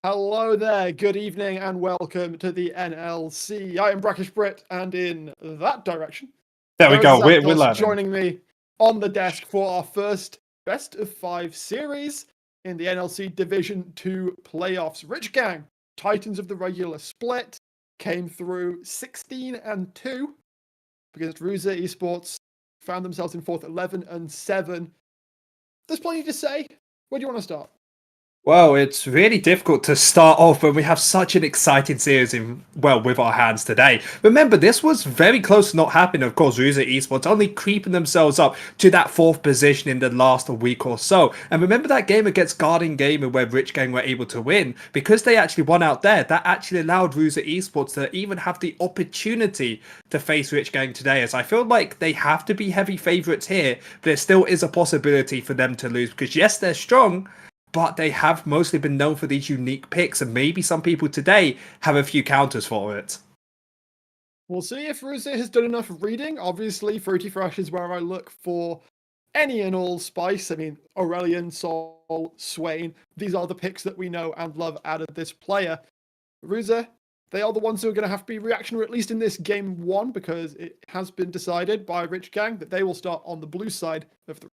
Hello there, good evening, and welcome to the NLC. I am Brackish Brit, and in that direction, There we there is go. We're Xanthos learning. joining me on the desk for our first best of 5 series in the NLC Division 2 playoffs. Rich Gang, Titans of the regular split, came through 16-2 against Ruza Esports, found themselves in fourth 11-7. There's plenty to say. Where do you want to start? Well, it's really difficult to start off when we have such an exciting series with our hands today. Remember, this was very close to not happening. Of course, Ruza Esports only creeping themselves up to that fourth position in the last week or so. And remember that game against Guardian Gaming where Rich Gang were able to win? Because they actually won out there, that actually allowed Ruza Esports to even have the opportunity to face Rich Gang today. As I feel like they have to be heavy favourites here, but there still is a possibility for them to lose. Because yes, they're strong, but they have mostly been known for these unique picks, and maybe some people today have a few counters for it. We'll see if Ruza has done enough reading. Obviously, Fruity Fresh is where I look for any and all spice. I mean, Aurelian, Sol, Swain, these are the picks that we know and love out of this player. Ruza, they are the ones who are going to have to be reactionary, at least in this game one, because it has been decided by Rich Gang that they will start on the blue side of the.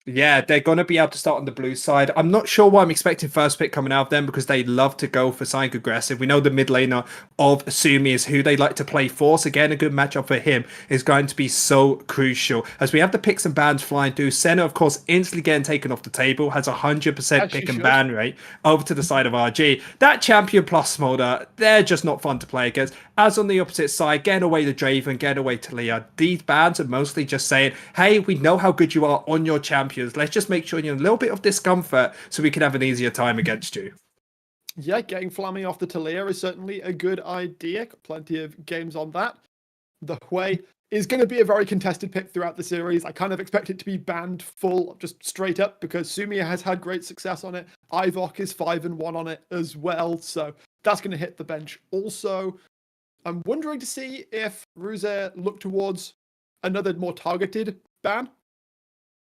Yeah, they're going to be able to start on the blue side. I'm not sure what I'm expecting first pick coming out of them because they love to go for something aggressive. We know the mid laner of Asumi is who they like to play for. So again, a good matchup for him is going to be so crucial. As we have the picks and bans flying through, Senna, of course, instantly getting taken off the table, has 100% pick and ban rate over to the side of RG. That champion plus Smolder, they're just not fun to play against. As on the opposite side, getting away to Draven, getting away to Leah. These bans are mostly just saying, hey, we know how good you are on your champion. Let's just make sure you're in a little bit of discomfort so we can have an easier time against you. Yeah, getting Flammy off the Talia is certainly a good idea. Got plenty of games on that. The Hui is going to be a very contested pick throughout the series. I kind of expect it to be banned full, just straight up, because Sumia has had great success on it. Ivok is 5-1 on it as well, so that's going to hit the bench. Also, I'm wondering to see if Ruza look towards another more targeted ban.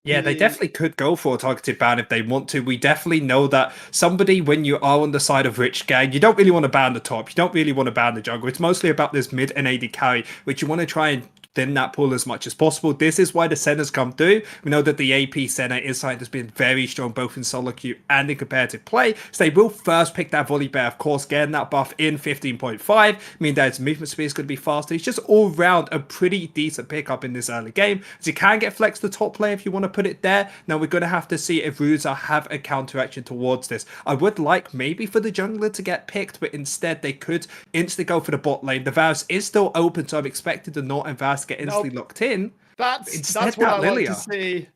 Yeah, they definitely could go for a targeted ban if they want to. We definitely know that somebody, when you are on the side of Rich Gang, you don't really want to ban the top. You don't really want to ban the jungle. It's mostly about this mid and AD carry, which you want to try and thin that pool as much as possible. This is why the centers come through. We know that the AP center is something that's been very strong both in solo queue and in competitive play. So they will first pick that volley bear, of course, getting that buff in 15.5, meaning that its movement speed is going to be faster. It's just all round a pretty decent pickup in this early game. So you can get flex the top play if you want to put it there. Now we're going to have to see if Ruza have a counteraction towards this. I would like maybe for the jungler to get picked, but instead they could instantly go for the bot lane. The Varus is still open, so I'm expected the Nort and Varus get instantly locked in. That's what I like to see.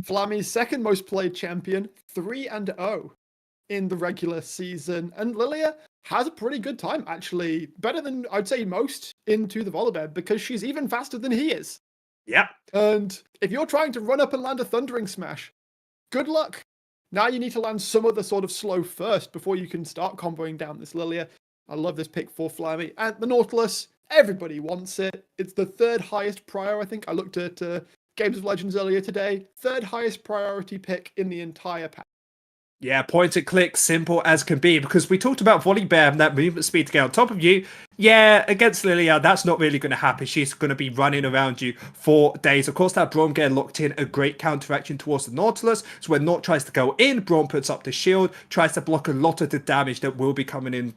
Flammy's second most played champion, 3-0 in the regular season, and Lilia has a pretty good time, actually, better than I'd say most into the Volibear, because she's even faster than he is. Yep. And if you're trying to run up and land a Thundering Smash, good luck. Now you need to land some other sort of slow first before you can start comboing down this Lilia. I love this pick for Flammy. And the Nautilus, everybody wants it. It's the third highest prior, I think. I looked at Games of Legends earlier today. Third highest priority pick in the entire pack. Yeah, point and click, simple as can be, because we talked about Volibear and that movement speed to get on top of you. Yeah, against Lilia, that's not really going to happen. She's going to be running around you for days. Of course, that Braum getting locked in, a great counteraction towards the Nautilus. So when Naut tries to go in, Braum puts up the shield, tries to block a lot of the damage that will be coming in,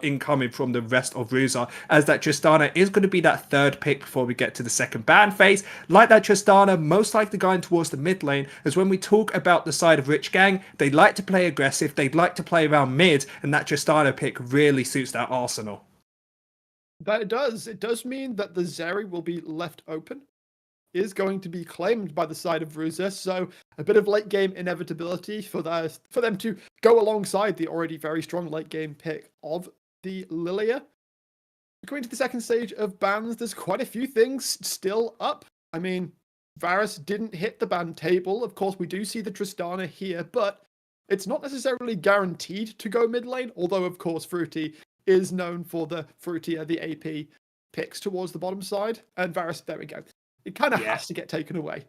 incoming from the rest of Ruza, as that Tristana is going to be that third pick before we get to the second ban phase. Like that Tristana, most likely going towards the mid lane, as when we talk about the side of Rich Gang, they like to play aggressive, they'd like to play around mid, and that Tristana pick really suits that arsenal. But it does. It does mean that the Zeri will be left open, is going to be claimed by the side of Ruza, so a bit of late game inevitability for them to go alongside the already very strong late game pick of the Lilia. Going to the second stage of bans, there's quite a few things still up. I mean, Varus didn't hit the ban table. Of course, we do see the Tristana here, but it's not necessarily guaranteed to go mid lane, although, of course, Fruity is known for the Fruitier, the AP picks towards the bottom side. And Varus, there we go. It kind of has to get taken away.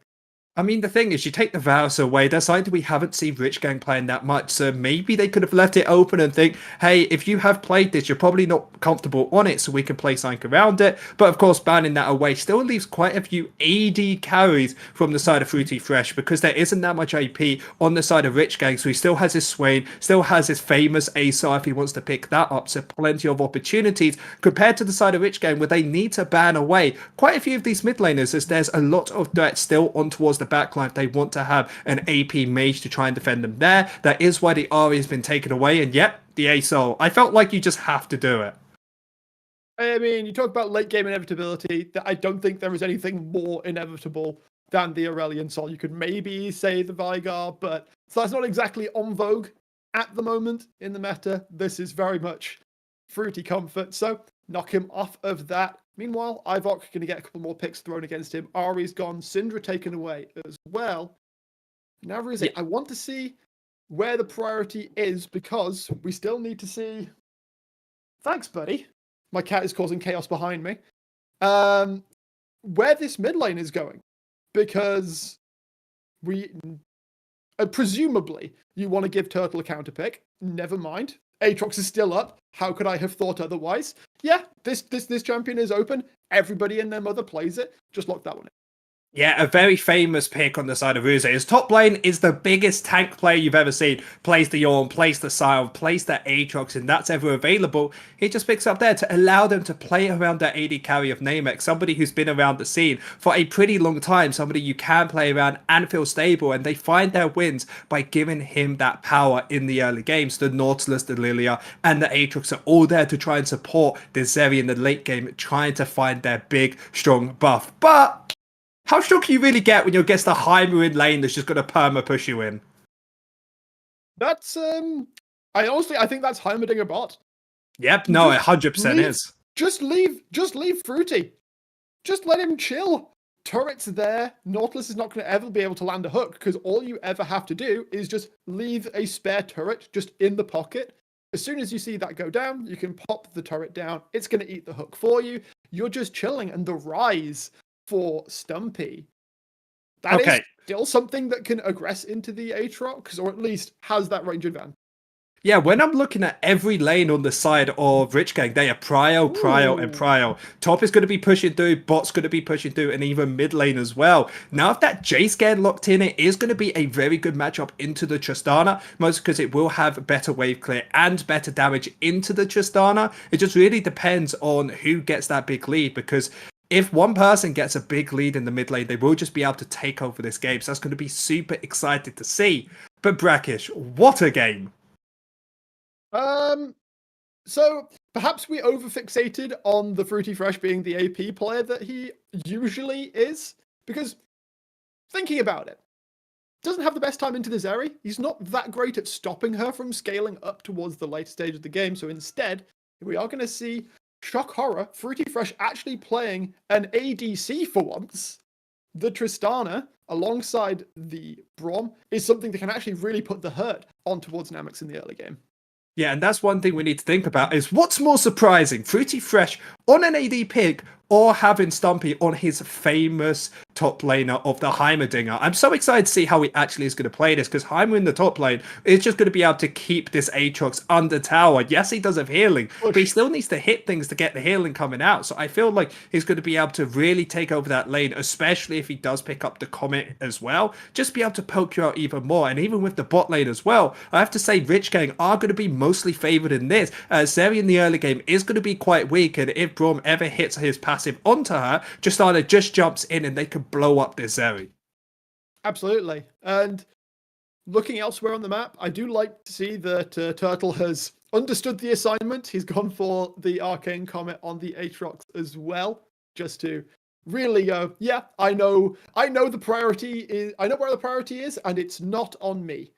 I mean, the thing is, you take the Varus away, their side we haven't seen Rich Gang playing that much, so maybe they could have left it open and think, hey, if you have played this, you're probably not comfortable on it, so we can play something around it. But of course, banning that away still leaves quite a few AD carries from the side of Fruity Fresh, because there isn't that much AP on the side of Rich Gang, so he still has his Swain, still has his famous ASAR if he wants to pick that up, so plenty of opportunities compared to the side of Rich Gang, where they need to ban away quite a few of these mid laners, as there's a lot of threats still on towards the backline. They want to have an AP mage to try and defend them there. That is why the Ari has been taken away, and yep, the ASOL. I felt like you just have to do it. I mean, you talk about late game inevitability. I don't think there is anything more inevitable than the Aurelion Sol. You could maybe say the Vigar, but so that's not exactly en vogue at the moment in the meta. This is very much fruity comfort, so knock him off of that. Meanwhile, Ivok going to get a couple more picks thrown against him. Ari's gone, Syndra taken away as well. Now, Rizzy, I want to see where the priority is, because we still need to see... Thanks, buddy. My cat is causing chaos behind me. Where this mid lane is going. Because we... presumably, you want to give Turtle a counter pick. Never mind. Aatrox is still up. How could I have thought otherwise? Yeah, this champion is open. Everybody and their mother plays it. Just lock that one in. Yeah, a very famous pick on the side of Ruze. His top lane is the biggest tank player you've ever seen. Plays the Yorn, plays the Sion, plays the Aatrox, and that's ever available. He just picks up there to allow them to play around that AD carry of Namek, somebody who's been around the scene for a pretty long time, somebody you can play around and feel stable, and they find their wins by giving him that power in the early games. The Nautilus, the Lilia, and the Aatrox are all there to try and support the Zeri in the late game, trying to find their big, strong buff. But how strong can you really get when you're against the Heimer in lane that's just going to perma push you in? That's I think that's Heimerdinger bot. Yep, no, 100% is. Just leave Fruity. Just let him chill. Turret's there. Nautilus is not going to ever be able to land a hook, because all you ever have to do is just leave a spare turret just in the pocket. As soon as you see that go down, you can pop the turret down. It's going to eat the hook for you. You're just chilling, and the rise for Stumpy, that is still something that can aggress into the Aatrox, or at least has that range advantage. Yeah, when I'm looking at every lane on the side of Rich Gang, they are prio, and prio. Top is going to be pushing through, bot's going to be pushing through, and even mid lane as well. Now, if that J scan locked in, it is going to be a very good matchup into the Tristana, mostly because it will have better wave clear and better damage into the Tristana. It just really depends on who gets that big lead, because if one person gets a big lead in the mid lane, they will just be able to take over this game. So that's going to be super excited to see. But Brackish, what a game. So perhaps we overfixated on the Fruity Fresh being the AP player that he usually is, because thinking about it, doesn't have the best time into the Zeri. He's not that great at stopping her from scaling up towards the later stage of the game. So instead, we are going to see, shock horror, Fruity Fresh actually playing an ADC for once. The Tristana, alongside the Braum, is something that can actually really put the hurt on towards Namex in the early game. Yeah, and that's one thing we need to think about is what's more surprising, Fruity Fresh on an AD pick or having Stumpy on his famous top laner of the Heimerdinger. I'm so excited to see how he actually is going to play this, because Heimer in the top lane is just going to be able to keep this Aatrox under tower. Yes, he does have healing, but he still needs to hit things to get the healing coming out. So I feel like he's going to be able to really take over that lane, especially if he does pick up the Comet as well. Just be able to poke you out even more. And even with the bot lane as well, I have to say Rich Gang are going to be mostly favored in this. Zeri in the early game is going to be quite weak, and if Braum ever hits his passive onto her, Tristana just jumps in and they can blow up this Zeri. Absolutely. And looking elsewhere on the map, I do like to see that Turtle has understood the assignment. He's gone for the Arcane Comet on the Aatrox as well, just to really go, yeah, I know the priority is, I know where the priority is, and it's not on me.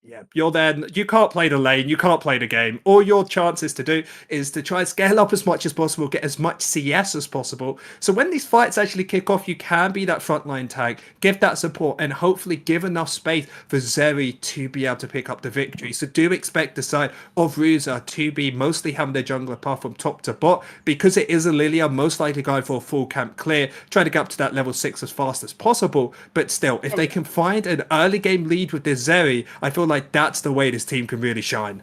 Yeah, you can't play the lane, you can't play the game. All your chances to do is to try and scale up as much as possible, get as much CS as possible. So when these fights actually kick off, you can be that frontline tag, give that support, and hopefully give enough space for Zeri to be able to pick up the victory. So do expect the side of Ruza to be mostly having their jungler path from top to bot, because it is a Lilia, most likely going for a full camp clear, trying to get up to that level 6 as fast as possible. But still, if they can find an early game lead with this Zeri, I feel like that's the way this team can really shine.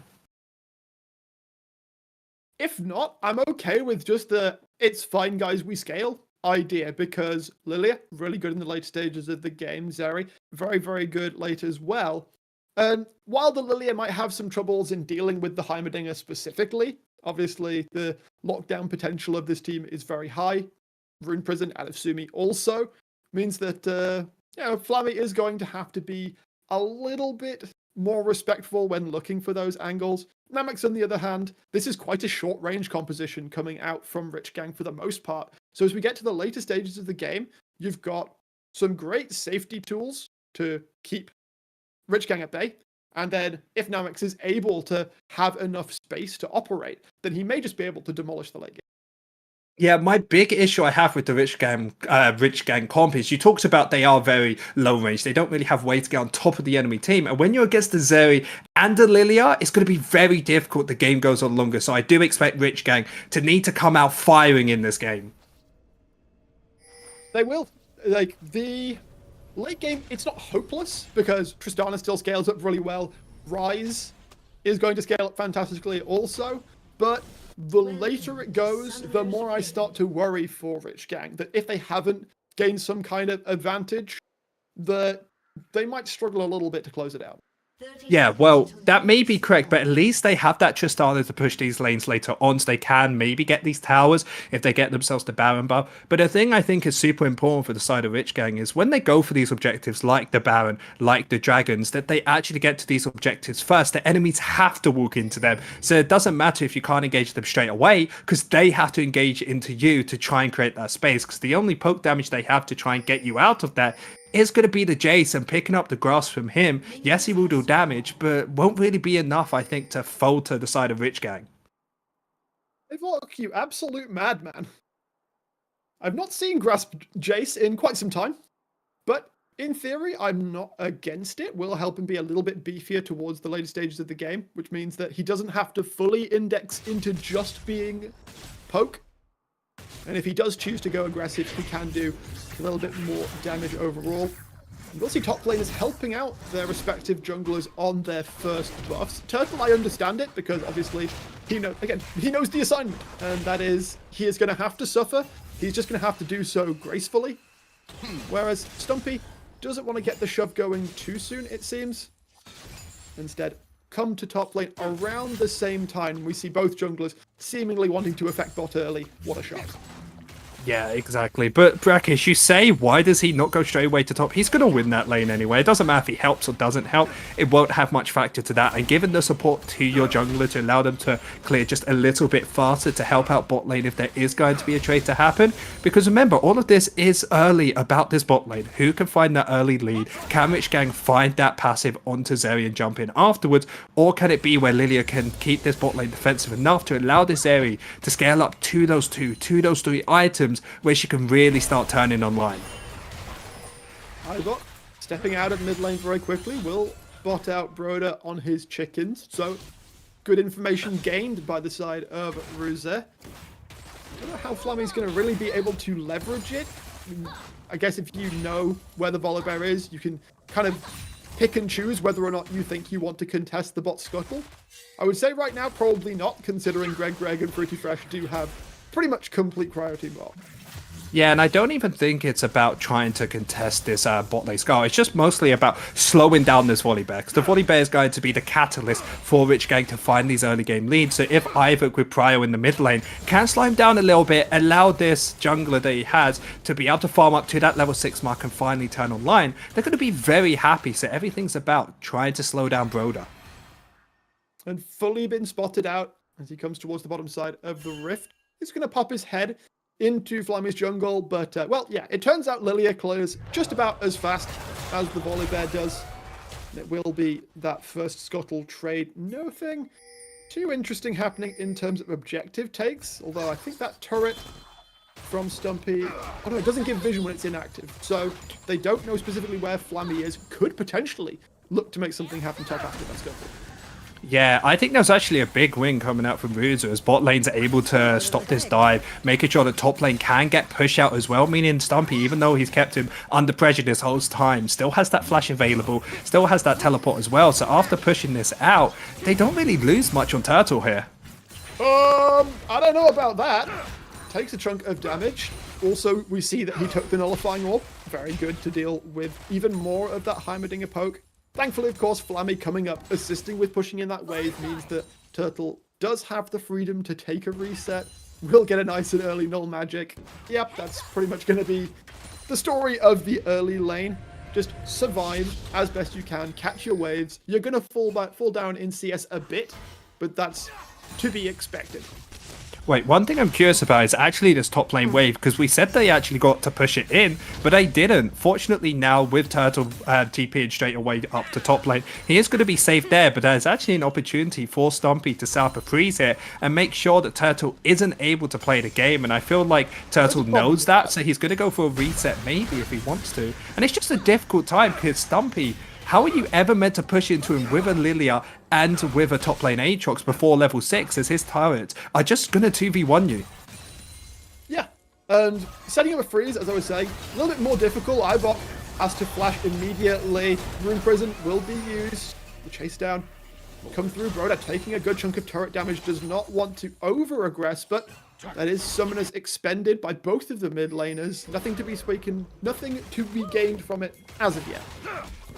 If not, I'm okay with just the "it's fine, guys, we scale" idea, because Lilia, really good in the late stages of the game. Zeri, very, very good late as well. And while the Lilia might have some troubles in dealing with the Heimerdinger specifically, obviously the lockdown potential of this team is very high. Rune Prison out of Sumi also means that Flammy is going to have to be a little bit more respectful when looking for those angles. Namex, on the other hand, this is quite a short-range composition coming out from Rich Gang for the most part. So as we get to the later stages of the game, you've got some great safety tools to keep Rich Gang at bay. And then if Namex is able to have enough space to operate, then he may just be able to demolish the late game. Yeah, my big issue I have with the Rich Gang comp is you talked about they are very low range. They don't really have way to get on top of the enemy team. And when you're against the Zeri and the Lilia, it's going to be very difficult. The game goes on longer. So I do expect Rich Gang to need to come out firing in this game. They will. Like, the late game, it's not hopeless because Tristana still scales up really well. Rise is going to scale up fantastically also. But the later it goes, the more I start to worry for Rich Gang that if they haven't gained some kind of advantage, that they might struggle a little bit to close it out. Yeah, well, that may be correct, but at least they have that Tristana to push these lanes later on, so they can maybe get these towers if they get themselves to Baron buff. But the thing I think is super important for the side of Rich Gang is when they go for these objectives like the Baron, like the Dragons, that they actually get to these objectives first. The enemies have to walk into them, so it doesn't matter if you can't engage them straight away, because they have to engage into you to try and create that space, because the only poke damage they have to try and get you out of that is going to be the Jace, and picking up the grass from him. Yes, he will do damage, but won't really be enough, I think, to falter the side of Rich Gang. Look, you absolute madman. I've not seen Grasp Jace in quite some time, but in theory, I'm not against it. Will help him be a little bit beefier towards the later stages of the game, which means that he doesn't have to fully index into just being poke. And if he does choose to go aggressive, he can do a little bit more damage overall. And we'll see top laners helping out their respective junglers on their first buffs. Turtle, I understand it, because obviously he knows the assignment, and that is he is going to have to suffer. He's just going to have to do so gracefully. Whereas Stumpy doesn't want to get the shove going too soon, it seems. Instead, come to top lane around the same time. We see both junglers seemingly wanting to affect bot early. What a shot. Yeah, exactly. But Brackish, you say, why does he not go straight away to top? He's going to win that lane anyway. It doesn't matter if he helps or doesn't help. It won't have much factor to that. And given the support to your jungler to allow them to clear just a little bit faster to help out bot lane if there is going to be a trade to happen. Because remember, all of this is early about this bot lane. Who can find that early lead? Can Rich Gang find that passive onto Zeri and jump in afterwards? Or can it be where Lilia can keep this bot lane defensive enough to allow this Zeri to scale up to those three items where she can really start turning online? Ibot stepping out of mid lane very quickly will bot out Broda on his chickens. So good information gained by the side of Ruse. I don't know how Flammy's going to really be able to leverage it. I guess if you know where the Volibear is, you can kind of pick and choose whether or not you think you want to contest the bot scuttle. I would say right now, probably not, considering Greg and Fruity Fresh do have pretty much complete priority bot. Yeah, and I don't even think it's about trying to contest this bot lane scar. It's just mostly about slowing down this Volibear, because the Volibear is going to be the catalyst for Rich Gang to find these early game leads. So if Ivok with Prio in the mid lane can slow him down a little bit, allow this jungler that he has to be able to farm up to that level 6 mark and finally turn online, they're going to be very happy. So everything's about trying to slow down Broda. And fully been spotted out as he comes towards the bottom side of the rift. He's going to pop his head into Flammy's jungle, but well, yeah, it turns out Lilia clears just about as fast as the Volibear does. It will be that first scuttle trade. Nothing too interesting happening in terms of objective takes, although I think that turret from Stumpy, oh no, it doesn't give vision when it's inactive, so they don't know specifically where Flammy is. Could potentially look to make something happen top after that scuttle. Yeah, I think there's actually a big win coming out from Ruzer as bot lane's able to stop this dive, making sure that top lane can get push out as well, meaning Stumpy, even though he's kept him under pressure this whole time, still has that flash available, still has that teleport as well, so after pushing this out, they don't really lose much on Turtle here. I don't know about that. Takes a chunk of damage. Also, we see that he took the nullifying orb. Very good to deal with even more of that Heimerdinger poke. Thankfully, of course, Flammy coming up, assisting with pushing in that wave means that Turtle does have the freedom to take a reset. We'll get a nice and early null magic. Yep, that's pretty much going to be the story of the early lane. Just survive as best you can, catch your waves. You're going to fall down in CS a bit, but that's to be expected. Wait, one thing I'm curious about is actually this top lane wave, because we said they actually got to push it in, but they didn't. Fortunately now, with Turtle TPing straight away up to top lane, he is going to be safe there, but there's actually an opportunity for Stumpy to set up a freeze here and make sure that Turtle isn't able to play the game, and I feel like Turtle knows that, so he's going to go for a reset maybe if he wants to. And it's just a difficult time, because Stumpy, how are you ever meant to push into him with a Lilia and with a top lane Aatrox before level 6 as his turrets are just going to 2v1 you? Yeah, and setting up a freeze, as I was saying, a little bit more difficult. Ibok has to flash immediately. Rune Prison will be used. The chase down will come through. Broda taking a good chunk of turret damage, does not want to over-aggress, but that is summoners expended by both of the mid laners. Nothing to be gained from it as of yet.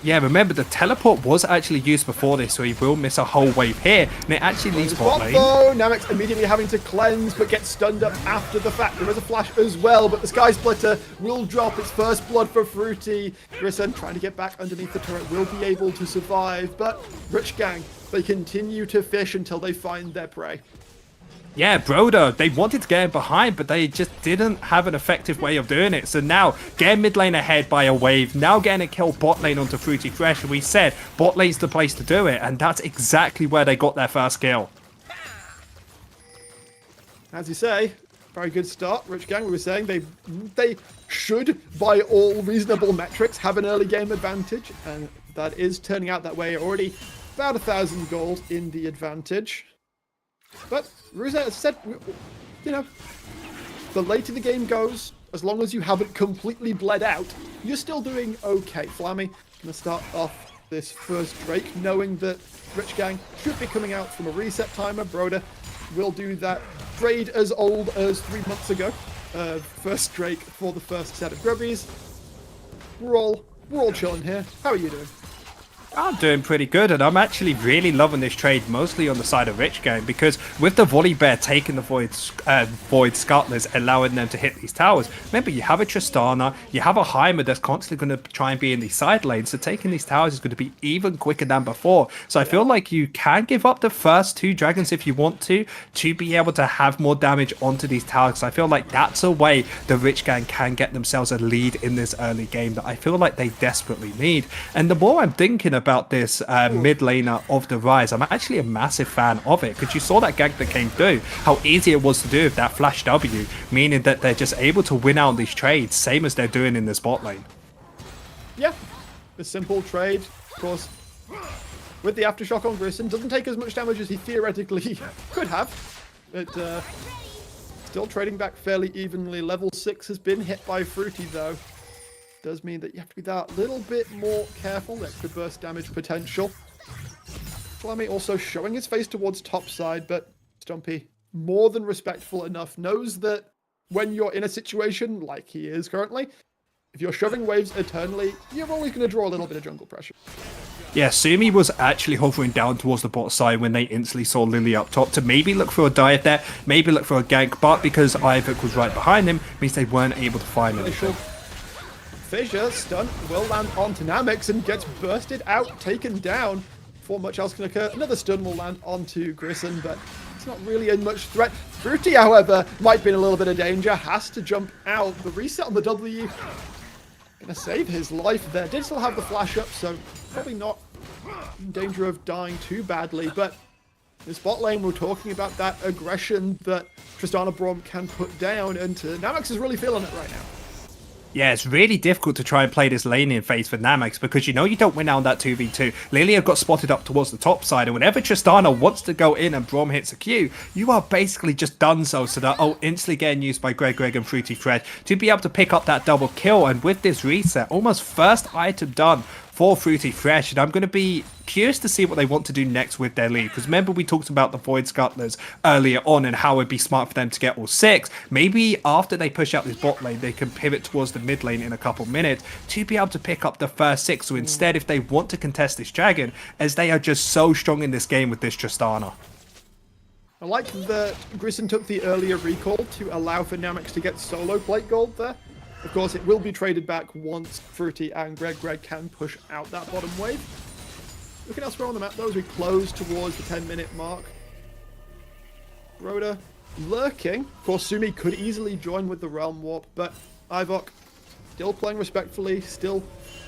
Yeah, remember the teleport was actually used before this, so he will miss a whole wave here, and it actually leaves bot lane. Namex immediately having to cleanse, but gets stunned up after the fact. There is a flash as well, but the Sky Splitter will drop its first blood for Fruity. Grissom trying to get back underneath the turret will be able to survive, but Rich Gang, they continue to fish until they find their prey. Yeah, Broda, they wanted to get him behind, but they just didn't have an effective way of doing it. So now, getting mid lane ahead by a wave, now getting a kill bot lane onto Fruity Fresh, and we said bot lane's the place to do it, and that's exactly where they got their first kill. As you say, very good start. Rich Gang, we were saying they should, by all reasonable metrics, have an early game advantage, and that is turning out that way. Already about 1,000 gold in the advantage. But Ruza has said, you know, the later the game goes, as long as you haven't completely bled out, you're still doing okay. Flammy gonna start off this first Drake, knowing that Rich Gang should be coming out from a reset timer. Broda will do that trade as old as 3 months ago. First Drake for the first set of grubbies. We're all chilling here. How are you doing? I'm doing pretty good, and I'm actually really loving this trade, mostly on the side of Rich Gang, because with the Volley Bear taking the Void Scuttlers, allowing them to hit these towers, remember, you have a Tristana, you have a Heimer that's constantly going to try and be in these side lanes, so taking these towers is going to be even quicker than before. So I feel like you can give up the first 2 dragons if you want to be able to have more damage onto these towers. I feel like that's a way the Rich Gang can get themselves a lead in this early game that I feel like they desperately need. And the more I'm thinking about this mid laner of the Rise, I'm actually a massive fan of it, because you saw that gank that came through, how easy it was to do with that flash W, meaning that they're just able to win out these trades, same as they're doing in this bot lane. Yeah, a simple trade, of course, with the Aftershock on Grissom. Doesn't take as much damage as he theoretically could have, but still trading back fairly evenly. Level 6 has been hit by Fruity, though. Does mean that you have to be that little bit more careful. Extra burst damage potential. Flammy also showing his face towards top side, but Stumpy, more than respectful enough, knows that when you're in a situation like he is currently, if you're shoving waves eternally, you're always going to draw a little bit of jungle pressure. Yeah, Sumi was actually hovering down towards the bot side when they instantly saw Lily up top to maybe look for a dive there, maybe look for a gank, but because Ivok was right behind him, means they weren't able to find anything. Fissure stun will land onto Namex and gets bursted out, taken down. Before much else can occur, another stun will land onto Grissom, but it's not really in much threat. Fruity, however, might be in a little bit of danger, has to jump out. The reset on the W gonna save his life there. Did still have the flash up, so probably not in danger of dying too badly, but in bot lane, we're talking about that aggression that Tristana Braum can put down, and Namex is really feeling it right now. Yeah, it's really difficult to try and play this laning phase for Namex because you know you don't win out on that 2v2. Lilia got spotted up towards the top side, and whenever Tristana wants to go in and Braum hits a Q, you are basically just done so that instantly getting used by Greg and Fruity Fresh to be able to pick up that double kill. And with this reset, almost first item done for Fruity Fresh, and I'm going to be curious to see what they want to do next with their lead, because remember we talked about the Void Scuttlers earlier on and how it'd be smart for them to get all 6. Maybe after they push out this bot lane, they can pivot towards the mid lane in a couple minutes to be able to pick up the first 6. So instead, if they want to contest this dragon, as they are just so strong in this game with this Tristana. I like that Grissom took the earlier recall to allow for Namex to get solo plate gold there. Of course, it will be traded back once Fruity and Greg can push out that bottom wave. Looking elsewhere on the map, though, as we close towards the 10-minute mark. Broda lurking. Of course, Sumi could easily join with the Realm Warp, but Ivok still playing respectfully, still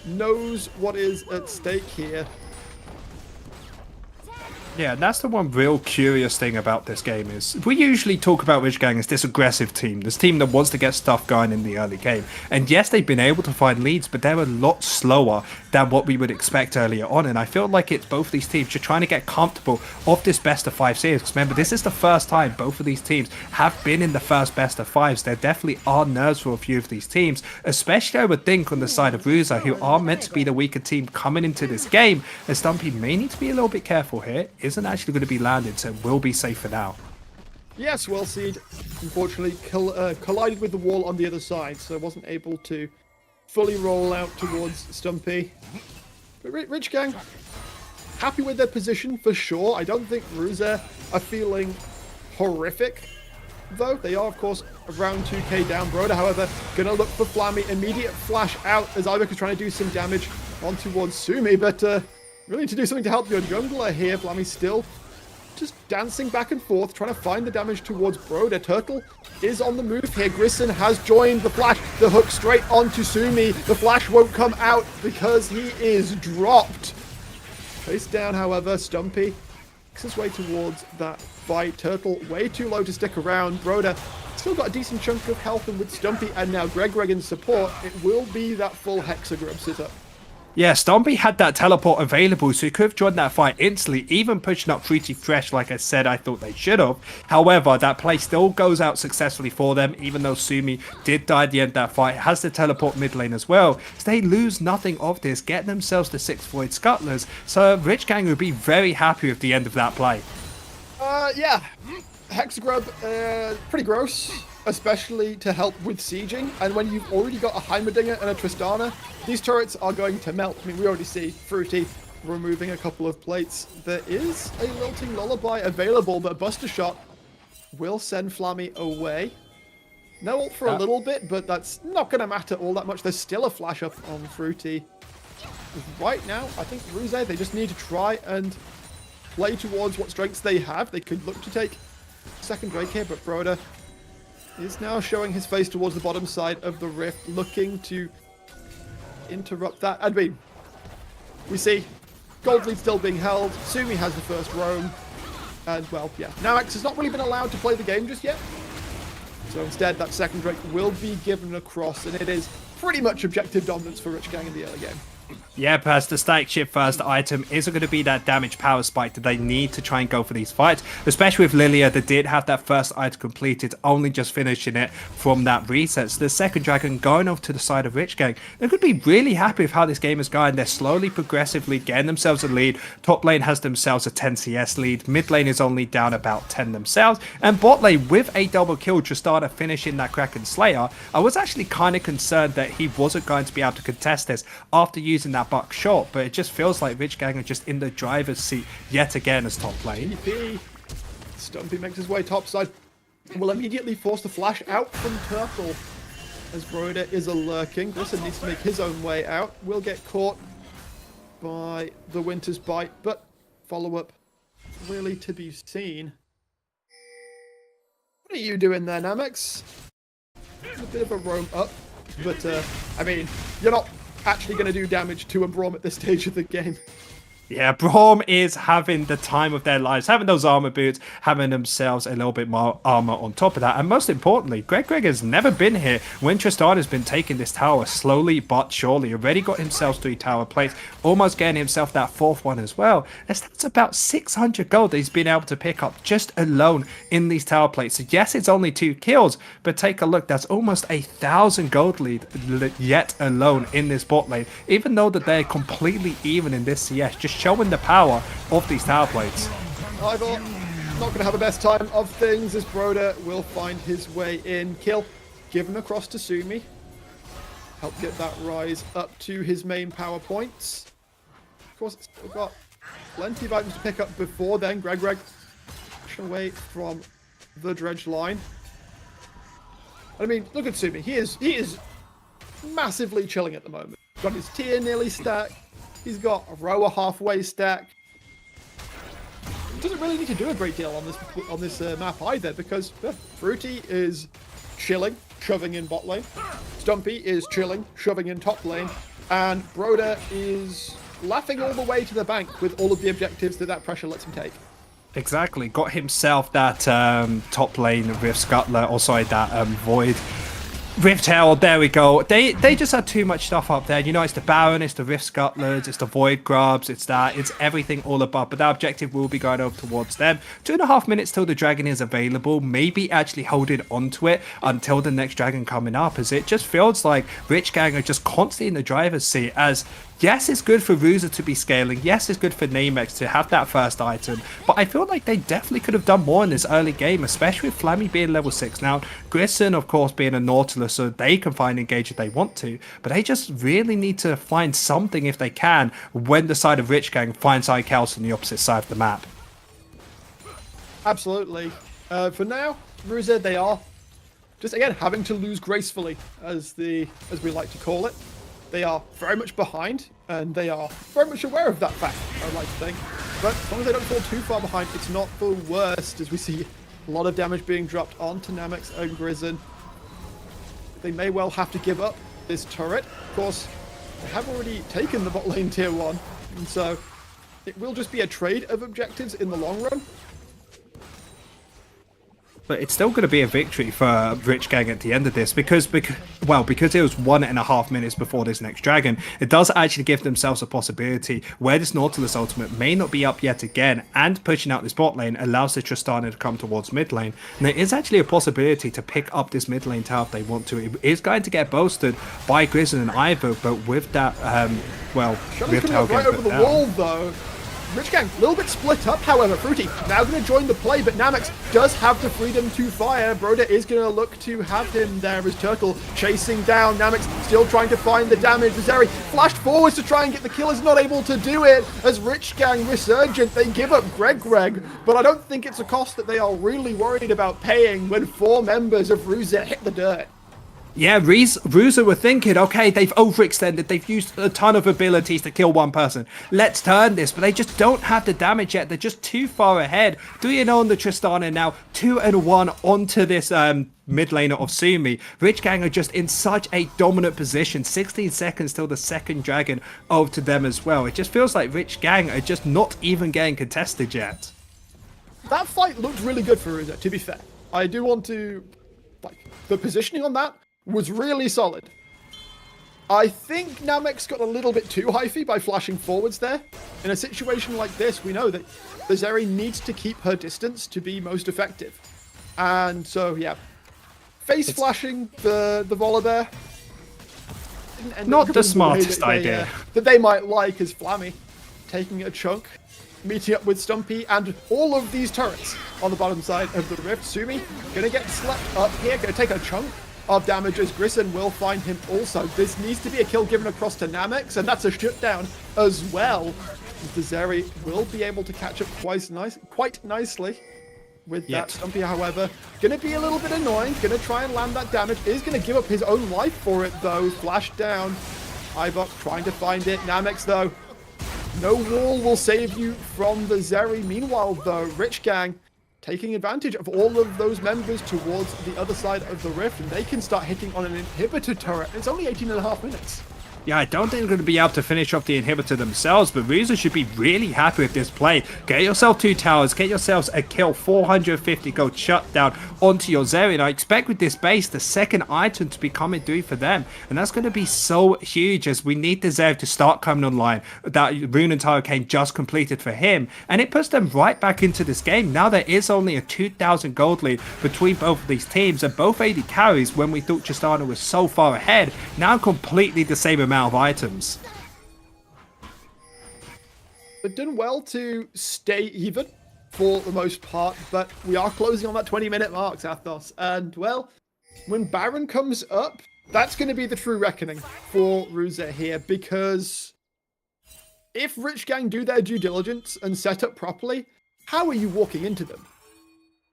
knows what is at stake here. Yeah, and that's the one real curious thing about this game is we usually talk about Rich Gang as this aggressive team, this team that wants to get stuff going in the early game. And yes, they've been able to find leads, but they're a lot slower than what we would expect earlier on. And I feel like it's both these teams just trying to get comfortable of this best of 5 series. Because remember, this is the first time both of these teams have been in the first best of 5s. There definitely are nerves for a few of these teams, especially I would think on the side of Ruza, who are meant to be the weaker team coming into this game. As Stumpy may need to be a little bit careful here. Isn't actually going to be landed, so will be safe for now. Yes, Wellseed unfortunately collided with the wall on the other side, so wasn't able to fully roll out towards Stumpy. But Rich Gang, happy with their position for sure. I don't think Ruza are feeling horrific, though. They are, of course, around 2k down. Broda, however, going to look for Flammy. Immediate flash out as Ivok is trying to do some damage on towards Sumi, but really need to do something to help your jungler here. Flammy still just dancing back and forth, trying to find the damage towards Broda. Turtle is on the move here. Grissom has joined the flash. The hook straight onto Sumi. The flash won't come out because he is dropped. Face down, however, Stumpy makes his way towards that fight. Turtle way too low to stick around. Broda still got a decent chunk of health, and with Stumpy and now Greg in support, it will be that full Hexagram setup. Yeah, Stumpy had that teleport available, so he could have joined that fight instantly, even pushing up Fruity Fresh like I said I thought they should have. However, that play still goes out successfully for them, even though Sumi did die at the end of that fight. Has the teleport mid lane as well, so they lose nothing of this, get themselves the 6 Void Scuttlers, so Rich Gang would be very happy with the end of that play. Yeah. Hexagrub, pretty gross, especially to help with sieging. And when you've already got a Heimerdinger and a Tristana, these turrets are going to melt. I mean, we already see Fruity removing a couple of plates. There is a Lilting Lullaby available, but Buster Shot will send Flammy away. No ult for a little bit, but that's not going to matter all that much. There's still a flash up on Fruity. Right now, I think Ruze, they just need to try and play towards what strengths they have. They could look to take second Drake here, but Broda is now showing his face towards the bottom side of the rift, looking to interrupt that. I mean, we see gold lead still being held. Sumi has the first roam. And, well, yeah, Namex has not really been allowed to play the game just yet. So instead, that second Drake will be given across, and it is pretty much objective dominance for Rich Gang in the early game. Yeah, Paz, the static ship first item isn't going to be that damage power spike that they need to try and go for these fights, especially with Lilia that did have that first item completed, only just finishing it from that reset. So the second dragon going off to the side of Rich Gang, they could be really happy with how this game is going. They're slowly, progressively getting themselves a lead. Top lane has themselves a 10 CS lead. Mid lane is only down about 10 themselves. And bot lane with a double kill, Tristana finishing that Kraken Slayer. I was actually kind of concerned that he wasn't going to be able to contest this after using that buck shot, but it just feels like Rich Gang are just in the driver's seat yet again as top lane. Stumpy makes his way topside and will immediately force the flash out from Turtle as Broda is a lurking. Grissom needs to make his own way out. Will get caught by the Winter's Bite, but follow-up really to be seen. What are you doing there, Namex? A bit of a roam up, but I mean, you're not actually going to do damage to a Braum at this stage of the game. Yeah, Braum is having the time of their lives, having those armor boots, having themselves a little bit more armor on top of that. And most importantly, Greg has never been here when Tristan has been taking this tower slowly but surely. Already got himself 3 tower plates, almost getting himself that 4th one as well. That's about 600 gold that he's been able to pick up just alone in these tower plates. So yes, it's only 2 kills, but take a look. That's almost 1,000 gold lead yet alone in this bot lane. Even though that they're completely even in this CS, just showing the power of these tower plates. Ivor not going to have the best time of things as Broder will find his way in. Kill given across to Sumi. Help get that rise up to his main power points. Of course, it's still got plenty of items to pick up before then. Greg pushing away from the dredge line. I mean, look at Sumi. He is massively chilling at the moment. He's got his tier nearly stacked. He's got a rower halfway stacked. He doesn't really need to do a great deal on this map either, because Fruity is chilling, shoving in bot lane. Stumpy is chilling, shoving in top lane, and Broder is laughing all the way to the bank with all of the objectives that pressure lets him take. Exactly, got himself that top lane with Scuttler, or sorry, that Void. Rift Herald, there we go. They just had too much stuff up there. You know, it's the Baron, it's the Rift Scuttlers, it's the Void Grubs, it's everything all above. But that objective will be going over towards them. 2.5 minutes till the dragon is available. Maybe actually holding onto it until the next dragon coming up, as it just feels like Rich Gang are just constantly in the driver's seat. As yes, it's good for Ruza to be scaling. Yes, it's good for Namex to have that first item. But I feel like they definitely could have done more in this early game, especially with Flammy being level 6 now. Grissom, of course, being a Nautilus, so they can find engage if they want to. But they just really need to find something if they can when the side of Rich Gang finds Ike House on the opposite side of the map. Absolutely. For now, Ruza, they are just, again, having to lose gracefully, as we like to call it. They are very much behind, and they are very much aware of that fact, I'd like to think. But as long as they don't fall too far behind, it's not the worst, as we see a lot of damage being dropped onto Namex and Grissom. They may well have to give up this turret. Of course, they have already taken the bot lane tier 1, and so it will just be a trade of objectives in the long run. But it's still going to be a victory for Rich Gang at the end of this because it was 1.5 minutes before this next dragon. It does actually give themselves a possibility where this Nautilus ultimate may not be up yet again, and pushing out this bot lane allows the Tristana to come towards mid lane. And there is actually a possibility to pick up this mid lane tower if they want to. It is going to get boasted by Grissom and Ivor, but with that, Rift Tower right over the wall though. Rich Gang, a little bit split up, however. Fruity now going to join the play, but Namex does have the freedom to fire. Broder is going to look to have him there as Turtle chasing down. Namex still trying to find the damage. Zeri flashed forwards to try and get the kill, is not able to do it. As Rich Gang Resurgent, they give up Greg, but I don't think it's a cost that they are really worried about paying when 4 members of Ruza hit the dirt. Yeah, Ruza were thinking, okay, they've overextended, they've used a ton of abilities to kill one person. Let's turn this, but they just don't have the damage yet. They're just too far ahead. 3-0 on the Tristana now, 2-1 onto this mid laner of Sumi. Rich Gang are just in such a dominant position. 16 seconds till the second dragon over to them as well. It just feels like Rich Gang are just not even getting contested yet. That fight looked really good for Ruza, to be fair. I do want to, the positioning on that was really solid. I think Namex got a little bit too hyphy by flashing forwards there. In a situation like this, we know that the Zeri needs to keep her distance to be most effective. And so, yeah, flashing the Volibear. Not the smartest idea. That they might like as Flammy taking a chunk, meeting up with Stumpy, and all of these turrets on the bottom side of the Rift. Sumi gonna get slept up here, gonna take a chunk of damage as Grissom will find him also. This needs to be a kill given across to Namex, and that's a shutdown as well. The Zeri will be able to catch up quite nicely with that. Stumpy, however, gonna be a little bit annoying, gonna try and land that damage, is gonna give up his own life for it though. Flash down. Ivok trying to find it. Namex though, no wall will save you from the Zeri. Meanwhile though, Rich Gang taking advantage of all of those members towards the other side of the Rift, and they can start hitting on an inhibitor turret. It's only 18.5 minutes. Yeah, I don't think they're going to be able to finish off the inhibitor themselves, but Ruza should be really happy with this play. Get yourself 2 towers, get yourselves a kill, 450 gold shutdown onto your Zeri, and I expect with this base, the second item to be coming through for them, and that's going to be so huge as we need the Zeri to start coming online. That Rune and Hurricane just completed for him, and it puts them right back into this game. Now there is only a 2,000 gold lead between both of these teams, and both AD carries, when we thought Tristana was so far ahead, now completely the same amount of items. They've done well to stay even for the most part, but we are closing on that 20-minute mark, Zathos. And, well, when Baron comes up, that's going to be the true reckoning for Ruza here, because if Rich Gang do their due diligence and set up properly, how are you walking into them?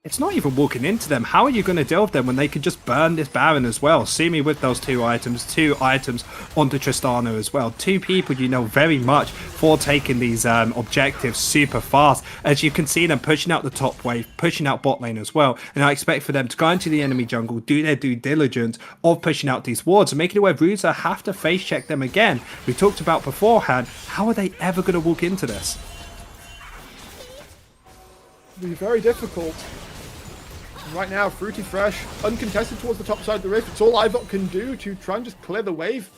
It's not even walking into them. How are you going to deal with them when they could just burn this Baron as well? See me with those 2 items onto Tristana as well. 2 people you know very much for taking these objectives super fast. As you can see them pushing out the top wave, pushing out bot lane as well. And I expect for them to go into the enemy jungle, do their due diligence of pushing out these wards and making it where Ruza have to face check them again. We talked about beforehand, how are they ever going to walk into this? It'll be very difficult. Right now, Fruity Fresh, uncontested towards the top side of the rift. It's all Ivok can do to try and just clear the wave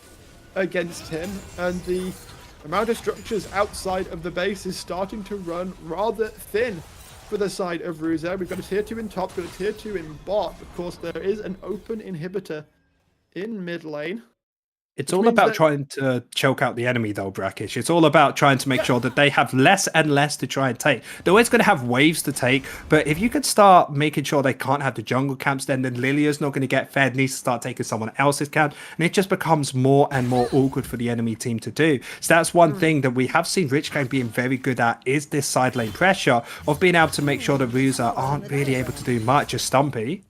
against him. And the amount of structures outside of the base is starting to run rather thin for the side of Ruza. We've got a tier 2 in top, got a tier 2 in bot. Of course, there is an open inhibitor in mid lane. It's all about trying to choke out the enemy, though, Brackish. It's all about trying to make sure that they have less and less to try and take. They're always going to have waves to take, but if you could start making sure they can't have the jungle camps, then Lilia's not going to get fed, needs to start taking someone else's camp, and it just becomes more and more awkward for the enemy team to do. So that's one thing that we have seen Rich Gang being very good at, is this side lane pressure of being able to make sure that Ruza aren't really able to do much as Stumpy.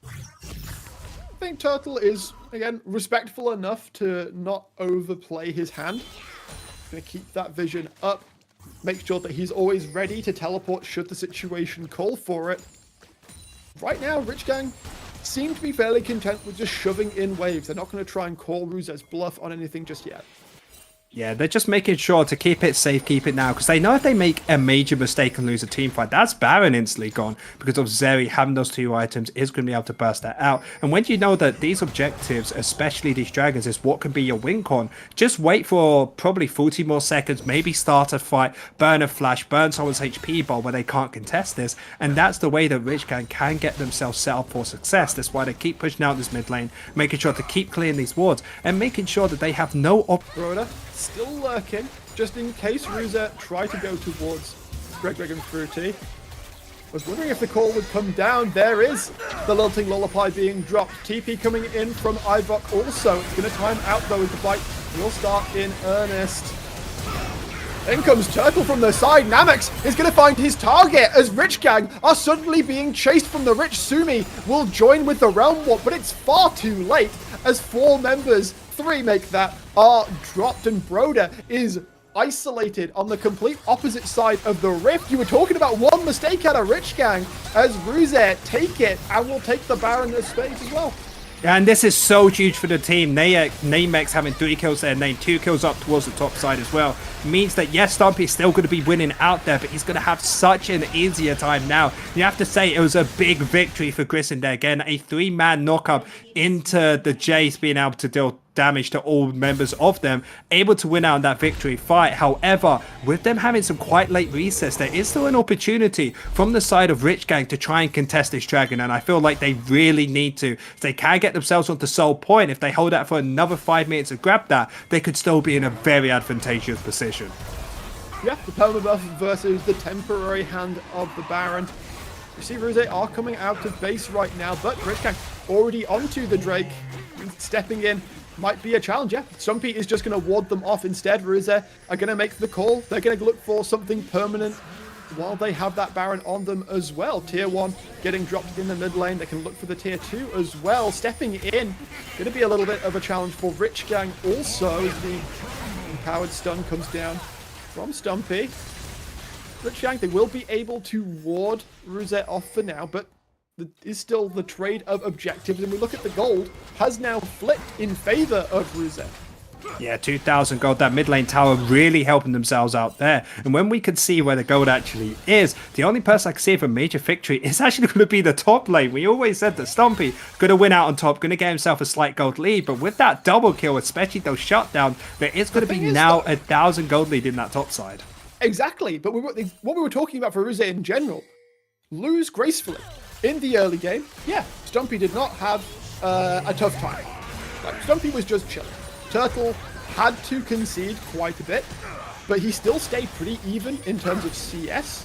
I think Turtle is, again, respectful enough to not overplay his hand. Going to keep that vision up. Make sure that he's always ready to teleport should the situation call for it. Right now, Rich Gang seem to be fairly content with just shoving in waves. They're not going to try and call Ruza's bluff on anything just yet. Yeah, they're just making sure to keep it safe, keep it now, because they know if they make a major mistake and lose a team fight, that's Baron instantly gone, because of Zeri having those 2 items is going to be able to burst that out. And when you know that these objectives, especially these dragons, is what can be your win con, just wait for probably 40 more seconds, maybe start a fight, burn a flash, burn someone's HP bar where they can't contest this, and that's the way that Rich Gang can get themselves set up for success. That's why they keep pushing out this mid lane, making sure to keep clearing these wards, and making sure that they have no Broda still lurking, just in case Ruza try to go towards Greg and Fruity. Was wondering if the call would come down. There is the Lilting Lullaby being dropped. TP coming in from Ivok also. It's going to time out though as the fight will start in earnest. In comes Turtle from the side. Namex is going to find his target as Rich Gang are suddenly being chased from the Rich. Sumi will join with the Realm Warp, but it's far too late as 4 members, 3 make that, are dropped, and Broda is isolated on the complete opposite side of the rift. You were talking about one mistake out of Rich Gang as Ruza take it and will take the Baron of space as well. And this is so huge for the team. Namex having 3 kills there, Name 2 kills up towards the top side as well. Means that, yes, Stumpy is still going to be winning out there, but he's going to have such an easier time now. You have to say it was a big victory for Grissom there. Again, a 3-man knockup into the Jace, being able to deal damage to all members of them, able to win out in that victory fight. However, with them having some quite late resets, there is still an opportunity from the side of Rich Gang to try and contest this dragon, and I feel like they really need to. If they can get themselves onto Soul Point, if they hold out for another 5 minutes and grab that, they could still be in a very advantageous position. Yeah, the permabuff versus the temporary hand of the Baron. You see Ruza are coming out of base right now, but Rich Gang already onto the Drake. Stepping in might be a challenge, yeah. Stumpy is just going to ward them off instead. Ruza are going to make the call. They're going to look for something permanent while they have that Baron on them as well. Tier 1 getting dropped in the mid lane. They can look for the Tier 2 as well. Stepping in, going to be a little bit of a challenge for Rich Gang also as the empowered stun comes down from Stumpy. Rich Gang, they will be able to ward Ruza off for now, but is still the trade of objectives, and we look at the gold has now flipped in favor of Ruza. Yeah, 2,000 gold, that mid lane tower really helping themselves out there. And when we can see where the gold actually is, the only person I can see for a major victory is actually going to be the top lane. We always said that Stumpy going to win out on top, going to get himself a slight gold lead. But with that double kill, especially those shutdown, there is going to be now 1,000 gold lead in that top side. Exactly. But what we were talking about for Ruze in general, lose gracefully. In the early game, yeah, Stumpy did not have a tough time. Like, Stumpy was just chilling. Turtle had to concede quite a bit, but he still stayed pretty even in terms of CS.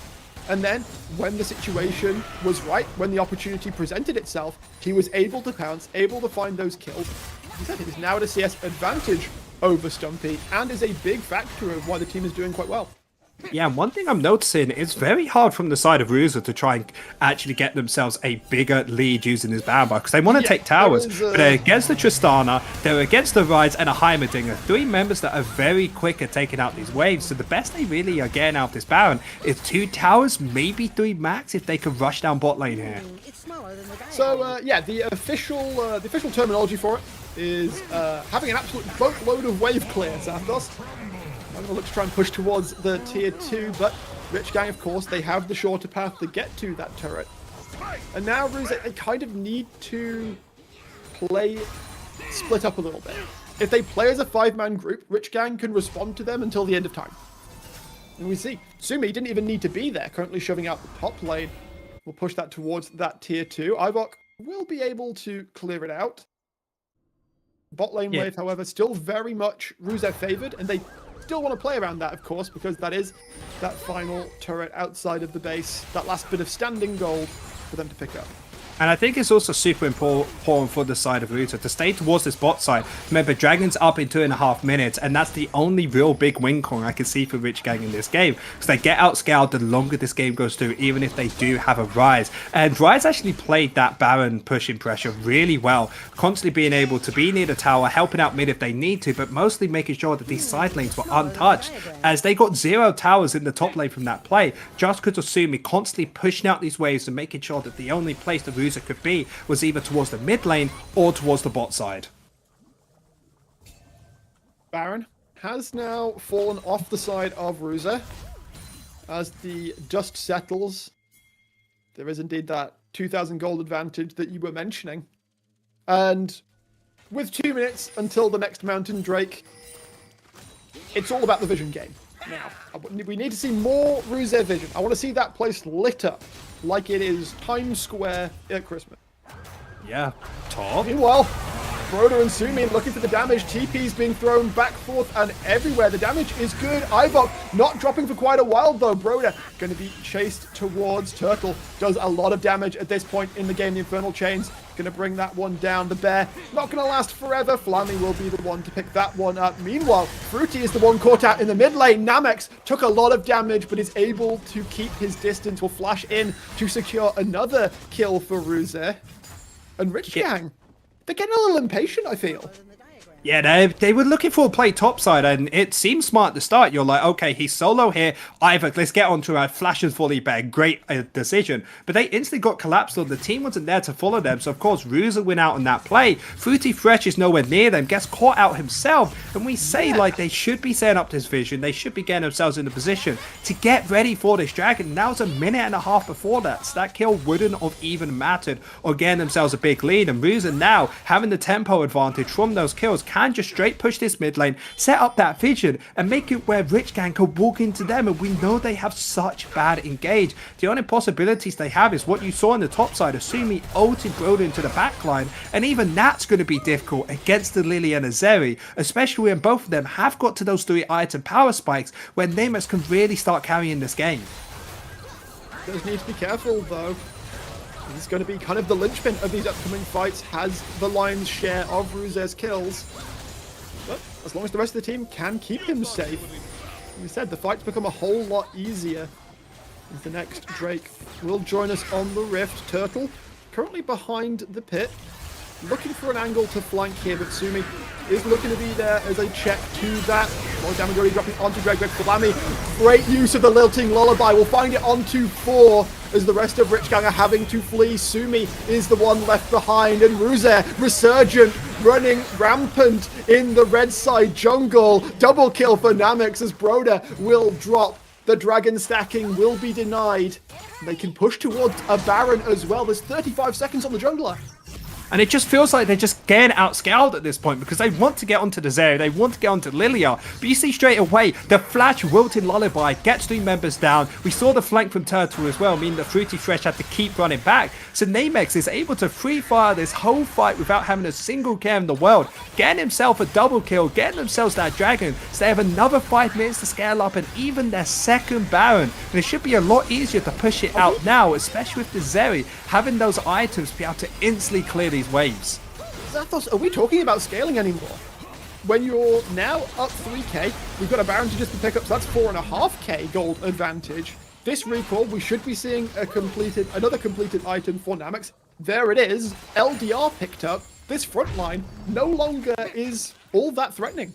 And then when the situation was right, when the opportunity presented itself, he was able to pounce, able to find those kills. He said he is now at a CS advantage over Stumpy and is a big factor of why the team is doing quite well. Yeah, and one thing I'm noticing, it's very hard from the side of Ruza to try and actually get themselves a bigger lead using his Bamba, because they want to take towers, but they're against the Tristana, they're against the Rides and a Heimerdinger, 3 members that are very quick at taking out these waves, so the best they really are getting out of this Baron is 2 towers, maybe 3 max, if they could rush down bot lane here. So, yeah, the official terminology for it is having an absolute boatload of wave clear, Santos. I'm going to look to try and push towards the tier 2, but Rich Gang, of course, they have the shorter path to get to that turret. And now, Ruse, they kind of need to play split up a little bit. If they play as a 5-man group, Rich Gang can respond to them until the end of time. And we see, Sumi didn't even need to be there, currently shoving out the top lane. We'll push that towards that tier 2. Ivok will be able to clear it out. Bot lane wave, however, still very much Ruse favored, and they still want to play around that, of course, because that is that final turret outside of the base, that last bit of standing gold for them to pick up. And I think it's also super important for the side of Ruta to stay towards this bot side. Remember, Dragon's up in 2.5 minutes, and that's the only real big win con I can see for Rich Gang in this game. Because they get outscaled the longer this game goes through, even if they do have a Rise. And Rise actually played that Baron pushing pressure really well, constantly being able to be near the tower, helping out mid if they need to, but mostly making sure that these side lanes were untouched, as they got 0 towers in the top lane from that play, just because of Sumi constantly pushing out these waves and making sure that the only place the Rusa could be was either towards the mid lane or towards the bot side. Baron has now fallen off the side of Ruza. As the dust settles, there is indeed that 2,000 gold advantage that you were mentioning. And with 2 minutes until the next Mountain Drake, it's all about the vision game. Now, we need to see more Ruze vision. I want to see that place lit up like it is Times Square at Christmas. Yeah, top. Meanwhile, Broder and Sumi looking for the damage. TP's being thrown back, forth, and everywhere. The damage is good. Ivok not dropping for quite a while, though. Broder going to be chased towards Turtle. Does a lot of damage at this point in the game. The Infernal Chains going to bring that one down. The bear not going to last forever. Flammy will be the one to pick that one up. Meanwhile, Fruity is the one caught out in the mid lane. Namex took a lot of damage, but is able to keep his distance. Will flash in to secure another kill for Ruze. And Rich Gang, they're getting a little impatient, I feel. Yeah, they were looking for a play topside, and it seemed smart at the start. You're like, okay, he's solo here. Ivok, let's get onto our flash and volley bag. Great decision. But they instantly got collapsed on. The team wasn't there to follow them, so of course, Ruza went out on that play. Fruity Fresh is nowhere near them, gets caught out himself. And we say, like, they should be setting up this vision. They should be getting themselves in a position to get ready for this dragon. Now it's a minute and a half before that, so that kill wouldn't have even mattered or getting themselves a big lead. And Ruza now, having the tempo advantage from those kills, can just straight push this mid lane, set up that vision, and make it where Rich Gang can walk into them. And we know they have such bad engage. The only possibilities they have is what you saw on the top side, Sumi ulted Broder into the back line, and even that's going to be difficult against the Lily and a Zeri, especially when both of them have got to those 3 item power spikes, where Namex can really start carrying this game. Does need to be careful, though. He's going to be kind of the linchpin of these upcoming fights, has the lion's share of Ruze's kills. But as long as the rest of the team can keep him safe, like we said, the fights become a whole lot easier. As the next Drake will join us on the rift. Turtle currently behind the pit. looking for an angle to flank here, but Sumi is looking to be there as a check to that. More damage already dropping onto Greg Flamy. Great use of the lilting lullaby. We'll find it onto 4 as the rest of Rich Gang are having to flee. Sumi is the one left behind, and Ruze, resurgent, running rampant in the red side jungle. Double kill for Namex as Broda will drop. The dragon stacking will be denied. They can push towards a Baron as well. There's 35 seconds on the jungler. And it just feels like they're just getting outscaled at this point because they want to get onto the Zeri, they want to get onto Lilia. But you see straight away, the flash wilting lullaby gets 3 members down. We saw the flank from Turtle as well, meaning the Fruity Fresh had to keep running back. So Namex is able to free fire this whole fight without having a single care in the world, getting himself a double kill, getting themselves that dragon. So they have another 5 minutes to scale up and even their second Baron. And it should be a lot easier to push it out now, especially with the Zeri having those items to be able to instantly clear these waves. Zathos, are we talking about scaling anymore? When you're now up 3k, we've got a Baron to just pick up, so that's 4.5k gold advantage. This recall, we should be seeing another completed item for Namex. There it is, LDR picked up. This front line no longer is all that threatening.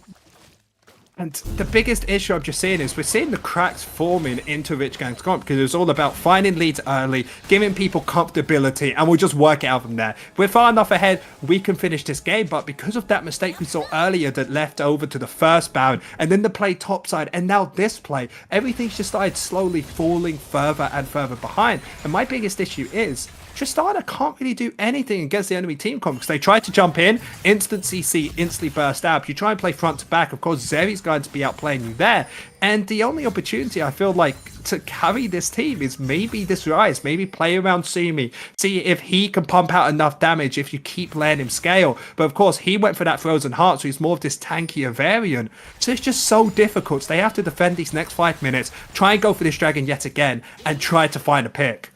And the biggest issue I'm just seeing is we're seeing the cracks forming into Rich Gang's comp because it was all about finding leads early, giving people comfortability, and we'll just work it out from there. We're far enough ahead, we can finish this game, but because of that mistake we saw earlier that left over to the first Baron, and then the play topside, and now this play, everything's just started slowly falling further and further behind. And my biggest issue is Tristana can't really do anything against the enemy team comp because they try to jump in, instant CC, instantly burst out. You try and play front to back, of course Zeri's going to be outplaying you there. And the only opportunity I feel like to carry this team is maybe this Rise, maybe play around Sumi, see if he can pump out enough damage if you keep letting him scale. But of course he went for that Frozen Heart, so he's more of this tankier variant. So it's just so difficult. So they have to defend these next 5 minutes, try and go for this dragon yet again, and try to find a pick.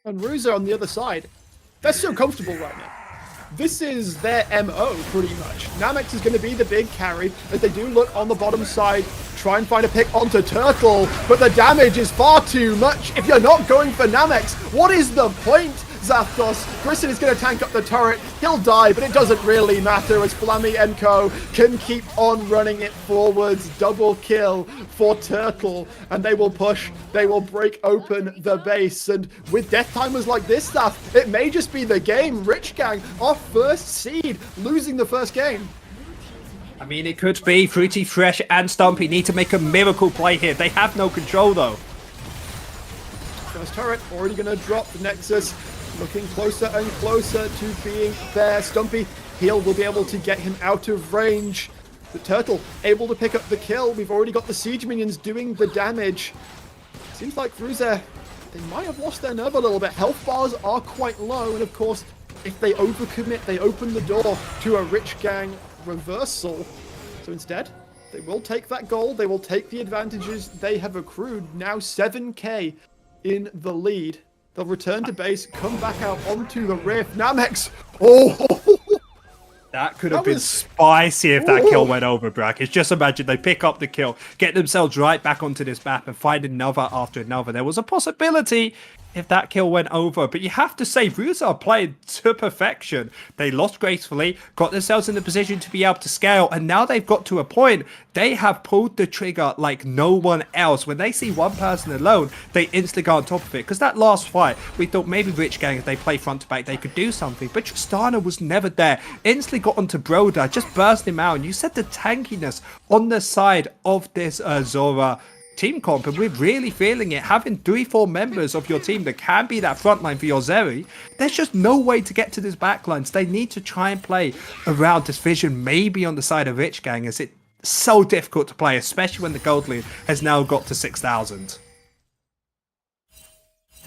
And Ruza on the other side, they're so comfortable right now. This is their MO, pretty much. Namex is going to be the big carry, as they do look on the bottom side, try and find a pick onto Turtle, but the damage is far too much. If you're not going for Namex, what is the point, Zathos? Grissom is going to tank up the turret, he'll die, but it doesn't really matter as Flammy and Co can keep on running it forwards. Double kill for Turtle, and they will push, they will break open the base, and with death timers like this stuff, it may just be the game. Rich Gang, our first seed, losing the first game. I mean, it could be. Fruity Fresh and Stumpy need to make a miracle play here. They have no control, though. First turret already going to drop. The Nexus looking closer and closer to being there. Stumpy, heal will be able to get him out of range. The Turtle able to pick up the kill. We've already got the Siege Minions doing the damage. Seems like Fruza, they might have lost their nerve a little bit. Health bars are quite low, and of course, if they overcommit, they open the door to a Rich Gang reversal. So instead, they will take that gold, they will take the advantages they have accrued. Now 7k in the lead. They'll return to base, come back out onto the rift. Namex, that could have been spicy if that kill went over, Brackets. Just imagine they pick up the kill, get themselves right back onto this map and find another after another. There was a possibility if that kill went over, but you have to say Ruza played to perfection. They lost gracefully, got themselves in the position to be able to scale, and now they've got to a point they have pulled the trigger like no one else. When they see one person alone, they instantly go on top of it, because that last fight we thought maybe Rich Gang, if they play front to back, they could do something, but Tristana was never there. Instantly got onto Broda, just burst him out, and you said the tankiness on the side of this Zora team comp, and we're really feeling it. Having 3-4 members of your team that can be that front line for your Zeri, there's just no way to get to this backline. So they need to try and play around this vision, maybe on the side of Rich Gang, as it's so difficult to play, especially when the gold lead has now got to 6,000.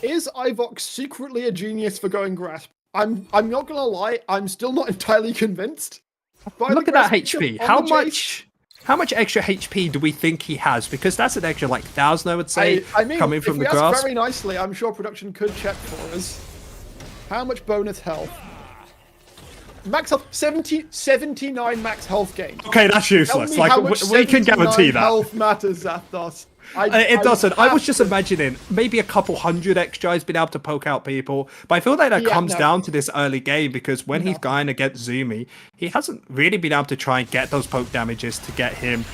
Is Ivox secretly a genius for going grasp? I'm not gonna lie, I'm still not entirely convinced. Look at that HP. How much extra HP do we think he has? Because that's an extra like 1,000, I would say, I mean, coming from the grasp. grasp. Very nicely, I'm sure production could check for us. How much bonus health? max health, 79 max health gain. Okay, that's useless. Tell me Like, how much we can 79 guarantee that. health matters, Zathos. It doesn't. I was just have to- imagining maybe a couple hundred extra has been able to poke out people. But I feel like that comes down to this early game because when he's going against Zumi, he hasn't really been able to try and get those poke damages to get him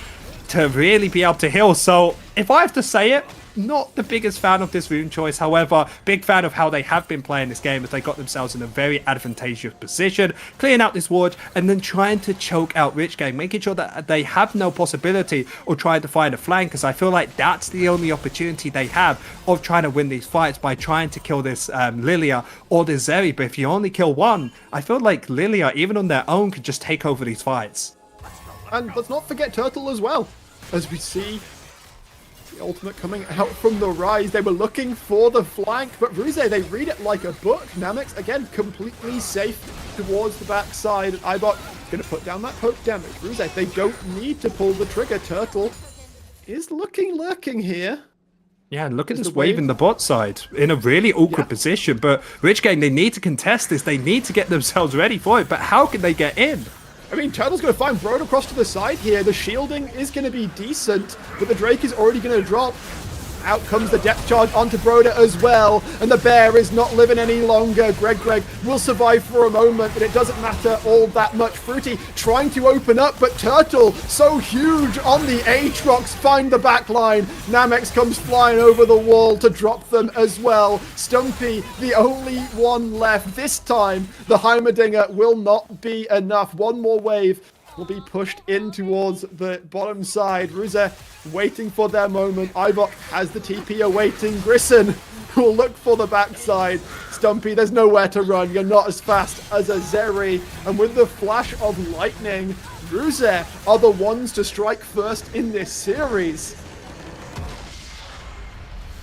to really be able to heal. So if I have to say it, not the biggest fan of this rune choice. However, big fan of how they have been playing this game as they got themselves in a very advantageous position, clearing out this ward and then trying to choke out Rich Gang, making sure that they have no possibility of trying to find a flank, because I feel like that's the only opportunity they have of trying to win these fights, by trying to kill this Lilia or this Zeri. But if you only kill one, I feel like Lilia, even on their own, could just take over these fights. And let's not forget Turtle as well, as we see the ultimate coming out from the rise. They were looking for the flank, but Ruse, they read it like a book. Namix, again, completely safe towards the backside. And Ibot going to put down that poke damage. Ruse, they don't need to pull the trigger. Turtle is lurking here. Yeah, and look at this wave in the bot side in a really awkward position. But Rich Gang, they need to contest this. They need to get themselves ready for it. But how can they get in? I mean, Turtle's going to find Broad across to the side here. The shielding is going to be decent, but the Drake is already going to drop. Out comes the depth charge onto Broda as well, and the bear is not living any longer. Greg will survive for a moment, but it doesn't matter all that much. Fruity trying to open up, but Turtle, so huge on the Aatrox, find the back line. Namex comes flying over the wall to drop them as well. Stumpy, the only one left. This time, the Heimerdinger will not be enough. One more wave will be pushed in towards the bottom side. Ruza waiting for their moment. Ivok has the TP awaiting. Grissom will look for the backside. Stumpy, there's nowhere to run. You're not as fast as a Zeri. And with the flash of lightning, Ruza are the ones to strike first in this series.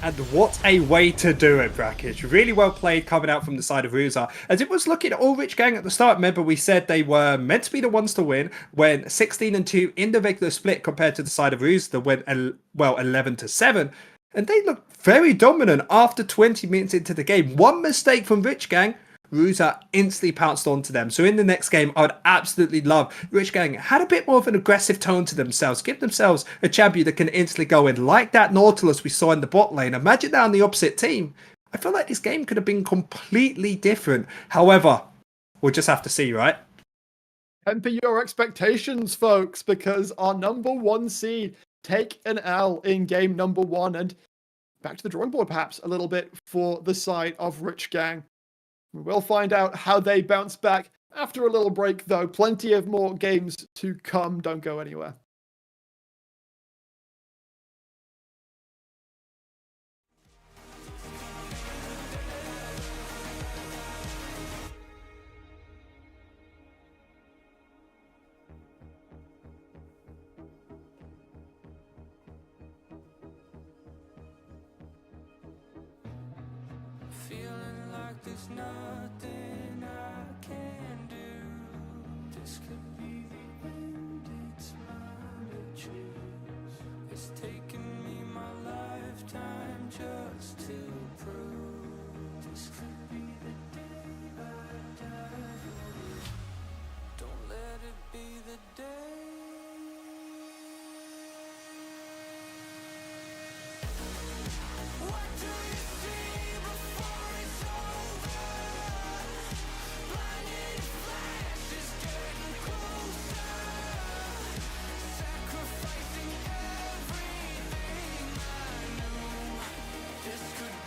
And what a way to do it, Brackage. Really well played coming out from the side of Ruza. As it was looking all Rich Gang at the start. Remember, we said they were meant to be the ones to win when 16-2 in the regular split compared to the side of Ruza that went, 11-7. And they looked very dominant after 20 minutes into the game. One mistake from Rich Gang, Ruza instantly pounced onto them. So in the next game, I would absolutely love Rich Gang had a bit more of an aggressive tone to themselves. Give themselves a champion that can instantly go in. Like that Nautilus we saw in the bot lane. Imagine that on the opposite team. I feel like this game could have been completely different. However, we'll just have to see, right? Temper your expectations, folks, because our number one seed take an L in game number one. And back to the drawing board, perhaps, a little bit for the side of Rich Gang. We will find out how they bounce back after a little break, though. Plenty of more games to come. Don't go anywhere. Feeling like there's nothing I can do. This could be the end, it's mine to choose. It's taken me my lifetime just to prove. This could be the day I die for you. Don't let it be the day. What do you see before it's over? Blinded flashes getting closer. Sacrificing everything I know. This could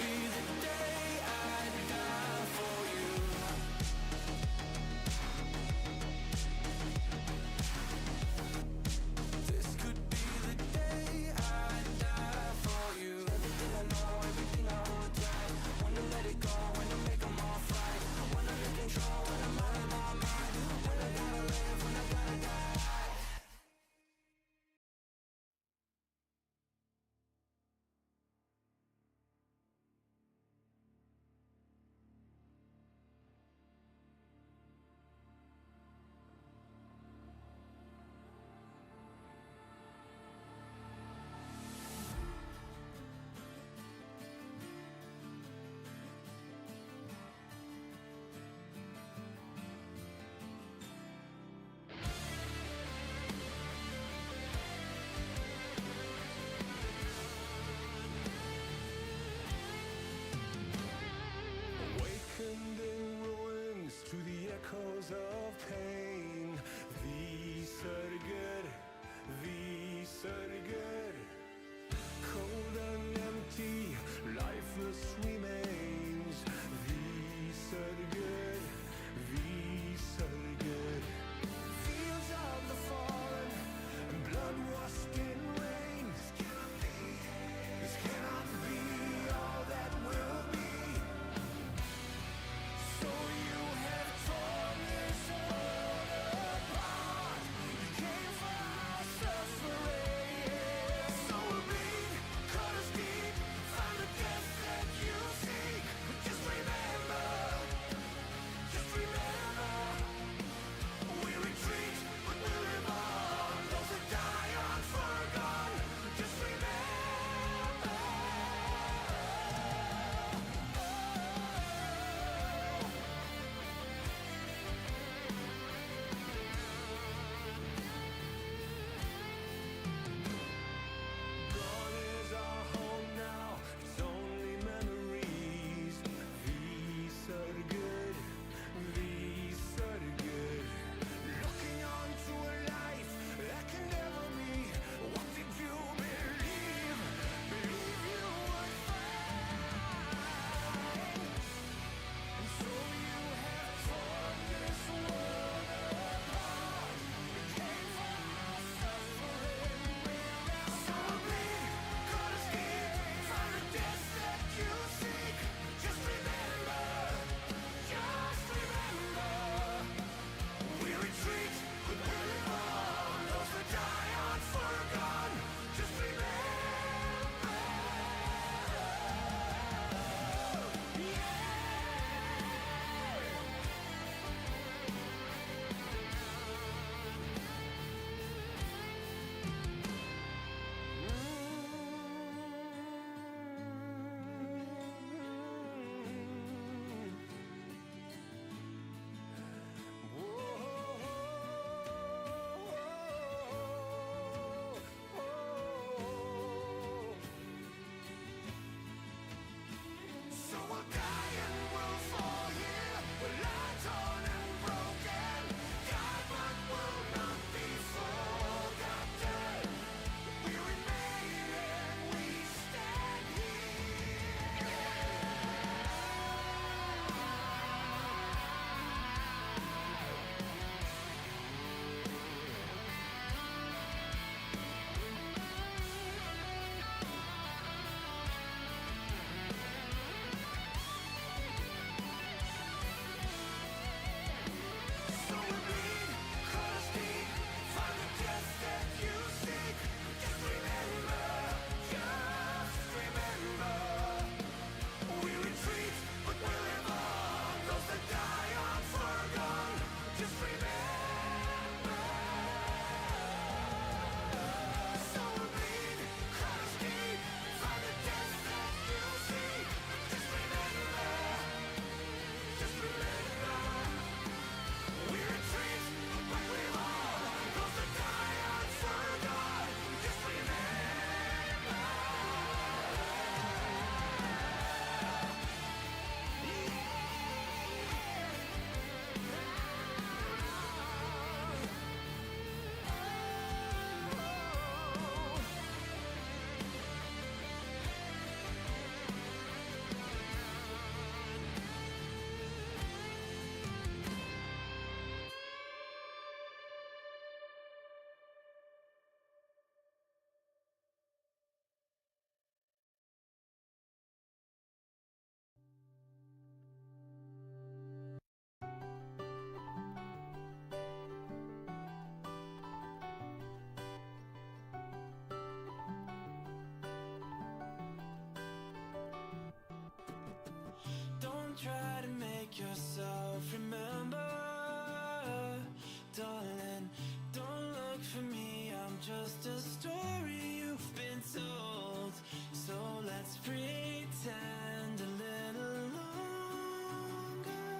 just a story you've been told. So let's pretend a little longer.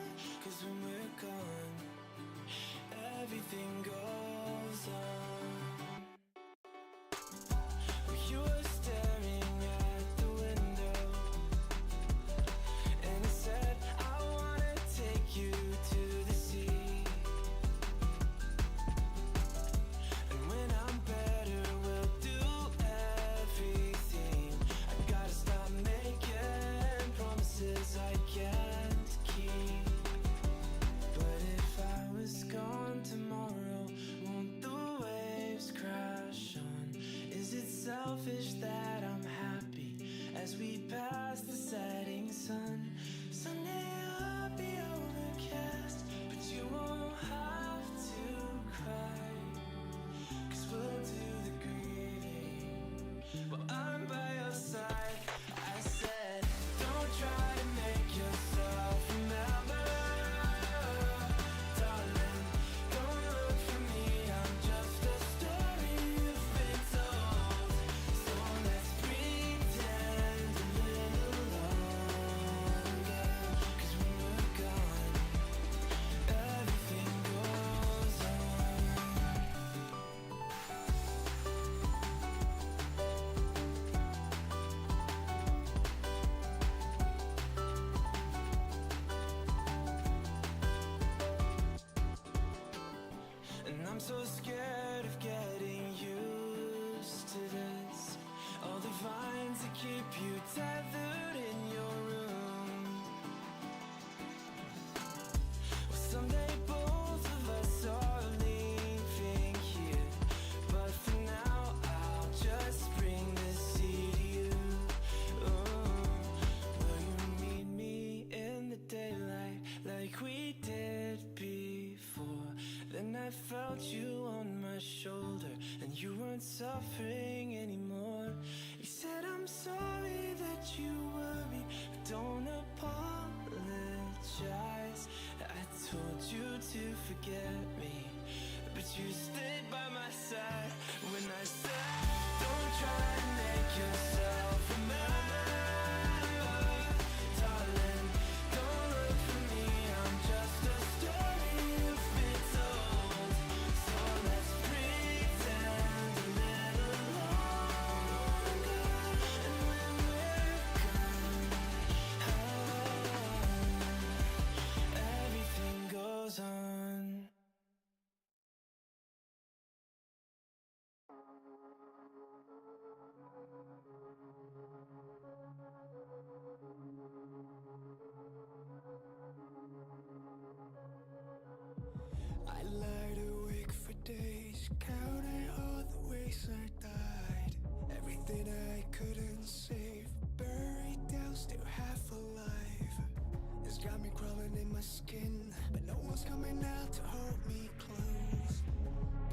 'Cause when we're gone, everything goes on. You were staring at the window, and I said, I wanna take you to the sea. And when I'm better, we'll do everything. I gotta stop making promises I can't keep. But if I was gone tomorrow, won't the waves crash on? Is it selfish that I'm happy as we pass the setting sun? Someday I'll be overcast, but you won't have to cry. 'Cause we'll do the grieving while I'm by your side. I said, don't try to make yourself remember. Darling, don't look for me, I'm just a story you've been told. So let's pretend a little longer. 'Cause when we're gone, everything goes on. And I'm so scared of getting used to this. All the vines that keep you tethered in your room. Well, someday both of us are leaving here, but for now I'll just bring this sea to you. Will you meet me in the daylight like we did before? Then I felt you on my shoulder, and you weren't suffering anymore. You said, I'm sorry that you worry, but don't apologize. I told you to forget me, but you stayed by my side when I said, don't try to make yourself remember. Darling, don't look for me, I'm just a story you've been told. So let's pretend a little longer. And when we're gone, everything goes on. I lied awake for days, counting all the ways I died. Everything I couldn't save, buried down, still half alive. It's got me crawling in my skin, but no one's coming out to hold me close.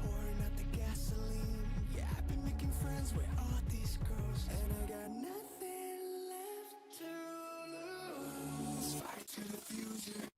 Pouring out the gasoline, yeah, I've been making friends with all these girls, and I got nothing left to lose. Fight to the future.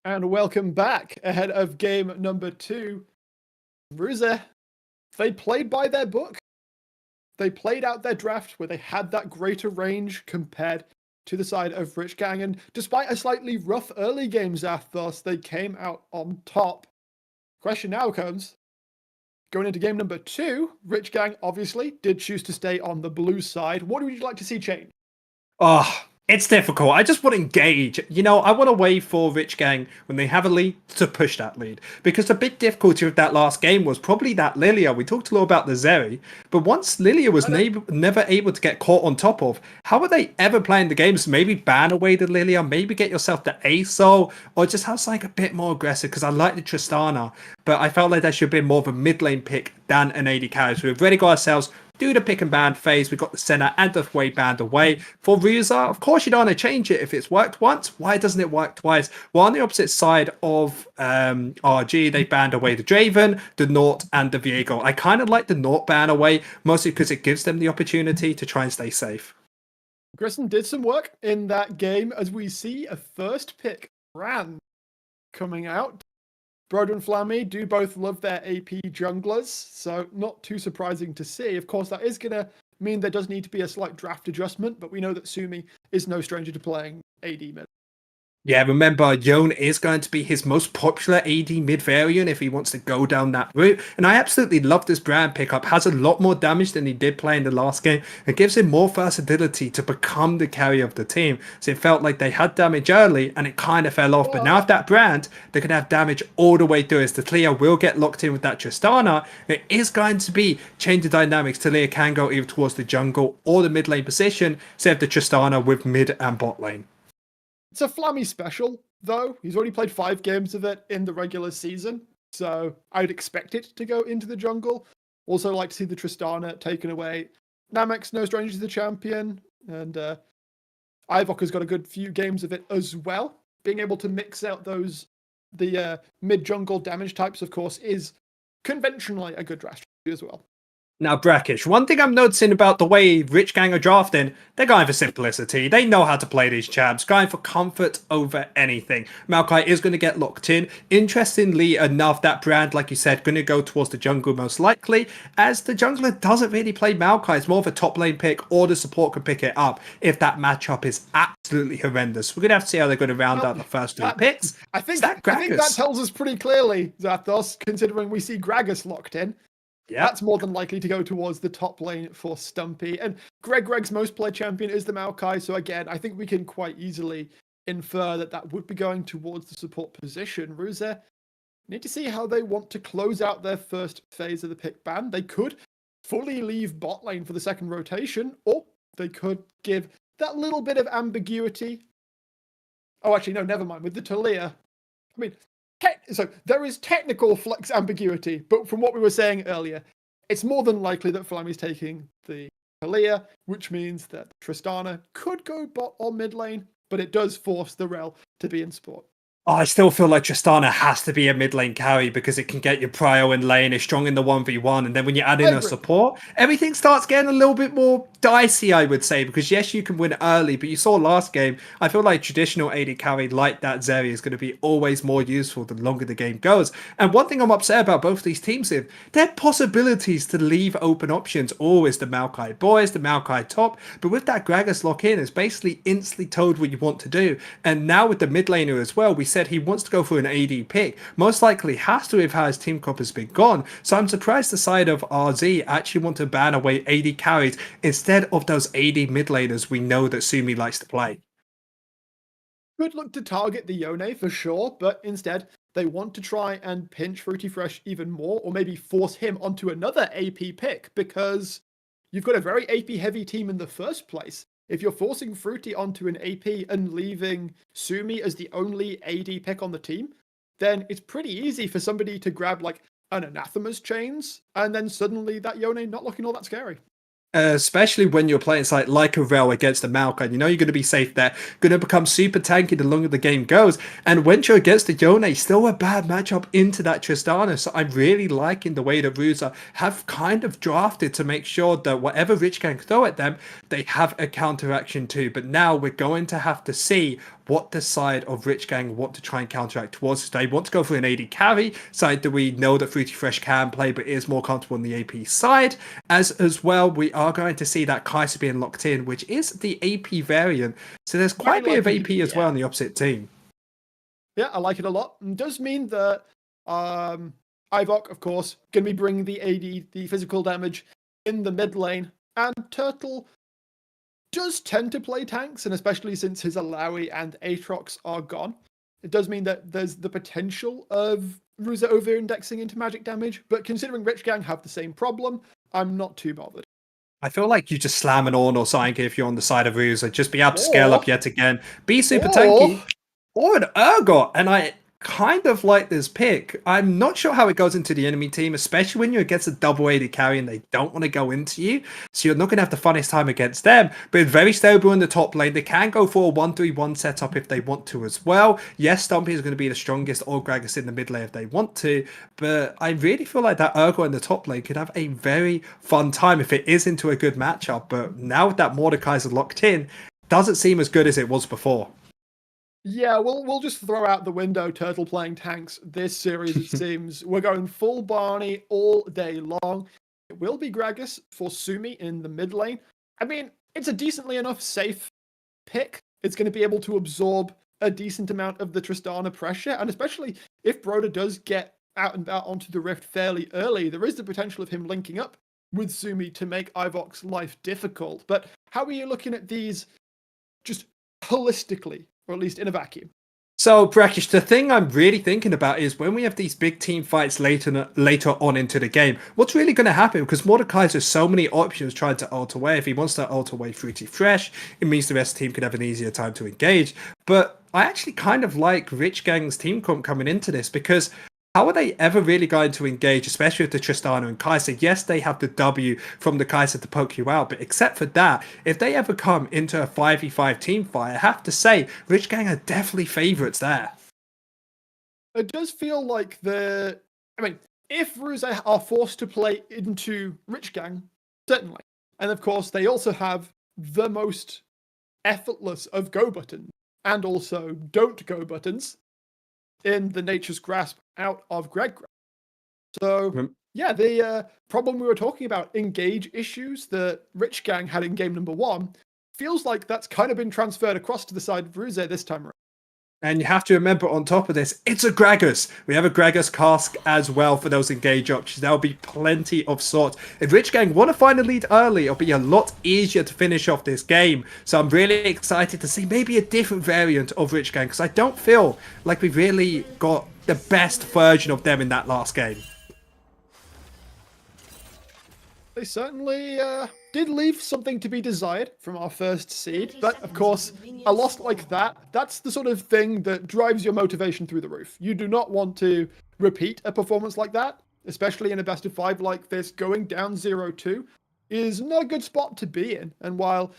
And welcome back ahead of game number 2. Ruze, they played by their book. They played out their draft where they had that greater range compared to the side of Rich Gang. And despite a slightly rough early game, Zathos, they came out on top. Question now comes, going into game number 2, Rich Gang obviously did choose to stay on the blue side. What would you like to see change? Oh, it's difficult. I just want to engage. I want to wait for Rich Gang when they have a lead to push that lead. Because the big difficulty with that last game was probably that Lilia. We talked a lot about the Zeri. But once Lilia was never able to get caught on top of, how are they ever playing the games? Maybe ban away the Lilia, maybe get yourself the ASO, or just have something a bit more aggressive. Because I like the Tristana, but I felt like there should have been more of a mid lane pick than an AD carry. So we've already got ourselves do the pick and ban phase. We've got the center and the way banned away. For Ryuza, of course, you don't want to change it if it's worked once. Why doesn't it work twice? Well, on the opposite side of RG, they banned away the Draven, the Nort, and the Viego. I kind of like the Nort ban away, mostly because it gives them the opportunity to try and stay safe. Grissom did some work in that game as we see a first pick, Ran, coming out. Broder and Flammy do both love their AP junglers, so not too surprising to see. Of course, that is going to mean there does need to be a slight draft adjustment, but we know that Sumi is no stranger to playing AD mid. Yeah, remember, Yone is going to be his most popular AD mid variant if he wants to go down that route. And I absolutely love this brand pickup. Has a lot more damage than he did play in the last game. It gives him more versatility to become the carry of the team. So it felt like they had damage early and it kind of fell off. But now with that brand, they can have damage all the way through. As the Talia will get locked in with that Tristana, it is going to be change the dynamics. Talia can go either towards the jungle or the mid lane position, save the Tristana with mid and bot lane. It's a Flammy special, though. He's already played 5 games of it in the regular season, so I'd expect it to go into the jungle. Also like to see the Tristana taken away. Namek's no stranger to the champion, and Ivok has got a good few games of it as well. Being able to mix out the mid-jungle damage types, of course, is conventionally a good draft as well. Now, Brackish, one thing I'm noticing about the way Rich Gang are drafting, they're going for simplicity. They know how to play these champs, going for comfort over anything. Maokai is going to get locked in. Interestingly enough, that brand, like you said, going to go towards the jungle most likely, as the jungler doesn't really play Maokai. It's more of a top lane pick, or the support can pick it up if that matchup is absolutely horrendous. We're going to have to see how they're going to round out the first 3 picks. I think that tells us pretty clearly, Zathos, considering we see Gragas locked in. Yeah, that's more than likely to go towards the top lane for Stumpy. And Greg's most played champion is the Maokai. So again, I think we can quite easily infer that would be going towards the support position. Ruze need to see how they want to close out their first phase of the pick ban. They could fully leave bot lane for the second rotation, or they could give that little bit of ambiguity. Oh, actually, no, never mind. With the Talia, I mean, so there is technical flex ambiguity, but from what we were saying earlier, it's more than likely that Flammy's taking the Talia, which means that Tristana could go bot or mid lane, but it does force the Rel to be in support. Oh, I still feel like Tristana has to be a mid lane carry because it can get your prio in lane, is strong in the 1v1, and then when you add in a support, everything starts getting a little bit more dicey, I would say, because yes, you can win early, but you saw last game, I feel like traditional AD carry like that Zeri is going to be always more useful the longer the game goes. And one thing I'm upset about both these teams is there are possibilities to leave open options, always the Maokai boys, the Maokai top, but with that Gragas lock in, it's basically instantly told what you want to do. And now with the mid laner as well, we said he wants to go for an AD pick, most likely has to have his team comp has been gone. So I'm surprised the side of RZ actually want to ban away AD carries instead of those AD mid laners we know that Sumi likes to play. Could look to target the Yone for sure, but instead they want to try and pinch Fruity Fresh even more, or maybe force him onto another AP pick, because you've got a very AP heavy team in the first place. If you're forcing Fruity onto an AP and leaving Sumi as the only AD pick on the team, then it's pretty easy for somebody to grab like an Anathema's chains, and then suddenly that Yone not looking all that scary. Especially when you're playing like a Rel against a Maokai, you know you're going to be safe there, going to become super tanky the longer the game goes, and when you're against the Yone, still a bad matchup into that Tristana. So I'm really liking the way that Ruza have kind of drafted to make sure that whatever Rich can throw at them, they have a counteraction too. But now we're going to have to see what the side of Rich Gang want to try and counteract towards. Do they want to go for an AD carry side that we know that Fruity Fresh can play but is more comfortable on the AP side? As well, we are going to see that Kai'Sa being locked in, which is the AP variant. So there's quite a bit of AP as well on the opposite team. Yeah, I like it a lot. It does mean that Ivok, of course, going to be bringing the AD, the physical damage in the mid lane. And Turtle does tend to play tanks, and especially since his Alawi and Aatrox are gone, it does mean that there's the potential of Ruza over-indexing into magic damage. But considering Rich Gang have the same problem, I'm not too bothered. I feel like you just slam an Ornn or something if you're on the side of Ruza. Just be able to scale up yet again. Be super tanky. Or an Urgot, and I kind of like this pick. I'm not sure how it goes into the enemy team, especially when you're against a double AD carry and they don't want to go into you. So you're not going to have the funnest time against them. But it's very stable in the top lane. They can go for a 1-3-1 setup if they want to as well. Yes, Stumpy is going to be the strongest, or Gragas in the mid lane if they want to. But I really feel like that Urgot in the top lane could have a very fun time if it is into a good matchup. But now with that Mordekaiser locked in, doesn't seem as good as it was before. Yeah, we'll just throw out the window Turtle playing tanks this series, it seems. We're going full Barney all day long. It will be Gragas for Sumi in the mid lane. I mean, it's a decently enough safe pick. It's going to be able to absorb a decent amount of the Tristana pressure, and especially if Broda does get out and about onto the Rift fairly early, there is the potential of him linking up with Sumi to make Ivok's life difficult. But how are you looking at these just holistically? Or at least in a vacuum. So, Brakish, the thing I'm really thinking about is when we have these big team fights later on into the game, what's really going to happen? Because Mordekaiser has so many options trying to ult away. If he wants to ult away Fruity Fresh, it means the rest of the team could have an easier time to engage. But I actually kind of like Rich Gang's team comp coming into this, because how are they ever really going to engage, especially with the Tristana and Kai'Sa? Yes, they have the W from the Kai'Sa to poke you out, but except for that, if they ever come into a 5v5 team fight, I have to say, Rich Gang are definitely favourites there. It does feel like if Ruza are forced to play into Rich Gang, certainly. And of course, they also have the most effortless of go buttons, and also don't go buttons, in the Nature's Grasp out of Greg. So, yeah, the problem we were talking about, engage issues that Rich Gang had in game number 1, feels like that's kind of been transferred across to the side of Ruze this time around. And you have to remember on top of this, it's a Gragas. We have a Gragas cask as well for those engage options. There'll be plenty of sorts. If Rich Gang want to find a lead early, it'll be a lot easier to finish off this game. So I'm really excited to see maybe a different variant of Rich Gang, because I don't feel like we really got the best version of them in that last game. They certainly did leave something to be desired from our first seed, but of course, a loss like that, that's the sort of thing that drives your motivation through the roof. You do not want to repeat a performance like that, especially in a best of 5 like this. Going down 0-2 is not a good spot to be in, and while,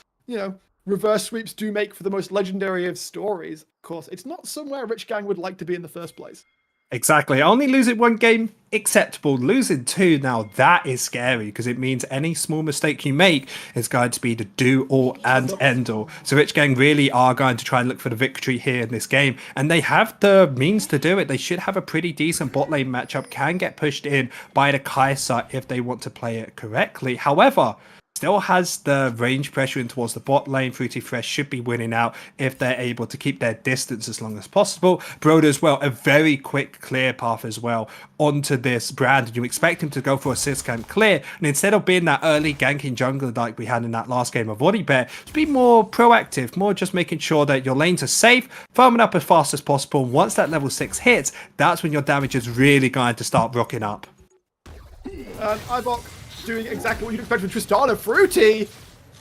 reverse sweeps do make for the most legendary of stories, of course, it's not somewhere Rich Gang would like to be in the first place. Exactly. Only losing 1 game, acceptable. Losing 2, now that is scary, because it means any small mistake you make is going to be the do-all and end-all. So Rich Gang really are going to try and look for the victory here in this game, and they have the means to do it. They should have a pretty decent bot lane matchup, can get pushed in by the Kai'Sa if they want to play it correctly. However, still has the range pressure in towards the bot lane. Fruity Fresh should be winning out if they're able to keep their distance as long as possible. Broda as well, a very quick clear path as well onto this brand. And you expect him to go for a 6-camp clear, and instead of being that early ganking jungler like we had in that last game of Volibear, to be more proactive, more just making sure that your lanes are safe, farming up as fast as possible. Once that level 6 hits, that's when your damage is really going to start rocking up. Ivok doing exactly what you'd expect from Tristana. Fruity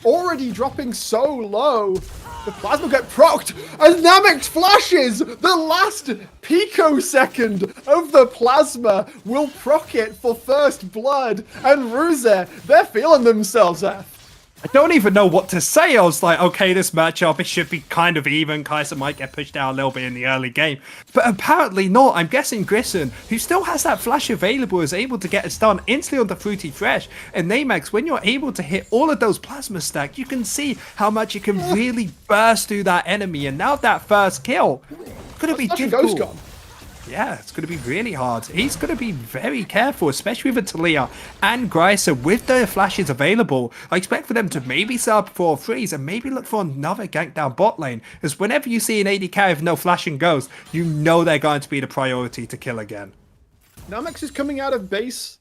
already dropping so low. The plasma get procced as Namex flashes. The last picosecond of the plasma will proc it for first blood. And Ruze, they're feeling themselves, F. I don't even know what to say. I was like, okay, this matchup, it should be kind of even. Kaiser might get pushed out a little bit in the early game. But apparently not. I'm guessing Grissom, who still has that flash available, is able to get a stun instantly on the Fruity Fresh. And Namex, when you're able to hit all of those plasma stack, you can see how much you can really burst through that enemy. And now that first kill, it's going to be difficult. Gone. Yeah, it's going to be really hard. He's going to be very careful, especially with Talia and Greiser with their flashes available. I expect for them to maybe set up for a freeze and maybe look for another gank down bot lane. Because whenever you see an AD carry with no flashing ghost, you know they're going to be the priority to kill again. Namex is coming out of base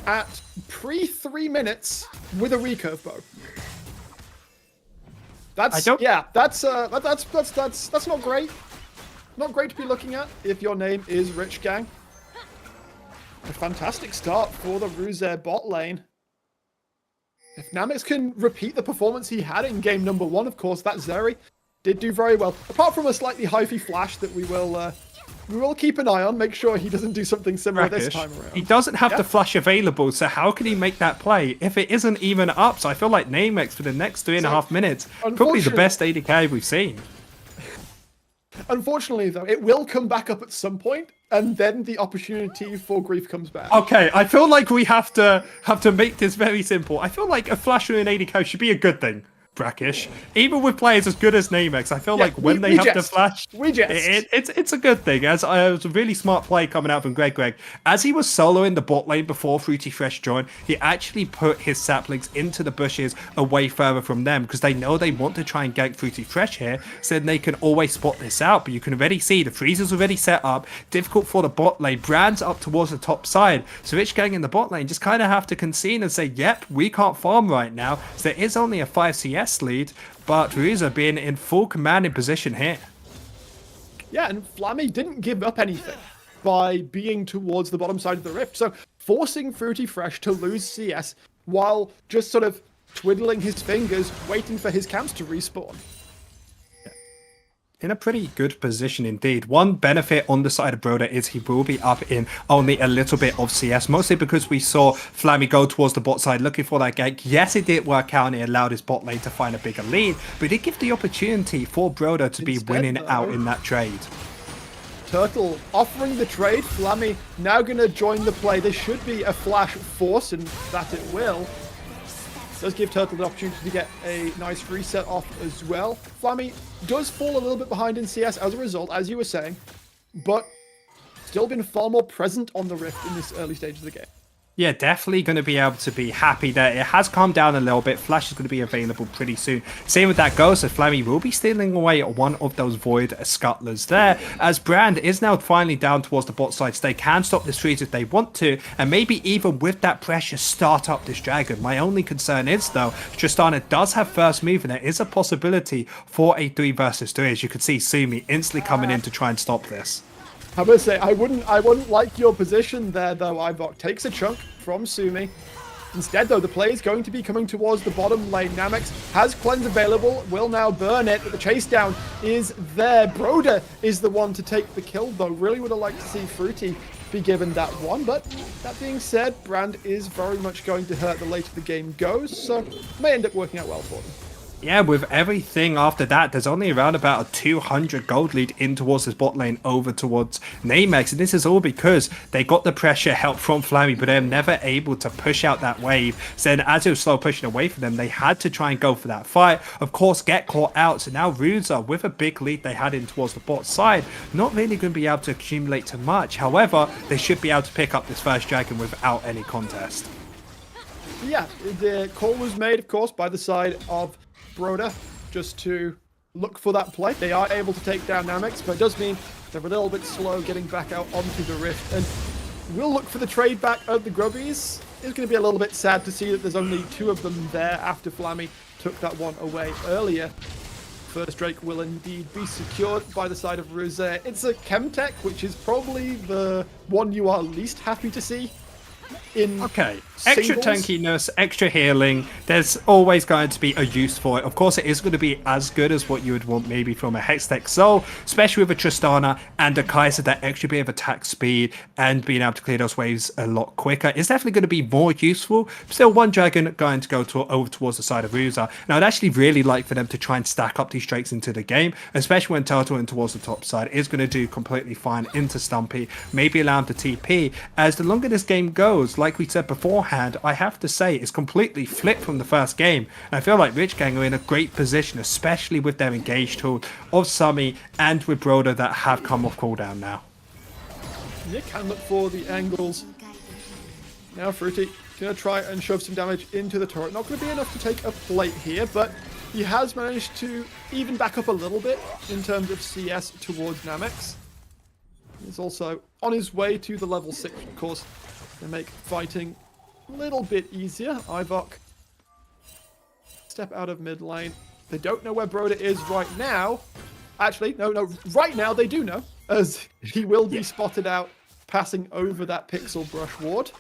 at pre-3 minutes with a recurve bow. That's not great. Not great to be looking at if your name is Rich Gang. A fantastic start for the Ruzer bot lane. If Namex can repeat the performance he had in game number 1, of course, that Zeri did do very well. Apart from a slightly hyphy flash that we will keep an eye on, make sure he doesn't do something similar this time around. He doesn't have the flash available, so how can he make that play if it isn't even up? So I feel like Namex for the next 3.5 minutes, probably the best AD carry we've seen. Unfortunately, though, it will come back up at some point, and then the opportunity for grief comes back. Okay, I feel like we have to make this very simple. I feel like a flash and an AD carry should be a good thing, Brackish. Even with players as good as Namex, I feel like when they have to flash, it's a good thing. As it was a really smart play coming out from Greg. As he was soloing the bot lane before Fruity Fresh joined, he actually put his saplings into the bushes away further from them because they know they want to try and gank Fruity Fresh here, so then they can always spot this out. But you can already see the freezer's already set up, difficult for the bot lane. Brand's up towards the top side, so Rich Gang in the bot lane just kind of have to concede and say, yep, we can't farm right now. So there is only a 5 CS lead, but Ruzer being in full commanding position here. Yeah, and Flammy didn't give up anything by being towards the bottom side of the rift, so forcing Fruity Fresh to lose CS while just sort of twiddling his fingers, waiting for his camps to respawn. In a pretty good position indeed. One benefit on the side of Broda is he will be up in only a little bit of CS, mostly because we saw Flammy go towards the bot side looking for that gank. Yes, it did work out and it allowed his bot lane to find a bigger lead, but it did give the opportunity for Broda to be winning out in that trade. Turtle offering the trade. Flammy now going to join the play. There should be a flash force, and that it will. Does give Turtle the opportunity to get a nice reset off as well. Flammy does fall a little bit behind in CS as a result, as you were saying, but still been far more present on the Rift in this early stage of the game. Yeah, definitely going to be able to be happy that it has calmed down a little bit. Flash is going to be available pretty soon. Same with that Ghost, so Flammy will be stealing away one of those Void Scuttlers there, as Brand is now finally down towards the bot side, so they can stop this freeze if they want to, and maybe even with that pressure start up this Dragon. My only concern is, though, Tristana does have first move, and there is a possibility for a 3 versus 3, as you can see Sumi instantly coming in to try and stop this. I must say, I wouldn't like your position there, though. Ivok takes a chunk from Sumi. Instead, though, the play is going to be coming towards the bottom lane. Namex has Cleanse available, will now burn it, but the chase down is there. Broda is the one to take the kill, though. Really would have liked to see Fruity be given that one, but that being said, Brand is very much going to hurt the later the game goes, so may end up working out well for them. Yeah, with everything after that, there's only around about a 200 gold lead in towards this bot lane over towards Namex. And this is all because they got the pressure help from Flammy, but they're never able to push out that wave. So then as it was slow pushing away from them, they had to try and go for that fight. Of course, get caught out. So now Ruzer, with a big lead they had in towards the bot side, not really going to be able to accumulate too much. However, they should be able to pick up this first Dragon without any contest. Yeah, the call was made, of course, by the side of Broda, just to look for that play. They are able to take down Namex, but it does mean they're a little bit slow getting back out onto the rift. And we'll look for the trade back of the Grubbies. It's going to be a little bit sad to see that there's only 2 of them there after Flammy took that one away earlier. First Drake will indeed be secured by the side of Ruzer. It's a Chemtech, which is probably the one you are least happy to see in Okay, extra singles. tankiness, extra healing. There's always going to be a use for it. Of course, it is going to be as good as what you would want maybe from a Hextech Soul, especially with a Tristana and a Kaiser, that extra bit of attack speed and being able to clear those waves a lot quicker. It's definitely going to be more useful. Still, one Dragon going to go over towards the side of Ruza. Now, I'd actually really like for them to try and stack up these Drakes into the game, especially when Turtle in towards the top side is going to do completely fine into Stumpy, maybe allow him to TP. As the longer this game goes, like we said beforehand, I have to say it's completely flipped from the first game. And I feel like Rich Gang are in a great position, especially with their engage tool of Summy and with Broder that have come off cooldown now. Nick can look for the angles. Now Fruity gonna try and shove some damage into the turret. Not gonna be enough to take a plate here, but he has managed to even back up a little bit in terms of CS towards Namex. He's also on his way to the level 6, of course. They make fighting a little bit easier. Ivok step out of mid lane. They don't know where Broder is right now. Actually, no, right now they do know, as he will be spotted out passing over that pixel brush ward.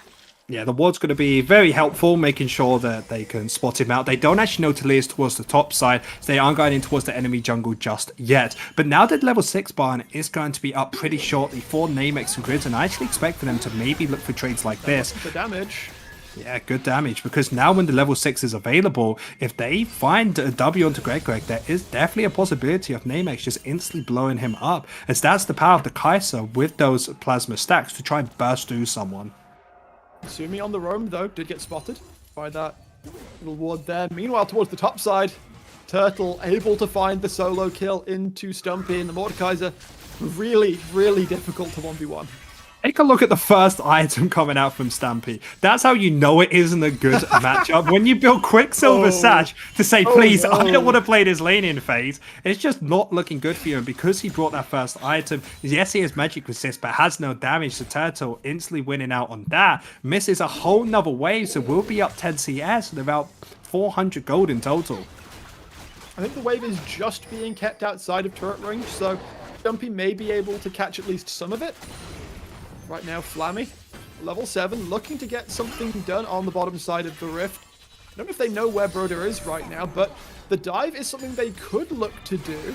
Yeah, the ward's going to be very helpful, making sure that they can spot him out. They don't actually know Talia's towards the top side, so they aren't going in towards the enemy jungle just yet. But now that level 6 Barn is going to be up pretty shortly for Namex and Grids, and I actually expect for them to maybe look for trades like this. The damage. Yeah, good damage, because now when the level 6 is available, if they find a W onto Greg, there is definitely a possibility of Namex just instantly blowing him up, as that's the power of the Kaiser with those plasma stacks to try and burst through someone. Sumi on the roam, though, did get spotted by that little ward there. Meanwhile, towards the top side, Turtle able to find the solo kill into Stumpy, and the Mordekaiser really, really difficult to 1v1. Take a look at the first item coming out from Stampy. That's how you know it isn't a good matchup. When you build Quicksilver Sash to say, please, no. I don't want to play this laning phase, it's just not looking good for you. And because he brought that first item, yes, he has magic resist, but has no damage. So Turtle instantly winning out on that. Misses a whole nother wave, so we'll be up 10 CS with about 400 gold in total. I think the wave is just being kept outside of turret range, so Stumpy may be able to catch at least some of it. Right now, Flammy, level 7, looking to get something done on the bottom side of the rift. I don't know if they know where Broder is right now, but the dive is something they could look to do.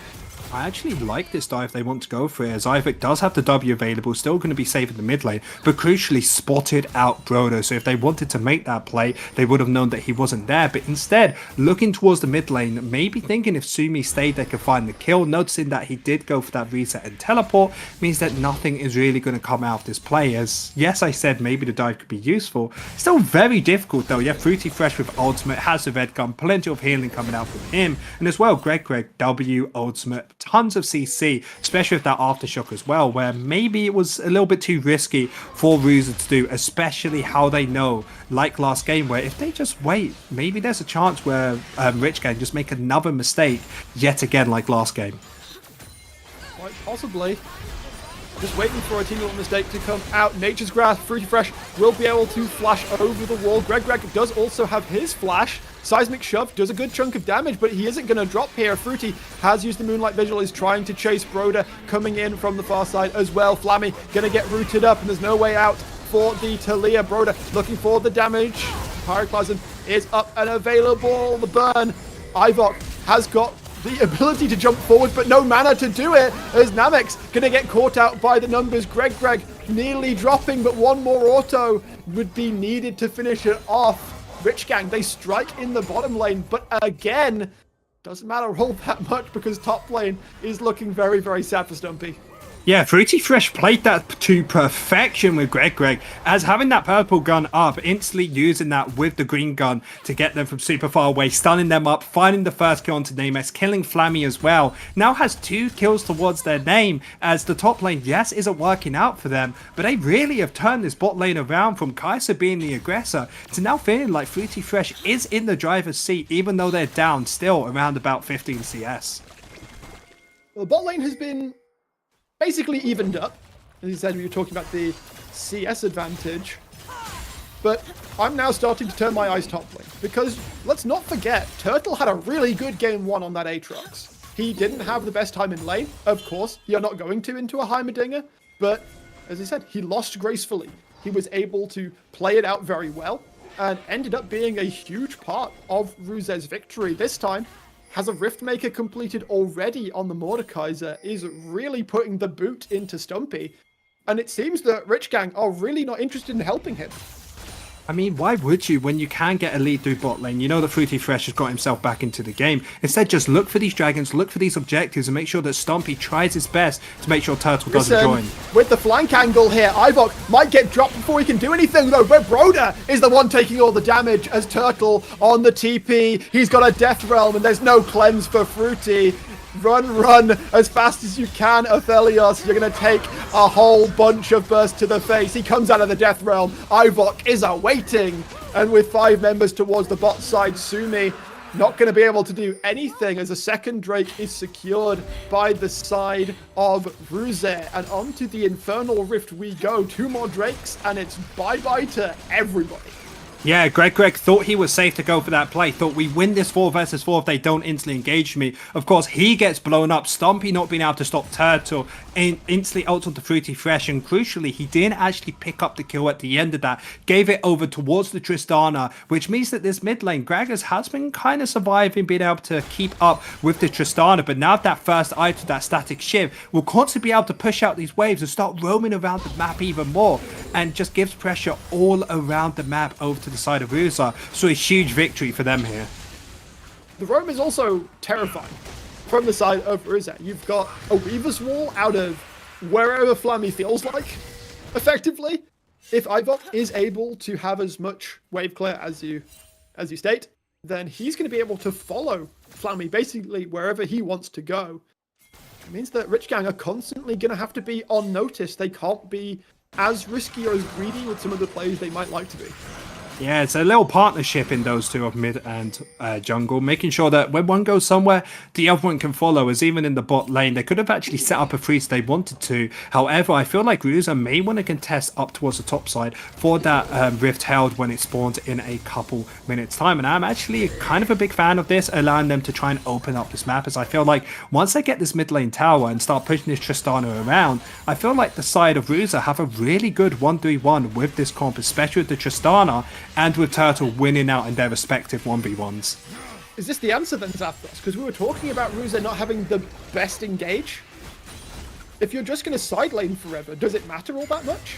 I actually like this dive they want to go for it, as Ivik does have the W available, still going to be safe in the mid lane, but crucially spotted out Broder. So if they wanted to make that play, they would have known that he wasn't there. But instead, looking towards the mid lane, maybe thinking if Sumi stayed, they could find the kill. Noticing that he did go for that reset and teleport means that nothing is really going to come out of this play. As yes, I said maybe the dive could be useful. Still very difficult though. Yeah, Fruity Fresh with ultimate, has the red gun, plenty of healing coming out from him, and as well Greg W ultimate. Tons of CC, especially with that aftershock as well, where maybe it was a little bit too risky for Ruza to do, especially how they know, like last game, where if they just wait, maybe there's a chance where Rich Gang just make another mistake yet again like last game. Quite possibly. Just waiting for a single mistake to come out. Nature's Grasp, Fruity Fresh will be able to flash over the wall. Greg does also have his flash. Seismic Shove does a good chunk of damage, but he isn't going to drop here. Fruity has used the Moonlight Vigil, is trying to chase Broder, coming in from the far side as well. Flammy going to get rooted up, and there's no way out for the Talia. Broder looking for the damage. Pyroclasm is up and available. The burn. Ivok has got the ability to jump forward, but no mana to do it, as Namex gonna get caught out by the numbers. Greg nearly dropping, but one more auto would be needed to finish it off. Rich Gang, they strike in the bottom lane, but again, doesn't matter all that much because top lane is looking very, very sad for Stumpy. Yeah, Fruity Fresh played that to perfection with Greg, as having that purple gun up, instantly using that with the green gun to get them from super far away, stunning them up, finding the first kill onto Namex, killing Flammy as well. Now has 2 kills towards their name, as the top lane, yes, isn't working out for them, but they really have turned this bot lane around from Kaiser being the aggressor to now feeling like Fruity Fresh is in the driver's seat, even though they're down still around about 15 CS. Well, the bot lane has been basically evened up. As you said, we were talking about the CS advantage. But I'm now starting to turn my eyes top lane. Because let's not forget, Turtle had a really good game 1 on that Aatrox. He didn't have the best time in lane, of course. You're not going to into a Heimerdinger. But, as I said, he lost gracefully. he was able to play it out very well and ended up being a huge part of Ruse's victory. This time, has a Riftmaker completed already on the Mordekaiser, is really putting the boot into Stumpy. And it seems that Rich Gang are really not interested in helping him. I mean, why would you when you can get a lead through bot lane? You know that Fruity Fresh has got himself back into the game. Instead, just look for these dragons, look for these objectives, and make sure that Stumpy tries his best to make sure Turtle doesn't join. With the flank angle here, Ivok might get dropped before he can do anything, though. But Broda is the one taking all the damage as Turtle on the TP. He's got a Death Realm, and there's no cleanse for Fruity. Run as fast as you can, Aphelios. You're going to take a whole bunch of bursts to the face. He comes out of the Death Realm. Ivok is awaiting. And with 5 members towards the bot side, Sumi not going to be able to do anything as a second Drake is secured by the side of Ruse. And onto the Infernal Rift we go. 2 more Drakes, and it's bye-bye to everybody. Yeah, Greg thought he was safe to go for that play. Thought we win this 4 versus 4 if they don't instantly engage me. Of course, he gets blown up. Stumpy not being able to stop Turtle. Instantly ulted the Fruity Fresh. And crucially, he didn't actually pick up the kill at the end of that. Gave it over towards the Tristana, which means that this mid lane, Gragas has been kind of surviving, being able to keep up with the Tristana. But now that first item, that static shift, will constantly be able to push out these waves and start roaming around the map even more. And just gives pressure all around the map over to the side of Rusa. So a huge victory for them here. The roam is also terrifying from the side of Rusa. You've got a Weaver's Wall out of wherever Flammy feels like, effectively. If Ivok is able to have as much wave clear as you state, then he's going to be able to follow Flammy basically wherever he wants to go. It means that Rich Gang are constantly going to have to be on notice. They can't be as risky or as greedy with some of the plays they might like to be. Yeah, it's a little partnership in those two of mid and jungle, making sure that when one goes somewhere, the other one can follow. As even in the bot lane, they could have actually set up a freeze if they wanted to. However, I feel like Rusa may want to contest up towards the top side for that rift held when it spawns in a couple minutes time. And I'm actually kind of a big fan of this, allowing them to try and open up this map, as I feel like once they get this mid lane tower and start pushing this Tristana around, I feel like the side of Rusa have a really good 1-3-1 with this comp, especially with the Tristana and with Turtle winning out in their respective 1v1s. Is this the answer then, Zathras? Because we were talking about Rusa not having the best engage. If you're just going to side lane forever, does it matter all that much?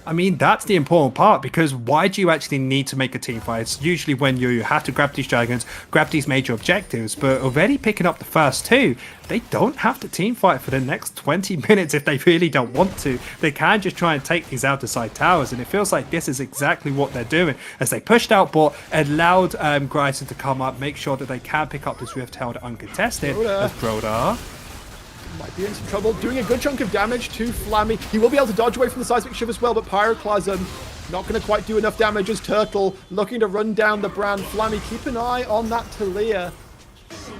I mean, that's the important part, because why do you actually need to make a team fight? It's usually when you have to grab these dragons, grab these major objectives, but already picking up the first 2, they don't have to team fight for the next 20 minutes if they really don't want to. They can just try and take these outer side towers, and it feels like this is exactly what they're doing. As they pushed out bot, allowed Gryson to come up, make sure that they can pick up this rift held uncontested, as Broda might be in some trouble, doing a good chunk of damage to Flammy. He will be able to dodge away from the seismic shiv as well, but Pyroclasm not going to quite do enough damage as Turtle looking to run down the brand. Flammy, keep an eye on that Talia.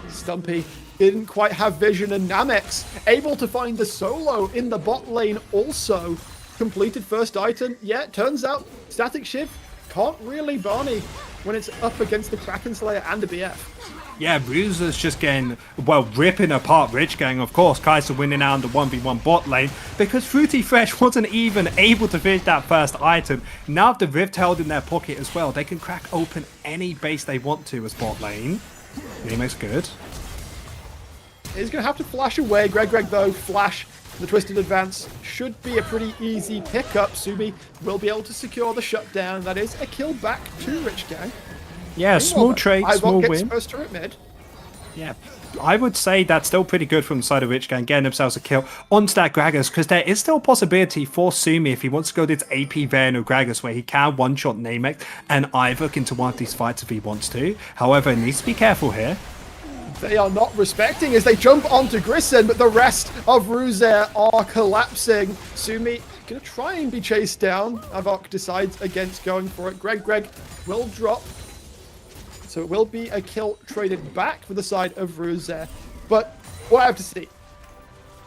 Stumpy didn't quite have vision, and Namex able to find the solo in the bot lane also. Completed first item. Yeah, it turns out static shiv can't really Barney when it's up against the Kraken Slayer and the BF. Yeah, Rusa's just getting, well, ripping apart Rich Gang, of course. Kaiser winning out in the 1v1 bot lane because Fruity Fresh wasn't even able to finish that first item. Now with the Rift held in their pocket as well, they can crack open any base they want to as bot lane. Namex good. He's going to have to flash away. Greg, though, flash the Twisted Advance should be a pretty easy pickup. Sumi will be able to secure the shutdown. That is a kill back to Rich Gang. Yeah, small trade, small win. First turret mid. Yeah, I would say that's still pretty good from the side of Rich Gang, getting themselves a kill onto that Gragas, because there is still a possibility for Sumi, if he wants to go this AP variant of Gragas, where he can one-shot Namex and Ivok into one of these fights if he wants to. However, he needs to be careful here. They are not respecting as they jump onto Grissom, but the rest of Ruser are collapsing. Sumi going to try and be chased down. Ivok decides against going for it. Greg will drop. So it will be a kill traded back for the side of Ruser. But what I have to see,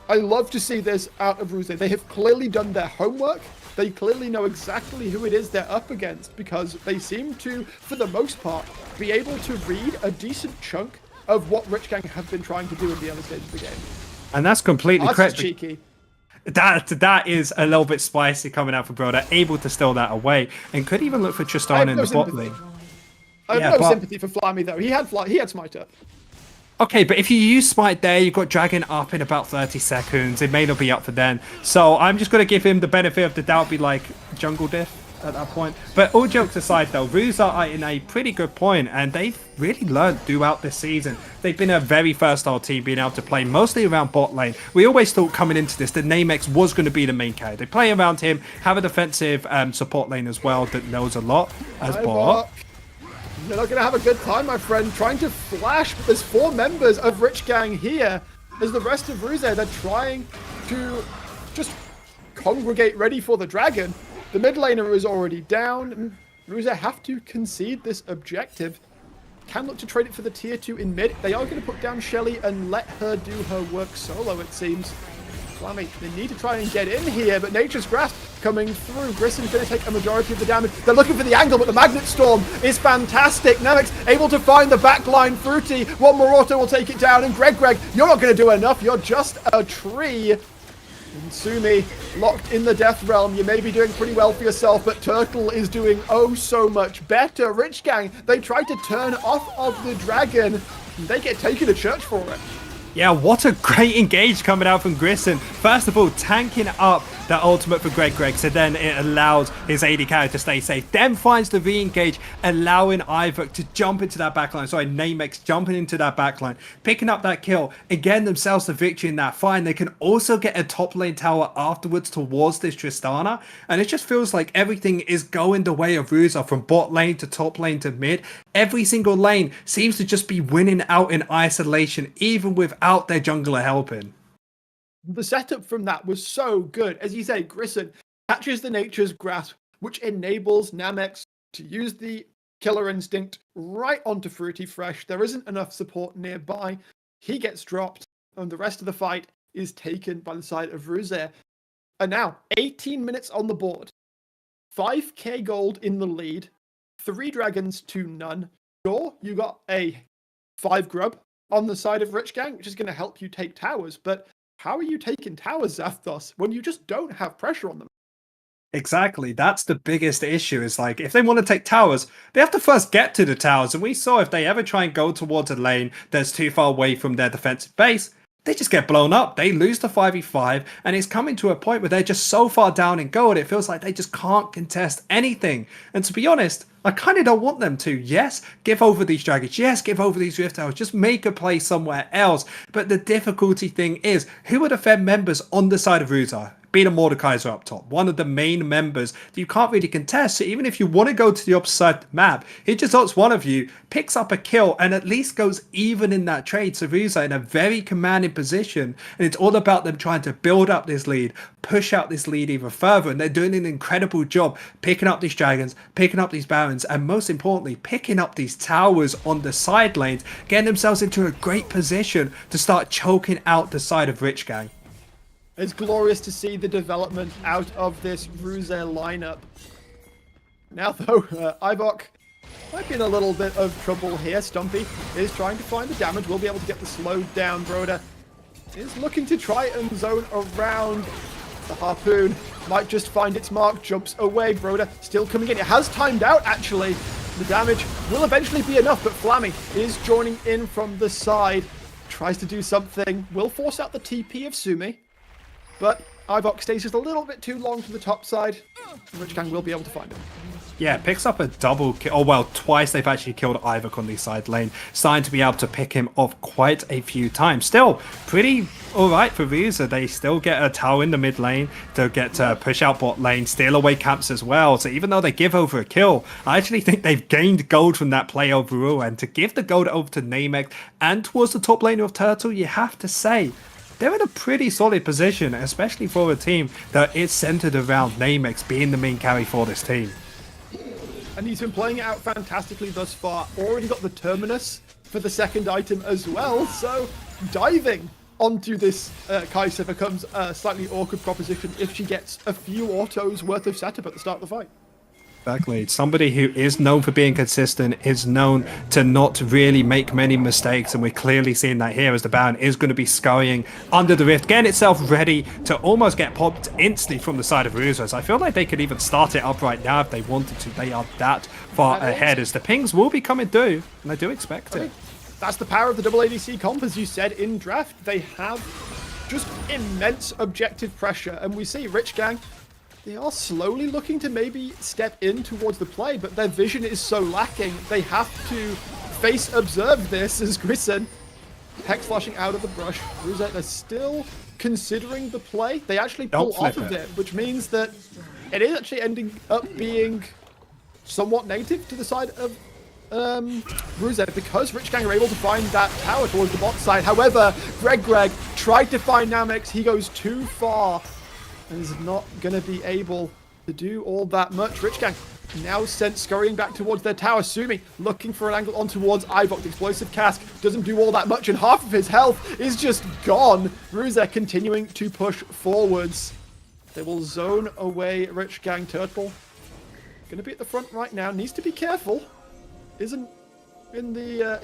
I love to see this out of Ruser. They have clearly done their homework. They clearly know exactly who it is they're up against, because they seem to, for the most part, be able to read a decent chunk of what Rich Gang have been trying to do in the early stages of the game. And that's completely correct. Cheeky. That is a little bit spicy coming out from Broda, able to steal that away, and could even look for I have Tristana in no the bot sympathy. lane. I have Yeah, no but- sympathy for Flammy though. He had Smite up. Okay, but if you use Smite there, you've got Dragon up in about 30 seconds. It may not be up for then. So I'm just going to give him the benefit of the doubt, be like jungle diff at that point. But all jokes aside though, Ruza are in a pretty good point, and they've really learned throughout this season. They've been a very versatile team, being able to play mostly around bot lane. We always thought coming into this that Namex was going to be the main carry. They play around him, have a defensive support lane as well that knows a lot as bot. You're not going to have a good time, my friend, trying to flash, but there's 4 members of Rich Gang here. As the rest of Ruze, they're trying to just congregate ready for the dragon. The mid laner is already down. Ruze have to concede this objective. Can look to trade it for the tier 2 in mid. They are going to put down Shelly and let her do her work solo, it seems. Flammy, they need to try and get in here, but Nature's Grasp coming through. Grisson's going to take a majority of the damage. They're looking for the angle, but the Magnet Storm is fantastic. Namex able to find the backline. Fruity, one more auto will take it down, and Greg, you're not going to do enough. You're just a tree. And Sumi, locked in the Death Realm. You may be doing pretty well for yourself, but Turtle is doing oh so much better. Rich Gang, they try to turn off of the dragon. And they get taken to church for it. Yeah, what a great engage coming out from Grissom. First of all, tanking up that ultimate for Greg, so then it allows his AD carry to stay safe. Then finds the re-engage, allowing Ivok to jump into that backline. Sorry, Namex jumping into that backline, picking up that kill, and getting themselves the victory in that fight. They can also get a top lane tower afterwards towards this Tristana, and it just feels like everything is going the way of Ruza from bot lane to top lane to mid. Every single lane seems to just be winning out in isolation, even without their jungler helping. The setup from that was so good. As you say, Grissom catches the Nature's Grasp, which enables Namex to use the Killer Instinct right onto Fruity Fresh. There isn't enough support nearby. He gets dropped, and the rest of the fight is taken by the side of Ruze. And now, 18 minutes on the board. 5k gold in the lead. 3 dragons to none. Sure, you got a 5 grub on the side of Rich Gang, which is going to help you take towers, but how are you taking towers, Zapdos, when you just don't have pressure on them? Exactly. That's the biggest issue. Is like, if they want to take towers, they have to first get to the towers. And we saw if they ever try and go towards a lane that's too far away from their defensive base, they just get blown up. They lose the 5v5, and it's coming to a point where they're just so far down in gold, it feels like they just can't contest anything. And to be honest, I kind of don't want them to. Yes, give over these dragons. Yes, give over these rift towers. Just make a play somewhere else. But the difficulty thing is, who are the Fed members on the side of Ruza? Being a Mordekaiser up top, one of the main members that you can't really contest. So even if you want to go to the opposite side of the map, he just ults one of you, picks up a kill, and at least goes even in that trade. So Ruza in a very commanding position, and it's all about them trying to build up this lead, push out this lead even further, and they're doing an incredible job picking up these dragons, picking up these barons, and most importantly, picking up these towers on the side lanes, getting themselves into a great position to start choking out the side of Rich Gang. It's glorious to see the development out of this Ruze lineup. Now though, Ivok might be in a little bit of trouble here. Stumpy is trying to find the damage. We'll be able to get the slowed down. Broda is looking to try and zone around. The harpoon might just find its mark, jumps away. Broda still coming in. It has timed out, actually. The damage will eventually be enough, but Flammy is joining in from the side. Tries to do something. Will force out the TP of Sumi. But Ivok stays just a little bit too long to the top side. Rich Gang will be able to find him. Yeah, picks up a double kill. Oh, well, twice they've actually killed Ivok on the side lane. Starting to be able to pick him off quite a few times. Still, pretty alright for Ruza. They still get a tower in the mid lane to get to push out bot lane, steal away camps as well. So even though they give over a kill, I actually think they've gained gold from that play overall. And to give the gold over to Namex and towards the top laner of Turtle, you have to say, they're in a pretty solid position, especially for a team that is centered around Namex being the main carry for this team. And he's been playing it out fantastically thus far. Already got the Terminus for the second item as well. So diving onto this Kai'Sa becomes a slightly awkward proposition if she gets a few autos worth of setup at the start of the fight. Exactly. Somebody who is known for being consistent, is known to not really make many mistakes, and we're clearly seeing that here as the Baron is going to be scurrying under the rift, getting itself ready to almost get popped instantly from the side of Ruzas. I feel like they could even start it up right now if they wanted to. They are that far ahead, as the pings will be coming through, and I do expect it. That's the power of the double ADC comp, as you said in draft. They have just immense objective pressure, and we see Rich Gang, they are slowly looking to maybe step in towards the play, but their vision is so lacking. They have to face observe this as Grissom hex flashing out of the brush. Ruzet, they're still considering the play. They actually pull off of it, which means that it is actually ending up being somewhat negative to the side of Ruzet, because Rich Gang are able to find that tower towards the bot side. However, Greg tried to find Namex. He goes too far and is not going to be able to do all that much. Rich Gang now sent scurrying back towards their tower. Sumi looking for an angle on towards Ivok. The explosive cask doesn't do all that much, and half of his health is just gone. Ruzet continuing to push forwards. They will zone away Rich Gang. Turtle going to be at the front right now. Needs to be careful. Isn't the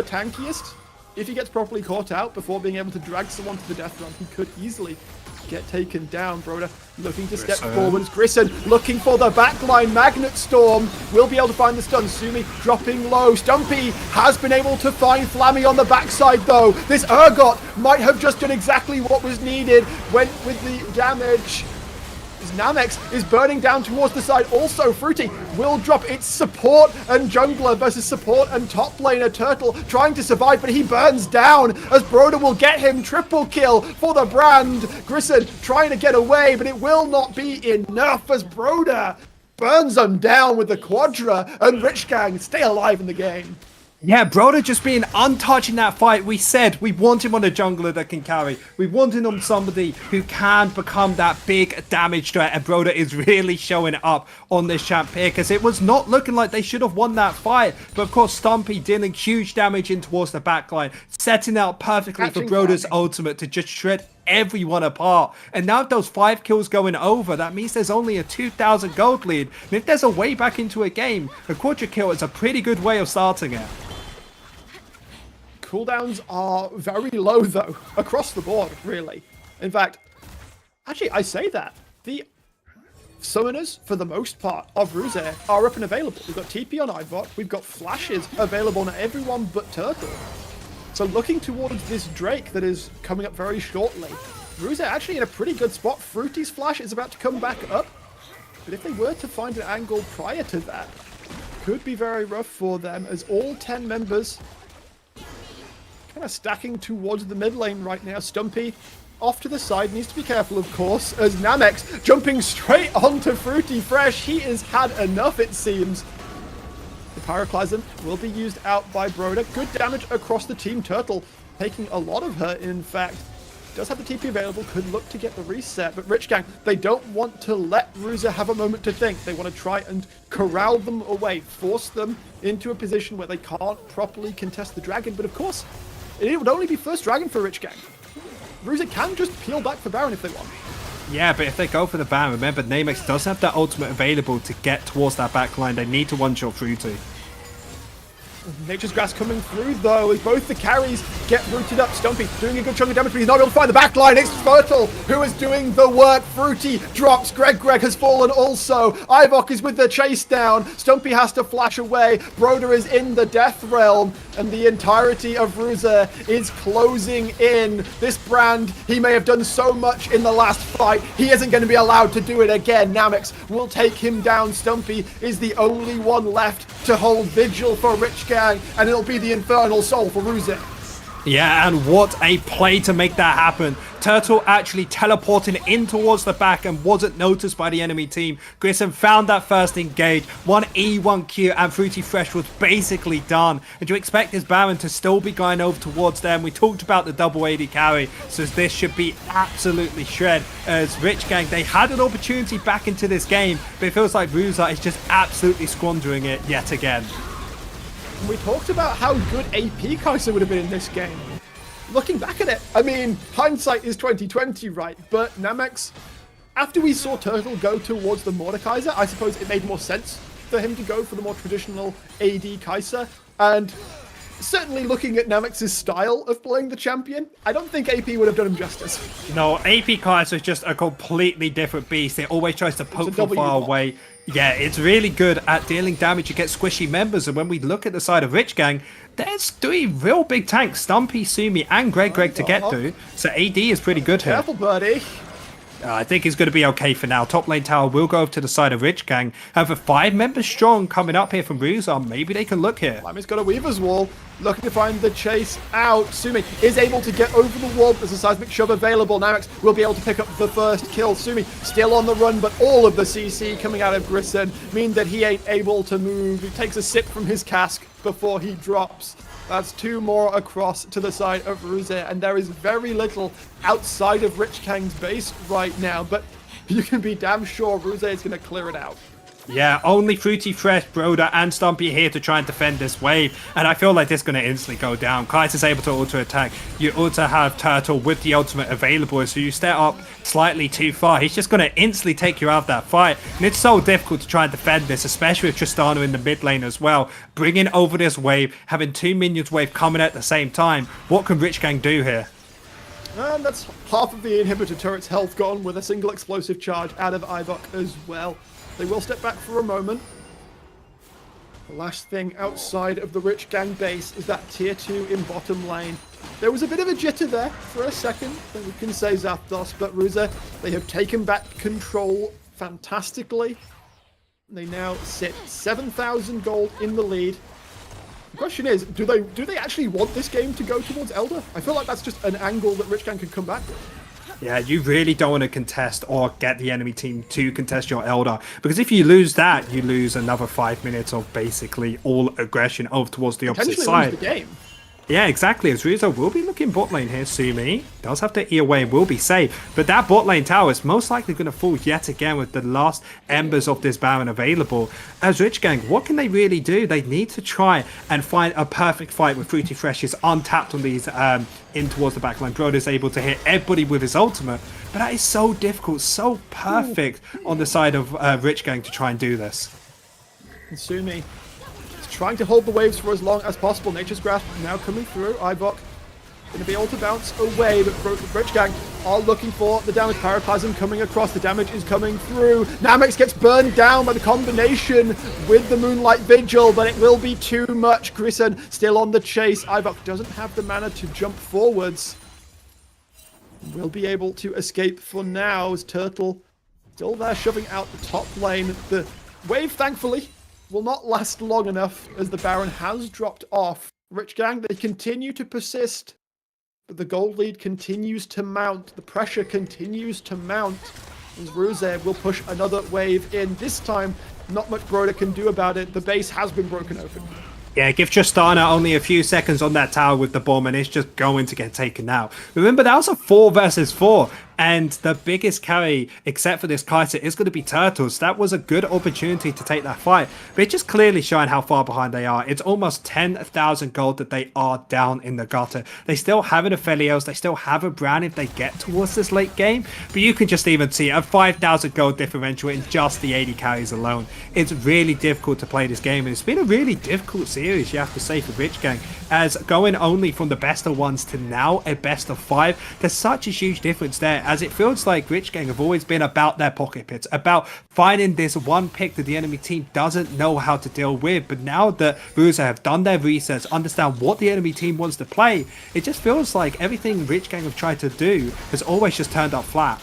tankiest. If he gets properly caught out before being able to drag someone to the death run, he could easily get taken down. Broda looking to step forwards. Grissom looking for the backline. Magnet Storm will be able to find the stun. Sumi dropping low. Stumpy has been able to find Flammy on the backside though. This Urgot might have just done exactly what was needed. Went with the damage. Namex is burning down towards the side. Also, Fruity will drop its support and jungler versus support and top laner. Turtle trying to survive, but he burns down as Broda will get him. Triple kill for the brand. Grissom trying to get away, but it will not be enough as Broda burns them down with the Quadra, and Rich Gang stay alive in the game. Yeah, Broda just being untouched in that fight. We said we want him on a jungler that can carry. We want him on somebody who can become that big damage threat. And Broda is really showing it up on this champ here, because it was not looking like they should have won that fight. But of course, Stumpy dealing huge damage in towards the backline, setting out perfectly for Broda's ultimate to just shred everyone apart. And now with those 5 kills going over, that means there's only a 2,000 gold lead. And if there's a way back into a game, a quadra kill is a pretty good way of starting it. Cooldowns are very low though, across the board, really. In fact, actually, I say that. The summoners, for the most part, of Ruze are up and available. We've got TP on Ivok, we've got flashes available on everyone but Turtle. So looking towards this Drake that is coming up very shortly, Ruze actually in a pretty good spot. Fruity's flash is about to come back up, but if they were to find an angle prior to that, could be very rough for them, as all 10 members kind of stacking towards the mid lane right now. Stumpy off to the side, needs to be careful of course, as Namex jumping straight onto Fruity Fresh. He has had enough, it seems. The Pyroclasm will be used out by Broda. Good damage across the team. Turtle taking a lot of her, in fact. Does have the TP available, could look to get the reset, but Rich Gang, they don't want to let Ruza have a moment to think. They want to try and corral them away, force them into a position where they can't properly contest the dragon. But of course, it would only be first dragon for Rich Gang. Ruza can just peel back for Baron if they want. Yeah, but if they go for the Baron, remember Namex does have that ultimate available to get towards that backline. They need to one-shot Fruity. Nature's Grass coming through though, as both the carries get rooted up. Stumpy doing a good chunk of damage, but he's not able to find the backline. It's Fertile who is doing the work. Fruity drops. Greg has fallen also. Ivok is with the chase down. Stumpy has to flash away. Broda is in the death realm, and the entirety of Ruza is closing in. This brand, he may have done so much in the last fight. He isn't going to be allowed to do it again. Namex will take him down. Stumpy is the only one left to hold vigil for Rich Gang, and it'll be the Infernal Soul for Ruze. Yeah, and what a play to make that happen. Turtle actually teleporting in towards the back and wasn't noticed by the enemy team. Grissom found that first engage, 1E, 1Q, and Fruity Fresh was basically done. And you expect this Baron to still be going over towards them. We talked about the double AD carry, so this should be absolutely shred. As Rich Gang, they had an opportunity back into this game, but it feels like Ruza is just absolutely squandering it yet again. We talked about how good AP Kaiser would have been in this game. Looking back at it, I mean, hindsight is 2020, right? But Namex after we saw Turtle go towards the Mordekaiser, I suppose it made more sense for him to go for the more traditional AD Kaiser. And certainly looking at Namex's style of playing the champion, I don't think AP would have done him justice. No, AP Kaiser is just a completely different beast. It always tries to poke from far away. Yeah, it's really good at dealing damage against squishy members. And when we look at the side of Rich Gang, there's 3 real big tanks, Stumpy, Sumi, and Greg to get through. So AD is pretty good here. Careful, birdie. I think he's going to be okay for now. Top lane tower will go over to the side of Rich Gang. However, 5 members strong coming up here from Ruzar. Maybe they can look here. Lami's got a Weaver's Wall, looking to find the chase out. Sumi is able to get over the wall. There's a seismic shove available. Namex will be able to pick up the first kill. Sumi still on the run, but all of the CC coming out of Grissom mean that he ain't able to move. He takes a sip from his cask before he drops. That's 2 more across to the side of Ruze, and there is very little outside of Rich Kang's base right now, but you can be damn sure Ruze is going to clear it out. Yeah, only Fruity Fresh, Broda, and Stumpy here to try and defend this wave, and I feel like this is going to instantly go down. Kaiser's able to auto-attack. You also have Turtle with the ultimate available, so you step up slightly too far. He's just going to instantly take you out of that fight, and it's so difficult to try and defend this, especially with Tristana in the mid lane as well. Bringing over this wave, having 2 minions wave coming at the same time. What can Rich Gang do here? And that's half of the inhibitor turret's health gone with a single explosive charge out of Ivok as well. They will step back for a moment. The last thing outside of the Rich Gang base is that tier 2 in bottom lane. There was a bit of a jitter there for a second, that we can say Zapdos, but Ruze, they have taken back control fantastically. They now sit 7,000 gold in the lead. The question is, do they actually want this game to go towards Elder? I feel like that's just an angle that Rich Gang could come back with. Yeah, you really don't want to contest or get the enemy team to contest your Elder. Because if you lose that, you lose another 5 minutes of basically all aggression over towards the opposite side. Lose the game. Yeah, exactly. As Ruzo will be looking bot lane here. Sumi does have to E away and will be safe. But that bot lane tower is most likely going to fall yet again with the last embers of this Baron available. As Rich Gang, what can they really do? They need to try and find a perfect fight with Fruity Fresh is untapped on these in towards the backline. Broad is able to hit everybody with his ultimate. But that is so difficult, so perfect on the side of Rich Gang to try and do this. And Sumi trying to hold the waves for as long as possible. Nature's Grasp now coming through. Ivok going to be able to bounce away, but Rich Gang are looking for the damage. Pyroclasm coming across. The damage is coming through. Namex gets burned down by the combination with the Moonlight Vigil, but it will be too much. Grissom still on the chase. Ivok doesn't have the mana to jump forwards. Will be able to escape for now as Turtle still there shoving out the top lane. The wave, thankfully, will not last long enough as the Baron has dropped off. Rich Gang, they continue to persist, but the gold lead continues to mount. The pressure continues to mount as Ruze will push another wave in. This time, not much Broda can do about it. The base has been broken open. Yeah, give Tristana only a few seconds on that tower with the bomb and it's just going to get taken out. Remember, that was a 4 versus 4. And the biggest carry, except for this Kaiser, is going to be Turtles. That was a good opportunity to take that fight. But it's just clearly showing how far behind they are. It's almost 10,000 gold that they are down in the gutter. They still have an Aphelios. They still have a Brand if they get towards this late game. But you can just even see a 5,000 gold differential in just the 80 carries alone. It's really difficult to play this game. And it's been a really difficult series, you have to say, for Rich Gang. As going only from the best of 1s to now a best of 5, there's such a huge difference there. As it feels like Rich Gang have always been about their pocket pits, about finding this one pick that the enemy team doesn't know how to deal with. But now that Ruze have done their research, understand what the enemy team wants to play, it just feels like everything Rich Gang have tried to do has always just turned up flat.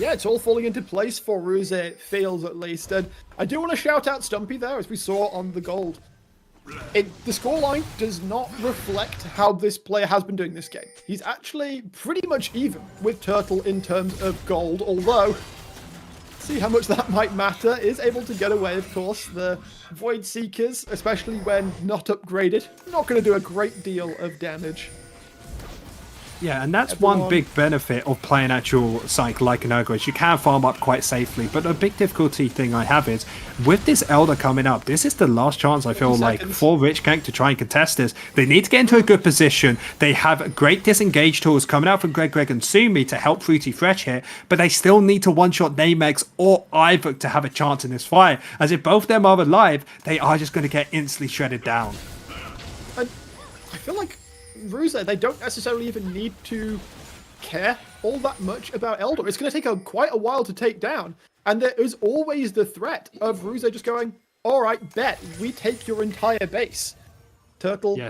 Yeah, it's all falling into place for Ruze, it feels at least. And I do want to shout out Stumpy there, as we saw on the gold. The scoreline does not reflect how this player has been doing this game. He's actually pretty much even with Turtle in terms of gold, although, see how much that might matter, is able to get away, of course. The Void Seekers, especially when not upgraded, not going to do a great deal of damage. Yeah, and that's one big benefit of playing actual Psych like an Ogre, is you can farm up quite safely. But a big difficulty thing I have is, with this Elder coming up, this is the last chance I feel like for Rich Gang to try and contest this. They need to get into a good position. They have great disengage tools coming out from Greg and Sumi to help Fruity Fresh here, but they still need to one-shot Namex or Ivok to have a chance in this fight. As if both of them are alive, they are just going to get instantly shredded down. And I feel like Ruza, they don't necessarily even need to care all that much about Elder. It's going to take quite a while to take down. And there is always the threat of Ruza just going, all right, bet, we take your entire base. Turtle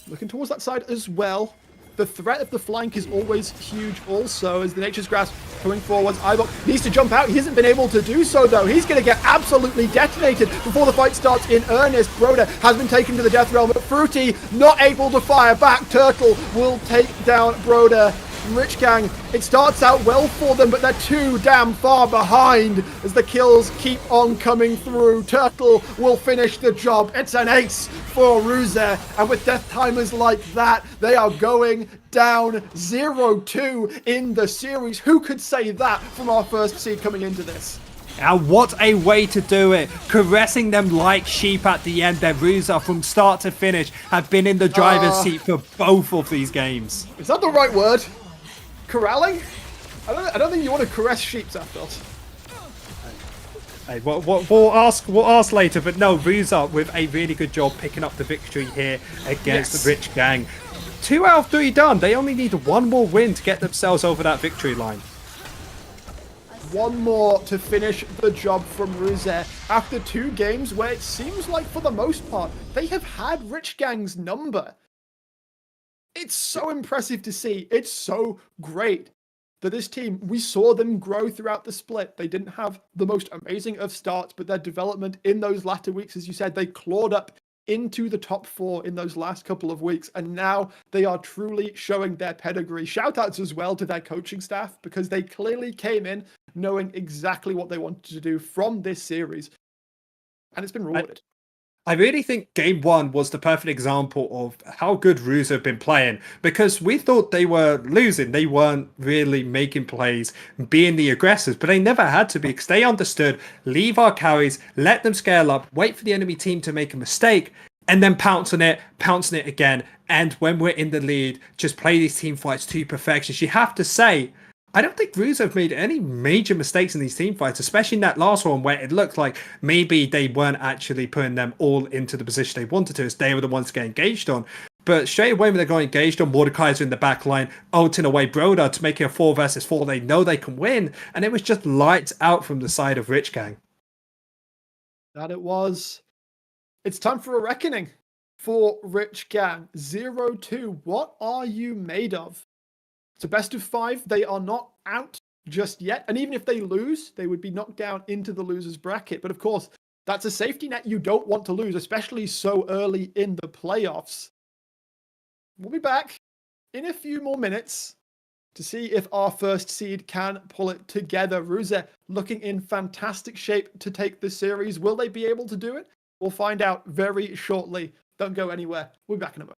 looking towards that side as well. The threat of the flank is always huge also as the Nature's Grasp coming forwards. Ivok needs to jump out. He hasn't been able to do so though. He's going to get absolutely detonated before the fight starts in earnest. Broda has been taken to the Death Realm, but Fruity not able to fire back. Turtle will take down Broda. Rich Gang, it starts out well for them, but they're too damn far behind as the kills keep on coming through. Turtle will finish the job. It's an ace for Ruza, and with death timers like that, they are going down 0-2 in the series. Who could say that from our first seed coming into this? And what a way to do it. Caressing them like sheep at the end there. Ruza from start to finish have been in the driver's seat for both of these games. Is that the right word? Corralling? I don't think you want to caress sheep, Zapdos. Hey, we'll ask later, but no, Ruza with a really good job picking up the victory here against the Rich Gang. 2 out of 3 done. They only need one more win to get themselves over that victory line. One more to finish the job from Ruza after 2 games where it seems like for the most part they have had Rich Gang's number. It's so impressive to see. It's so great that this team, we saw them grow throughout the split. They didn't have the most amazing of starts, but their development in those latter weeks, as you said, they clawed up into the top 4 in those last couple of weeks, and now they are truly showing their pedigree. Shoutouts as well to their coaching staff, because they clearly came in knowing exactly what they wanted to do from this series, and it's been rewarded. I really think game 1 was the perfect example of how good Ruza have been playing, because we thought they were losing. They weren't really making plays, being the aggressors, but they never had to be, because they understood, leave our carries, let them scale up, wait for the enemy team to make a mistake, and then pounce on it again. And when we're in the lead, just play these team fights to perfection. You have to say, I don't think Ruza have made any major mistakes in these team fights, especially in that last one where it looked like maybe they weren't actually putting them all into the position they wanted to, as they were the ones to get engaged on. But straight away when they got engaged on, Mordekaiser in the back line, ulting away Broda to make it a 4 versus 4. They know they can win, and it was just lights out from the side of Rich Gang. That it was. It's time for a reckoning for Rich Gang. 0-2. What are you made of? It's a best of 5. They are not out just yet. And even if they lose, they would be knocked down into the losers bracket. But of course, that's a safety net you don't want to lose, especially so early in the playoffs. We'll be back in a few more minutes to see if our first seed can pull it together. Ruza looking in fantastic shape to take this series. Will they be able to do it? We'll find out very shortly. Don't go anywhere. We'll be back in a moment.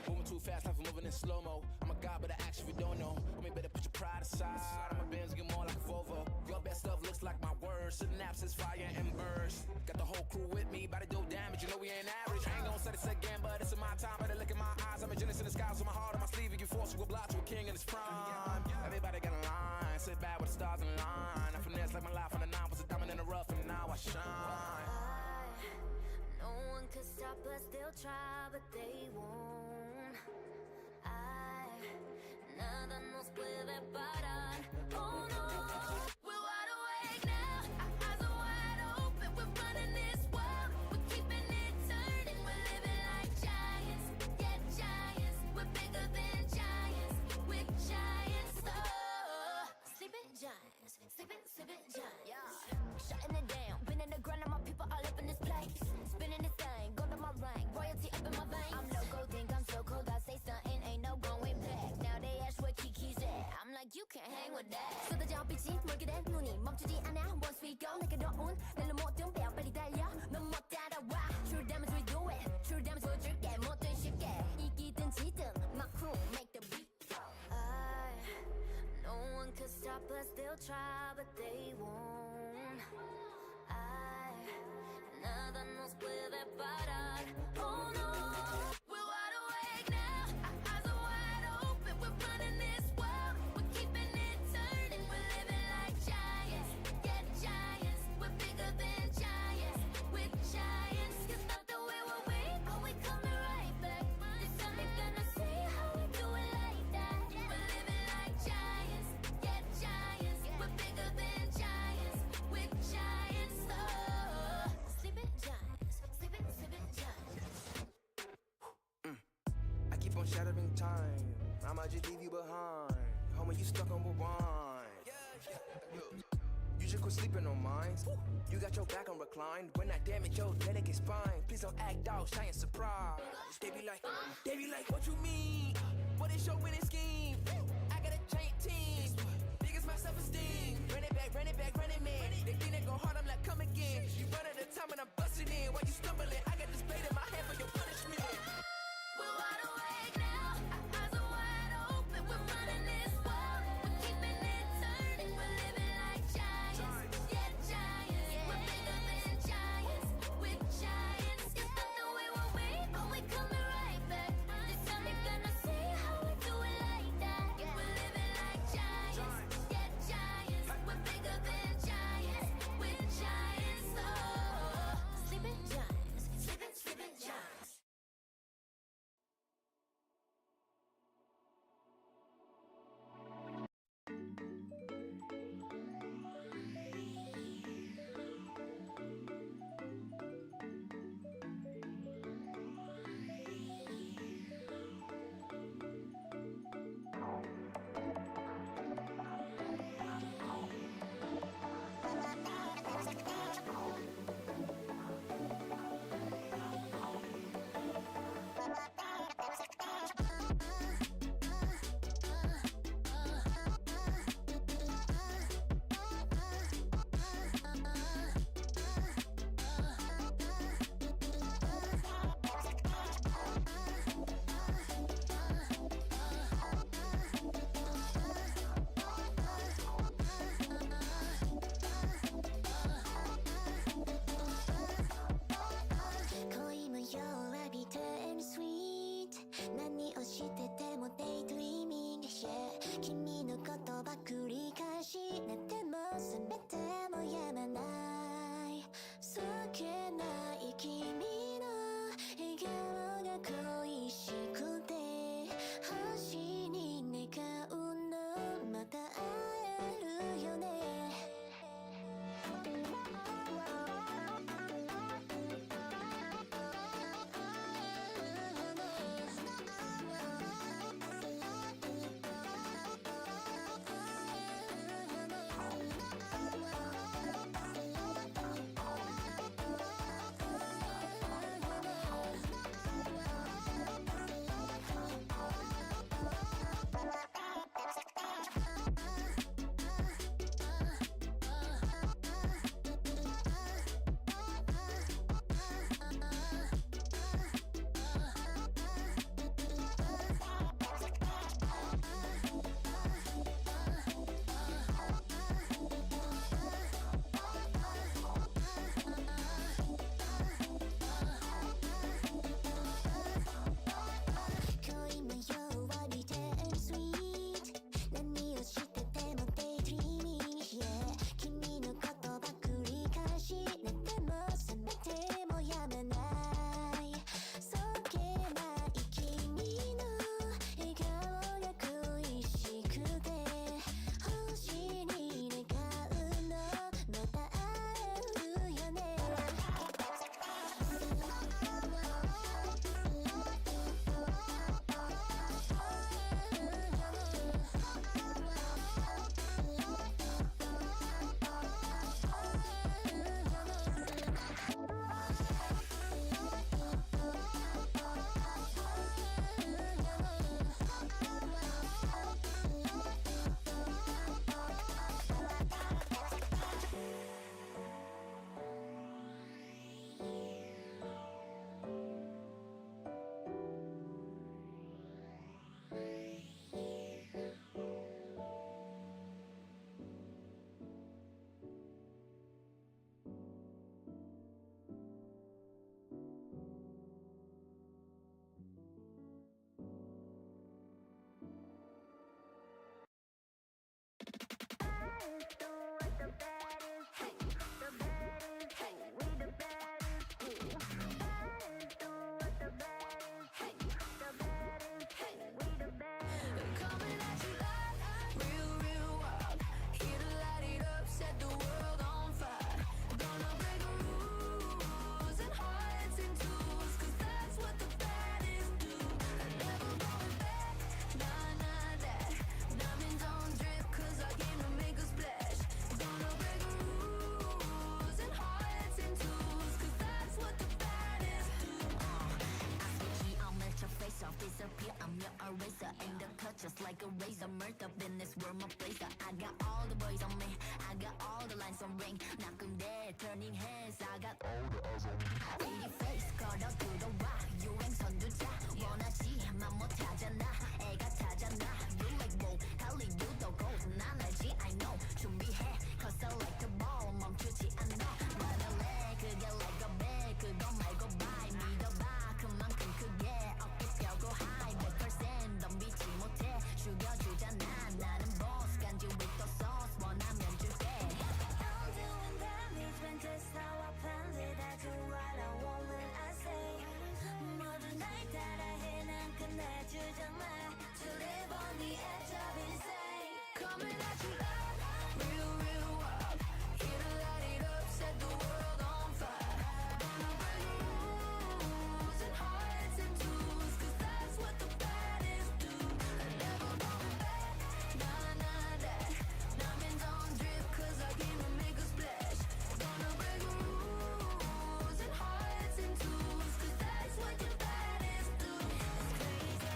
Moving too fast, life moving in slow-mo. I'm a god, but I actually don't know. Homie, better put your pride aside. I'm a Benz, get more like a Volvo. Your best stuff looks like my words. Synapses, fire, and burst. Got the whole crew with me, about to do damage. You know we ain't average. I ain't gonna say this again, but it's in my time. Better look in my eyes. I'm Genius in the skies with my heart on my sleeve. And you force you oblige to a king in his prime. Everybody got a line, sit back with the stars in line. I finesse like my life on the nine, was a diamond in the rough, and now I shine. No one could stop us, they'll try, but they won't. Nada nos puede parar. Oh no, we're wide awake now. Our eyes are wide open. We're running this world. We're keeping it turning. We're living like giants. Yeah, giants. We're bigger than giants. We're giants. Oh, sleeping giants. Sleeping giants. Yeah. Shutting it down. Been in the ground and my people all up in this place. Spinning this thing. Go to my rank. Royalty up in my veins. I'm loco, think I'm so cold. I say something, ain't no going back. Now they ask where Kiki's at. I'm like, you can't hang with that. 쏟아져 빛이 멀게 된 눈이 멈추지 않아. Once we go, 내게 넣은 날로 모든 뼈 빨리 달려. 넌 못 따라와. True damage we do it. True damage 보여줄게. 뭐든 쉽게. 이기든 지든 my crew make the beat. No one could stop us. They'll try, but they won't. Nada nos puede parar. Oh no, we're wide awake now. Our eyes are wide open. We're running this world. We're keeping it turning. We're living like giants. Yeah, giants. We're bigger than giants. We're giants. It's not the way we're weak, but we coming right back. This time you're gonna see how we do it like that. We're living like giants. Yeah, giants. We're bigger than giants. We're giants. Oh, sleeping giants. Sleeping giants. I keep on shattering time. I might just leave you behind. Homie, you stuck on rewind. You should quit sleeping on mine. You got your back on recline. When I damage your delicate spine, please don't act out, shy and surprise. They be like, what you mean? What is your winning scheme? I got a giant team. Biggest my self-esteem. Run it back, man. They think they go hard, I'm like, come again. You run out of time and I'm busting in. While you stumbling, I got this blade in my hand for your punishment. We're wide awake now. Our eyes are wide open. We're running this world. We're keeping it turning. We're living like giants. Yeah, giants. We're bigger than giants. We're giants. It's not the way we're weak, but we coming right back. This time you're gonna see how we do it like that. We're living like giants. Yeah, giants. We're bigger than giants. We're giants. Oh. like a razor, murked up in this world, my blazer. I got all the boys on me, I got all the lines on ring. Knocking dead, turning heads, I got all the eyes on me. Pretty face, 걸어 들어와, 유행 선두자. 원하지만 못하잖아, 애가 타잖아. You like whoa, 달리 유도 go. 난 알지, I know. 준비해, cause I like the ball, 멈추지 않아. 말할래, 그게 like a bag, 그거 말고 bye. 믿어봐, 그만큼 크게 어깨 펴고 high. 100% 덤비지 못해, 죽여주잖아. 나는 boss, 간지 with the sauce, 원하면 줄게. I'm doing damage when just how I planned it. I do what I want when I say. 모든 날 따라해, 난 끝내주잖아. To live on the edge of insane. Coming at you up, real, real up. Here to light it up, set the world on fire. Gonna break rules and hearts and tools, cause that's what the baddest do. Never going back, nah, nah, that. Diamonds on drip, cause I came to make a splash. Gonna break rules and hearts and tools, cause that's what the baddest do. It's crazy.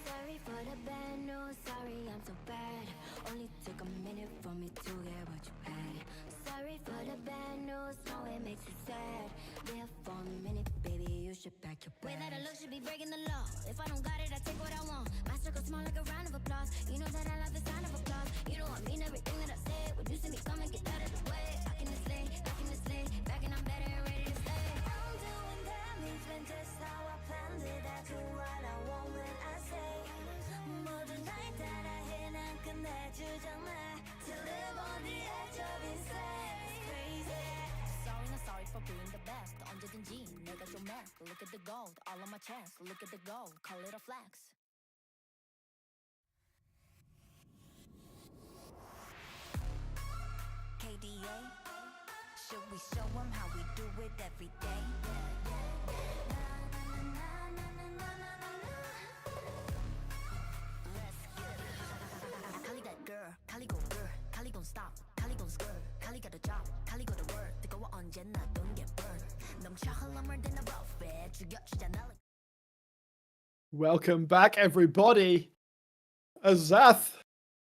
Sorry for the bad news, sorry I'm so bad. Only took a minute for me to get what you had. Sorry for the bad news, no it makes you sad. There for a minute, baby, you should pack your bags. Way that I look should be breaking the law. If I don't got it, I take what I want. My circle small like a round of applause. You know that I love the sound of applause. You know I mean everything that I say. When you see me come and get out of the way. Back in this lane, back in this lane. Back and I'm better and ready to stay. I'm doing damage when just how I planned it. I do what I want when I say. 모든 날 따라해, 난 끝내주잖아. To live on the edge of insane. It's crazy. Sorry, not sorry for being the best. 언제든지 내가 좀 mess. Look at the gold, all on my chest. Look at the gold, call it a flex. KDA, should we show 'em how we do it every day? Kali that girl, Kali go girl, Kali don't stop, Kali don't skirt, Kali got a job, Kali got a word. 뜨거워 언제나 don't get burned. 넘쳐 흘러물 든 a buffet, 죽여주잖아. Welcome back, everybody. Azath,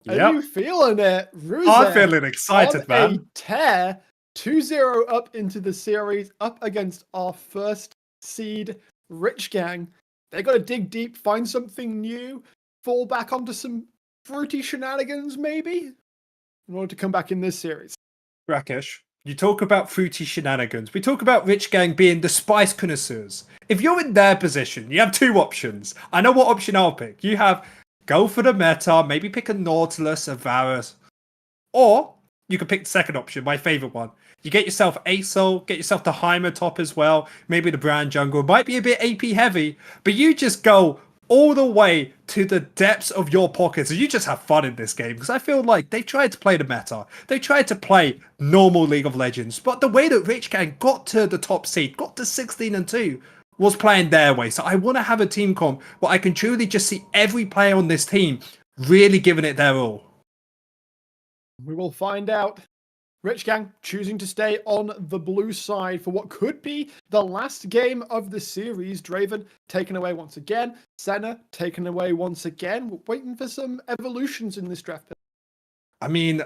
are Yep. you feeling it? I'm Rusev feeling excited, on man. a tear, 2-0 up into the series, up against our first seed, Rich Gang. They got to dig deep, find something new, fall back onto some fruity shenanigans, maybe, in order to come back in this series. Rakesh, you talk about fruity shenanigans. We talk about Rich Gang being the spice connoisseurs. If you're in their position, you have two options. I know what option I'll pick. You have go for the meta, maybe pick a Nautilus, a Varus, or you can pick the second option, my favorite one. You get yourself Asol, get yourself the Heimer top as well, maybe the Brand Jungle. It might be a bit AP heavy, but you just go all the way to the depths of your pockets and you just have fun in this game, because I feel like they tried to play the meta. They tried to play normal League of Legends, but the way that Rich Gang got to the top seed, got to 16-2, was playing their way. So I want to have a team comp where I can truly just see every player on this team really giving it their all. We will find out. Rich Gang choosing to stay on the blue side for what could be the last game of the series. Draven taken away once again. Senna taken away once again. We're waiting for some evolutions in this draft. I mean,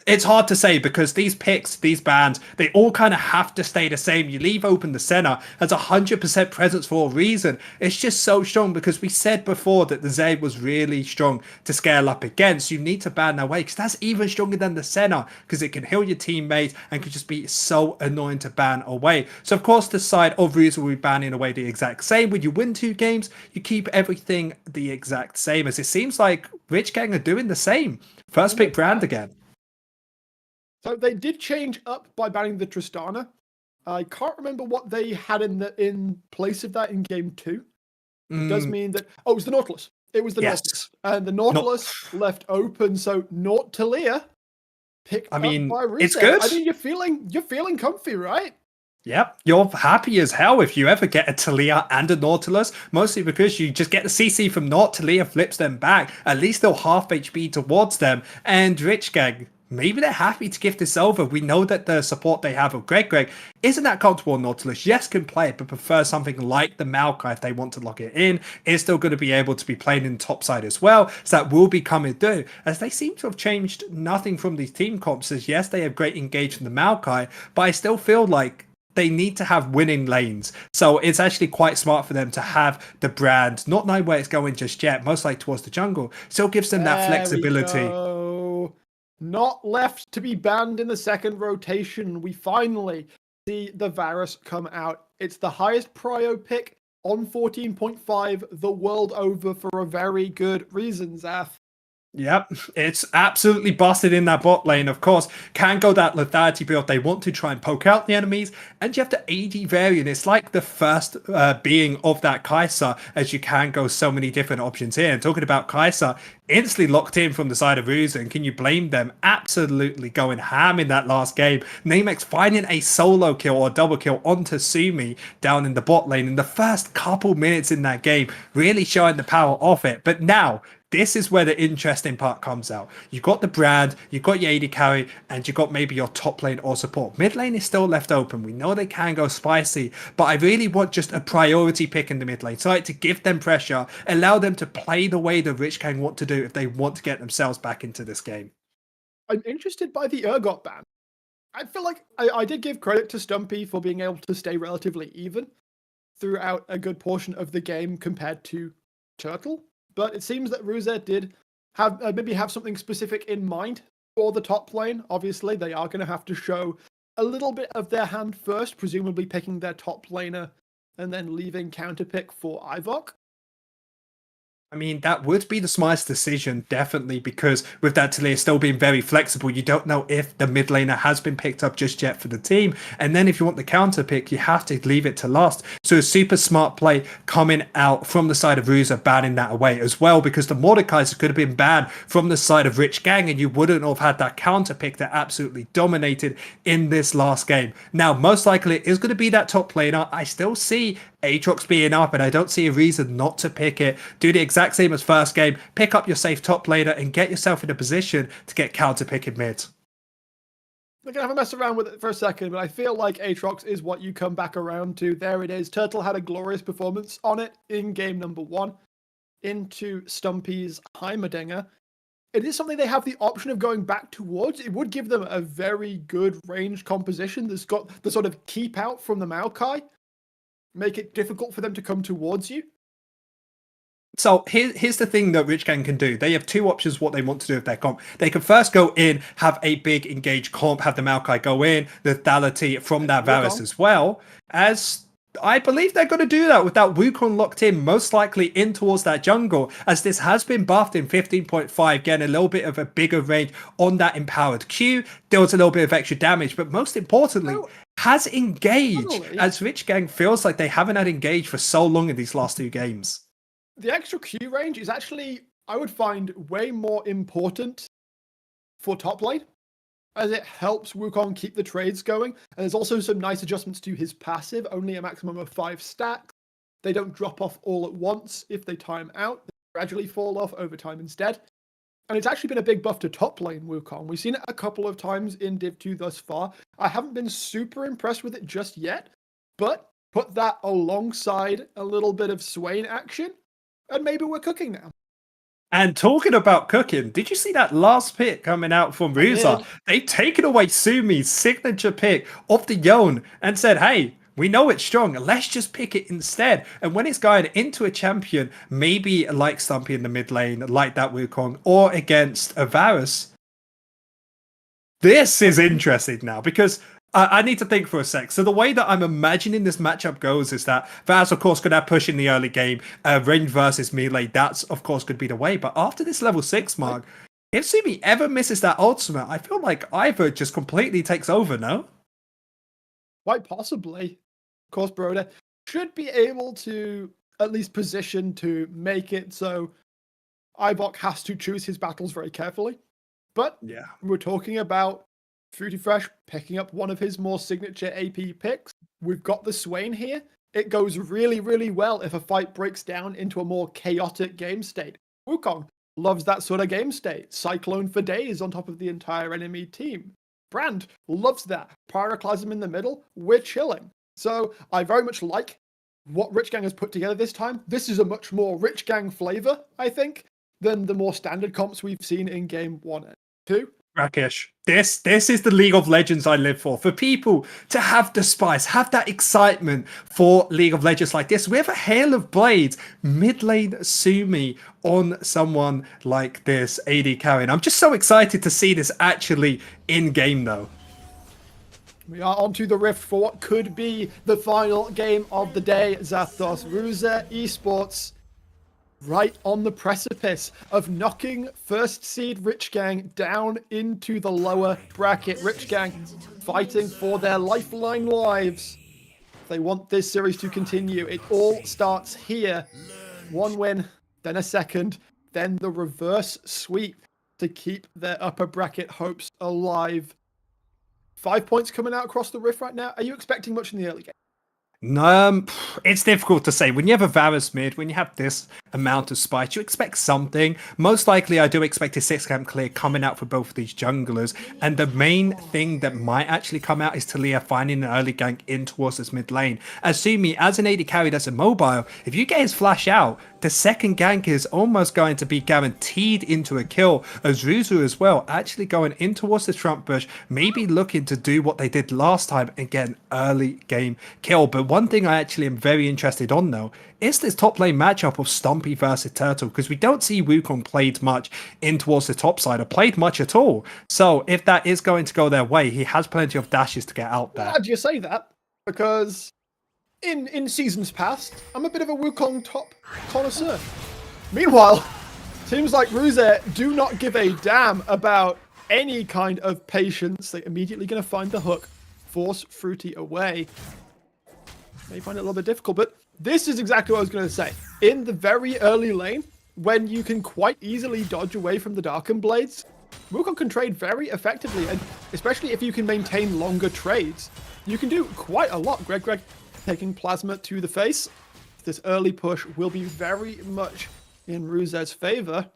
it's hard to say because these picks, these bans, they all kind of have to stay the same. You leave open the center as 100% presence for a reason. It's just so strong because we said before that the Zed was really strong to scale up against. You need to ban their way because that's even stronger than the center because it can heal your teammates and can just be so annoying to ban away. So of course the side of Ruse will be banning away the exact same. When you win 2 games, you keep everything the exact same, as it seems like Rich Gang are doing the same. First pick Brand again. So they did change up by banning the Tristana. I can't remember what they had in place of that in game 2. It does mean that it was the Nautilus. It was the Nautilus. And the Nautilus left open, so Naut Talia picked up by Rusev. It's good. I mean, you're feeling comfy, right? Yep, you're happy as hell if you ever get a Talia and a Nautilus, mostly because you just get the CC from Naut, Talia flips them back. At least they'll half HP towards them. And Rich Gang, maybe they're happy to give this over. We know that the support they have of Greg isn't that comfortable on Nautilus. Yes, can play it, but prefer something like the Maokai if they want to lock it in. Is still going to be able to be playing in the top side as well. So that will be coming through, as they seem to have changed nothing from these team comps. As yes, they have great engage from the Maokai, but I still feel like they need to have winning lanes. So it's actually quite smart for them to have the brand, not knowing where it's going just yet, most likely towards the jungle. Still gives them that There flexibility. we go. Not left to be banned in the second rotation. We finally see the Varus come out. It's the highest prio pick on 14.5 the world over for a very good reason, Zaf. Yep, it's absolutely busted in that bot lane. Of course, can go that lethality build. They want to try and poke out the enemies, and you have the AD variant. It's like the first being of that Kai'Sa, as you can go so many different options here. And talking about Kai'Sa, instantly locked in from the side of Ruza, and can you blame them? Absolutely going ham in that last game. Namex finding a solo kill or double kill onto Sumi down in the bot lane in the first couple minutes in that game, really showing the power of it. But now, this is where the interesting part comes out. You've got the brand, you've got your AD carry, and you've got maybe your top lane or support. Mid lane is still left open. We know they can go spicy, but I really want just a priority pick in the mid lane. So like to give them pressure, allow them to play the way the Rich Gang want to do if they want to get themselves back into this game. I'm interested by the Urgot ban. I feel like I did give credit to Stumpy for being able to stay relatively even throughout a good portion of the game compared to Turtle. But it seems that Ruza did have maybe have something specific in mind for the top lane. Obviously, they are going to have to show a little bit of their hand first, presumably picking their top laner and then leaving counterpick for Ivok. I mean, that would be the smartest decision, definitely, because with that Talia still being very flexible, you don't know if the mid laner has been picked up just yet for the team. And then if you want the counter pick, you have to leave it to last. So a super smart play coming out from the side of Ruza, banning that away as well, because the Mordekaiser could have been banned from the side of Rich Gang, and you wouldn't have had that counter pick that absolutely dominated in this last game. Now, most likely it is going to be that top laner. I still see Aatrox being up, and I don't see a reason not to pick it. Do the exact same as first game, pick up your safe top laner and get yourself in a position to get counter picking mid. We're going to have a mess around with it for a second, but I feel like Aatrox is what you come back around to. There it is. Turtle had a glorious performance on it in game number 1 into Stumpy's Heimerdinger. It is something they have the option of going back towards. It would give them a very good range composition that's got the sort of keep out from the Maokai, make it difficult for them to come towards you. So here's the thing that Rich Gang can do. They have two options what they want to do with their comp. They can first go in, have a big engaged comp, have the Maokai go in, the lethality from that Varus as well, as I believe they're going to do that with that Wukong locked in, most likely in towards that jungle, as this has been buffed in 15.5, getting a little bit of a bigger range on that empowered Q, deals a little bit of extra damage, but most importantly, has engaged, as Rich Gang feels like they haven't had engage for so long in these last two games. The extra Q range is actually, I would find, way more important for top lane, as it helps Wukong keep the trades going. And there's also some nice adjustments to his passive, only a maximum of 5 stacks. They don't drop off all at once if they time out. They gradually fall off over time instead. And it's actually been a big buff to top lane Wukong. We've seen it a couple of times in Div 2 thus far. I haven't been super impressed with it just yet, but put that alongside a little bit of Swain action, and maybe we're cooking now. And talking about cooking, did you see that last pick coming out from Ruza? They've taken away Sumi's signature pick of the Yone and said, hey, we know it's strong, let's just pick it instead. And when it's going into a champion, maybe like Stumpy in the mid lane, like that Wukong, or against a Varus, this is interesting now, because I need to think for a sec. So the way that I'm imagining this matchup goes is that Varus, of course, could have push in the early game. Range versus melee, that's, of course, could be the way. But after this level 6 mark, if Sumi ever misses that ultimate, I feel like Ivor just completely takes over, no? Quite possibly. Of course, Broder should be able to at least position to make it so Ivok has to choose his battles very carefully. But yeah, we're talking about Fruity Fresh picking up one of his more signature AP picks. We've got the Swain here. It goes really, really well if a fight breaks down into a more chaotic game state. Wukong loves that sort of game state. Cyclone for days on top of the entire enemy team. Brand loves that. Pyroclasm in the middle, we're chilling. So I very much like what Rich Gang has put together this time. This is a much more Rich Gang flavor, I think, than the more standard comps we've seen in game 1 and 2. Rakesh, this is the League of Legends I live for. For people to have the spice, have that excitement for League of Legends like this. We have a Hail of Blades, mid lane Sumi on someone like this, AD carrying. I'm just so excited to see this actually in game though. We are onto the Rift for what could be the final game of the day. Zathos Ruse Esports right on the precipice of knocking first seed Rich Gang down into the lower bracket. Rich Gang fighting for their lifeline lives. They want this series to continue. It all starts here. One win, then a second, then the reverse sweep to keep their upper bracket hopes alive. 5 points coming out across the Rift right now. Are you expecting much in the early game? It's difficult to say. When you have a Varus mid, when you have this amount of spice, you expect something. Most likely, I do expect a 6-camp clear coming out for both of these junglers. And the main thing that might actually come out is Talia finding an early gank in towards this mid lane. Assuming as an AD carry that's immobile, if you get his flash out, the second gank is almost going to be guaranteed into a kill. As Ruzu as well, actually going in towards the front bush, maybe looking to do what they did last time and get an early game kill. But one thing I actually am very interested on though is this top lane matchup of Stumpy versus Turtle, because we don't see Wukong played much in towards the top side or played much at all. So if that is going to go their way, he has plenty of dashes to get out there. Glad you say that, because in seasons past, I'm a bit of a Wukong top connoisseur. Meanwhile, teams like Ruse do not give a damn about any kind of patience. They're immediately going to find the hook, force Fruity away. May find it a little bit difficult, but this is exactly what I was going to say. In the very early lane, when you can quite easily dodge away from the Darken Blades, Wukong can trade very effectively, and especially if you can maintain longer trades, you can do quite a lot. Greg taking Plasma to the face. This early push will be very much in Ruse's favor.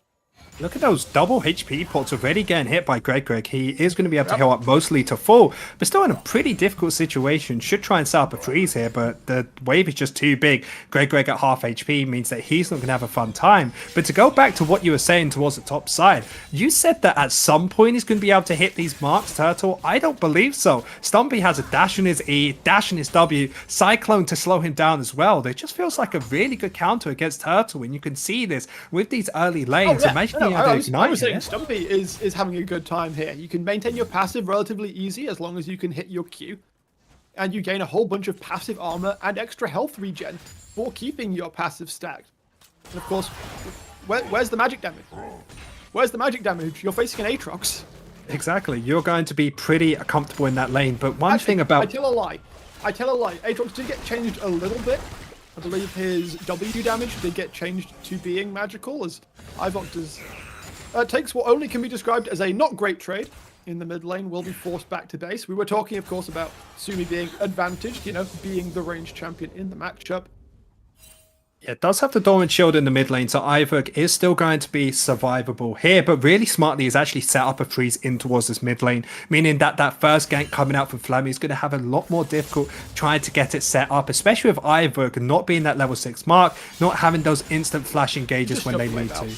Look at those double HP pots already getting hit by Greg. He is going to be able to heal up mostly to full, but still in a pretty difficult situation. Should try and set up a freeze here, but the wave is just too big. Greg at half HP means that he's not going to have a fun time. But to go back to what you were saying towards the top side, you said that at some point he's going to be able to hit these marks, Turtle. I don't believe so. Stumpy has a dash in his E, dash in his W, Cyclone to slow him down as well. It just feels like a really good counter against Turtle, and you can see this with these early lanes. Imagine I was saying Stumpy is having a good time here. You can maintain your passive relatively easy as long as you can hit your Q. And you gain a whole bunch of passive armor and extra health regen for keeping your passive stacked. And of course, where's the magic damage? Where's the magic damage? You're facing an Aatrox. Exactly. You're going to be pretty comfortable in that lane. But one thing about... I tell a lie. Aatrox did get changed a little bit. I believe his W damage did get changed to being magical, as Ivok does. Takes what only can be described as a not great trade in the mid lane, will be forced back to base. We were talking, of course, about Sumi being advantaged, being the ranged champion in the matchup. It does have the Dormant Shield in the mid lane, so Ivok is still going to be survivable here, but really smartly is actually set up a freeze in towards this mid lane, meaning that that first gank coming out from Flammy is going to have a lot more difficult trying to get it set up, especially with Ivok not being that level 6 mark, not having those instant flash engages when they need to.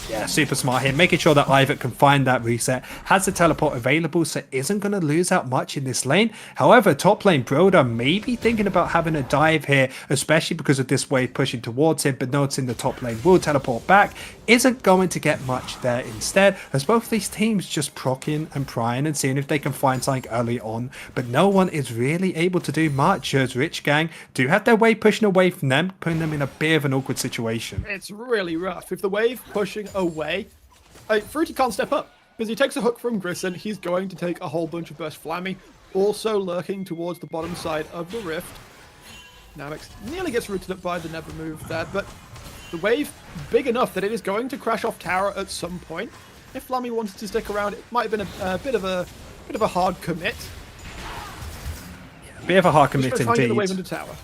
Yeah, super smart here, making sure that Ivok can find that reset, has the teleport available, so isn't going to lose out much in this lane. However, top lane Broda may be thinking about having a dive here, especially because of this wave pushing towards him, but noticing the top lane will teleport back, isn't going to get much there instead, as both these teams just procking and prying and seeing if they can find something early on, but no one is really able to do much, as Rich Gang do have their wave pushing away from them, putting them in a bit of an awkward situation. It's really rough. If the wave pushing away, Fruity can't step up, because he takes a hook from Grissom, he's going to take a whole bunch of burst Flammy, also lurking towards the bottom side of the Rift. Namex nearly gets rooted up by the Never move there, but the wave big enough that it is going to crash off tower at some point. If Flammy wanted to stick around, it might have been a bit of a hard commit. A bit of a hard commit indeed. indeed. The wave into tower.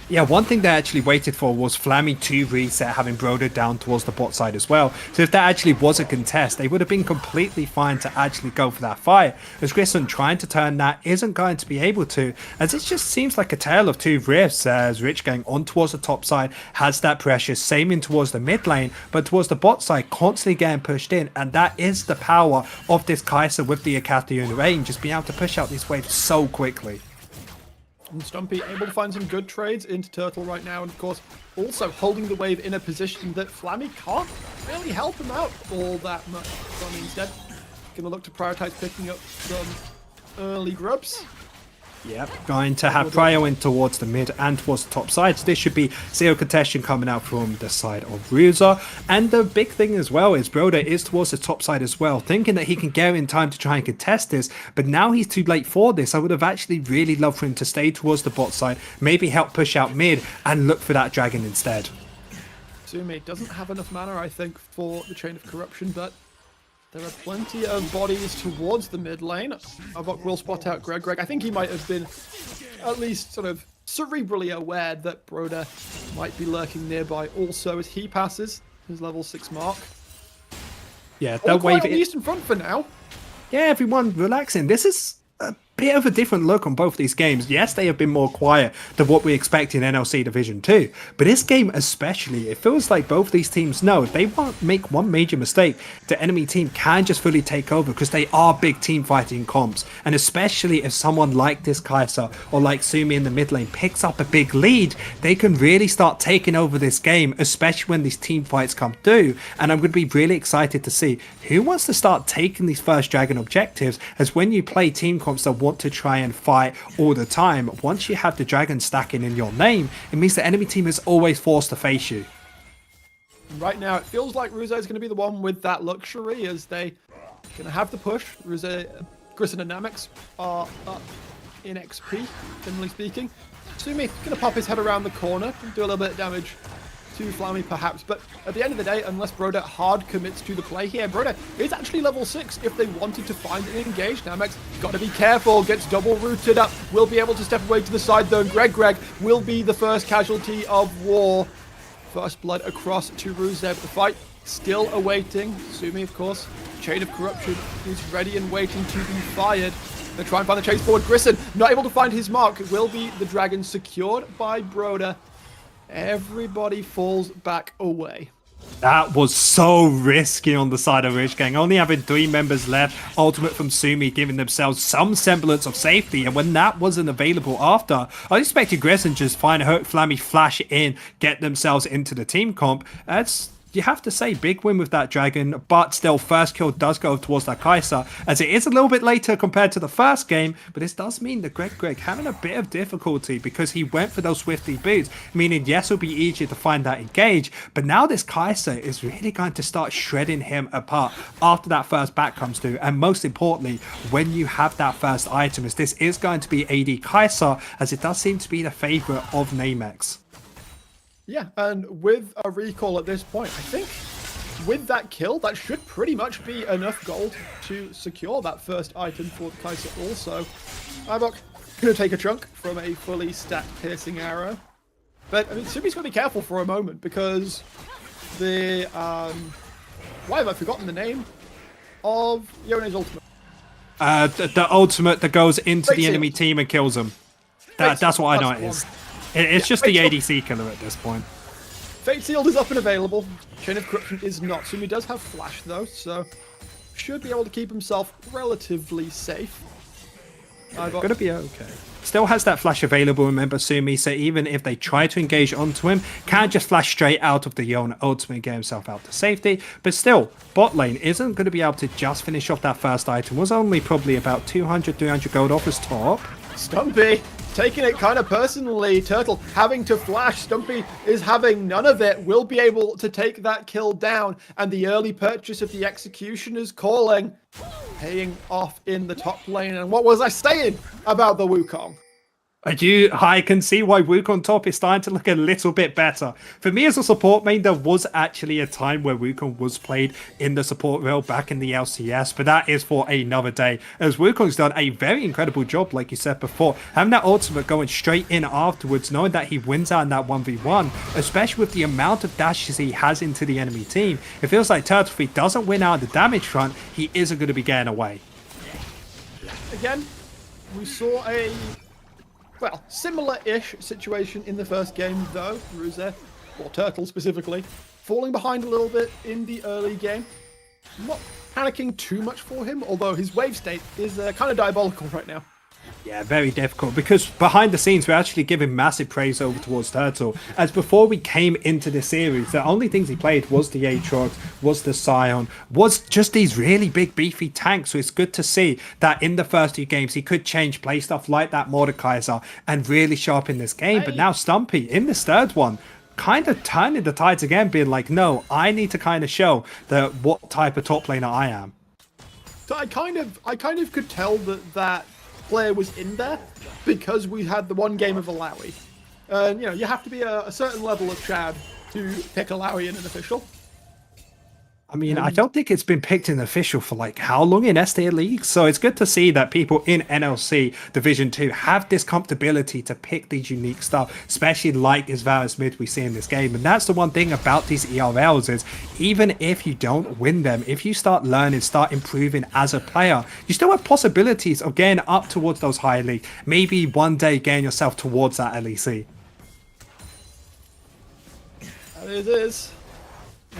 Yeah, one thing they actually waited for was Flammy to reset, having Broder down towards the bot side as well. So if that actually was a contest, they would have been completely fine to actually go for that fight. As Grissom trying to turn that isn't going to be able to, as it just seems like a tale of two rifts, as Rich going on towards the top side has that pressure, same in towards the mid lane, but towards the bot side constantly getting pushed in, and that is the power of this Kai'Sa with the Akathio in the range, just being able to push out these waves so quickly. And Stumpy able to find some good trades into Turtle right now, and of course also holding the wave in a position that Flammy can't really help him out all that much. Flammy instead gonna look to prioritize picking up some early grubs. Yep, going to have Prio in towards the mid and towards the top side. So this should be zero contention coming out from the side of Ruza. And the big thing as well is Broder is towards the top side as well, thinking that he can go in time to try and contest this. But now he's too late for this. I would have actually really loved for him to stay towards the bot side, maybe help push out mid and look for that dragon instead. Sumi doesn't have enough mana, I think, for the Chain of Corruption, but there are plenty of bodies towards the mid lane. Avok will spot out Greg. I think he might have been at least sort of cerebrally aware that Broder might be lurking nearby also as he passes his level 6 mark. Yeah, All they'll wave quiet, at it. least in front for now. Yeah, everyone relaxing. This is a bit of a different look on both these games. Yes, they have been more quiet than what we expect in NLC Division 2, but this game especially, it feels like both these teams know if they won't make one major mistake, the enemy team can just fully take over because they are big team fighting comps, and especially if someone like this Kai'Sa or like Sumi in the mid lane picks up a big lead, they can really start taking over this game, especially when these team fights come through. And I'm going to be really excited to see who wants to start taking these first dragon objectives, as when you play team comps that want to try and fight all the time, once you have the dragon stacking in your name, it means the enemy team is always forced to face you. Right now, it feels like Ruze is going to be the one with that luxury as they going to have the push. Ruze, Grissom and Namex are up in XP, generally speaking. Sumi going to pop his head around the corner and do a little bit of damage to Flammy perhaps, but at the end of the day, unless Broder hard commits to the play here, Broder is actually level 6 if they wanted to find and engage. Namex got to be careful, gets double rooted up, will be able to step away to the side though. Greg will be the first casualty of war. First blood across to Ruzev. The fight still awaiting. Sumi, of course, Chain of Corruption is ready and waiting to be fired. They try and find the chase forward. Grissom not able to find his mark. Will be the dragon secured by Broder. Everybody falls back away. That was so risky on the side of Rich Gang, only having 3 members left, ultimate from Sumi giving themselves some semblance of safety, and when that wasn't available after, I expected Grissom just find Hurt Flammy flash in, get themselves into the team comp. You have to say, big win with that dragon, but still, first kill does go towards that Kai'Sa, as it is a little bit later compared to the first game, but this does mean that Greg having a bit of difficulty because he went for those Swifty boots, meaning yes, it'll be easier to find that engage, but now this Kai'Sa is really going to start shredding him apart after that first back comes through, and most importantly, when you have that first item, as this is going to be AD Kai'Sa, as it does seem to be the favorite of Namex. Yeah, and with a recall at this point, I think with that kill, that should pretty much be enough gold to secure that first item for the Kai'Sa also. Ivok going to take a chunk from a fully stacked piercing arrow. But, I mean, Sumi's got to be careful for a moment because the, why have I forgotten the name of Yone's ultimate? The ultimate that goes into Fate the Seal. enemy team and kills them. That's what I know it is. It's just the ADC killer at this point. Fate Sealed is up and available. Chain of Corruption is not. Sumi does have Flash though, so should be able to keep himself relatively safe. Gonna be okay. Still has that flash available, remember Sumi, so even if they try to engage onto him, can't just flash straight out of the Yone ultimate and get himself out to safety. But still, bot lane isn't going to be able to just finish off that first item. Was only probably about 200, 300 gold off his top. Stumpy taking it kind of personally. Turtle having to flash. Stumpy is having none of it. Will be able to take that kill down. And the early purchase of the Executioner's calling, paying off in the top lane. And what was I saying about the Wukong? I can see why Wukong top is starting to look a little bit better. For me as a support main, there was actually a time where Wukong was played in the support role back in the LCS, but that is for another day. As Wukong's done a very incredible job, like you said before, having that ultimate going straight in afterwards, knowing that he wins out in that 1v1, especially with the amount of dashes he has into the enemy team. It feels like Turtle, if he doesn't win out on the damage front, he isn't going to be getting away. Again, we saw a similar-ish situation in the first game, though. Ruze, or Turtle specifically, falling behind a little bit in the early game. Not panicking too much for him, although his wave state is kind of diabolical right now. Yeah, very difficult, because behind the scenes we're actually giving massive praise over towards Turtle, as before we came into this series the only things he played was the Aatrox, was the Scion, was just these really big beefy tanks. So it's good to see that in the first 2 games he could change play stuff like that Mordekaiser and really sharpen this game. But now Stumpy in this third one kind of turning the tides again, being like, no, I need to kind of show that what type of top laner I am. So I kind of could tell that player was in there because we had the one game of Alawi. And you know, you have to be a certain level of Chad to pick Alawi in an official. I mean, I don't think it's been picked in official for like how long in S tier leagues, so it's good to see that people in NLC Division 2 have this comfortability to pick these unique stuff, especially like this Varus mid we see in this game. And that's the one thing about these ERLs is, even if you don't win them, if you start learning, start improving as a player, you still have possibilities of getting up towards those higher leagues. Maybe one day getting yourself towards that LEC. It is.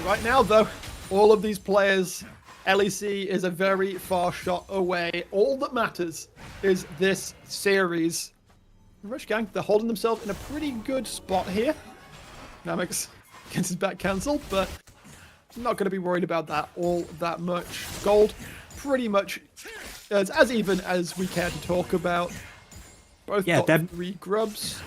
Right now, though, all of these players, LEC is a very far shot away. All that matters is this series. Rich Gang, they're holding themselves in a pretty good spot here. Namex gets his back cancelled, but I'm not going to be worried about that all that much. Gold, pretty much as even as we care to talk about. Both got 3 grubs.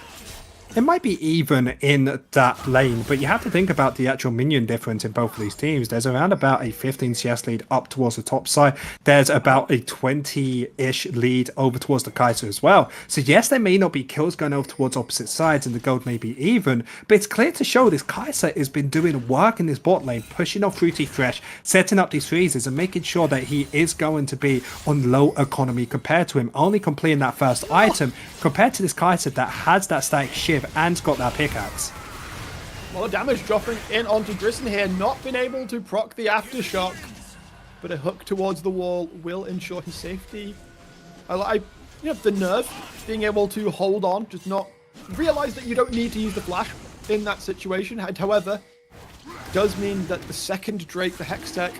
It might be even in that lane, but you have to think about the actual minion difference in both of these teams. There's around about a 15 CS lead up towards the top side. There's about a 20-ish lead over towards the Kaiser as well. So yes, there may not be kills going over towards opposite sides and the gold may be even, but it's clear to show this Kaiser has been doing work in this bot lane, pushing off Fruity Fresh, setting up these freezes and making sure that he is going to be on low economy compared to him only completing that first item, compared to this Kaiser that has that static shiv and got that pickaxe. A lot of damage dropping in onto Grissom here, not been able to proc the aftershock, but a hook towards the wall will ensure his safety. I the nerve, being able to hold on, just not realize that you don't need to use the flash in that situation. However, does mean that the second Drake, the Hextech,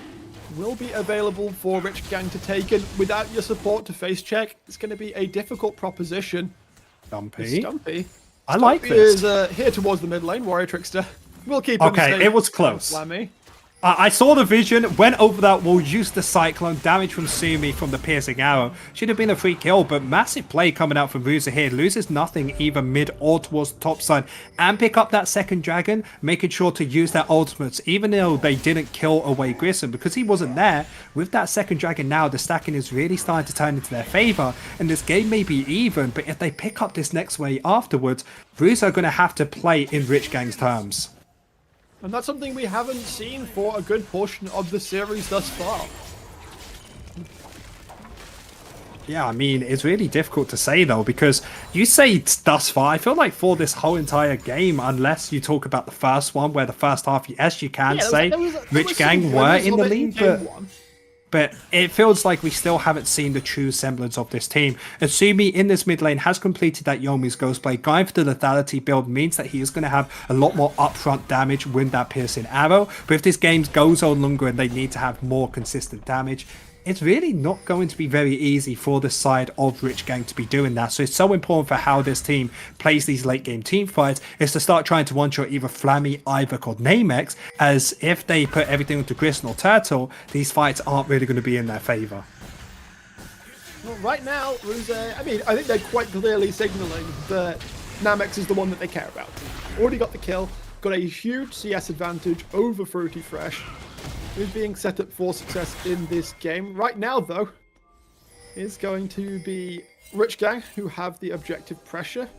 will be available for Rich Gang to take, and without your support to face check, it's going to be a difficult proposition. Stumpy. I like Stumpy this. is here towards the mid lane, Warrior Trickster. We'll keep him Okay, safe. it was close. Slammy. I saw the vision, went over that wall, used the Cyclone, damage from Sumi from the piercing arrow. Should have been a free kill, but massive play coming out from Ruza here. Loses nothing either mid or towards the top side. And pick up that second dragon, making sure to use their ultimates, even though they didn't kill away Grissom, because he wasn't there. With that second dragon now, the stacking is really starting to turn into their favor, and this game may be even, but if they pick up this next way afterwards, Ruza are going to have to play in Rich Gang's terms. And that's something we haven't seen for a good portion of the series thus far. Yeah, I mean, it's really difficult to say, though, because you say it's thus far. I feel like for this whole entire game, unless you talk about the first one, where the first half, yes, you can say Rich Gang were in the lead, but it feels like we still haven't seen the true semblance of this team. Asumi in this mid lane has completed that Yomi's Ghostblade. Going for the lethality build means that he is going to have a lot more upfront damage with that piercing arrow. But if this game goes on longer and they need to have more consistent damage, it's really not going to be very easy for the side of Rich Gang to be doing that. So it's so important for how this team plays these late game team fights is to start trying to one-shot either Flammy, Ivok or Namex, as if they put everything into Grissom or Turtle, these fights aren't really going to be in their favor. Well, right now, Ruze, I think they're quite clearly signaling that Namex is the one that they care about. Already got the kill, got a huge CS advantage over Fruity Fresh. Is being set up for success in this game. Right now, though, is going to be Rich Gang, who have the objective pressure.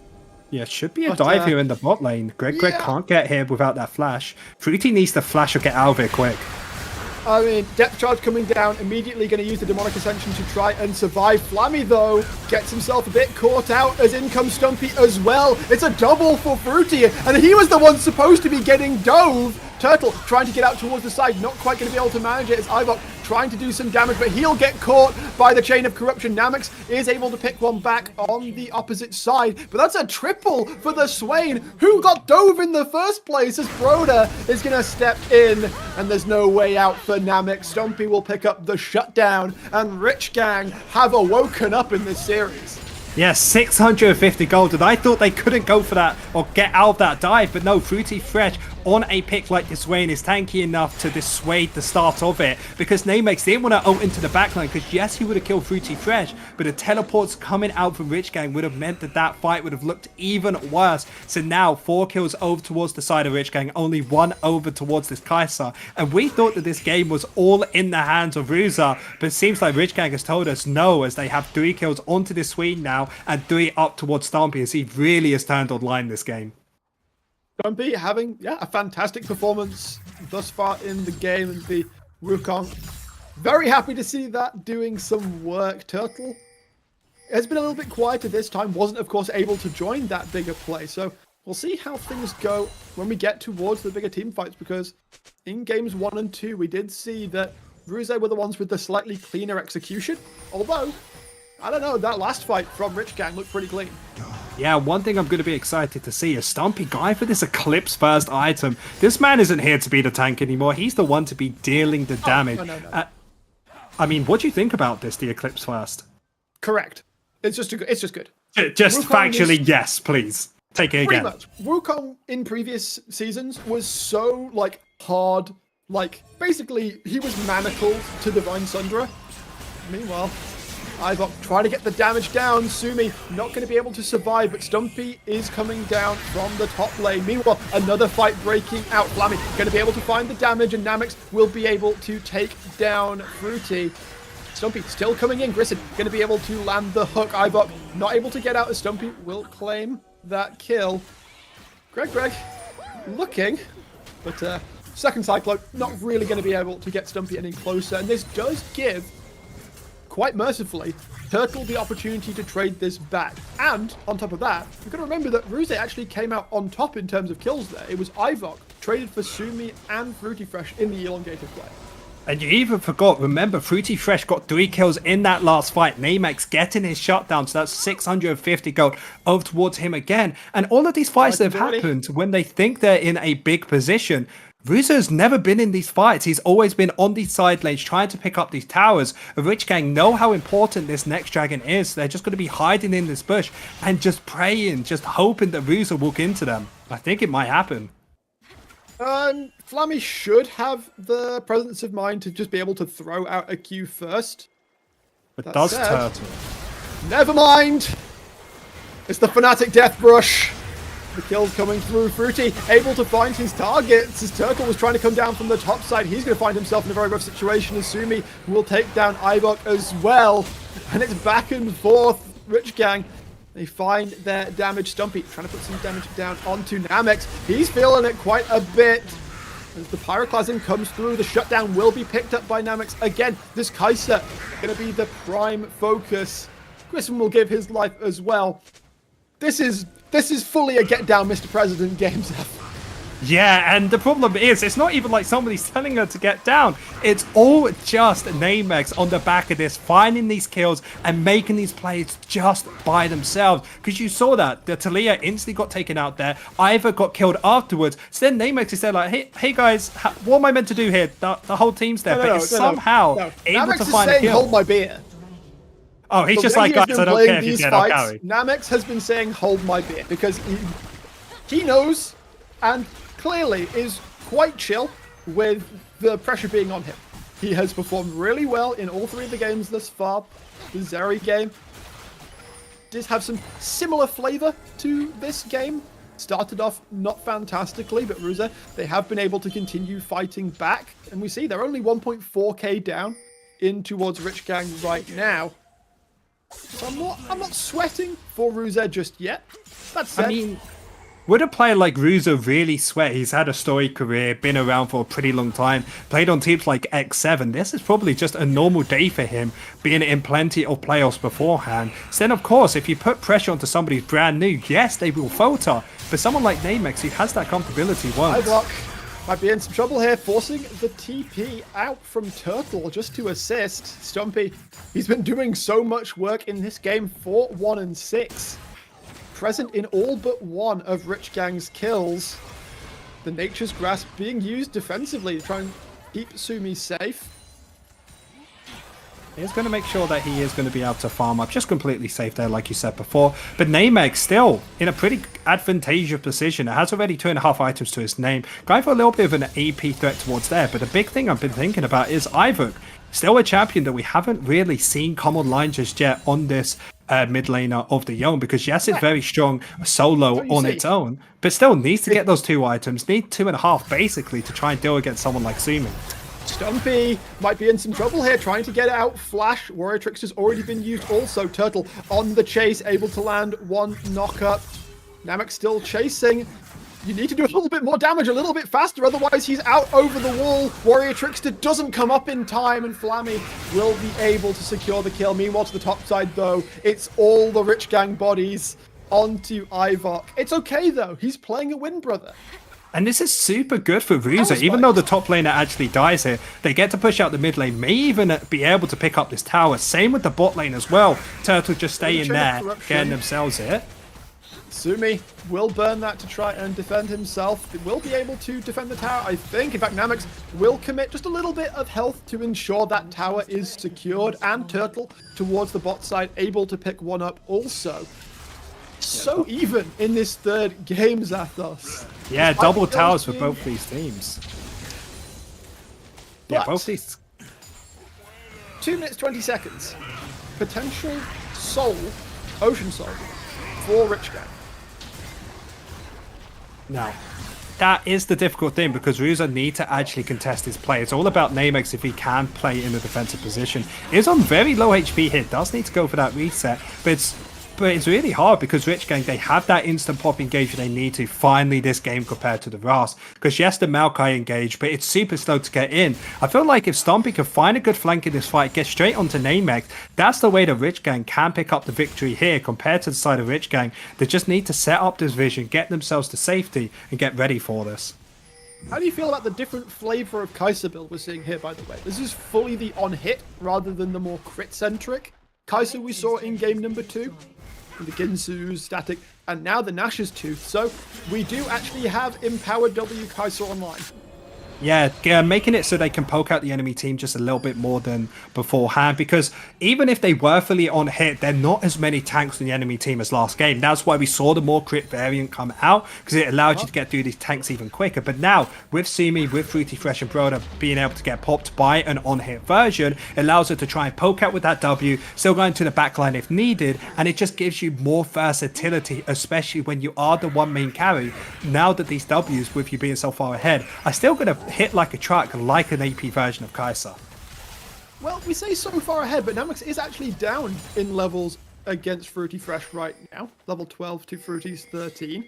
Yeah, should be a But, dive here in the bot lane. Greg yeah. can't get here without that flash. Fruity needs to flash or get out of it quick. I mean, depth charge coming down, immediately going to use the Demonic Ascension to try and survive. Flammy, though, gets himself a bit caught out as in comes Stumpy as well. It's a double for Fruity, and he was the one supposed to be getting dove. Turtle trying to get out towards the side, not quite going to be able to manage it as Ivok trying to do some damage, but he'll get caught by the Chain of Corruption. Namex is able to pick one back on the opposite side, but that's a triple for the Swain, who got dove in the first place as Broda is going to step in, and there's no way out for Namex. Stumpy will pick up the shutdown, and Rich Gang have awoken up in this series. Yeah, 650 gold, and I thought they couldn't go for that or get out of that dive, but no, Fruity Fresh on a pick like this Swain is tanky enough to dissuade the start of it, because Namex didn't want to ult into the backline, because yes, he would have killed Fruity Fresh, but the teleports coming out from Rich Gang would have meant that that fight would have looked even worse. So now 4 kills over towards the side of Rich Gang, only 1 over towards this Kai'Sa, and we thought that this game was all in the hands of Ruza, but it seems like Rich Gang has told us no, as they have 3 kills onto this Swain now and 3 up towards Stampy, as he really has turned online this game. Stumpy having, a fantastic performance thus far in the game, and the Wukong very happy to see that doing some work. Turtle has been a little bit quieter this time, wasn't of course able to join that bigger play, so we'll see how things go when we get towards the bigger team fights, because in games 1 and 2 we did see that Ruze were the ones with the slightly cleaner execution, although I don't know, that last fight from Rich Gang looked pretty clean. Yeah, one thing I'm going to be excited to see is Stumpy guy for this Eclipse first item. This man isn't here to be the tank anymore. He's the one to be dealing the damage. No. I mean, what do you think about this, the Eclipse first? Correct. It's just good. Just Wukong factually, is- yes, please. Take it Pretty again. much. Wukong in previous seasons was so, hard. Basically, he was manacled to Divine Sundra. Meanwhile, Ivok trying to get the damage down. Sumi not going to be able to survive, but Stumpy is coming down from the top lane. Meanwhile, another fight breaking out. Flammy going to be able to find the damage, and Namex will be able to take down Fruity. Stumpy still coming in. Grissom going to be able to land the hook. Ivok not able to get out as Stumpy will claim that kill. Greg looking, but second Cyclone not really going to be able to get Stumpy any closer, and this does give, quite mercifully, Turtle the opportunity to trade this back. And on top of that, you've got to remember that Ruze actually came out on top in terms of kills there. It was Ivok traded for Sumi and Fruity Fresh in the elongated play. And you even forgot, remember, Fruity Fresh got 3 kills in that last fight. Namex getting his shutdown, so that's 650 gold over towards him again. And all of these fights that have happened when they think they're in a big position, Ruzo's never been in these fights. He's always been on these side lanes trying to pick up these towers. Rich Gang know how important this next dragon is. They're just going to be hiding in this bush and just praying, just hoping that Ruzo will get into them. I think it might happen. Flammy should have the presence of mind to just be able to throw out a Q first. But That does said, Turtle. Never mind! It's the Fnatic Death Brush. The kills coming through. Fruity able to find his targets as Turtle was trying to come down from the top side. He's going to find himself in a very rough situation as Sumi will take down Ivok as well. And it's back and forth. Rich Gang, they find their damage. Stumpy trying to put some damage down onto Namex. He's feeling it quite a bit. As the Pyroclasm comes through, the shutdown will be picked up by Namex. Again, this Kai'Sa going to be the prime focus. Grissom will give his life as well. This is fully a get down, Mr. President game, Seth. Yeah, and the problem is, it's not even like somebody's telling her to get down. It's all just Namex on the back of this, finding these kills and making these plays just by themselves. Because you saw that. The Talia instantly got taken out there. Ivor got killed afterwards. So then Namex is there like, hey guys, what am I meant to do here? The whole team's there, but it's somehow able Namex to is find a saying, kill. hold my beer. Oh, he's The just way like, he has guys, been I don't playing care if you these get, I'll fights, carry. Namex has been saying, hold my beer, because he knows and clearly is quite chill with the pressure being on him. He has performed really well in all 3 of the games thus far. The Zeri game did have some similar flavor to this game. Started off not fantastically, but Ruza, they have been able to continue fighting back. And we see they're only 1.4k down in towards Rich Gang right now. So I'm not sweating for Ruze just yet. That said, I mean, would a player like Ruza really sweat? He's had a storied career, been around for a pretty long time, played on teams like X7. This is probably just a normal day for him, being in plenty of playoffs beforehand. So then, of course, if you put pressure onto somebody who's brand new, yes, they will falter. But someone like Namex, who has that comfortability, won't. Ivok might be in some trouble here, forcing the TP out from Turtle just to assist. Stumpy, he's been doing so much work in this game, 4, 1, and 6. Present in all but one of Rich Gang's kills. The Nature's Grasp being used defensively to try and keep Sumi safe. He's going to make sure that he is going to be able to farm up just completely safe there, like you said before. But Namex still in a pretty advantageous position. It has already 2.5 items to his name. Going for a little bit of an AP threat towards there. But the big thing I've been thinking about is Ivok. Still a champion that we haven't really seen come online just yet on this mid laner of the Yone, because yes, it's very strong solo on its own, but still needs to get those 2 items, need 2.5 basically to try and deal against someone like Sumi. Stumpy might be in some trouble here, trying to get out. Flash, Warrior Tricks has already been used also. Turtle on the chase, able to land 1 knock-up. Namek still chasing. You need to do a little bit more damage, a little bit faster, otherwise he's out over the wall. Warrior Trickster doesn't come up in time, and Flammy will be able to secure the kill. Meanwhile, to the top side, though, it's all the Rich Gang bodies onto Ivok. It's okay, though. He's playing a win, brother. And this is super good for Ruza. Even though the top laner actually dies here, they get to push out the mid lane, may even be able to pick up this tower. Same with the bot lane as well. Turtle just staying there, getting themselves it. Sumi will burn that to try and defend himself. He will be able to defend the tower, I think. In fact, Namex will commit just a little bit of health to ensure that tower is secured. And Turtle towards the bot side, able to pick one up also. So even in this third game, Zathos. Yeah, double towers for both these teams. Yeah, both these. 2 minutes, 20 seconds. Potential soul, Ocean Soul, for Rich Gang. Now, that is the difficult thing, because Ruza need to actually contest his play. It's all about Namex if he can play in a defensive position. Is on very low HP here, does need to go for that reset, but it's really hard because Rich Gang, they have that instant pop engagement they need to finally this game compared to the Ras. Because yes, the Maokai engage, but it's super slow to get in. I feel like if Stompy can find a good flank in this fight, get straight onto Namex, that's the way the Rich Gang can pick up the victory here compared to the side of Rich Gang. They just need to set up this vision, get themselves to safety, and get ready for this. How do you feel about the different flavor of Kai'Sa build we're seeing here, by the way? This is fully the on-hit rather than the more crit-centric Kai'Sa we saw in game number 2. The Ginsu's static, and now the Nash's Tooth. So we do actually have Empowered W Kai'Sa online. Yeah, making it so they can poke out the enemy team just a little bit more than beforehand, because even if they were fully on hit, they're not as many tanks in the enemy team as last game. That's why we saw the more crit variant come out, because it allowed you to get through these tanks even quicker. But now, with Sumi, with Fruity Fresh and Broda being able to get popped by an on-hit version, it allows it to try and poke out with that W, still going to the backline if needed, and it just gives you more versatility, especially when you are the one main carry. Now that these Ws, with you being so far ahead, are still going to hit like a truck, like an AP version of Kai'Sa. Well, we say so far ahead, but Namex is actually down in levels against Fruity Fresh right now. Level 12 to Fruity's 13.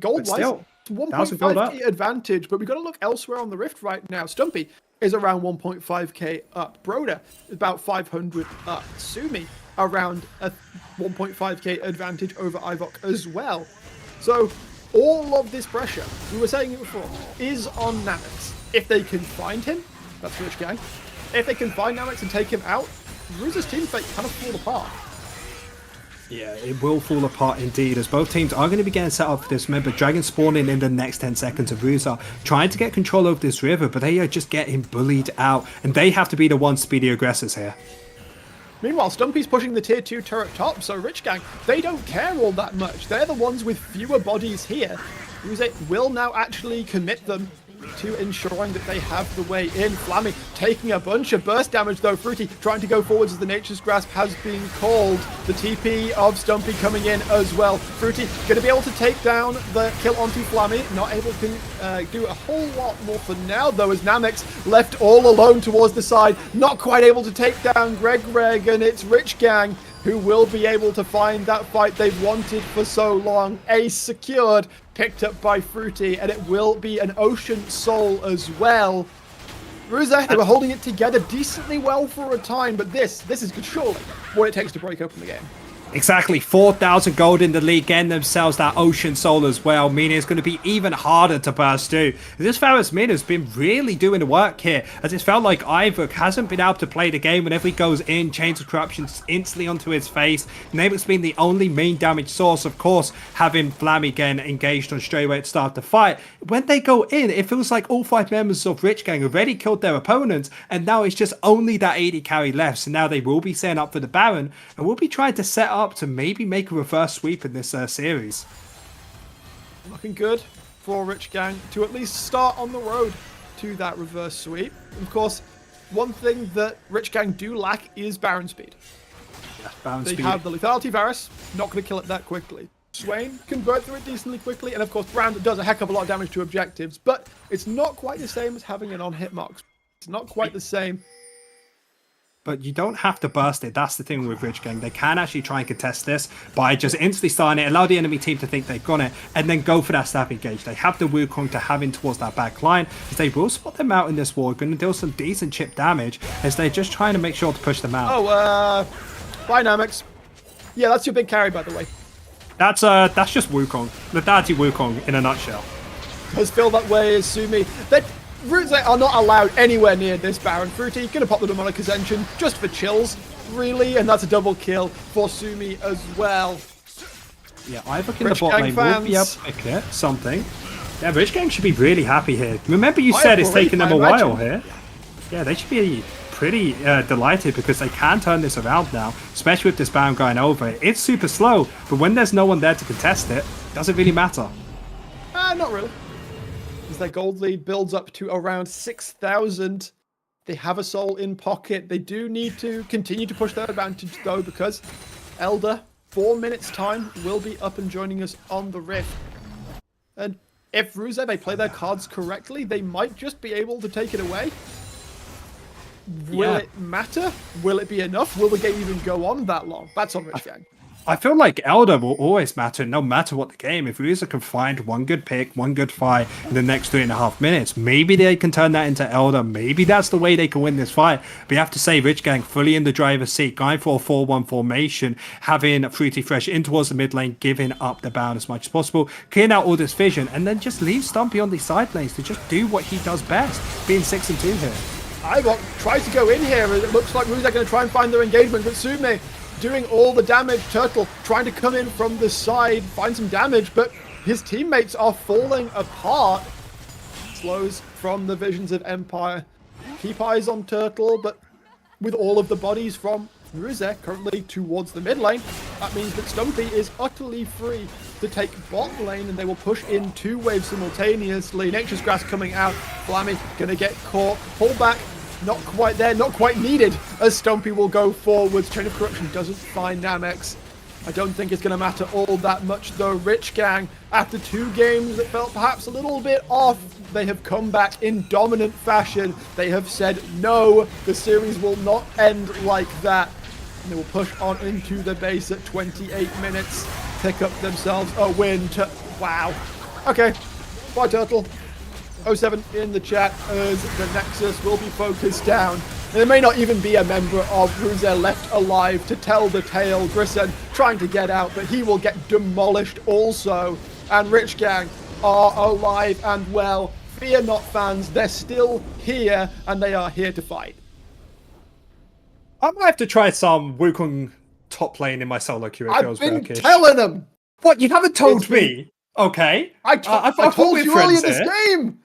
Gold-wise, 1.5k advantage, but we've got to look elsewhere on the Rift right now. Stumpy is around 1.5k up. Broda is about 500 up. Sumi around a 1.5k advantage over Ivok as well. So all of this pressure, we were saying it before, is on Namex. If they can find him, that's Rich Gang. If they can find Namex and take him out, Ruza's team fate kind of fall apart. Yeah, it will fall apart indeed, as both teams are going to be getting set up for this. Remember, Dragon spawning in the next 10 seconds of Ruza, trying to get control over this river, but they are just getting bullied out, and they have to be the ones to be the aggressors here. Meanwhile, Stumpy's pushing the tier 2 turret top, so Rich Gang, they don't care all that much. They're the ones with fewer bodies here. Ruze will now actually commit them to ensuring that they have the way in. Flammy taking a bunch of burst damage though. Fruity trying to go forwards as the Nature's Grasp has been called. The TP of Stumpy coming in as well. Fruity going to be able to take down the kill onto Flammy. Not able to do a whole lot more for now though, as Namex left all alone towards the side. Not quite able to take down Greg, and it's Rich Gang who will be able to find that fight they've wanted for so long. Ace secured, picked up by Fruity, and it will be an Ocean Soul as well. Ruza, they were holding it together decently well for a time, but this is good, surely what it takes to break open the game. Exactly, 4,000 gold in the league, getting themselves that Ocean Soul as well, meaning it's going to be even harder to burst through. This Varus mid has been really doing the work here, as it's felt like Ivor hasn't been able to play the game whenever he goes in, Chains of Corruption instantly onto his face. Namex being the only main damage source, of course, having Flammy again engaged on straight away to start the fight. When they go in, it feels like all 5 members of Rich Gang already killed their opponents, and now it's just only that AD carry left, so now they will be setting up for the Baron, and will be trying to set up to maybe make a reverse sweep in this series. Looking good for Rich Gang to at least start on the road to that reverse sweep. Of course, one thing that Rich Gang do lack is Baron speed. Yeah, Baron They speed. have the lethality Varus, not going to kill it that quickly. Swain can burn through it decently quickly, and of course Brand does a heck of a lot of damage to objectives, but it's not quite the same as having it on hit marks. It's not quite the same. But you don't have to burst it. That's the thing with Rich Gang. They can actually try and contest this by just instantly starting it, allow the enemy team to think they've got it, and then go for that stab engage. They have the Wukong to have in towards that back line, as they will spot them out in this war, going to deal some decent chip damage, as they're just trying to make sure to push them out. Oh, Dynamics. Yeah, that's your big carry, by the way. That's just Wukong. The Daddy Wukong in a nutshell. Does feel that way as Sumi. Roots are not allowed anywhere near this Baron. Fruity gonna pop the Demonic Ascension just for chills, really, and that's a double kill for Sumi as well. Yeah, Ivor in the Rich bot Gang lane will be able fans. to pick it, something. Yeah, Rich Gang should be really happy here. Remember you said it's agree, taken them I a while imagine. here? Yeah, they should be pretty delighted because they can turn this around now, especially with this Baron going over it. It's super slow, but when there's no one there to contest it, doesn't really matter. Not really. As their gold lead builds up to around 6,000. They have a soul in pocket. They do need to continue to push their advantage though, because Elder, 4 minutes time, will be up and joining us on the Rift. And if Ruze, they play their cards correctly, they might just be able to take it away. Will it matter? Will it be enough? Will the game even go on that long? That's on Rich Gang. I feel like Elder will always matter, no matter what the game. If Ruza can find one good pick, one good fight in the next 3.5 minutes, maybe they can turn that into Elder. Maybe that's the way they can win this fight. But you have to say, Rich Gang fully in the driver's seat, going for a 4-1 formation, having Fruity Fresh in towards the mid lane, giving up the bound as much as possible, clearing out all this vision, and then just leave Stumpy on these side lanes to just do what he does best, being 6-2 here. Ibok tries to go in here. It looks like Ruze are going to try and find their engagement, but Sume doing all the damage. Turtle trying to come in from the side, find some damage, but his teammates are falling apart. Slows from the visions of Empire. Keep eyes on Turtle, but with all of the bodies from Ruze currently towards the mid lane, that means that Stumpy is utterly free to take bot lane, and they will push in 2 waves simultaneously. Nature's Grass coming out. Flammy gonna get caught. Pull back. Not quite there, not quite needed, as Stumpy will go forwards. Chain of Corruption doesn't find Namex. I don't think it's going to matter all that much though. Rich Gang, after 2 games that felt perhaps a little bit off, they have come back in dominant fashion. They have said, no, the series will not end like that. And they will push on into the base at 28 minutes, pick up themselves a win. Wow. Okay, bye Turtle. 07 in the chat, as the Nexus will be focused down. There may not even be a member of Ruze left alive to tell the tale. Grissom trying to get out, but he will get demolished also. And Rich Gang are alive and well. Fear not, fans, they're still here, and they are here to fight. I might have to try some Wukong top lane in my solo queue. I've been telling them! What? You haven't told It's me? Okay. I thought told we're you earlier friends this here. game!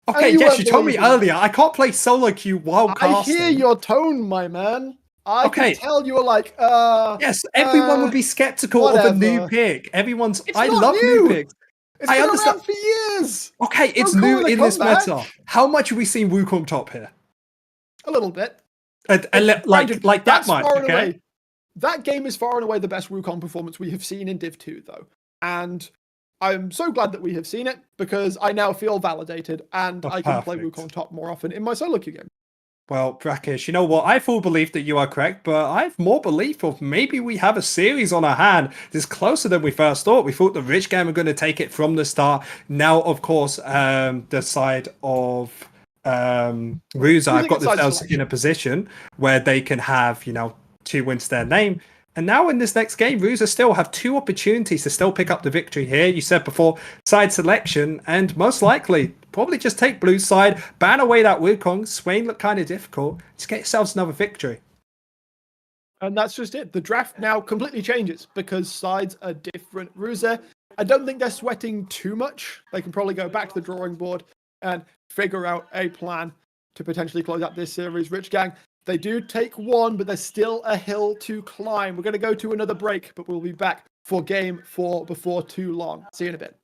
Okay, And you yes, weren't you told me believing. earlier. I can't play solo queue while I casting. hear your tone, my man. I Okay. can tell you were like, Yes, everyone would be skeptical of a new whatever. pick. Everyone's. It's I not love new new. picks. It's I been understand. around for years. Okay, it's Don't call new it a in this comeback. meta. How much have we seen Wukong top here? A little bit. Like that That's much, far and okay? away. That game is far and away the best Wukong performance we have seen in Div 2, though. And I'm so glad that we have seen it because I now feel validated and Oh, I can play perfect. Wukong top more often in my solo queue game. Well, Rakesh, you know what? I full belief that you are correct, but I have more belief of maybe we have a series on our hand. This closer than we first thought. We thought the Rich Gang were going to take it from the start. Now, of course, the side of Ruza have got gets side themselves selection. in a position where they can have, 2 wins to their name. And now in this next game, Ruza still have 2 opportunities to still pick up the victory here. You said before, side selection, and most likely, probably just take blue side, ban away that Wukong. Swain look kind of difficult. Just get yourselves another victory. And that's just it. The draft now completely changes because sides are different. Ruza, I don't think they're sweating too much. They can probably go back to the drawing board and figure out a plan to potentially close out this series. Rich Gang, they do take 1, but there's still a hill to climb. We're going to go to another break, but we'll be back for game 4 before too long. See you in a bit.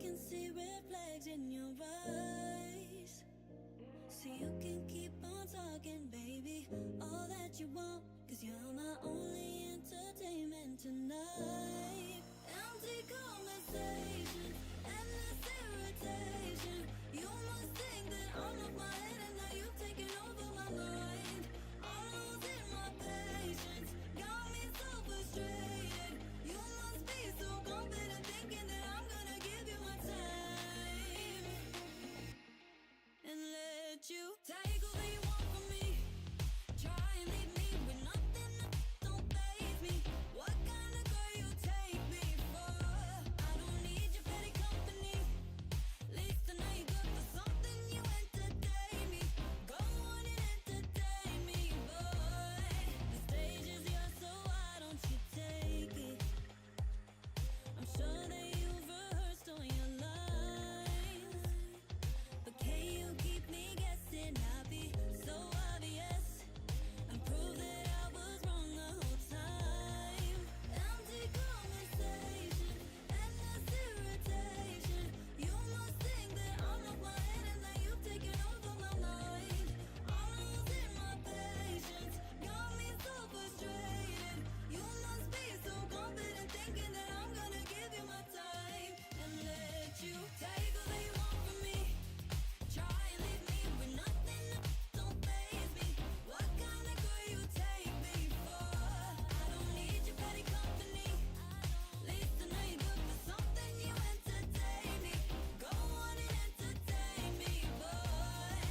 can see red flags in your eyes. So you can keep on talking, baby, all that you want, 'cause you're my only entertainment tonight. Empty conversation, endless irritation. You must think that I'm off my head and now you've taken over my mind. I'm losing my patience, got me so frustrated. You must be so confident thinking that I'm gonna give you my time and let you take all that you want from me. Try and leave me with nothing, don't faze me. What kind of girl you take me for? I don't need your petty company. Least I know you good for something, you entertain me. Go on and entertain me, boy. The stage is yours, so why don't you take it? I'm sure that you've rehearsed all your lines, but can you keep me guessing? I'll be so obvious and prove that I was wrong the whole time. Empty conversation, endless irritation. You must think that I'm off my head and that you've taken over my mind. I'm losing my patience, got me so frustrated. You must be so confident thinking that I'm gonna give you my time and let you take all that you want from me. Try and leave me with nothing, don't faze me. What kind of girl you take me for? I don't need your petty company. Least I know you good for something, you entertain me. Go on and entertain me, boy.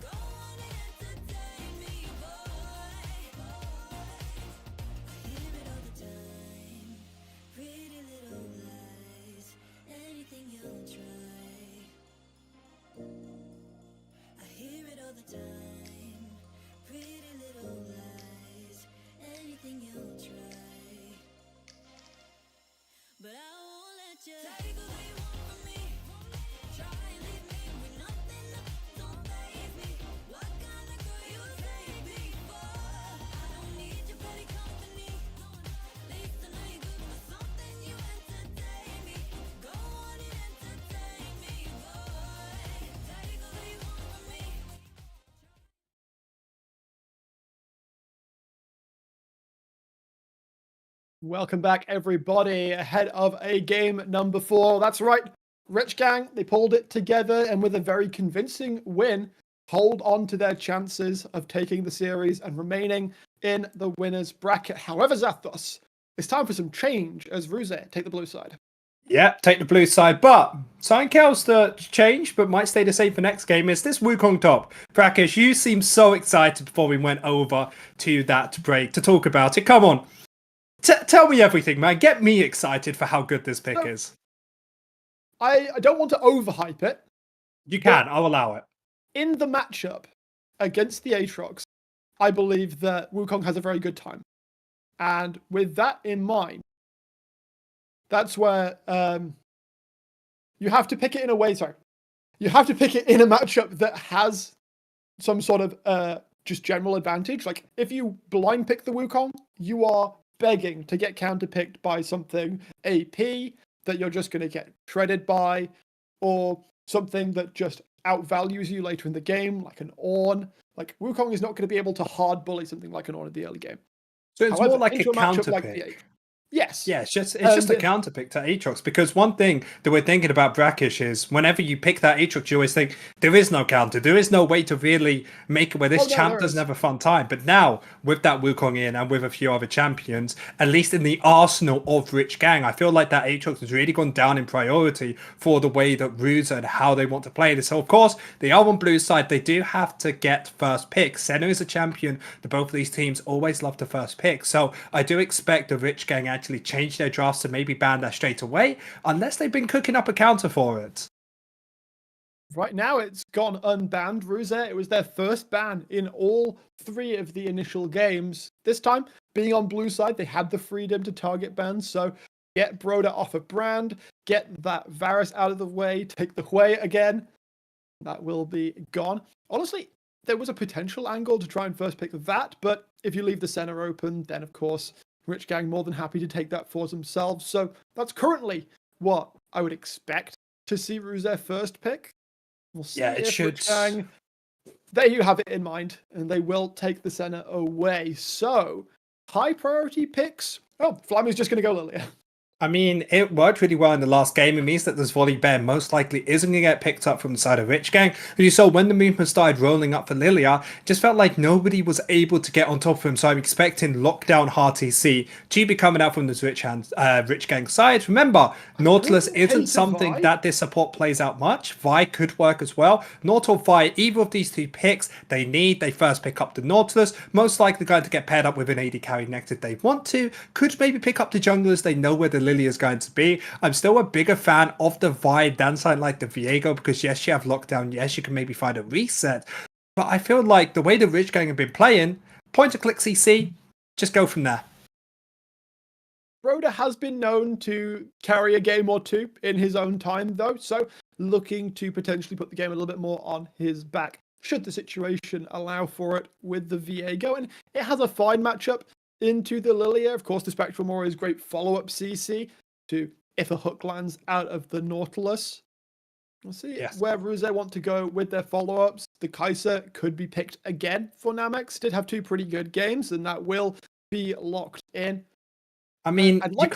Go on and entertain me, boy. I hear it all the time, pretty little lies, anything you'll try. I hear it all the time, pretty little lies, anything you'll try. But I won't let you take all that you want from me. Try and leave me with nothing, don't faze me. What kind of girl you take me for? I don't need your petty company. Least I know you good for something, you entertain me. Go on and entertain me, boy. Take all that you want from me. Welcome back, everybody, ahead of a game number 4. That's right, Rich Gang, they pulled it together and with a very convincing win, hold on to their chances of taking the series and remaining in the winner's bracket. However, Zathos, it's time for some change as Ruse take the blue side. Yeah, take the blue side. But something else that changed, but might stay the same for next game, is this Wukong top. Prakesh, you seemed so excited before we went over to that break to talk about it. Come on. Tell me everything, man. Get me excited for how good this pick So- is. I don't want to overhype it. You can. I'll allow it. In the matchup against the Aatrox, I believe that Wukong has a very good time. And with that in mind, that's where you have to pick it in a way, you have to pick it in a matchup that has some sort of just general advantage. Like, if you blind pick the Wukong, you are begging to get counterpicked by something AP that you're just going to get shredded by, or something that just outvalues you later in the game, like an Ornn. Like, Wukong is not going to be able to hard bully something like an Ornn in the early game. So it's However, more like a into matchup counter like pick. the Yes. Yeah, it's just a And- counter pick to Aatrox, because one thing that we're thinking about Brackish is whenever you pick that Aatrox, you always think there is no counter, there is no way to really make it where this Oh, no, champ there doesn't is. have a fun time. But now with that Wukong in and with a few other champions, at least in the arsenal of Rich Gang, I feel like that Aatrox has really gone down in priority for the way that Ruza and how they want to play this. So of course, they are on blue side, they do have to get first pick. Senna is a champion that both of these teams always love to first pick. So I do expect the Rich Gang actually change their drafts to maybe ban that straight away, unless they've been cooking up a counter for it. Right now, it's gone unbanned. Ruse, it was their first ban in all 3 of the initial games. This time, being on blue side, they had the freedom to target bans. So get Broda off a brand, get that Varus out of the way, take the Hui again. That will be gone. Honestly, there was a potential angle to try and first pick that, but if you leave the center open, then of course, Rich Gang more than happy to take that for themselves. So that's currently what I would expect to see Ruzer first pick. We'll see Yeah, it if should. Rich Gang, there you have it in mind, and they will take the center away. So high priority picks. Oh, Flammy's just going to go Lilia. I mean, it worked really well in the last game. It means that this Volley Bear most likely isn't going to get picked up from the side of Rich Gang. And you saw when the movement started rolling up for Lilia, it just felt like nobody was able to get on top of him. So I'm expecting lockdown hard TC to be coming out from this Rich Gang side. Remember, Nautilus isn't something that this support plays out much. Vi could work as well. Naut or Vi, either of these two picks, they first pick up the Nautilus. Most likely going to get paired up with an AD carry next if they want to. Could maybe pick up the junglers. They know where the Lily is going to be. I'm still a bigger fan of the Vi than something like the Viego because yes, you have lockdown. Yes, you can maybe find a reset. But I feel like the way the Rich Gang have been playing, point and click CC, just go from there. Broda has been known to carry a game or two in his own time, though, so looking to potentially put the game a little bit more on his back, should the situation allow for it with the Viego. And it has a fine matchup into the Lilia. Of course, the Spectral Aura is great follow-up CC to if a hook lands out of the Nautilus. We'll see where Ruze want to go with their follow-ups. The Kaiser could be picked again for Namex. Did have two pretty good games, and that will be locked in. I mean, I'd like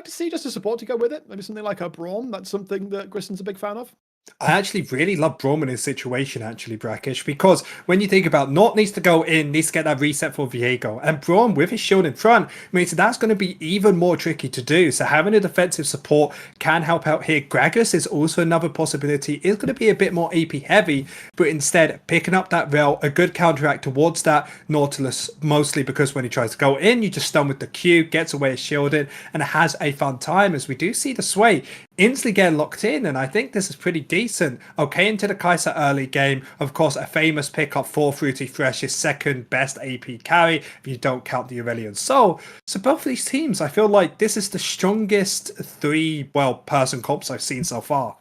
to see just a support to go with it. Maybe something like a Braum. That's something that Griston's a big fan of. I actually really love Braum in his situation, actually, Brackish, because when you think about Naut needs to go in, needs to get that reset for Viego, and Braum with his shield in front means that's going to be even more tricky to do. So having a defensive support can help out here. Gragas is also another possibility. It's going to be a bit more AP heavy, but instead picking up that rail, a good counteract towards that Nautilus, mostly because when he tries to go in, you just stun with the Q, gets away his shielded, and has a fun time as we do see the Sway instantly getting locked in, and I think this is pretty decent. Okay, into the Kaiser early game. Of course, a famous pickup for Fruity Fresh, his second best AP carry, if you don't count the Aurelion Soul. So both of these teams, I feel like this is the strongest person comps I've seen so far.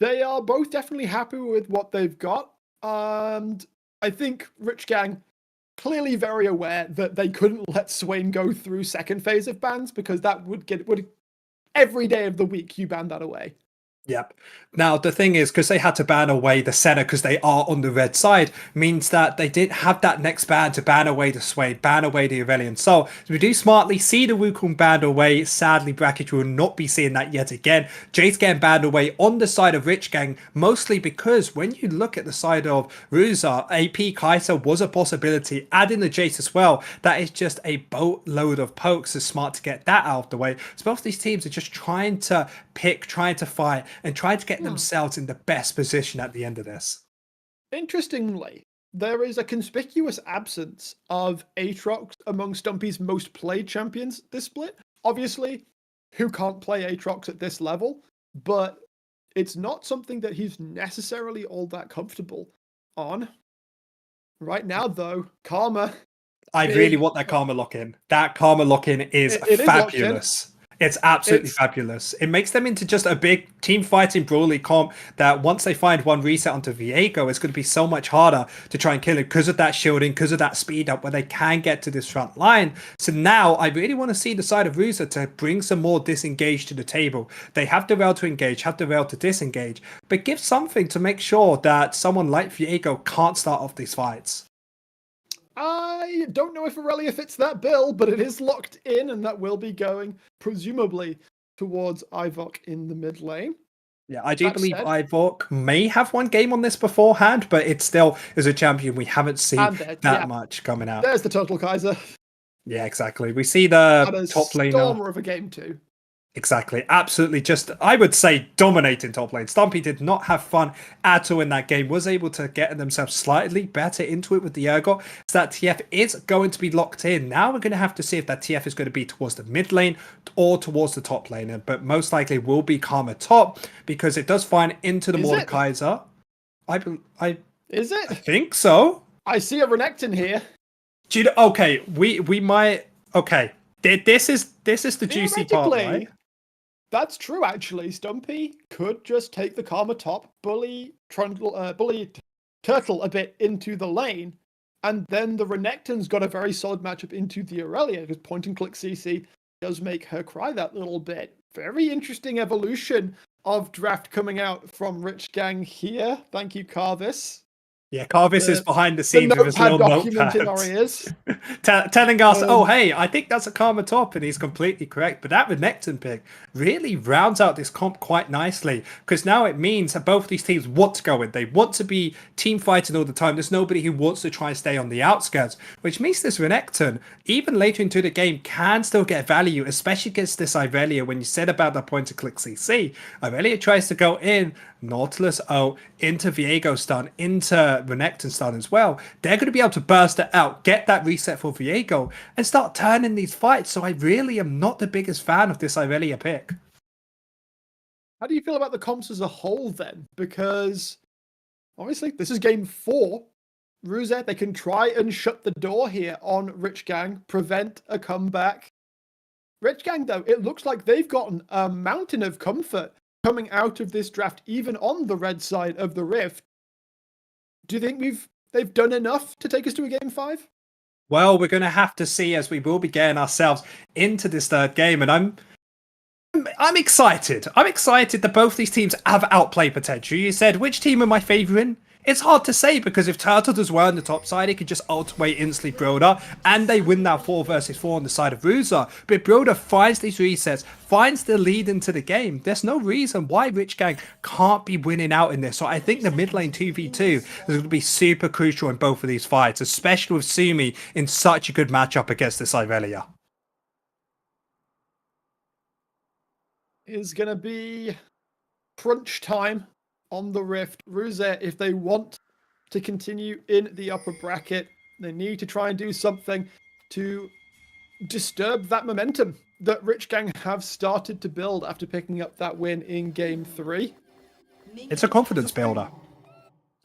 They are both definitely happy with what they've got, and I think Rich Gang clearly very aware that they couldn't let Swain go through second phase of bans because that would every day of the week you ban that away. Yep. Now, the thing is, because they had to ban away the center because they are on the red side, means that they didn't have that next ban to ban away the Sway, ban away the Aurelion. So we do smartly see the Wukong banned away. Sadly, Bracket will not be seeing that yet again. Jace getting banned away on the side of Rich Gang, mostly because when you look at the side of Ruza, AP Kaiser was a possibility. Adding the Jace as well, that is just a boatload of pokes. So smart to get that out of the way. So both these teams are just trying to pick, trying to fight, and trying to get themselves in the best position at the end of this. Interestingly, there is a conspicuous absence of Aatrox among Stumpy's most played champions this split. Obviously, who can't play Aatrox at this level? But it's not something that he's necessarily all that comfortable on. Right now, though, Karma. I really want that Karma lock-in. That Karma lock-in is fabulous. It's absolutely fabulous. It makes them into just a big team fighting brawly comp that once they find one reset onto Viego, it's going to be so much harder to try and kill it because of that shielding, because of that speed up where they can get to this front line. So now I really want to see the side of Ruza to bring some more disengage to the table. They have the rail to engage, have the rail to disengage, but give something to make sure that someone like Viego can't start off these fights. I don't know if Aurelia fits that bill, but it is locked in, and that will be going, presumably, towards Ivok in the mid lane. Yeah, I do believe Ivok may have one game on this beforehand, but it still is a champion we haven't seen that much coming out. There's the total Kaiser. Yeah, exactly. We see the top laner. Stormer of a game too. Exactly. Absolutely just, I would say, dominating top lane. Stumpy did not have fun at all in that game. Was able to get themselves slightly better into it with the Urgot. So that TF is going to be locked in. Now we're going to have to see if that TF is going to be towards the mid lane or towards the top laner. But most likely will be Karma top because it does find into the Mordekaiser. Is it? I think so. I see a Renekton here. Okay, we might... Okay. This is the juicy part, right? That's true, actually. Stumpy could just take the Karma top, bully Turtle a bit into the lane, And then the Renekton's got a very solid matchup into the Aurelia, because point and click CC does make her cry that little bit. Very interesting evolution of draft coming out from Rich Gang here. Thank you, Carvis. Yeah, Carvis is behind the The scenes with his notepad little document in our notepad. ears. Telling us, oh, hey, I think that's a Karma top, and he's completely correct. But that Renekton pick really rounds out this comp quite nicely, because now it means that both these teams want to go in. They want to be team fighting all the time. There's nobody who wants to try and stay on the outskirts, which means this Renekton, even later into the game, can still get value, especially against this Irelia. When you said about that point and click CC, Irelia tries to go in, Nautilus into Viego stun, into Renekton stun as well. They're going to be able to burst it out, get that reset for Viego, and start turning these fights. So I really am not the biggest fan of this Irelia pick. How do you feel about the comps as a whole then? Because obviously this is game 4. Ruse, they can try and shut the door here on Rich Gang, prevent a comeback. Rich Gang, though, it looks like they've gotten a mountain of comfort coming out of this draft, even on the red side of the Rift. Do you think they've done enough to take us to a game 5? Well, we're going to have to see, as we will be getting ourselves into this third game, and I'm excited. I'm excited that both these teams have outplay potential. You said, which team am I favouring? It's hard to say, because if Turtle does well on the top side, he could just ult-away instantly Broda, and they win that 4 versus 4 on the side of Ruza. But if Broda finds these resets, finds the lead into the game, there's no reason why Rich Gang can't be winning out in this. So I think the mid lane 2v2 is going to be super crucial in both of these fights, especially with Sumi in such a good matchup against this Irelia. Is going to be crunch time on the Rift. Ruse, if they want to continue in the upper bracket, they need to try and do something to disturb that momentum that Rich Gang have started to build after picking up that win in game 3. It's a confidence builder.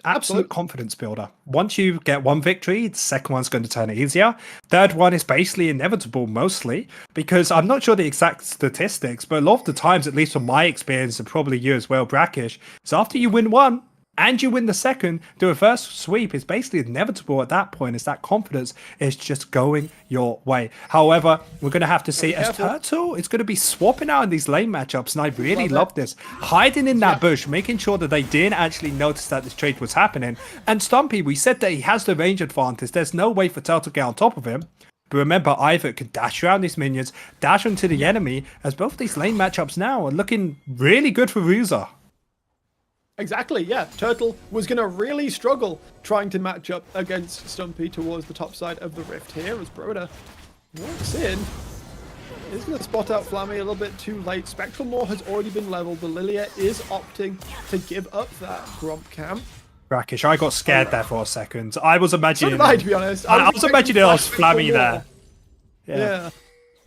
Absolute confidence builder. Once you get one victory, the second one's going to turn easier. Third one is basically inevitable, mostly, because I'm not sure the exact statistics, but a lot of the times, at least from my experience, and probably you as well, Brackish, is after you win one and you win the second, the reverse sweep is basically inevitable at that point, as that confidence is just going your way. However, we're going to have to see, as Turtle is going to be swapping out in these lane matchups, and I really love this. Hiding in that bush, making sure that they didn't actually notice that this trade was happening. And Stumpy, we said that he has the range advantage. There's no way for Turtle to get on top of him. But remember, Ivor can dash around these minions, dash onto the enemy, as both these lane matchups now are looking really good for Ruza. Exactly, yeah. Turtle was going to really struggle trying to match up against Stumpy towards the top side of the Rift here, as Broda walks in. Is going to spot out Flammy a little bit too late. Spectral Maw has already been leveled. The Lilia is opting to give up that Gromp camp. Brackish, I got scared there for a second. I was imagining... So did I, to be honest. I was imagining it was Flammy there. Yeah.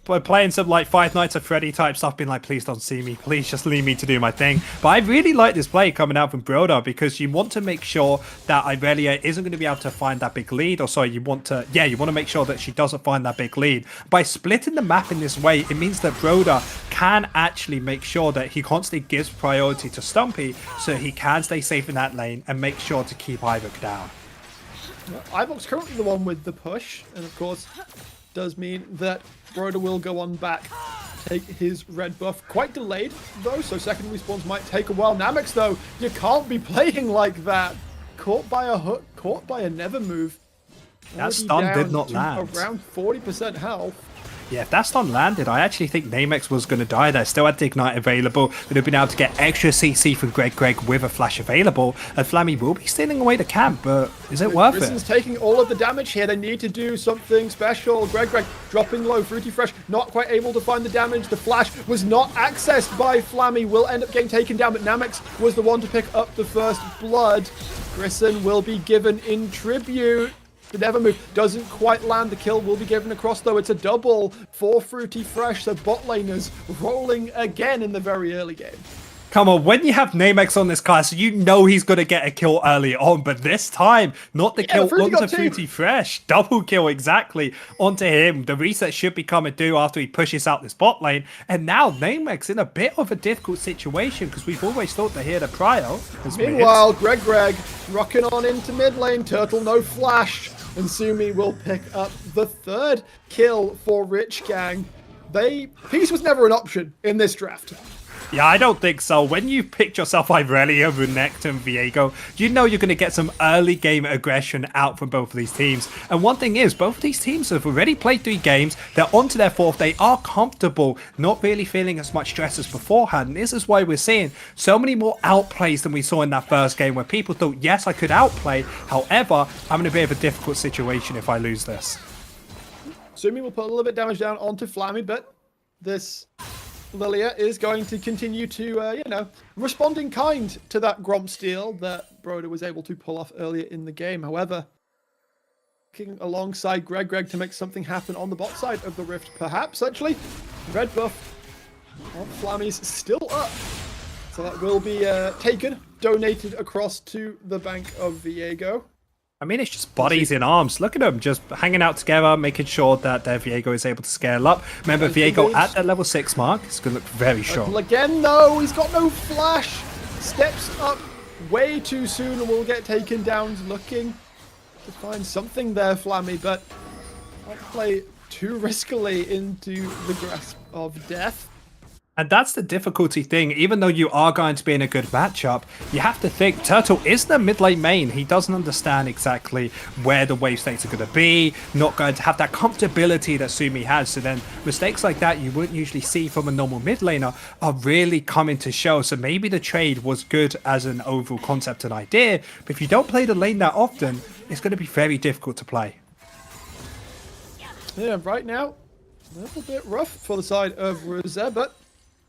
But playing some like Five Nights at Freddy type stuff, being like, please don't see me, please just leave me to do my thing. But I really like this play coming out from Broda, because you want to make sure that Irelia isn't going to be able to find that big lead, or sorry, you want to make sure that she doesn't find that big lead. By splitting the map in this way, it means that Broda can actually make sure that he constantly gives priority to Stumpy, so he can stay safe in that lane and make sure to keep Ivok down. Ivok's currently the one with the push, and of course does mean that Broda will go on back, take his red buff. Quite delayed, though, so second respawns might take a while. Namex, though, you can't be playing like that. Caught by a hook, caught by a never move. That stun did not land. Around 40% health. Yeah, if that stun landed, I actually think Namex was going to die there. Still had the Ignite available. Would have been able to get extra CC from Greg with a flash available. And Flammy will be stealing away the camp, but is it worth Grisen's it? Taking all of the damage here. They need to do something special. Greg dropping low. Fruity Fresh not quite able to find the damage. The flash was not accessed by Flammy. Will end up getting taken down, but Namex was the one to pick up the first blood. Grisen will be given in tribute. The never move doesn't quite land. The kill will be given across, though. It's a double for Fruity Fresh. So bot laners rolling again in the very early game. Come on, when you have Namex on this class, you know he's going to get a kill early on, but this time, not the kill onto Fruity Fresh. Double kill, exactly, onto him. The reset should be coming through after he pushes out this bot lane. And now Namex in a bit of a difficult situation, because we've always thought that here the Prio. Meanwhile, Greg rocking on into mid lane. Turtle, no flash. And Sumi will pick up the 3rd kill for Rich Gang. Peace was never an option in this draft. Yeah, I don't think so. When you picked yourself Irelia, Renekton, and Viego, you know you're going to get some early game aggression out from both of these teams. And one thing is, both of these teams have already played 3 games. They're on to their 4th. They are comfortable, not really feeling as much stress as beforehand. And this is why we're seeing so many more outplays than we saw in that first game, where people thought, yes, I could outplay. However, I'm in a bit of a difficult situation if I lose this. Sumi will put a little bit of damage down onto Flammy, but this Lilia is going to continue to, respond in kind to that Gromp steal that Broder was able to pull off earlier in the game. However, working alongside Greg to make something happen on the bot side of the Rift, perhaps, actually. Red buff on Flammy's still up. So that will be taken, donated across to the Bank of Viego. I mean, it's just bodies in arms. Look at them, just hanging out together, making sure that their Viego is able to scale up. Remember, Viego at that level 6 mark is going to look very strong. Again, though, he's got no flash. Steps up way too soon and will get taken down. Looking to find something there, Flammy, but not play too riskily into the grasp of death. And that's the difficulty thing. Even though you are going to be in a good matchup, you have to think Turtle is the mid lane main. He doesn't understand exactly where the wave states are going to be, not going to have that comfortability that Sumi has. So then mistakes like that you wouldn't usually see from a normal mid laner are really coming to show. So maybe the trade was good as an overall concept and idea, but if you don't play the lane that often, it's going to be very difficult to play. Yeah, right now, a little bit rough for the side of Rosé, but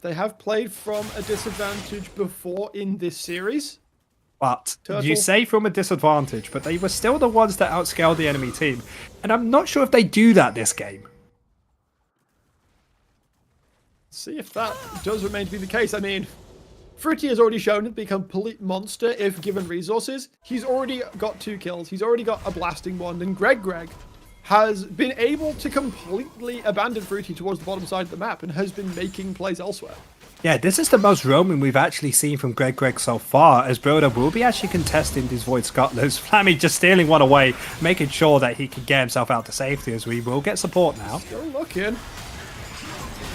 they have played from a disadvantage before in this series. But Turtle. You say from a disadvantage, but they were still the ones that outscaled the enemy team. And I'm not sure if they do that this game. See if that does remain to be the case. I mean, Fruity has already shown to be a complete monster if given resources. He's already got 2 kills. He's already got a blasting wand. And Greg has been able to completely abandon Fruity towards the bottom side of the map and has been making plays elsewhere. Yeah, this is the most roaming we've actually seen from Greg so far, as Broder will be actually contesting these Void Scuttlers. Flammy just stealing one away, making sure that he can get himself out to safety, as we will get support now. Still looking.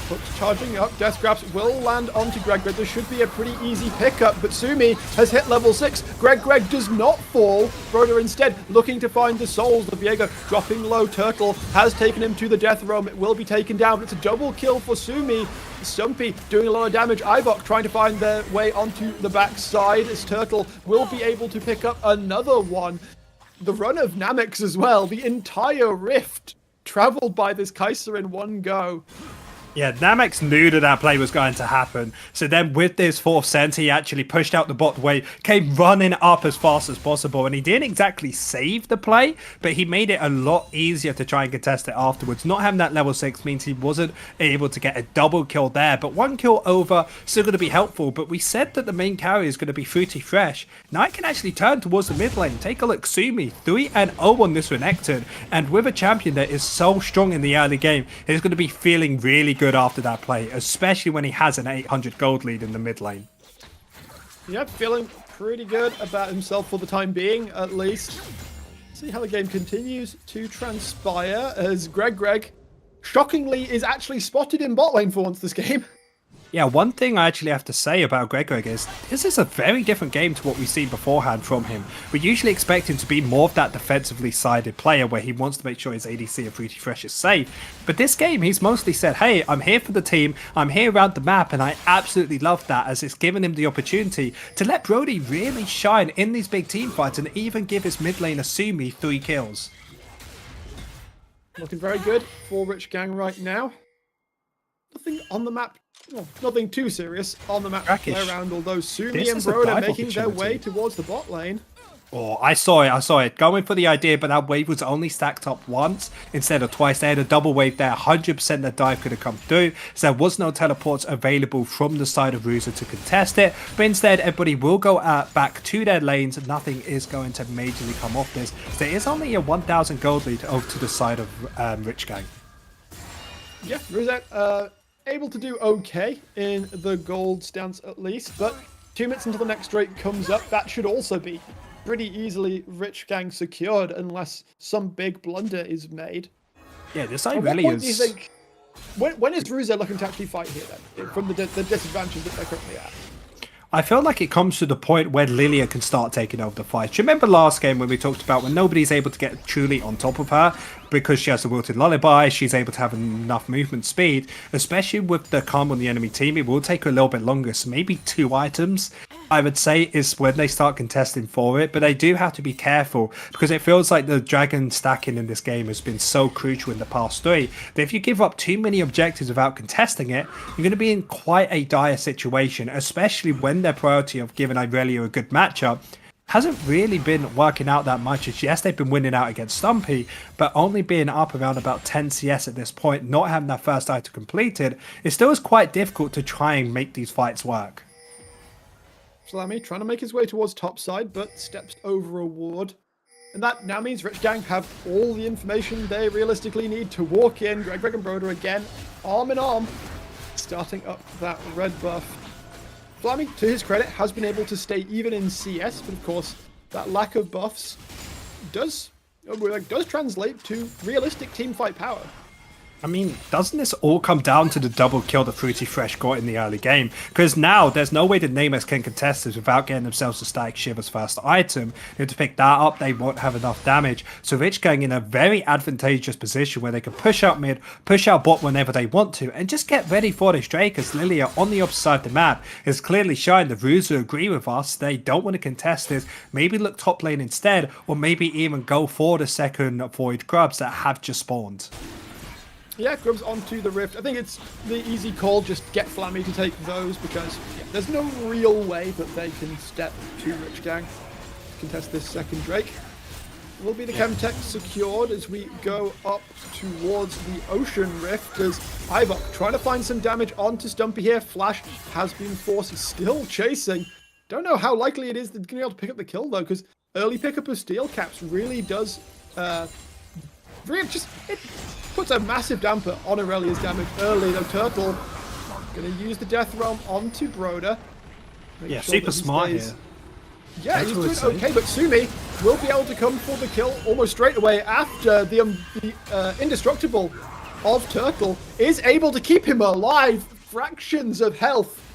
Hooks charging up. Death Grabs will land onto Greg. This should be a pretty easy pickup, but Sumi has hit level 6. Greg does not fall. Broder instead looking to find the souls. The Viego dropping low. Turtle has taken him to the death realm. It will be taken down, but it's a double kill for Sumi. Stumpy doing a lot of damage. Ivok trying to find their way onto the backside as Turtle will be able to pick up another one. The run of Namex as well. The entire rift traveled by this Kaiser in one go. Yeah, Namex knew that play was going to happen. So then with this 4th center, he actually pushed out the bot wave, came running up as fast as possible. And he didn't exactly save the play, but he made it a lot easier to try and contest it afterwards. Not having that level 6 means he wasn't able to get a double kill there. But 1 kill over, still going to be helpful. But we said that the main carry is going to be Fruity Fresh. Now I can actually turn towards the mid lane. Take a look, Sumi, 3-0 on this Renekton. And with a champion that is so strong in the early game, he's going to be feeling really good after that play, especially when he has an 800 gold lead in the mid lane. Yeah, feeling pretty good about himself for the time being, at least. See how the game continues to transpire as Greg shockingly is actually spotted in bot lane for once this game. Yeah, one thing I actually have to say about Greg is this is a very different game to what we've seen beforehand from him. We usually expect him to be more of that defensively sided player where he wants to make sure his ADC and Fruity Fresh is safe. But this game, he's mostly said, hey, I'm here for the team, I'm here around the map, and I absolutely love that as it's given him the opportunity to let Brody really shine in these big team fights and even give his mid laner Sumi 3 kills. Looking very good for Rich Gang right now. Nothing on the map. Well, nothing too serious on the map to play around, although Sumi and Broder are making their way towards the bot lane. Oh, I saw it. Going for the idea, but that wave was only stacked up once instead of twice. They had a double wave there. 100% the dive could have come through. So there was no teleports available from the side of Ruza to contest it. But instead, everybody will go back to their lanes. Nothing is going to majorly come off this. So there is only a 1,000 gold lead over to the side of Rich Gang. Yeah, Rosette able to do okay in the gold stance at least, but 2 minutes until the next rate comes up. That should also be pretty easily Rich Gang secured unless some big blunder is made. Yeah, this At side what really point do you is. think? When is Ruze looking to actually fight here then? From the disadvantage that they're currently at. I feel like it comes to the point where Lilia can start taking over the fight. Do you remember last game when we talked about when nobody's able to get truly on top of her because she has the wilted lullaby, she's able to have enough movement speed, especially with the calm on the enemy team, it will take her a little bit longer. So maybe 2 items, I would say, is when they start contesting for it. But they do have to be careful because it feels like the dragon stacking in this game has been so crucial in the past 3 that if you give up too many objectives without contesting it, you're going to be in quite a dire situation, especially when their priority of giving Irelia a good matchup hasn't really been working out that much. Yes, they've been winning out against Stumpy, but only being up around about 10 CS at this point, not having that first item completed, it still is quite difficult to try and make these fights work. Flammy trying to make his way towards topside, but steps over a ward. And that now means Rich Gang have all the information they realistically need to walk in. Greg and Broder again, arm in arm, starting up that red buff. Flammy, to his credit, has been able to stay even in CS, but of course, that lack of buffs does translate to realistic teamfight power. I mean, doesn't this all come down to the double kill that Fruity Fresh got in the early game? Because now there's no way that Namex can contest this without getting themselves to stack Shiver's first item. They have to pick that up, they won't have enough damage. So Rich Gang in a very advantageous position where they can push out mid, push out bot whenever they want to, and just get ready for this Drake as Lilia on the opposite side of the map is clearly showing the Ruzu agree with us. They don't want to contest this, maybe look top lane instead, or maybe even go for the second Void Grubs that have just spawned. Yeah, Grubs onto the Rift. I think it's the easy call, just get Flammy to take those because there's no real way that they can step to Rich Gang, contest this second Drake. Will be the Chemtech secured as we go up towards the Ocean Rift as Ivok trying to find some damage onto Stumpy here. Flash has been forced, still chasing. Don't know how likely it is that they're going to be able to pick up the kill though, because early pickup of steel caps really does it puts a massive damper on Aurelia's damage early though. Turtle gonna use the Death Realm onto Broder. Yeah, super smart here. Yeah, he's doing okay, but Sumi will be able to come for the kill almost straight away after the indestructible of Turtle is able to keep him alive. Fractions of health.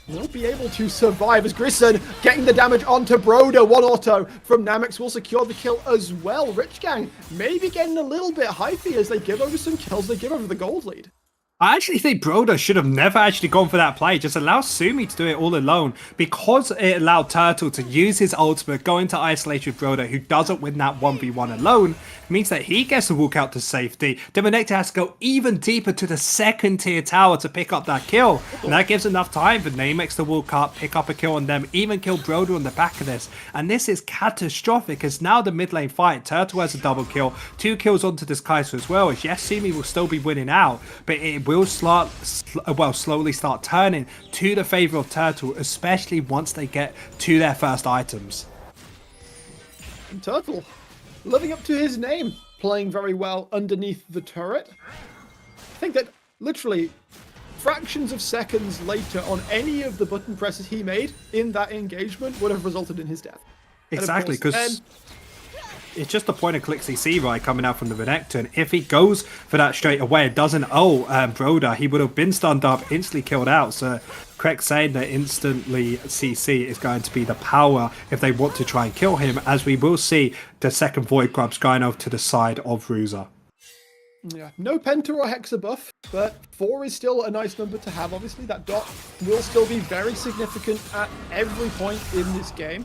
Will be able to survive as Grisson getting the damage onto Broder. One auto from Namex will secure the kill as well. Rich Gang maybe getting a little bit hypey as they give over some kills. They give over the gold lead. I actually think Broder should have never actually gone for that play. Just allow Sumi to do it all alone because it allowed Turtle to use his ultimate, go into isolation with Broder, who doesn't win that 1v1 alone. It means that he gets to walk out to safety. Demonector has to go even deeper to the second tier tower to pick up that kill. And that gives enough time for Namex to walk up, pick up a kill on them, even kill Broder on the back of this. And this is catastrophic as now the mid lane fight, Turtle has a double kill, 2 kills onto this Kaiser as well. As yes, Sumi will still be winning out, but it will slowly start turning to the favor of Turtle, especially once they get to their first items. And Turtle, living up to his name, playing very well underneath the turret. I think that literally fractions of seconds later on any of the button presses he made in that engagement would have resulted in his death. Exactly, because it's just a point and click CC right coming out from the Renekton. And if he goes for that straight away, it doesn't Broder, he would have been stunned up, instantly killed out. So correct saying that instantly CC is going to be the power if they want to try and kill him, as we will see the second Void Grubs going over to the side of Ruza. Yeah, no Penta or Hexa buff, but 4 is still a nice number to have. Obviously, that dot will still be very significant at every point in this game.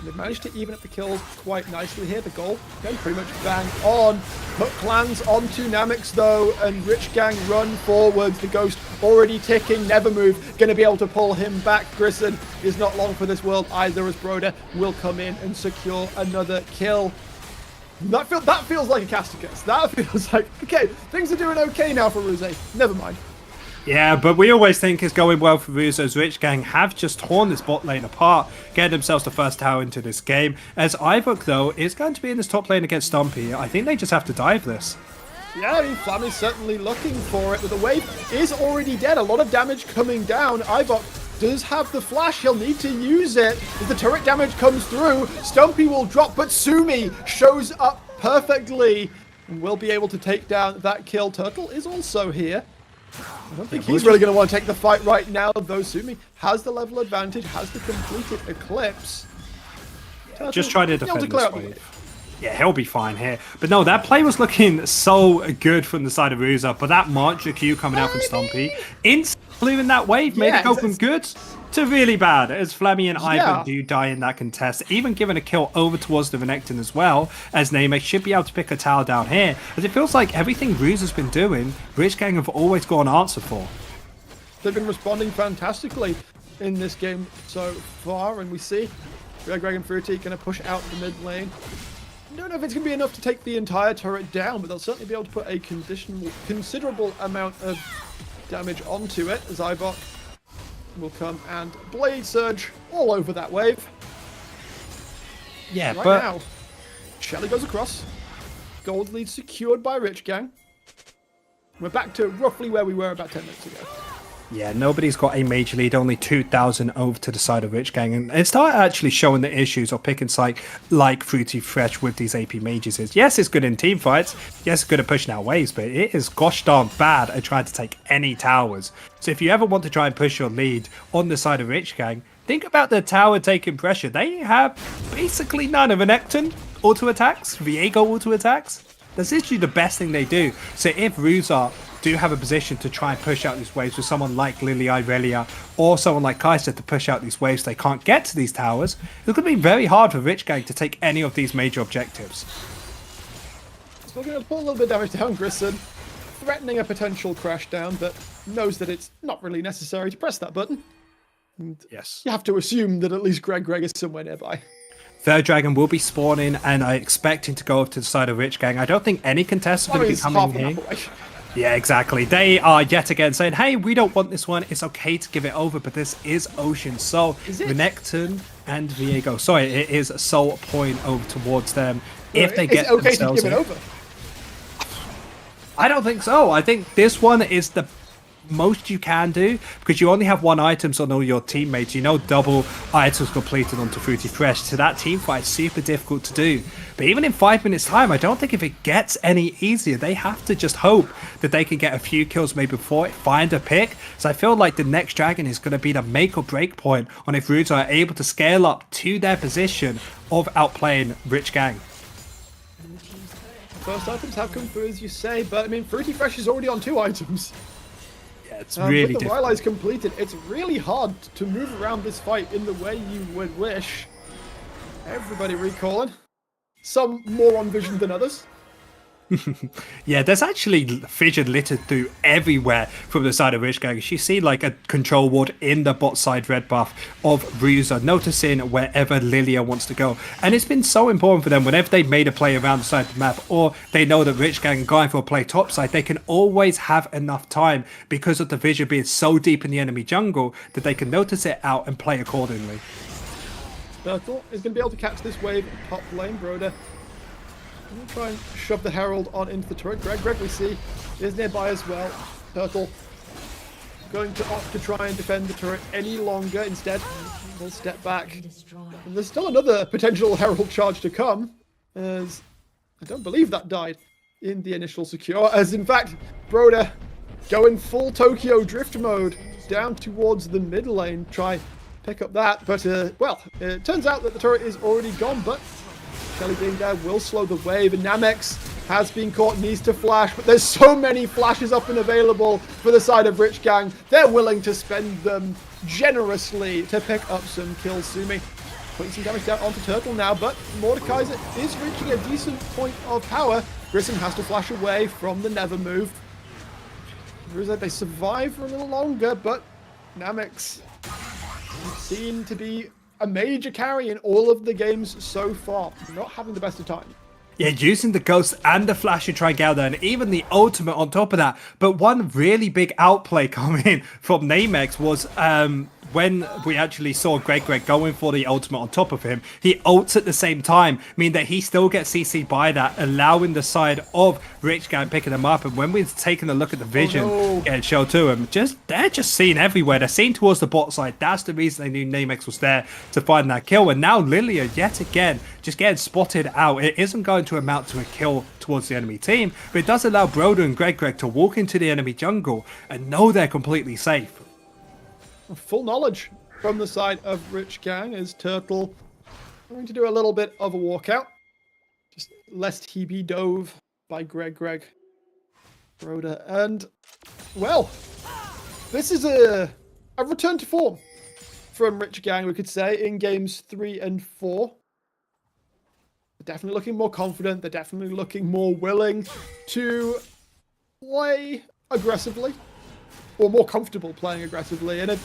They've managed to even up the kills quite nicely here. The goal can pretty much bang on. Hook lands onto Namex though, and Rich Gang run forwards. The Ghost already ticking, never move. Going to be able to pull him back. Grisson is not long for this world either as Broder will come in and secure another kill. That feels like a Casticus. That feels like, okay, things are doing okay now for Ruze. Never mind. Yeah, but we always think it's going well for Ruzo's Rich Gang have just torn this bot lane apart, getting themselves the first tower into this game. As Ivok, though, is going to be in this top lane against Stumpy. I think they just have to dive this. Yeah, I mean, Flammy's certainly looking for it, but the wave is already dead. A lot of damage coming down. Ivok does have the flash. He'll need to use it. If the turret damage comes through, Stumpy will drop, but Sumi shows up perfectly and will be able to take down that kill. Turtle is also here. I don't think he's really going to want to take the fight right now, though. Sumi has the level advantage, has the completed Eclipse. Turtle, Just try to defend clear this out the wave. wave. Yeah, he'll be fine here. But no, that play was looking so good from the side of Ruza, but that Mantra Q coming out from Stumpy, instantly in that wave, made it go from good to really bad, as Flemmy and Ivan do die in that contest, even given a kill over towards the Renekton as well, as Namek should be able to pick a tower down here, as it feels like everything Ruza's been doing, Rich Gang have always got an answer for. They've been responding fantastically in this game so far, and we see Red Dragon Fruity going to push out the mid lane. I don't know if it's going to be enough to take the entire turret down, but they'll certainly be able to put a considerable amount of damage onto it. Zybok will come and Blade Surge all over that wave. Yeah, Right but now, Shelly goes across. Gold lead secured by Rich Gang. We're back to roughly where we were about 10 minutes ago. yeah, nobody's got a major lead, only 2,000 over to the side of Rich Gang. And it's not actually showing the issues of picking side like Fruity Fresh with these AP mages is. Yes, it's good in team fights. Yes, it's good at pushing out waves, but it is gosh darn bad at trying to take any towers. So if you ever want to try and push your lead on the side of Rich Gang, think about the tower taking pressure. They have basically none of Renekton auto attacks, Viego auto attacks. That's literally the best thing they do. So if Ruza do have a position to try and push out these waves with someone like Lily Irelia or someone like Kaiser to push out these waves, they can't get to these towers. It's going to be very hard for Rich Gang to take any of these major objectives. Still going to pull a little bit of damage down Grissom, threatening a potential crash down, but knows that it's not really necessary to press that button. And Yes. you have to assume that at least Greg is somewhere nearby. Third Dragon will be spawning, and I expect him to go up to the side of Rich Gang. I don't think any contests are going to be He's coming half a here. map away. Yeah, exactly. They are yet again saying, hey, we don't want this one. It's okay to give it over, but this is Ocean. So, Is it? Renekton and Viego. Sorry, it is Soul Point over towards them. If they Is get it okay to themselves give it in. over? I don't think so. I think this one is the most you can do because you only have one items on all your teammates. You know, double items completed onto Fruity Fresh. So that team fight is super difficult to do. But even in 5 minutes time, I don't think if it gets any easier, they have to just hope that they can get a few kills maybe before it, find a pick. So I feel like the next dragon is going to be the make or break point on if Ruza are able to scale up to their position of outplaying Rich Gang. First items have come through, as you say, but I mean, Fruity Fresh is already on 2 items. Yeah, it's With really the difficult. Rylai's completed, it's really hard to move around this fight in the way you would wish. Everybody recalling. Some more on vision than others. Yeah, there's actually vision littered through everywhere from the side of Rich Gang. You see like a control ward in the bot side red buff of Ruza, noticing wherever Lilia wants to go. And it's been so important for them whenever they've made a play around the side of the map or they know that Rich Gang are going for a play top side, they can always have enough time because of the vision being so deep in the enemy jungle that they can notice it out and play accordingly. Turtle is going to be able to catch this wave top lane. Broder going to try and shove the Herald on into the turret. Greg we see is nearby as well. Turtle going to opt to try and defend the turret any longer. Instead, we'll step back. And there's still another potential Herald charge to come, as I don't believe that died in the initial secure. As in fact, Broder going full Tokyo Drift mode down towards the mid lane. Try pick up that, but well, it turns out that the turret is already gone, but Shelly being there will slow the wave, and Namex has been caught, needs to flash, but there's so many flashes up and available for the side of Rich Gang. They're willing to spend them generously to pick up some kills. Sumi putting some damage down onto Turtle now, but Mordekaiser is reaching a decent point of power. Grissom has to flash away from the Never move. They survive for a little longer, but Namex seem to be a major carry in all of the games so far. Not having the best of time. Yeah, using the Ghost and the Flash to try and gather, and even the Ultimate on top of that. But one really big outplay coming from Namex was when we actually saw Greg going for the ultimate on top of him, he ults at the same time, meaning that he still gets CC'd by that, allowing the side of Rich Gang picking him up. And when we've taken a look at the vision getting shown to him, they're just seen everywhere. They're seen towards the bot side. That's the reason they knew Namex was there to find that kill. And now Lilia, yet again, just getting spotted out. It isn't going to amount to a kill towards the enemy team, but it does allow Broder and Greg to walk into the enemy jungle and know they're completely safe. Full knowledge from the side of Rich Gang as Turtle going to do a little bit of a walkout. Just lest he be dove by Greg Broder. And, well, this is a return to form from Rich Gang, we could say, in games 3 and 4. They're definitely looking more confident. They're definitely looking more willing to play aggressively, or more comfortable playing aggressively. And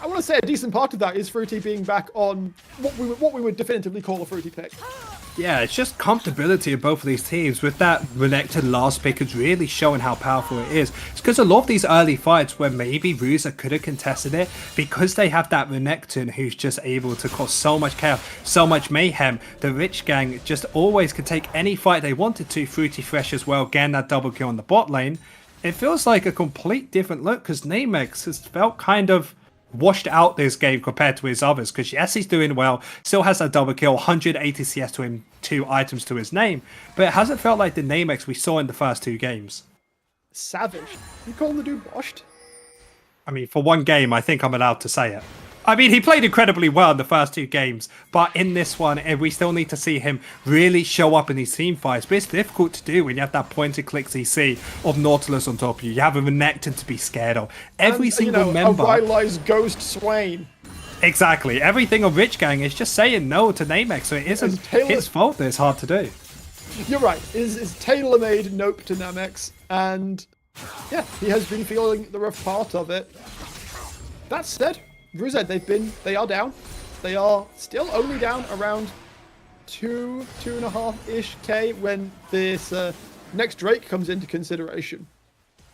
I want to say a decent part of that is Fruity being back on what we would definitively call a Fruity pick. Yeah, it's just comfortability of both of these teams with that Renekton last pick is really showing how powerful it is. It's because a lot of these early fights where maybe Ruza could have contested it, because they have that Renekton who's just able to cause so much chaos, so much mayhem, the Rich Gang just always could take any fight they wanted to. Fruity Fresh as well, getting that double kill on the bot lane. It feels like a complete different look because Namex has felt kind of washed out this game compared to his others, because yes, he's doing well, still has that double kill, 180 CS to him, 2 items to his name, but it hasn't felt like the Namex we saw in the first 2 games. Savage. You calling the dude washed? I mean, for one game, I think I'm allowed to say it. I mean, he played incredibly well in the first 2 games, but in this one, we still need to see him really show up in these team fights. But it's difficult to do when you have that point-and-click CC of Nautilus on top of you. You have a Renekton to be scared of. Every single member... a Rylai's Ghost Swain. Exactly. Everything on Rich Gang is just saying no to Namex, so it isn't his fault that it's hard to do. You're right. It's tailor-made nope to Namex, and yeah, he has been feeling the rough part of it. That said, Ruzed, they are down. They are still only down around 2.5-ish K when this next Drake comes into consideration.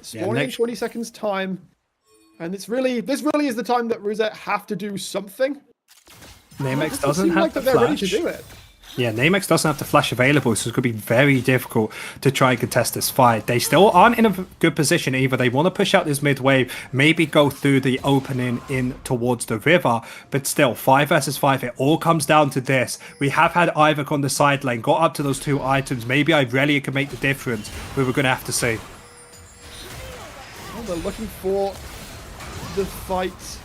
Spawning in 20 seconds time, and this really is the time that Ruzet have to do something. Namex doesn't have the they're flash. ready to do it. Yeah, Namex doesn't have the flash available, so it's going to be very difficult to try and contest this fight. They still aren't in a good position either. They want to push out this mid wave, maybe go through the opening in towards the river, but still, 5 versus 5, it all comes down to this. We have had Ivok on the side lane, got up to those 2 items. Maybe Irelia can make the difference, but we're going to have to see. Well, they're looking for the fight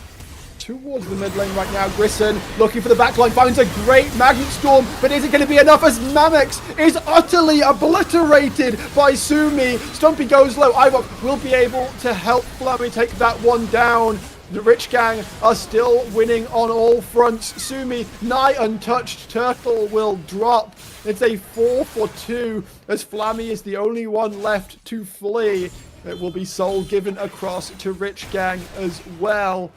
towards the mid lane right now. Grisson looking for the backline, finds a great Magnet Storm, but is it going to be enough as Namex is utterly obliterated by Sumi? Stumpy goes low. Ivok will be able to help Flammy take that one down. The Rich Gang are still winning on all fronts. Sumi nigh untouched. Turtle will drop. It's a 4-for-2 as Flammy is the only one left to flee. It will be soul given across to Rich Gang as well.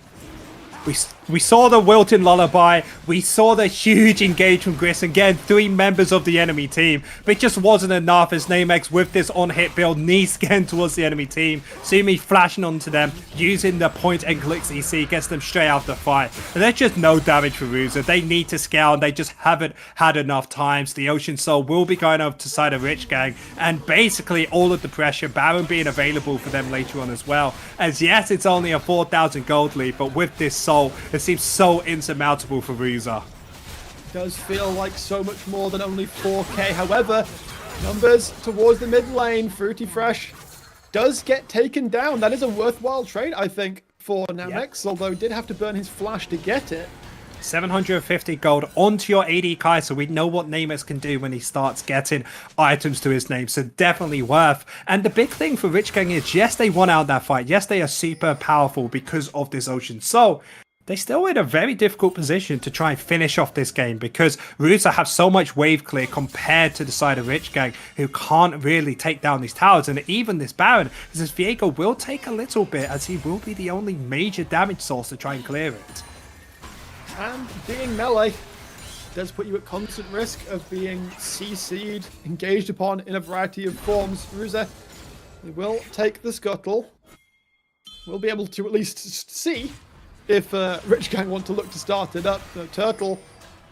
We saw the Wilton Lullaby, we saw the huge engage from Grissom, again 3 members of the enemy team, but it just wasn't enough as Namex with this on-hit build, knees again towards the enemy team, Sumi flashing onto them, using the point and click CC, gets them straight out the fight, and there's just no damage for Ruza. They need to scale and they just haven't had enough times. The Ocean Soul will be going over to side of Rich Gang, and basically all of the pressure, Baron being available for them later on as well, as yes, it's only a 4,000 gold lead, but with this Soul, it seems so insurmountable for Ruza. Does feel like so much more than only 4k. However, numbers towards the mid lane. Fruity Fresh does get taken down. That is a worthwhile trade, I think, for Namex, although did have to burn his flash to get it. 750 gold onto your AD Kai, so we know what Namex can do when he starts getting items to his name, so definitely worth. And the big thing for Rich Gang is, yes, they won out that fight. Yes, they are super powerful because of this Ocean Soul. They're still in a very difficult position to try and finish off this game because Ruza have so much wave clear compared to the side of Rich Gang who can't really take down these towers. And even this Baron, as Viego will take a little bit as he will be the only major damage source to try and clear it. And being melee does put you at constant risk of being CC'd, engaged upon in a variety of forms. Ruza will take the scuttle. We'll be able to at least see if Rich Gang want to look to start it up. The Turtle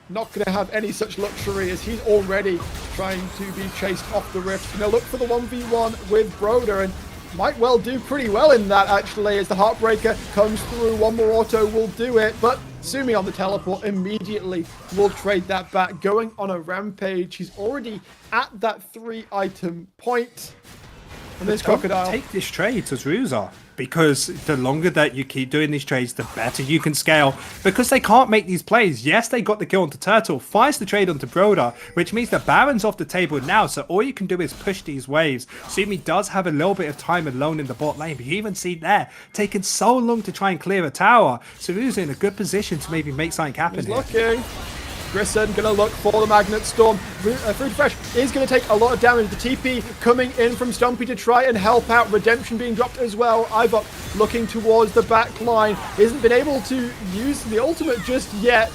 not going to have any such luxury as he's already trying to be chased off the rift. Going to look for the 1v1 with Broder and might well do pretty well in that actually as the Heartbreaker comes through. One more auto will do it, but Sumi on the teleport immediately will trade that back. Going on a rampage. He's already at that 3-item point. And this Crocodile. Take this trade to Ruza, because the longer that you keep doing these trades, the better you can scale. Because they can't make these plays. Yes, they got the kill onto Turtle, finds the trade onto Broder, which means the Baron's off the table now, so all you can do is push these waves. Sumi does have a little bit of time alone in the bot lane, but you even see there, taking so long to try and clear a tower. So Ruza in a good position to maybe make something happen He's here. looking. Grissom gonna look for the Magnet Storm. Fruity Fresh is gonna take a lot of damage. The TP coming in from Stumpy to try and help out. Redemption being dropped as well. Ivok looking towards the back line. Isn't been able to use the ultimate just yet.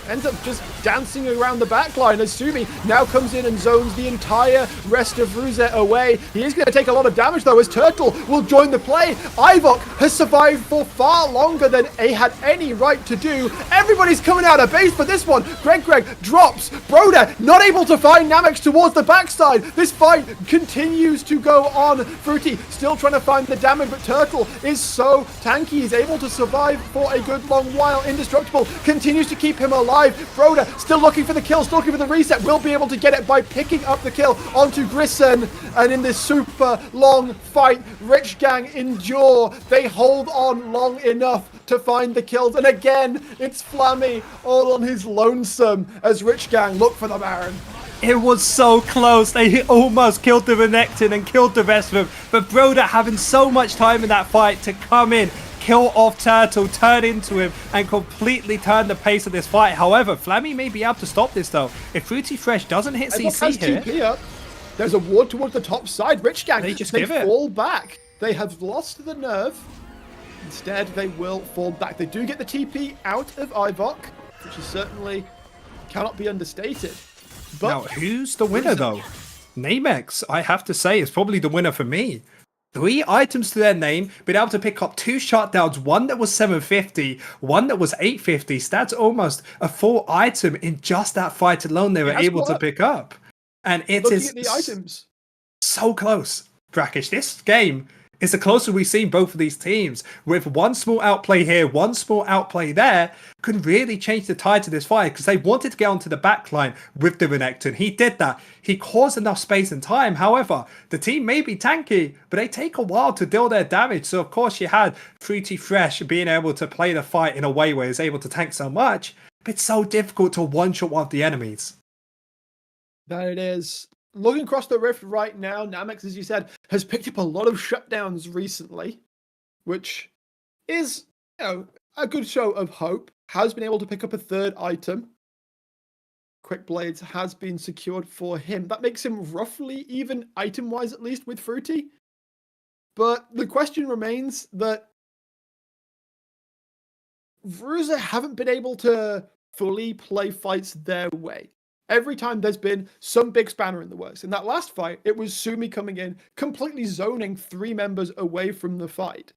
Ends up just dancing around the back line as Sumi now comes in and zones the entire rest of Ruzet away. He is going to take a lot of damage though as Turtle will join the play. Ivok has survived for far longer than he had any right to do. Everybody's coming out of base for this one. Greg drops. Broder not able to find Namex towards the backside. This fight continues to go on. Fruity still trying to find the damage, but Turtle is so tanky. He's able to survive for a good long while. Indestructible continues to keep him alive. Broder still looking for the kill, still looking for the reset. Will be able to get it by picking up the kill onto Grissom. And in this super long fight, Rich Gang endure. They hold on long enough to find the kills. And again, it's Flammy all on his lonesome as Rich Gang look for the Baron. It was so close. They almost killed the Renekton and killed the rest of them. But Broder having so much time in that fight to come in, kill off Turtle, turn into him, and completely turn the pace of this fight. However, Flammy may be able to stop this though. If Fruity Fresh doesn't hit CC here, TP up. There's a ward towards the top side. Rich Gang, They just give it. fall back. They have lost the nerve. Instead, they will fall back. They do get the TP out of Ivok, which is certainly cannot be understated. But now who's the winner though? Namex, I have to say, is probably the winner for me. 3 items to their name, been able to pick up 2 shutdowns, one that was 750, one that was 850. So that's almost a full item in just that fight alone they were able to pick up. And it looking is at the items. so close, Brackish. This game is the closest we've seen both of these teams. With one small outplay here, one small outplay there, could really change the tide to this fight because they wanted to get onto the back line with the Renekton. He did that. He caused enough space and time. However, the team may be tanky, but they take a while to deal their damage. So, of course, you had Fruity Fresh being able to play the fight in a way where he's able to tank so much, but it's so difficult to one-shot one of the enemies. That it is. Looking across the rift right now, Namex, as you said, has picked up a lot of shutdowns recently, which is, a good show of hope. Has been able to pick up a 3rd item. Quick Blades has been secured for him. That makes him roughly even item-wise, at least, with Fruity. But the question remains that Ruza haven't been able to fully play fights their way. Every time there's been some big spanner in the works. In that last fight, it was Sumi coming in, completely zoning 3 members away from the fight.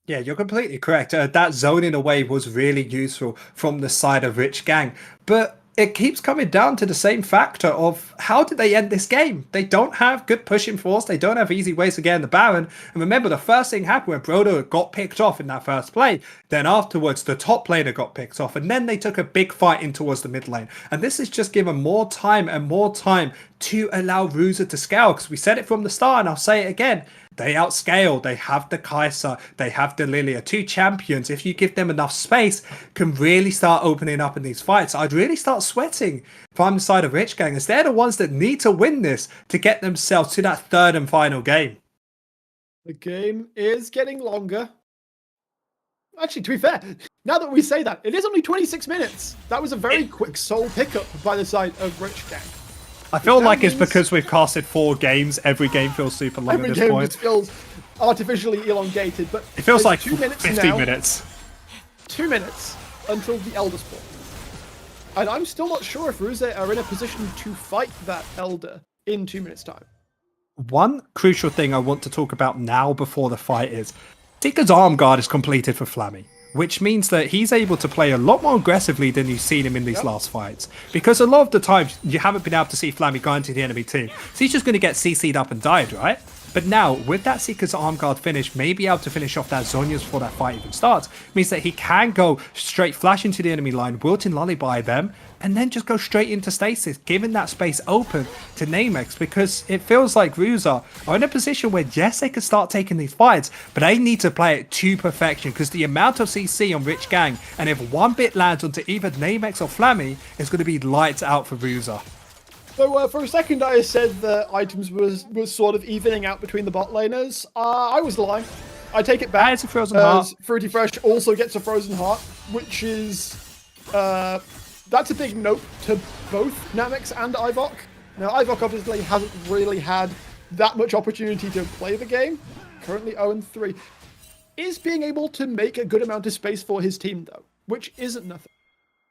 Yeah, you're completely correct. That zoning away was really useful from the side of Rich Gang. But it keeps coming down to the same factor of how did they end this game? They don't have good pushing force. They don't have easy ways to get in the Baron. And remember, the first thing happened when Broder got picked off in that first play. Then afterwards, the top laner got picked off. And then they took a big fight in towards the mid lane. And this is just given more time and more time to allow Ruza to scale. Because we said it from the start, and I'll say it again. They outscale. They have the Kai'Sa. They have the Lilia. 2 champions, if you give them enough space, can really start opening up in these fights. I'd really start sweating from the side of Rich Gang, as they're the ones that need to win this to get themselves to that 3rd and final game. The game is getting longer. Actually, to be fair, now that we say that, it is only 26 minutes. That was a very quick soul pickup by the side of Rich Gang. I feel like it's because we've casted 4 games. Every game feels super long Every at this game point. just feels artificially elongated, but It feels like 2 minutes 50 now, minutes. 2 minutes until the Elder Spawn. And I'm still not sure if Ruze are in a position to fight that Elder in 2 minutes' time. One crucial thing I want to talk about now before the fight is Seeker's arm guard is completed for Flammy. which means that he's able to play a lot more aggressively than you've seen him in these last fights. Because a lot of the times you haven't been able to see Flammy go into the enemy team, so he's just going to get CC'd up and died, right? But now, with that Seeker's arm guard finish, maybe able to finish off that Zhonya's before that fight even starts, means that he can go straight flash into the enemy line, wilting Lullaby them, and then just go straight into stasis, giving that space open to Namex, because it feels like Ruza are in a position where, yes, they can start taking these fights, but they need to play it to perfection, because the amount of CC on Rich Gang, and if one bit lands onto either Namex or Flammy, is going to be lights out for Ruza. So for a second I said that items was sort of evening out between the bot laners. I was lying. I take it back. It's a Frozen Heart. Fruity Fresh also gets a Frozen Heart, which is that's a big note to both Namex and Ivok. Now Ivok obviously hasn't really had that much opportunity to play the game. Currently 0-3. Is being able to make a good amount of space for his team though, which isn't nothing.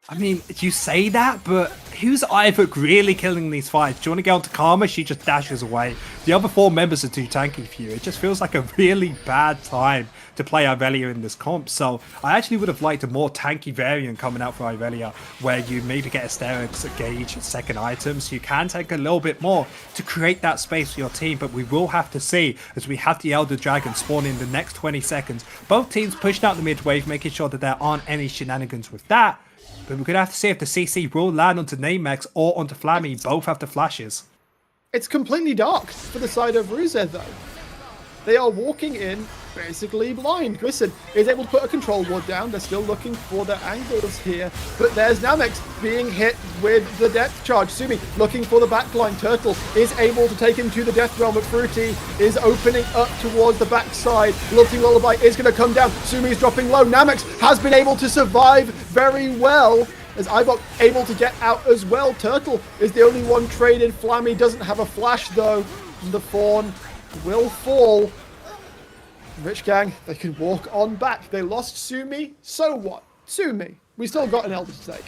I mean, you say that, but who's Ivok really killing these fights? Do you want to get onto Karma? She just dashes away. The other 4 members are too tanky for you. It just feels like a really bad time to play Irelia in this comp. So I actually would have liked a more tanky variant coming out for Irelia, where you maybe get Asterix, Gauge, second items. You can take a little bit more to create that space for your team, but we will have to see as we have the Elder Dragon spawn in the next 20 seconds. Both teams pushing out the mid wave, making sure that there aren't any shenanigans with that. But we're going to have to see if the CC will land onto Namex or onto Flammy. Both have the flashes. It's completely dark for the side of Ruzed though. They are walking in basically blind. Grissom is able to put a control ward down. They're still looking for their angles here. But there's Namex being hit with the depth charge. Sumi looking for the backline. Turtle is able to take him to the death realm, but Fruity is opening up towards the backside. Lilting Lullaby is going to come down. Sumi's dropping low. Namex has been able to survive very well, as Ivok able to get out as well. Turtle is the only one traded. Flammy doesn't have a flash though. And the Fawn will fall. Rich Gang, they can walk on back. They lost Sumi, so what? Sumi, we still got an Elder to take.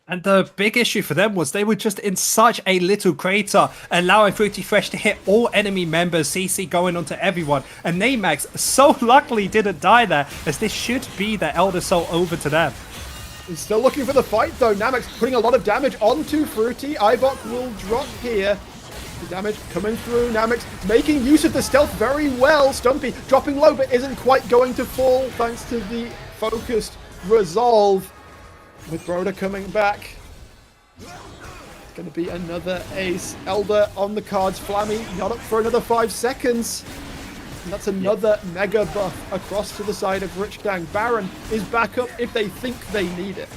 And the big issue for them was they were just in such a little crater, allowing Fruity Fresh to hit all enemy members, CC going onto everyone. And Namax so luckily didn't die there, as this should be the Elder Soul over to them. He's still looking for the fight though. Namex putting a lot of damage onto Fruity. Ivok will drop here. The damage coming through. Namex making use of the stealth very well. Stumpy dropping low but isn't quite going to fall thanks to the focused resolve. With Broder coming back. It's going to be another ace. Elder on the cards. Flammy not up for another 5 seconds. And that's another mega buff across to the side of Rich Gang. Baron is back up if they think they need it.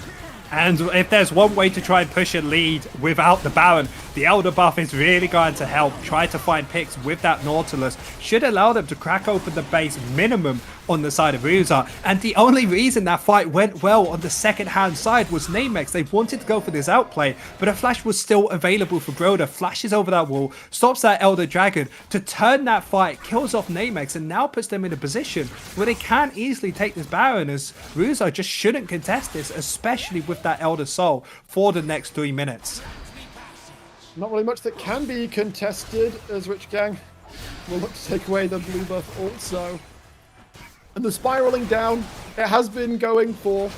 And if there's one way to try and push a lead without the Baron, the Elder buff is really going to help. Try to find picks with that Nautilus. Should allow them to crack open the base minimum on the side of Ruza. And the only reason that fight went well on the second hand side was Namex. They wanted to go for this outplay, but a flash was still available for Broder. Flashes over that wall, stops that Elder Dragon to turn that fight, kills off Namex, and now puts them in a position where they can easily take this Baron, as Ruza just shouldn't contest this, especially with that Elder Soul for the next 3 minutes. Not really much that can be contested, as Rich Gang will look to take away the blue buff also. And the spiraling down, it has been going for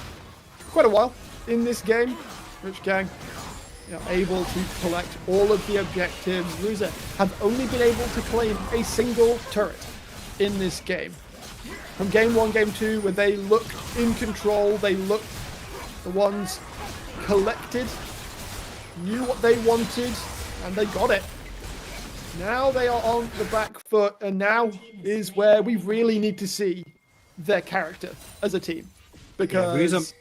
quite a while in this game. Rich Gang, able to collect all of the objectives. Ruza have only been able to claim a single turret in this game. From game 1, game 2, where they looked in control, they looked the ones collected, knew what they wanted, and they got it. Now they are on the back foot, and now is where we really need to see their character as a team. Because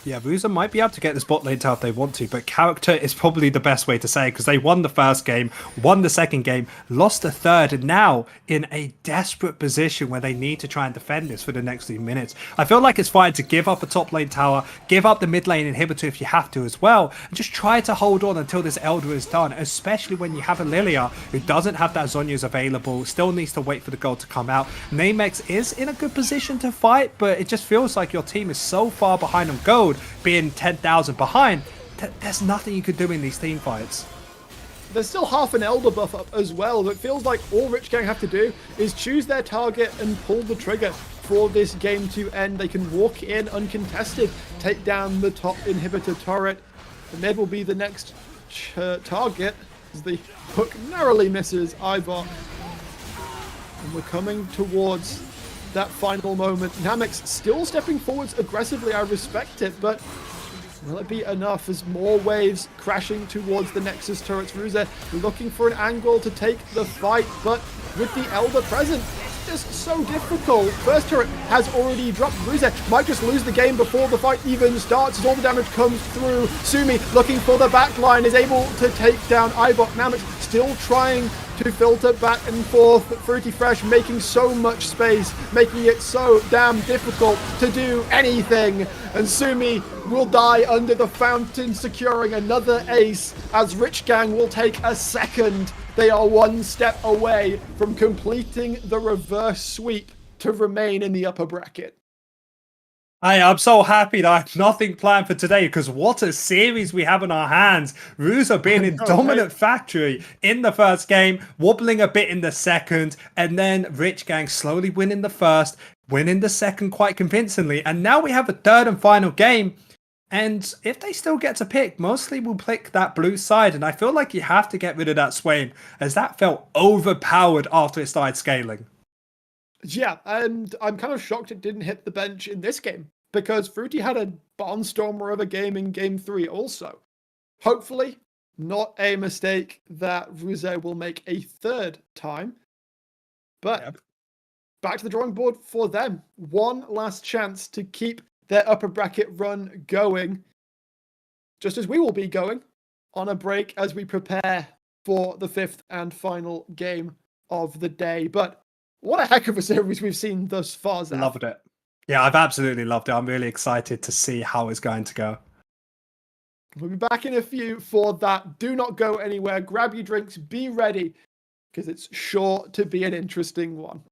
Ruza might be able to get this bot lane tower if they want to, but character is probably the best way to say it, because they won the first game, won the second game, lost the third, and now in a desperate position where they need to try and defend this for the next 3 minutes. I feel like it's fine to give up a top lane tower, give up the mid lane inhibitor if you have to as well, and just try to hold on until this Elder is done, especially when you have a Lilia who doesn't have that Zhonya's available, still needs to wait for the gold to come out. Namex is in a good position to fight, but it just feels like your team is so far behind on gold, being 10,000 behind, there's nothing you could do in these team fights. there's still half an Elder buff up as well. It feels like all Rich Gang have to do is choose their target and pull the trigger for this game to end. They can walk in uncontested, take down the top inhibitor turret, and they will be the next target as the hook narrowly misses Ibot. And we're coming towards that final moment. Namex still stepping forwards aggressively. I respect it, but will it be enough as more waves crashing towards the Nexus turrets? Ruze looking for an angle to take the fight, but with the Elder present, it's just so difficult. First turret has already dropped. Ruze might just lose the game before the fight even starts as all the damage comes through. Sumi looking for the back line is able to take down Ibot. Namex still trying to filter back and forth. Fruity Fresh making so much space, making it so damn difficult to do anything. And Sumi will die under the fountain, securing another ace as Rich Gang will take a second. They are one step away from completing the reverse sweep to remain in the upper bracket. I'm so happy that I have nothing planned for today because what a series we have in our hands. Ruza being in dominant factory in the first game, wobbling a bit in the second, and then Rich Gang slowly winning the first, winning the second quite convincingly. And now we have a third and final game. And if they still get to pick, mostly will pick that blue side. And I feel like you have to get rid of that Swain as that felt overpowered after it started scaling. Yeah, and I'm kind of shocked it didn't hit the bench in this game because Fruity had a barnstormer of a game in game 3 also. Hopefully, not a mistake that Ruze will make a third time. But back to the drawing board for them. One last chance to keep their upper bracket run going, just as we will be going on a break as we prepare for the 5th and final game of the day. But what a heck of a series we've seen thus far, Zaf. Loved it. Yeah, I've absolutely loved it. I'm really excited to see how it's going to go. We'll be back in a few for that. Do not go anywhere. Grab your drinks. Be ready, because it's sure to be an interesting one.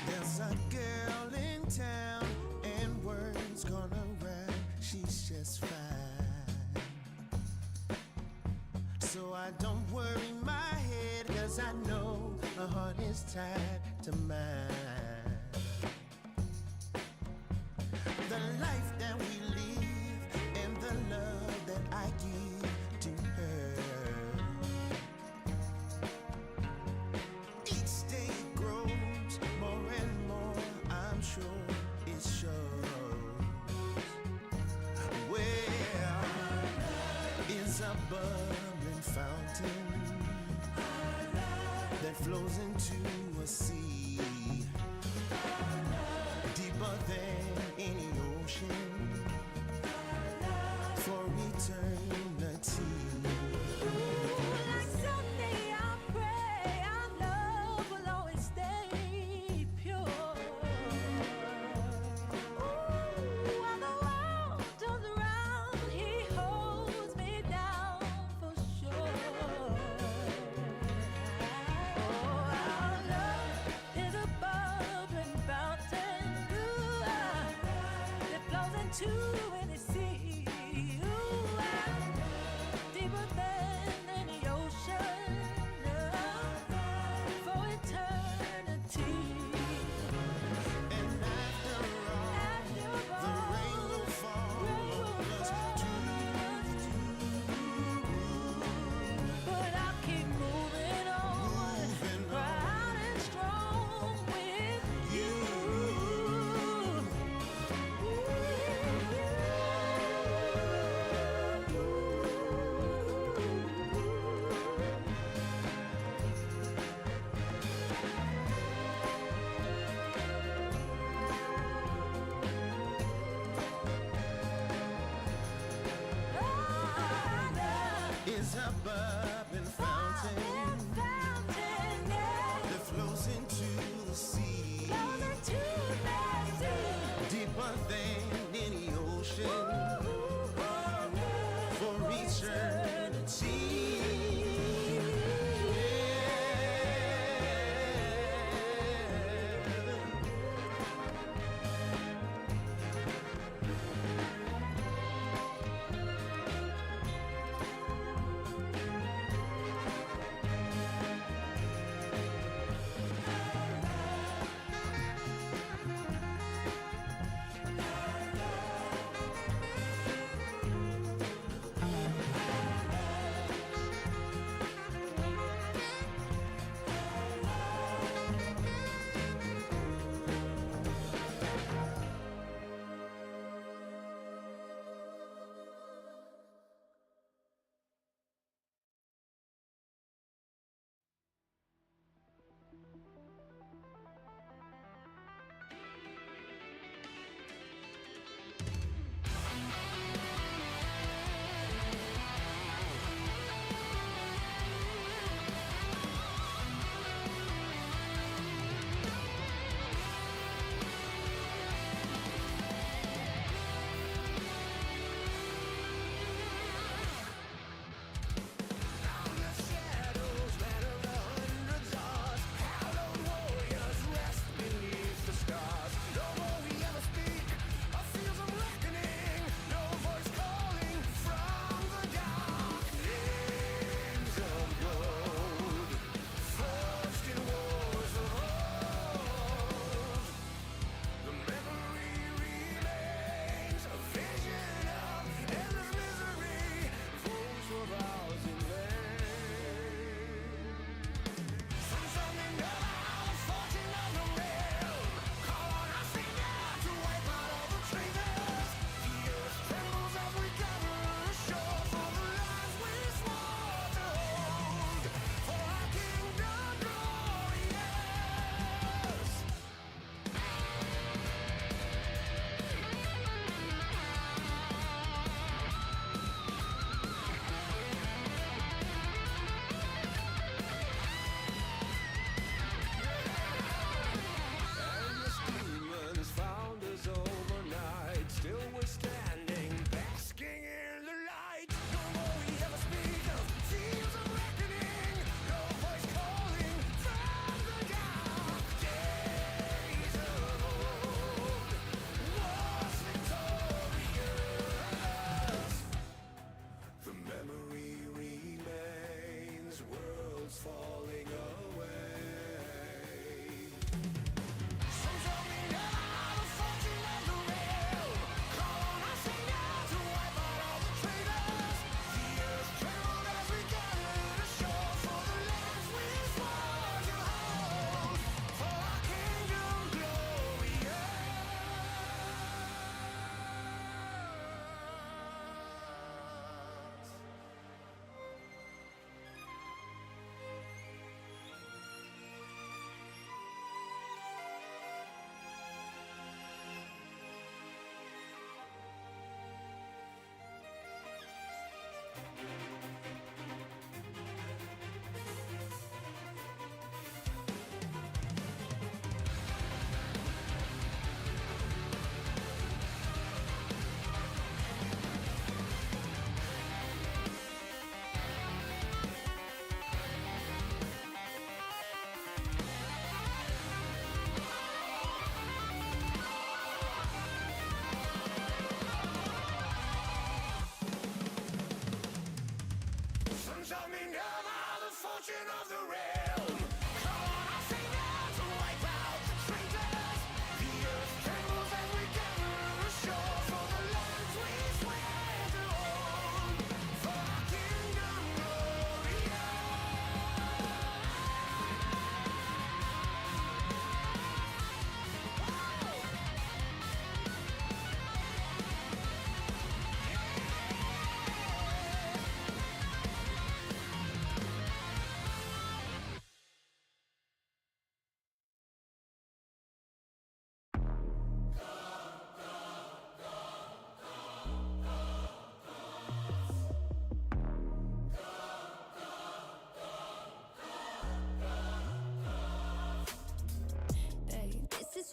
There's a girl in town, and words gonna rhyme. She's just fine. So I don't worry my head, 'cause I know her heart is tied to mine. The life that we live and the love that I give to her. Each day grows a bubbling fountain that flows into a sea deeper than any ocean for eternity. Like someday I pray our love will always stay pure. Ooh, while the world turns around, he holds me down for sure. Oh, our love is a bubbling fountain, ooh, that flows into any sea. Ooh, deeper than any ocean, for eternity. And after all, the rain will fall on us but I'll keep moving on, proud and strong with you.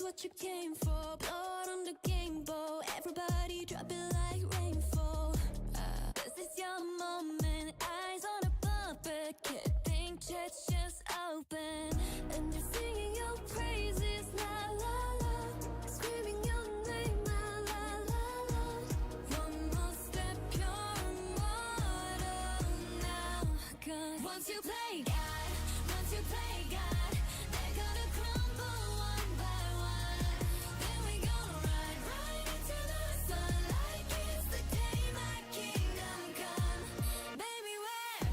what you came for. Blow it on the game bowl. Everybody drop it like rainfall. This is your moment. Eyes on a puppet. Can't think, chest just open. And they're singing your praises. La la la. Screaming your name. La la la la. One more step, you're immortal now. 'Cause once you play God, once you play God, they're gonna crumble one by one. Then we gonna ride right into the sun like it's the day my kingdom come. Baby, we're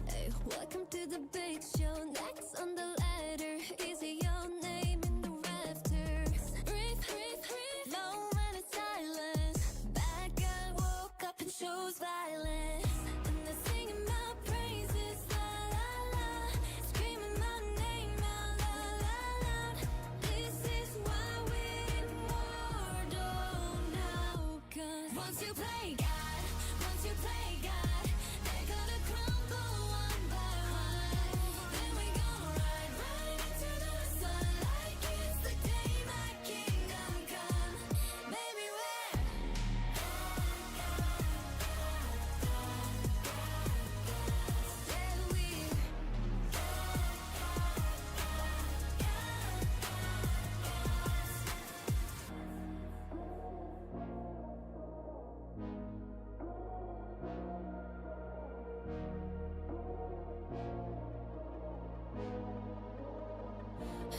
Hey, welcome to the big show. Next on the ladder is your name in the rafters. Breathe, breathe, breathe. Moment of silence. Bad guy woke up and chose violence. And they're singing my praises. La la la. Screaming my name out la la la. This is why we're immortal now. 'Cause once you play God, once you play God, they're gonna crumble one by one. Then we gonna ride right into the sun like it's the day my kingdom come. Baby, we're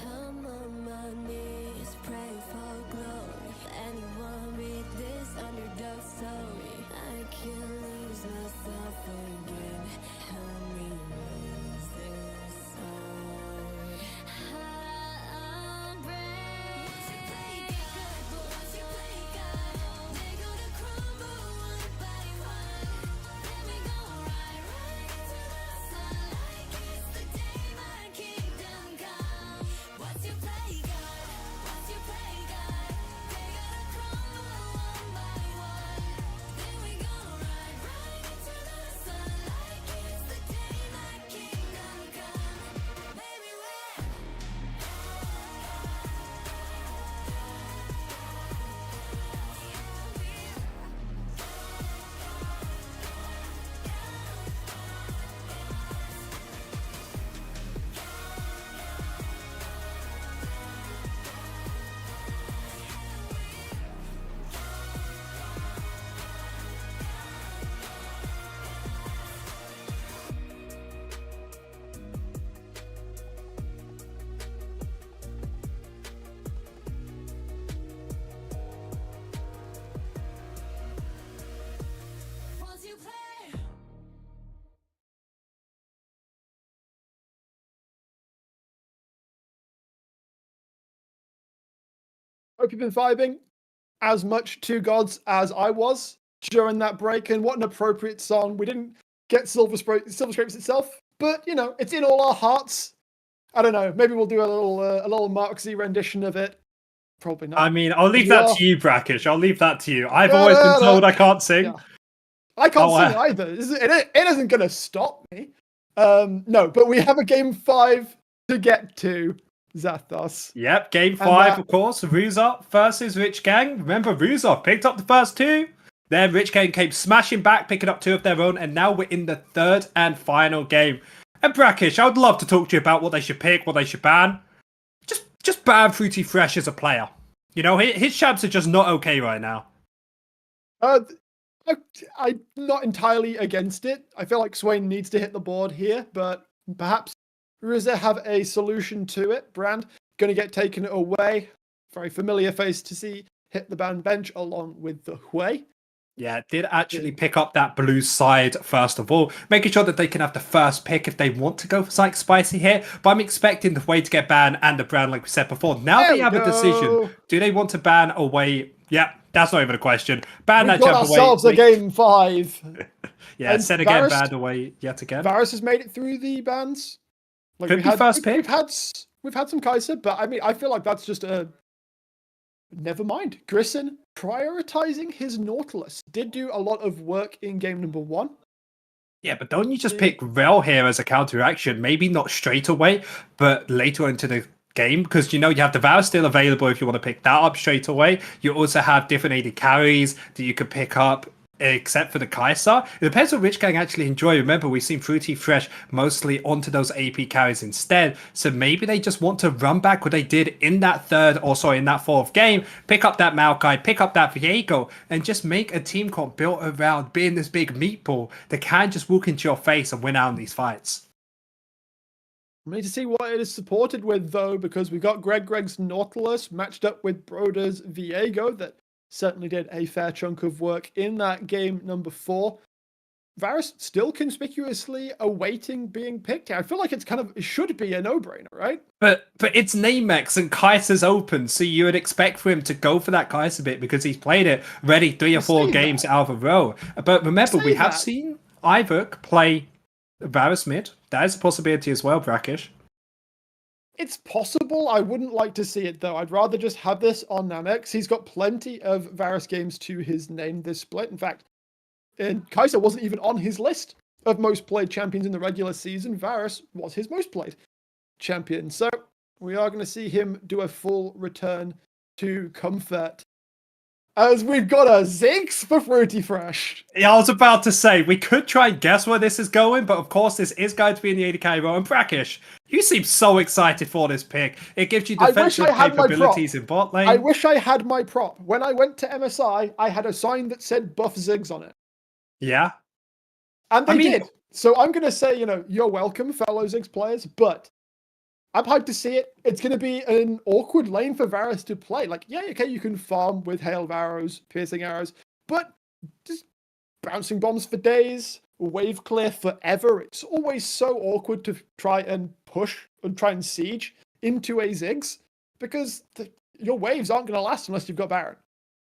I'm on my knees, pray for glory. Anyone read this underdog story? I can't lose myself again. Help me lose this heart. I'm brave. Once you play God, but once you play God, they're gonna crumble one by one. Then we gonna ride right into the sun like it's the day my kingdom come. Once you play God, once you play God, they're gonna crumble one by one. Then we gonna ride right into the sun like it's the day my kingdom come. Baby, we're once you play. Hope you've been vibing as much to gods as I was during that break. And what an appropriate song. We didn't get Silver Scrapes itself, but you know, it's in all our hearts. I don't know. Maybe we'll do a little Mark Z rendition of it. Probably not. I mean, I'll leave You that are- to you, Brackish. I'll leave that to you. I've No, always no, been no. told I can't sing. Yeah. I can't Oh, sing either. It isn't going to stop me. No, but we have a game 5 to get to, Zathos. Yep, game And 5, that- of course. Ruzop versus Rich Gang. Remember, Ruzop picked up the first 2. Then Rich Gang came smashing back, picking up 2 of their own, and now we're in the 3rd and final game. And Brackish, I would love to talk to you about what they should pick, what they should ban. Just ban Fruity Fresh as a player. You know, his champs are just not okay right now. I'm not entirely against it. I feel like Swain needs to hit the board here, but perhaps Ruza have a solution to it. Brand going to get taken away. Very familiar face to see hit the ban bench along with the Hui. Yeah, did actually pick up that blue side first of all, making sure that they can have the first pick if they want to go for something spicy here. But I'm expecting the way to get banned and the brand, like we said before. Now There they we have a decision. go. Do they want to ban away? Yeah, that's not even a question. Ban We've that got jump ourselves away. a game 5. Yeah, And Sen again Varus- banned away yet again. Varus has made it through the bans. Like Could be first pick. We've had some Kaiser, but I mean, I feel like that's just a never mind. Grissom, prioritizing his Nautilus, did do a lot of work in game number 1. Yeah, but don't you just pick Rel here as a counteraction? Maybe not straight away, but later into the game, because you have the Varus still available if you want to pick that up straight away. You also have different AD carries that you could pick up, except for the Kai'Sa. It depends what Rich Gang actually enjoy. Remember, we've seen Fruity Fresh mostly onto those AP carries instead. So maybe they just want to run back what they did in that in that fourth game, pick up that Maokai, pick up that Viego, and just make a team comp built around being this big meatball that can just walk into your face and win out in these fights. We need to see what it is supported with, though, because we got Greg's Nautilus matched up with Broder's Viego that certainly did a fair chunk of work in that game number 4. Varus still conspicuously awaiting being picked. I feel like it should be a no-brainer, right? But it's Namex and Kai'Sa's open, so you would expect for him to go for that Kai'Sa bit because he's played it ready 3 or 4 games out of a row. But remember, we have seen Ivok play Varus mid. That is a possibility as well, Brackish. It's possible. I wouldn't like to see it, though. I'd rather just have this on Namex. He's got plenty of Varus games to his name this split. In fact, Kai'Sa wasn't even on his list of most played champions in the regular season. Varus was his most played champion. So we are going to see him do a full return to comfort. As we've got a Ziggs for Fruity Fresh. Yeah, I was about to say, we could try and guess where this is going, but of course this is going to be in the 80k row. And Brackish, you seem so excited for this pick. It gives you defensive capabilities in bot lane. I wish I had my prop. When I went to MSI, I had a sign that said buff Ziggs on it. Yeah. And they did. So I'm going to say, you're welcome, fellow Ziggs players, but I'm hyped to see it. It's going to be an awkward lane for Varus to play. You can farm with Hail of Arrows, Piercing Arrows, but just bouncing bombs for days, wave clear forever. It's always so awkward to try and push and try and siege into a Ziggs because your waves aren't going to last unless you've got Baron.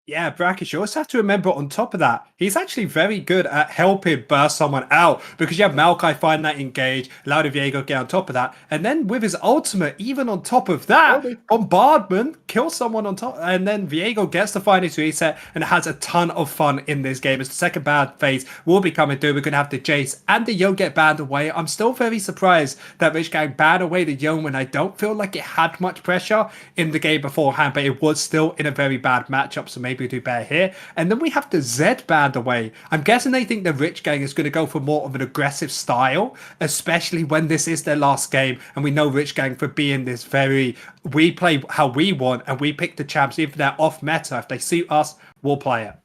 Yeah, Brackish, you also have to remember on top of that, he's actually very good at helping burst someone out because you have Maokai find that engage, allow the Viego get on top of that, and then with his ultimate, even on top of that, Bombardment kills someone on top, and then Viego gets to find his reset and has a ton of fun in this game. As the second bad phase will be coming through, we're going to have the Jace and the Yone get banned away. I'm still very surprised that Rich Gang banned away the Yone when I don't feel like it had much pressure in the game beforehand, but it was still in a very bad matchup, so maybe we do better here. And then we have the Zed banned away. I'm guessing they think the Rich Gang is going to go for more of an aggressive style, especially when this is their last game. And we know Rich Gang for being this we play how we want and we pick the champs. Even if they're off meta, if they suit us, we'll play it.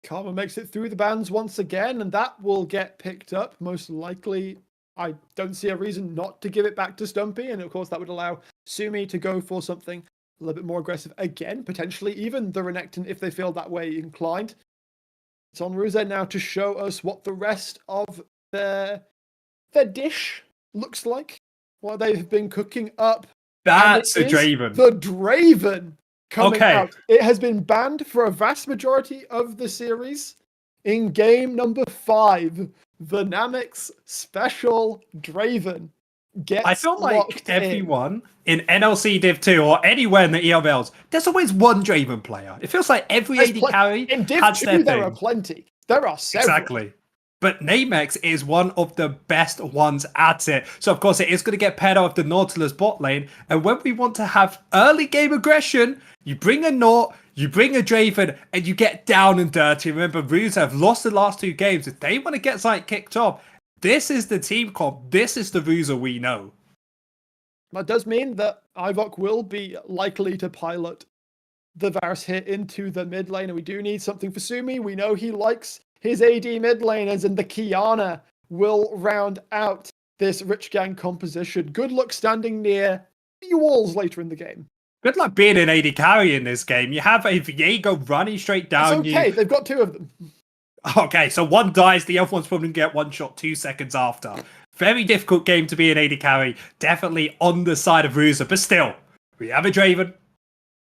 Karma makes it through the bans once again, and that will get picked up most likely. I don't see a reason not to give it back to Stumpy, and of course that would allow Sumi to go for something a little bit more aggressive again, potentially even the Renekton if they feel that way inclined. It's on Ruse now to show us what the rest of their dish looks like, what they've been cooking up. That's a Draven. The Draven coming out. It has been banned for a vast majority of the series. In game number 5, the Namex special Draven gets I feel like everyone in NLC Div 2 or anywhere in the ELVs, there's always one Draven player. It feels like every AD carry in Div has 2, their there thing. are plenty. There are several. Exactly. But Namex is one of the best ones at it. So, of course, it is going to get paired off the Nautilus bot lane. And when we want to have early game aggression, you bring a Naut, you bring a Draven, and you get down and dirty. Remember, Ruse have lost the last 2 games. If they want to get something kicked off, this is the team comp. This is the Ruse we know. That does mean that Ivok will be likely to pilot the Varus hit into the mid lane. And we do need something for Sumi. We know he likes his AD mid laners, and the Kiana will round out this Rich Gang composition. Good luck standing near the walls later in the game. Good luck being an AD carry in this game. You have a Viego running straight down it's okay. you. They've got 2 of them. Okay, so one dies, the other one's probably going to get one shot 2 seconds after. Very difficult game to be an AD carry. Definitely on the side of Ruser, but still, we have a Draven.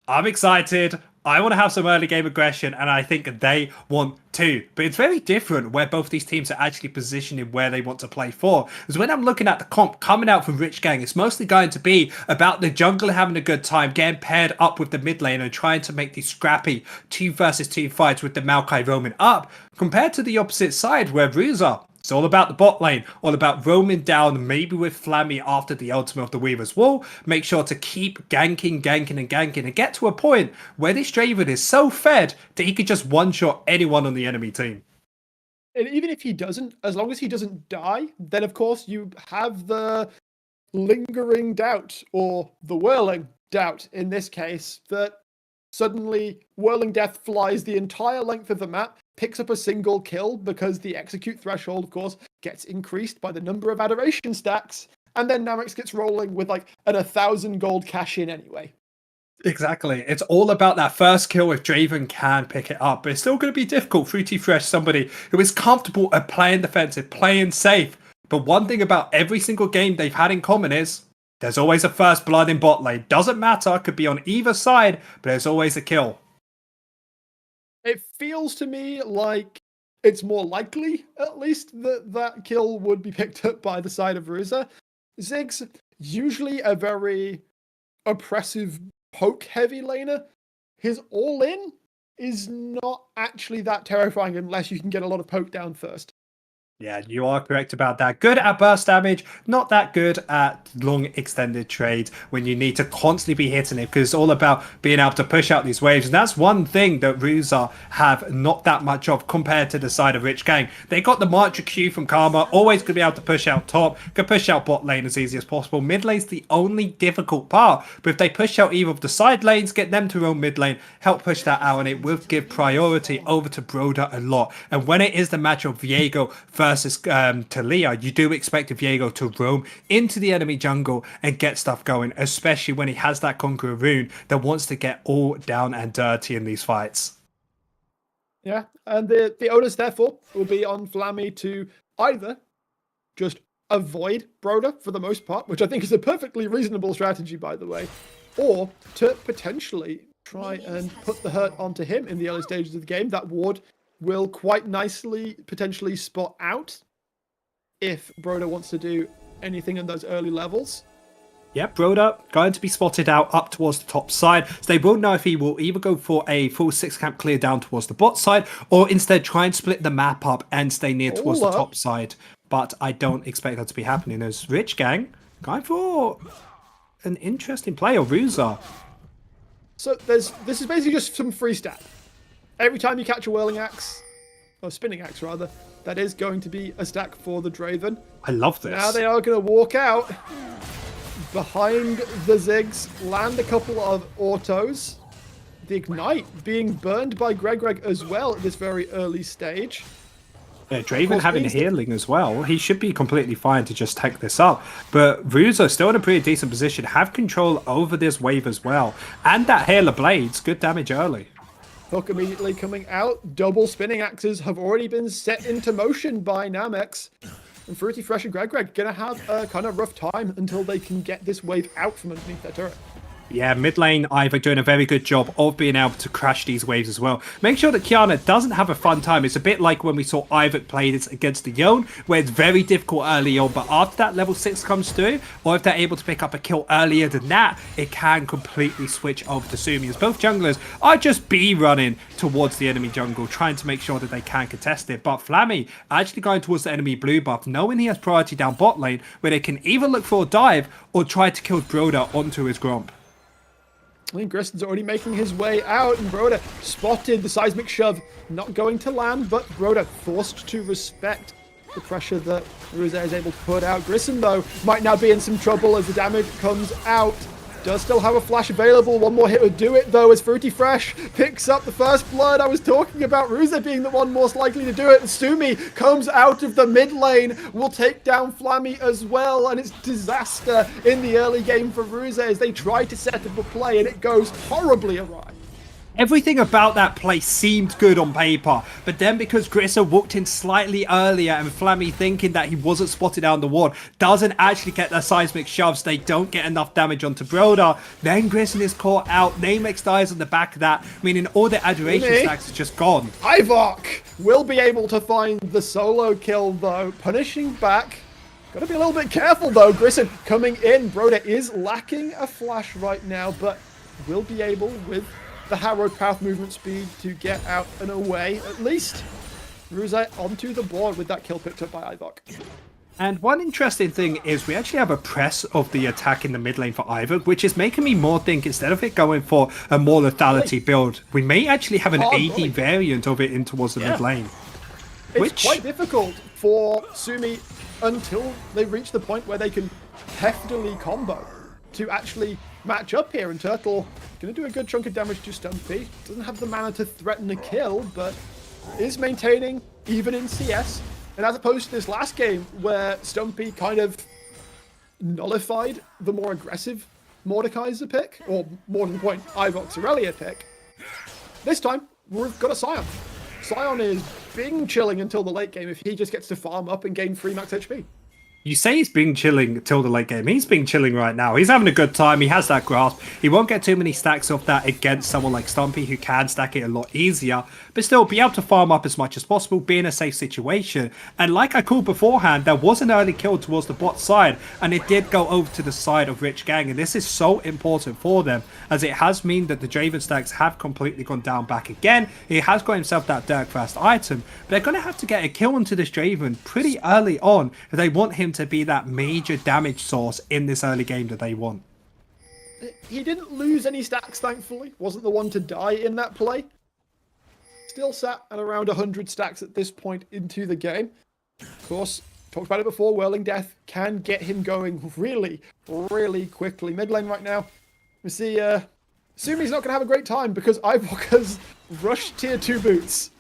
I'm excited. I want to have some early game aggression, and I think they want to. But it's very different where both these teams are actually positioning where they want to play for. Because when I'm looking at the comp coming out from Rich Gang, it's mostly going to be about the jungler having a good time, getting paired up with the mid lane and trying to make these scrappy 2 versus 2 fights with the Maokai roaming up, compared to the opposite side where Ruza, it's all about the bot lane, all about roaming down, maybe with Flammy after the ultimate of the Weaver's Wall. Make sure to keep ganking and get to a point where this Draven is so fed that he could just one-shot anyone on the enemy team. And even if he doesn't, as long as he doesn't die, then of course you have the lingering doubt, or the whirling doubt in this case, that suddenly Whirling Death flies the entire length of the map, picks up a single kill because the execute threshold, of course, gets increased by the number of adoration stacks, and then Namex gets rolling with like an 1,000 gold cash in anyway. Exactly. It's all about that first kill if Draven can pick it up. But it's still going to be difficult. Fruity Fresh, somebody who is comfortable at playing defensive, playing safe. But one thing about every single game they've had in common is there's always a first blood in bot lane. Doesn't matter, could be on either side, but there's always a kill. It feels to me like it's more likely, at least, that that kill would be picked up by the side of Ruza. Ziggs, usually a very oppressive poke-heavy laner. His all-in is not actually that terrifying unless you can get a lot of poke down first. Yeah, you are correct about that. Good at burst damage, not that good at long extended trades when you need to constantly be hitting it, because it's all about being able to push out these waves. And that's one thing that Ruza have not that much of compared to the side of Rich Gang. They got the Mantra Q from Karma, always going to be able to push out top, can push out bot lane as easy as possible. Mid lane's the only difficult part, but if they push out either of the side lanes, get them to roam mid lane, help push that out, and it will give priority over to Broda a lot. And when it is the match of Viego versus Talia, you do expect Viego to roam into the enemy jungle and get stuff going, especially when he has that Conqueror rune that wants to get all down and dirty in these fights. Yeah, and the onus, therefore, will be on Flammy to either just avoid Broda for the most part, which I think is a perfectly reasonable strategy, by the way, or to potentially try and put the hurt onto him in the early stages of the game. That ward will quite nicely potentially spot out if Broda wants to do anything in those early levels. Yep, Broda going to be spotted out up towards the top side. So they will know if he will either go for a full 6 camp clear down towards the bot side, or instead try and split the map up and stay near towards the top side. But I don't expect that to be happening, as Rich Gang going for an interesting play of Ruza. So this is basically just some free stat. Every time you catch a whirling axe, or spinning axe rather, that is going to be a stack for the Draven. I love this. Now they are going to walk out behind the Ziggs, land a couple of autos. The Ignite being burned by Greg as well at this very early stage. Yeah, Draven having healing as well. He should be completely fine to just take this up. But Ruza still in a pretty decent position, have control over this wave as well. And that Hail of Blades, good damage early. Hook immediately coming out. Double spinning axes have already been set into motion by Namex. And Fruity Fresh and Greg gonna have a kind of rough time until they can get this wave out from underneath their turret. Yeah, mid lane, Ivor doing a very good job of being able to crash these waves as well. Make sure that Kiana doesn't have a fun time. It's a bit like when we saw Ivor play this against the Yone, where it's very difficult early on, but after that level 6 comes through, or if they're able to pick up a kill earlier than that, it can completely switch over to Sumi, as both junglers are just running towards the enemy jungle, trying to make sure that they can contest it. But Flammy actually going towards the enemy blue buff, knowing he has priority down bot lane, where they can either look for a dive or try to kill Broda onto his Gromp. I think Griston's already making his way out, and Broda spotted the seismic shove, not going to land, but Broda forced to respect the pressure that Ruza is able to put out. Grissom, though, might now be in some trouble as the damage comes out. Does still have a flash available. One more hit would do it, though, as Fruity Fresh picks up the first blood. I was talking about Ruza being the one most likely to do it, and Sumi comes out of the mid lane, will take down Flammy as well, and it's disaster in the early game for Ruza as they try to set up a play, and it goes horribly awry. Everything about that play seemed good on paper, but then because Grisser walked in slightly earlier and Flammy thinking that he wasn't spotted out on the ward, doesn't actually get their seismic shoves, they don't get enough damage onto Broda, then Grissom is caught out, Namex dies on the back of that, meaning all the adoration Really? stacks are just gone. Ivok will be able to find the solo kill though, punishing back. Gotta be a little bit careful though, Grissom coming in. Broda is lacking a flash right now, but will be able with the harrowed path movement speed to get out and away. At least Ruse onto the board with that kill picked up by Ivok. And one interesting thing is we actually have a press of the attack in the mid lane for Ivok, which is making me more think instead of it going for a more lethality build, we may actually have an AD variant of it in towards the mid lane. It's quite difficult for Sumi until they reach the point where they can heftily combo to actually match up here. And Turtle going to do a good chunk of damage to Stumpy. Doesn't have the mana to threaten a kill, but is maintaining even in CS. And as opposed to this last game where Stumpy kind of nullified the more aggressive Mordekaiser pick, or more to the point, Ivok's Aurelia pick, this time we've got a Scion. Scion is Bing chilling until the late game if he just gets to farm up and gain 3 max HP. You say he's been chilling till the late game. He's been chilling right now. He's having a good time. He has that grasp. He won't get too many stacks off that against someone like Stumpy who can stack it a lot easier. But still, be able to farm up as much as possible, be in a safe situation. And like I called beforehand, there was an early kill towards the bot side. And it did go over to the side of Rich Gang. And this is so important for them, as it has mean that the Draven stacks have completely gone down back again. He has got himself that Dirk Fast item. But they're going to have to get a kill into this Draven pretty early on if they want him to be that major damage source in this early game that they want. He didn't lose any stacks, thankfully. Wasn't the one to die in that play. Still sat at around 100 stacks at this point into the game. Of course, talked about it before, Whirling Death can get him going really, really quickly. Mid lane right now, we see Sumi's not going to have a great time because Ivok has rushed tier 2 boots.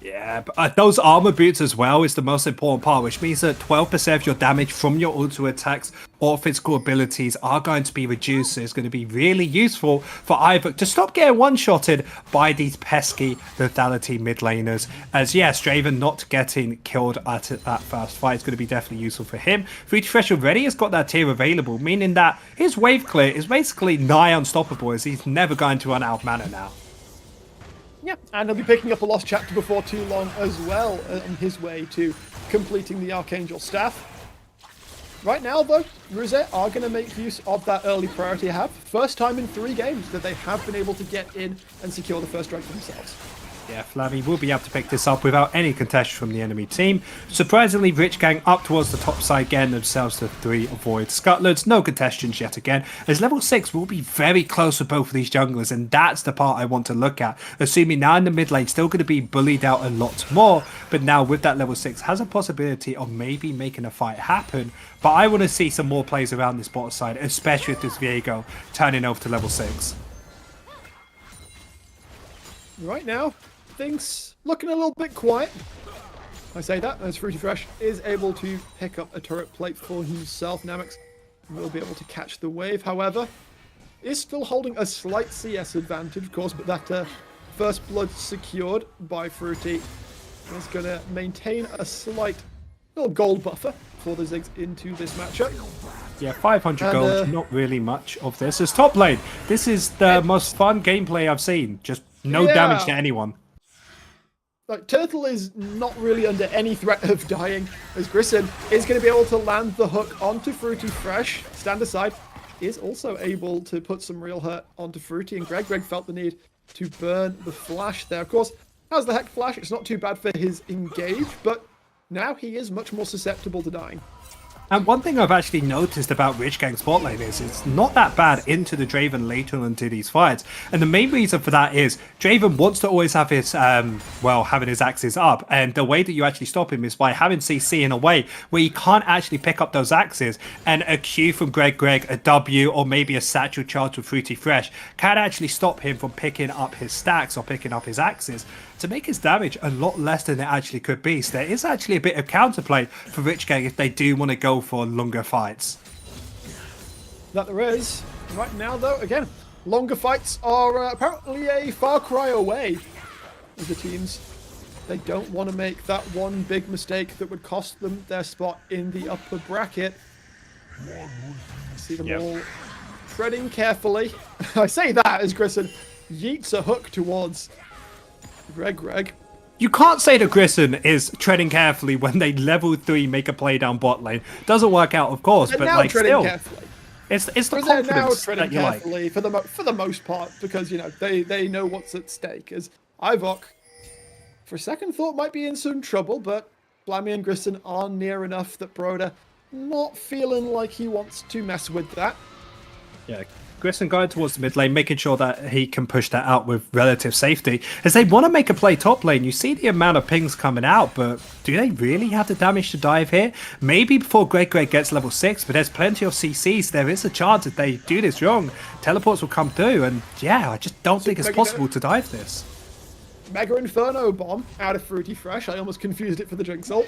Yeah, but those armor boots as well is the most important part, which means that 12% of your damage from your auto attacks or physical abilities are going to be reduced. So it's going to be really useful for Ivok to stop getting one-shotted by these pesky lethality mid laners. As yes, Draven not getting killed at that first fight is going to be definitely useful for him. Fruity Fresh already has got that tier available, meaning that his wave clear is basically nigh unstoppable, as he's never going to run out of mana now. Yeah, and he'll be picking up a lost chapter before too long as well on his way to completing the Archangel Staff. Right now, though, Ruse are going to make use of that early priority they have. First time in 3 games that they have been able to get in and secure the first strike for themselves. Yeah, Flavmy will be able to pick this up without any contestation from the enemy team. Surprisingly, Rich Gang up towards the top side, getting themselves to 3 avoid Scutlards. No contestations yet again, as level 6 will be very close with both of these junglers, and that's the part I want to look at. Assuming now in the mid lane, still going to be bullied out a lot more, but now with that level 6 has a possibility of maybe making a fight happen. But I want to see some more plays around this bot side, especially with this Viego turning over to level 6. Right now, things looking a little bit quiet. I say that as Fruity Fresh is able to pick up a turret plate for himself. Namex will be able to catch the wave, however, is still holding a slight CS advantage, of course, but that first blood secured by Fruity is going to maintain a slight little gold buffer for the Ziggs into this matchup. Yeah, 500 gold, not really much of this. As top lane, this is the most fun gameplay I've seen. Just no damage to anyone. Like, Turtle is not really under any threat of dying, as Grissom is going to be able to land the hook onto Fruity Fresh. Stand aside is also able to put some real hurt onto Fruity, and Greg felt the need to burn the flash there. Of course, has the heck flash, it's not too bad for his engage, but now he is much more susceptible to dying. And one thing I've actually noticed about Rich Gang's bot lane is it's not that bad into the Draven later into these fights. And the main reason for that is Draven wants to always have his, having his axes up. And the way that you actually stop him is by having CC in a way where you can't actually pick up those axes. And a Q from Greg, a W, or maybe a satchel charge with Fruity Fresh can actually stop him from picking up his stacks or picking up his axes, to make his damage a lot less than it actually could be. So there is actually a bit of counterplay for Rich Gang if they do want to go for longer fights. That there is. Right now, though, again, Longer fights are apparently a far cry away of the teams. They don't want to make that one big mistake that would cost them their spot in the upper bracket. I see them all treading carefully. I say that as Grissom yeets a hook towards Greg. You can't say that Grissom is treading carefully when they level 3 make a play down bot lane. Doesn't work out, of course, They're but now like treading still, carefully. it's the They're now confidence treading that you like. carefully for the most part, because they know what's at stake. As Ivok, for a second thought, might be in some trouble, but Flammy and Grissom are near enough that Broda not feeling like he wants to mess with that. Yeah, Grissom going towards the mid lane, making sure that he can push that out with relative safety. As they want to make a play top lane, you see the amount of pings coming out, but do they really have the damage to dive here? Maybe before Greg gets level 6, but there's plenty of CCs. There is a chance if they do this wrong, teleports will come through, and yeah, I just don't think it's possible to dive this. Mega Inferno bomb out of Fruity Fresh. I almost confused it for the Jinx ult.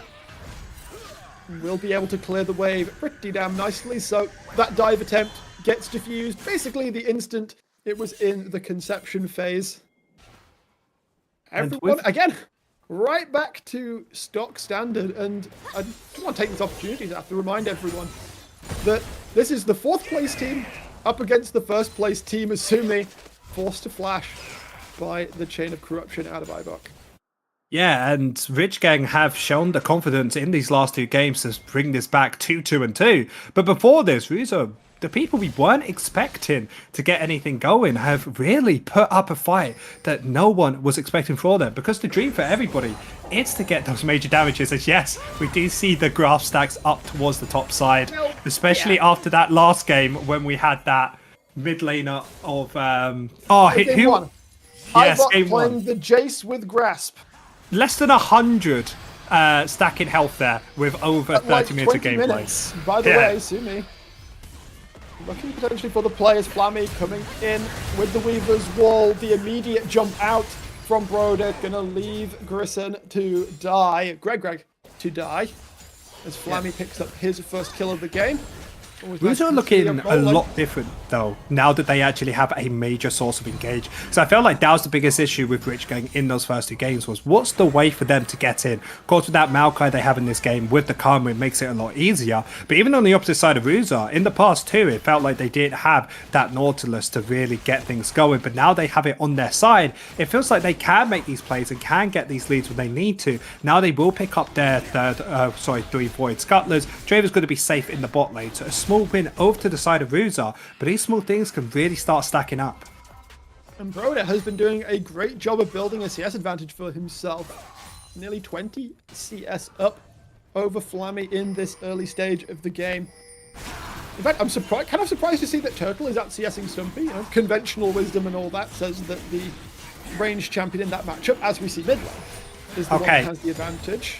We'll be able to clear the wave pretty damn nicely, so that dive attempt gets diffused basically the instant it was in the conception phase. Everyone, again, right back to stock standard, and I just want to take this opportunity to have to remind everyone that this is the 4th place team up against the 1st place team, Asumi, forced to flash by the chain of corruption out of Ivok. Yeah, and Rich Gang have shown the confidence in these last 2 games to bring this back to 2-2. But before this, Ruzo, the people we weren't expecting to get anything going have really put up a fight that no one was expecting for them. Because the dream for everybody is to get those major damages. As yes, we do see the graph stacks up towards the top side, especially after that last game when we had that mid laner of Game one. Yes, Ivok game playing 1. the Jace with Grasp. Less than 100 stacking health there with over 30 Like minutes of 20 gameplay. minutes. By the way, Sumi looking potentially for the players. Flammy coming in with the Weaver's Wall. The immediate jump out from Broda. Gonna leave Grissom to die. Greg to die. As Flammy picks up his first kill of the game. Ruzo are looking a lot different though, now that they actually have a major source of engage. So I felt like that was the biggest issue with Rich Gang in those first 2 games, was what's the way for them to get in? Of course, with that Maokai they have in this game, with the Karma, it makes it a lot easier. But even on the opposite side of Ruzo, in the past too, it felt like they didn't have that Nautilus to really get things going. But now they have it on their side. It feels like they can make these plays and can get these leads when they need to. Now they will pick up their 3 Void Scuttlers. Draven's going to be safe in the bot lane. So a small win over to the side of Ruza, but these small things can really start stacking up. And Broda has been doing a great job of building a CS advantage for himself. Nearly 20 CS up over Flammy in this early stage of the game. In fact, I'm kind of surprised to see that Turtle is out CSing Stumpy. Conventional wisdom and all that says that the ranged champion in that matchup, as we see mid lane, is the one that has the advantage.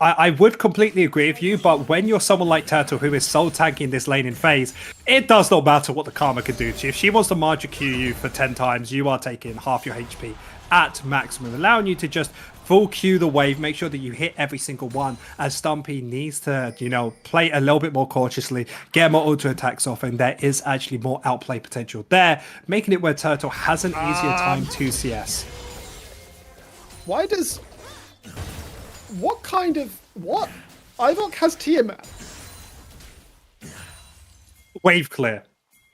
I would completely agree with you, but when you're someone like Turtle who is so tanky in this laning phase, it does not matter what the Karma can do to you. If she wants to Magic Q you for 10 times, you are taking half your HP at maximum, allowing you to just full Q the wave, make sure that you hit every single one, as Stumpy needs to, play a little bit more cautiously, get more auto attacks off, and there is actually more outplay potential there, making it where Turtle has an easier time to CS. Why does... What? Ivok has Tiamat. Wave clear.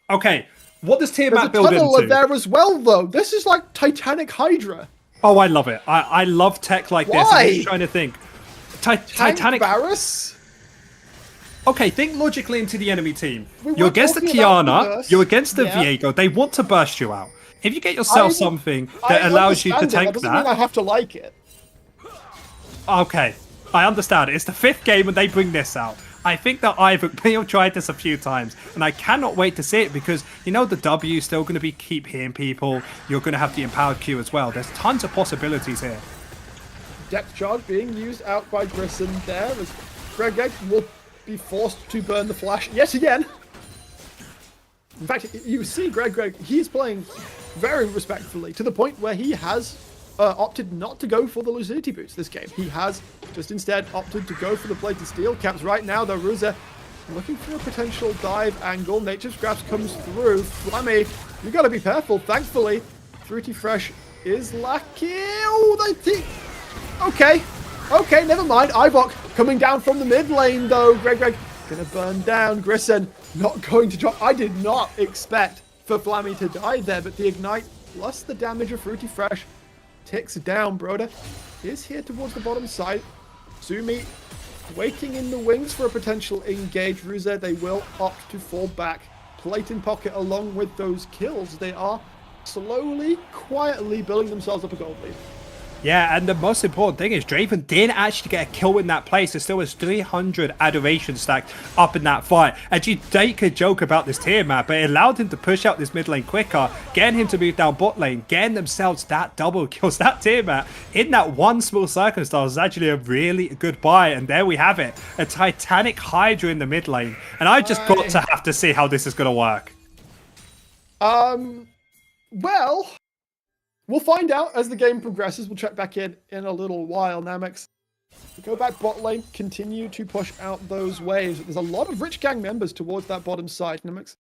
Okay, what does There's Tiamat a build tunneler into? there as well, though. This is like Titanic Hydra. Oh, I love it. I love tech like this. I'm just trying to think. Titanic... Varus? Okay, think logically into the enemy team. We You're were against the talking about Kiana, reverse. you're against the Yeah. Viego. They want to burst you out. If you get yourself something that I allows you to understand it. tank Doesn't mean I have to like it. Okay, I understand. It's the 5th game and they bring this out. I think that Ivok may have tried this a few times, and I cannot wait to see it because, the W is still going to be keep hitting people. You're going to have the empowered Q as well. There's tons of possibilities here. Depth charge being used out by Grissom there, as Greg will be forced to burn the flash yet again. In fact, you see Greg, he's playing very respectfully, to the point where he has opted not to go for the Lucidity Boots this game. He has just instead opted to go for the Plated Steel Caps right now, though. Ruza looking for a potential dive angle. Nature's Grasp comes through. Flammy You gotta be careful. Thankfully, Fruity Fresh is lucky. Oh, they think. Okay. Okay, never mind. Ivok coming down from the mid lane, though. Greg gonna burn down. Grissom not going to drop. I did not expect for Flammy to die there, but the Ignite plus the damage of Fruity Fresh ticks down. Broda is here towards the bottom side. Sumi waiting in the wings for a potential engage. Ruse, they will opt to fall back. Plate in pocket along with those kills. They are slowly, quietly building themselves up a gold lead. Yeah, and the most important thing is Draven didn't actually get a kill in that place. There still was 300 adoration stacked up in that fight. And you take a joke about this tier map, but it allowed him to push out this mid lane quicker, getting him to move down bot lane, getting themselves that double kills. That tier map, in that one small circumstance, is actually a really good buy. And there we have it, a Titanic Hydra in the mid lane. And I just got to have to see how this is going to work. Well, we'll find out as the game progresses. We'll check back in a little while. Namex, go back bot lane, continue to push out those waves. There's a lot of Rich Gang members towards that bottom side. Namex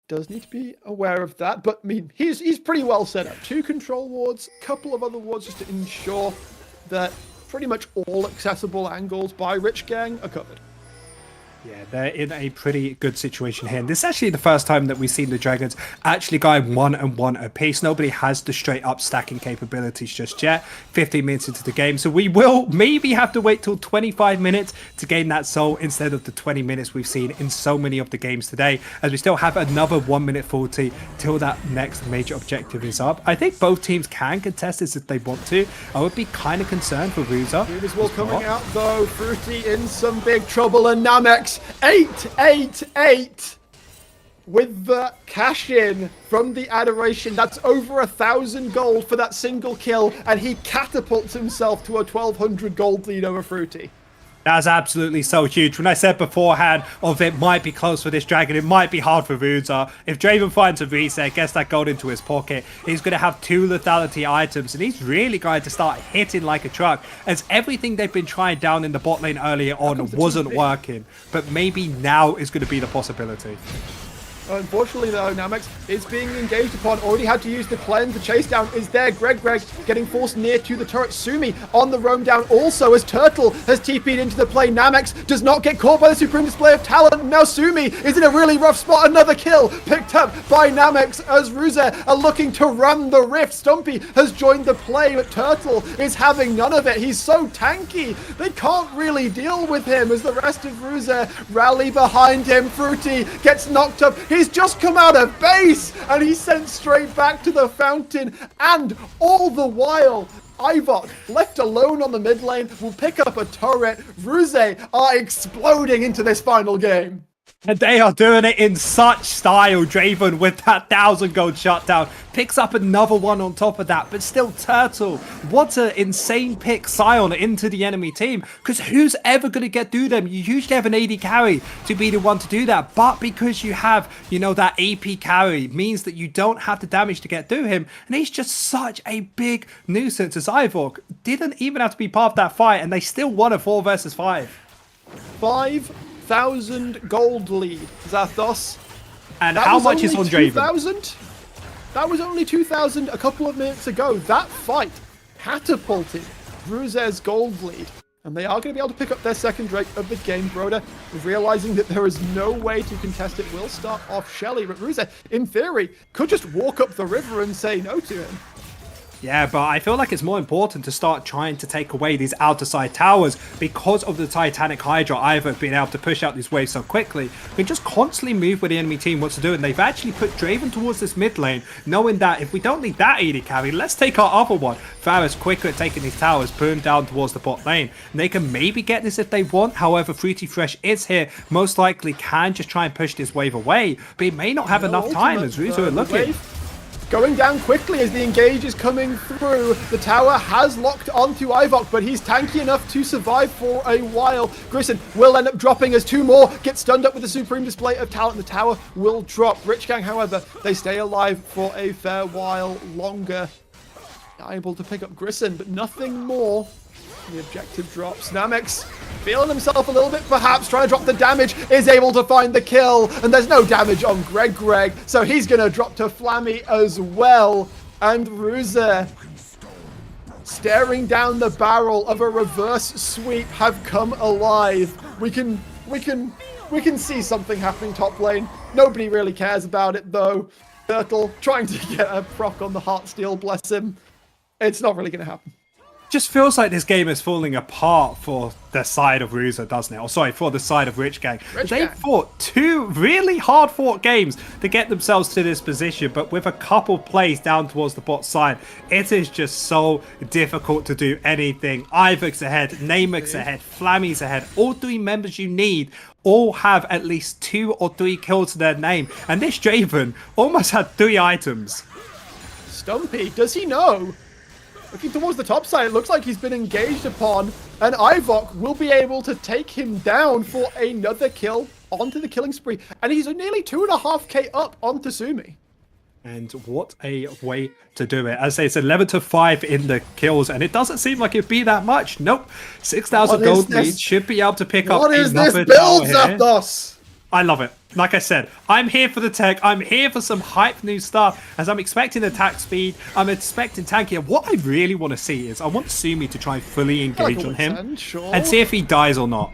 does need to be aware of that, but I mean, he's pretty well set up. 2 control wards, a couple of other wards just to ensure that pretty much all accessible angles by Rich Gang are covered. Yeah, they're in a pretty good situation here. And this is actually the first time that we've seen the Dragons actually go 1-1 apiece. Nobody has the straight up stacking capabilities just yet. 15 minutes into the game. So we will maybe have to wait till 25 minutes to gain that soul instead of the 20 minutes we've seen in so many of the games today. As we still have another 1 minute 40 till that next major objective is up. I think both teams can contest this if they want to. I would be kind of concerned for Ruza. Rivers will coming out though. Fruity in some big trouble, and Namex 888 with the cash in from the adoration. That's over 1,000 gold for that single kill, and he catapults himself to a 1,200 gold lead over Fruity. That's absolutely so huge. When I said beforehand of it might be close for this dragon, it might be hard for Ruza. If Draven finds a reset, gets that gold into his pocket, he's going to have 2 lethality items, and he's really going to start hitting like a truck, as everything they've been trying down in the bot lane earlier on wasn't working. But maybe now is going to be the possibility. Unfortunately though, Namex is being engaged upon, already had to use the cleanse. The chase down is there. Greg getting forced near to the turret. Sumi on the roam down also, as Turtle has TP'd into the play. Namex does not get caught by the supreme display of talent. Now Sumi is in a really rough spot. Another kill picked up by Namex as Ruza are looking to run the rift. Stumpy has joined the play, but Turtle is having none of it. He's so tanky. They can't really deal with him as the rest of Ruza rally behind him. Fruity gets knocked up. He's just come out of base and he's sent straight back to the fountain. And all the while, Ivok, left alone on the mid lane, will pick up a turret. Ruse are exploding into this final game. And they are doing it in such style. Draven with that 1,000 gold shutdown picks up another one on top of that, but still Turtle, what an insane pick Sion into the enemy team, because who's ever going to get through them? You usually have an AD carry to be the one to do that, but because you have, you know, that AP carry means that you don't have the damage to get through him, and he's just such a big nuisance as Ivok didn't even have to be part of that fight, and they still won a 4 versus 5. 5,000 gold lead, Zathos. And how much is on Draven? 2,000? That was only 2,000 a couple of minutes ago. That fight catapulted Ruze's gold lead. And they are going to be able to pick up their second Drake of the game. Broda, realizing that there is no way to contest it, will start off Shelly. But Ruze, in theory, could just walk up the river and say no to him. Yeah, but I feel like it's more important to start trying to take away these outer side towers because of the Titanic Hydra either being able to push out these waves so quickly. We can just constantly move where the enemy team wants to do, and they've actually put Draven towards this mid lane, knowing that if we don't need that AD carry, let's take our other one. Varus quicker at taking these towers, boom down towards the bot lane. And they can maybe get this if they want, however, Fruity Fresh is here, most likely can just try and push this wave away, but he may not have enough time as Ruzo are looking. Going down quickly as the engage is coming through. The tower has locked onto Ivok, but he's tanky enough to survive for a while. Grissom will end up dropping as 2 more get stunned up with the supreme display of talent. The tower will drop. Rich Gang, however, they stay alive for a fair while longer. Able to pick up Grissom, but nothing more. The objective drops. Namex feeling himself a little bit, perhaps trying to drop the damage, is able to find the kill, and there's no damage on Greg, so he's going to drop to Flammy as well. And Ruza, staring down the barrel of a reverse sweep, have come alive. We can see something happening top lane. Nobody really cares about it though. Turtle trying to get a proc on the Heartsteel, bless him. It's not really going to happen. Just feels like this game is falling apart for the side of Ruza, doesn't it? Or sorry, for the side of Rich Gang. They fought 2 really hard-fought games to get themselves to this position, but with a couple plays down towards the bot side, it is just so difficult to do anything. Ivok's ahead, Namek's ahead, Flammy's ahead. All 3 members you need all have at least 2 or 3 kills to their name, and this Draven almost had 3 items. Stumpy, does he know? Looking towards the top side, it looks like he's been engaged upon, and Ivok will be able to take him down for another kill onto the killing spree. And he's nearly 2.5k up on Tasumi. And what a way to do it. As I say, it's 11-5 in the kills, and it doesn't seem like it'd be that much. Nope. 6,000 gold lead should be able to pick up. What is this build, Zapdos? I love it. Like I said, I'm here for the tech. I'm here for some hype new stuff. As I'm expecting attack speed, I'm expecting tanky. And what I really want to see is I want Sumi to try and fully engage on him and see if he dies or not.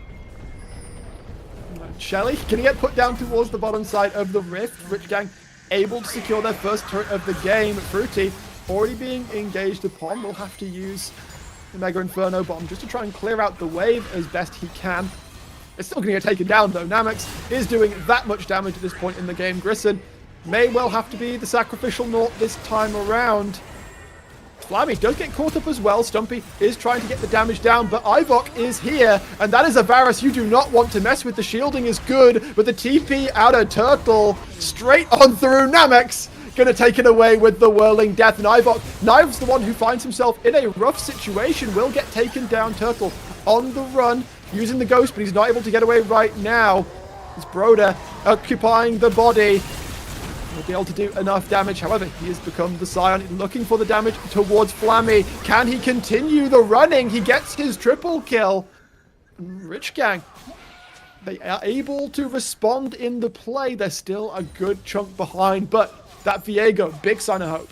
Shelly, can he get put down towards the bottom side of the rift? Rich Gang able to secure their first turret of the game. Fruity already being engaged upon. Will have to use the Mega Inferno bomb just to try and clear out the wave as best he can. It's still going to get taken down though. Namex is doing that much damage at this point in the game. Grissom may well have to be the sacrificial naught this time around. Flammy does get caught up as well. Stumpy is trying to get the damage down, but Ivok is here, and that is a Varus you do not want to mess with. The shielding is good, but the TP out of Turtle straight on through. Namex gonna take it away with the whirling death, and Ivok, Knives the one who finds himself in a rough situation, will get taken down. Turtle on the run, using the ghost, but he's not able to get away right now. It's Broda occupying the body. Will be able to do enough damage. However, he has become the Scion, looking for the damage towards Flammy. Can he continue the running? He gets his triple kill. Rich Gang, they are able to respond in the play. They're still a good chunk behind, but that Viego, big sign of hope.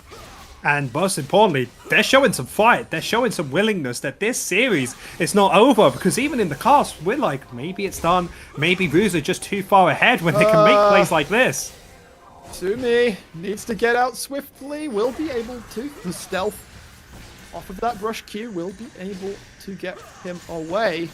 And most importantly, they're showing some fight. They're showing some willingness that this series is not over. Because even in the cast, we're like, maybe it's done. Maybe Ruse are just too far ahead when they can make plays like this. Sumi needs to get out swiftly. Will be able to. The stealth off of that brush Q will be able to get him away.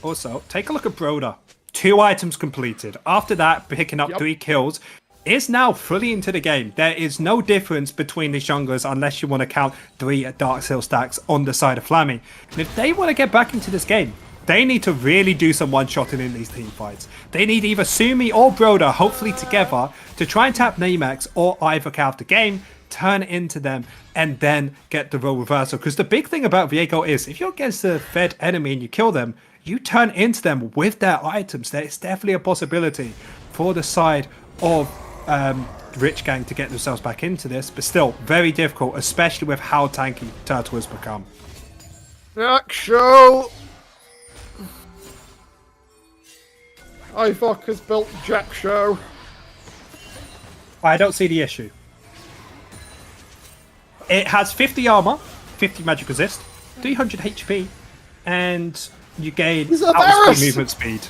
Also, take a look at Broda. 2 items completed. After that, picking up 3 kills. Is now fully into the game. There is no difference between the junglers unless you want to count 3 Dark Seal stacks on the side of Flammy. And if they want to get back into this game, they need to really do some one-shotting in these team fights. They need either Sumi or Broda, hopefully together, to try and tap Namax or Ivok out of the game, turn into them, and then get the role reversal. Because the big thing about Viego is, if you're against a fed enemy and you kill them, you turn into them with their items. There is definitely a possibility for the side of Rich Gang to get themselves back into this, but still very difficult, especially with how tanky Turtle has become. Jack Show! Ivok has built Jack Show. I don't see the issue. It has 50 armor, 50 magic resist, 300 HP, and you gain movement speed.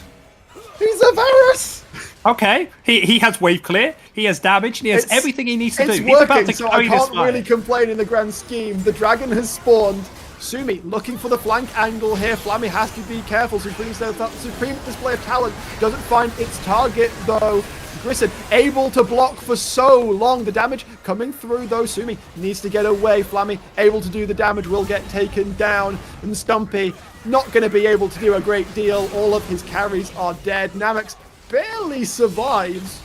He's a Varus! Okay, he has wave clear, he has damage, and he has everything he needs to do. It's He's about to so carry I this can't fight. really complain in the grand scheme. The dragon has spawned. Sumi looking for the flank angle here. Flammy has to be careful. Supreme display of talent doesn't find its target though. Grissom able to block for so long. The damage coming through though. Sumi needs to get away. Flammy able to do the damage, will get taken down. And Stumpy not going to be able to do a great deal. All of his carries are dead. Namex barely survives.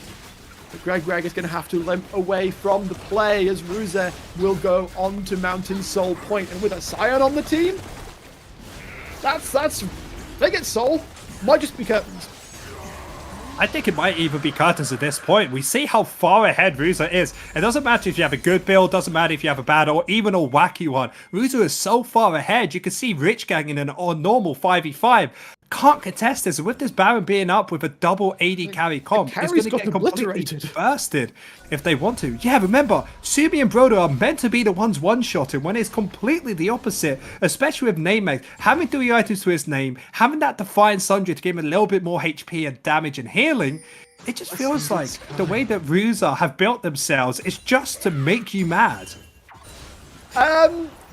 But Greg is going to have to limp away from the play as Ruza will go on to Mountain Soul Point. And with a Scion on the team, that's they get Soul. Might just be curtains. I think it might even be Curtis at this point. We see how far ahead Ruza is. It doesn't matter if you have a good build, doesn't matter if you have a bad or even a wacky one. Ruza is so far ahead. You can see Rich Gang in a normal 5v5 can't contest this. And with this Baron being up with a double AD carry comp, it's going to get completely obliterated. bursted if they want to. Yeah, remember, Sumi and Broder are meant to be the ones one-shotting when it's completely the opposite, especially with Namex. Having 3 items to his name, having that Defiant Sundry to give him a little bit more HP and damage and healing, it just feels like the way that Ruza have built themselves is just to make you mad.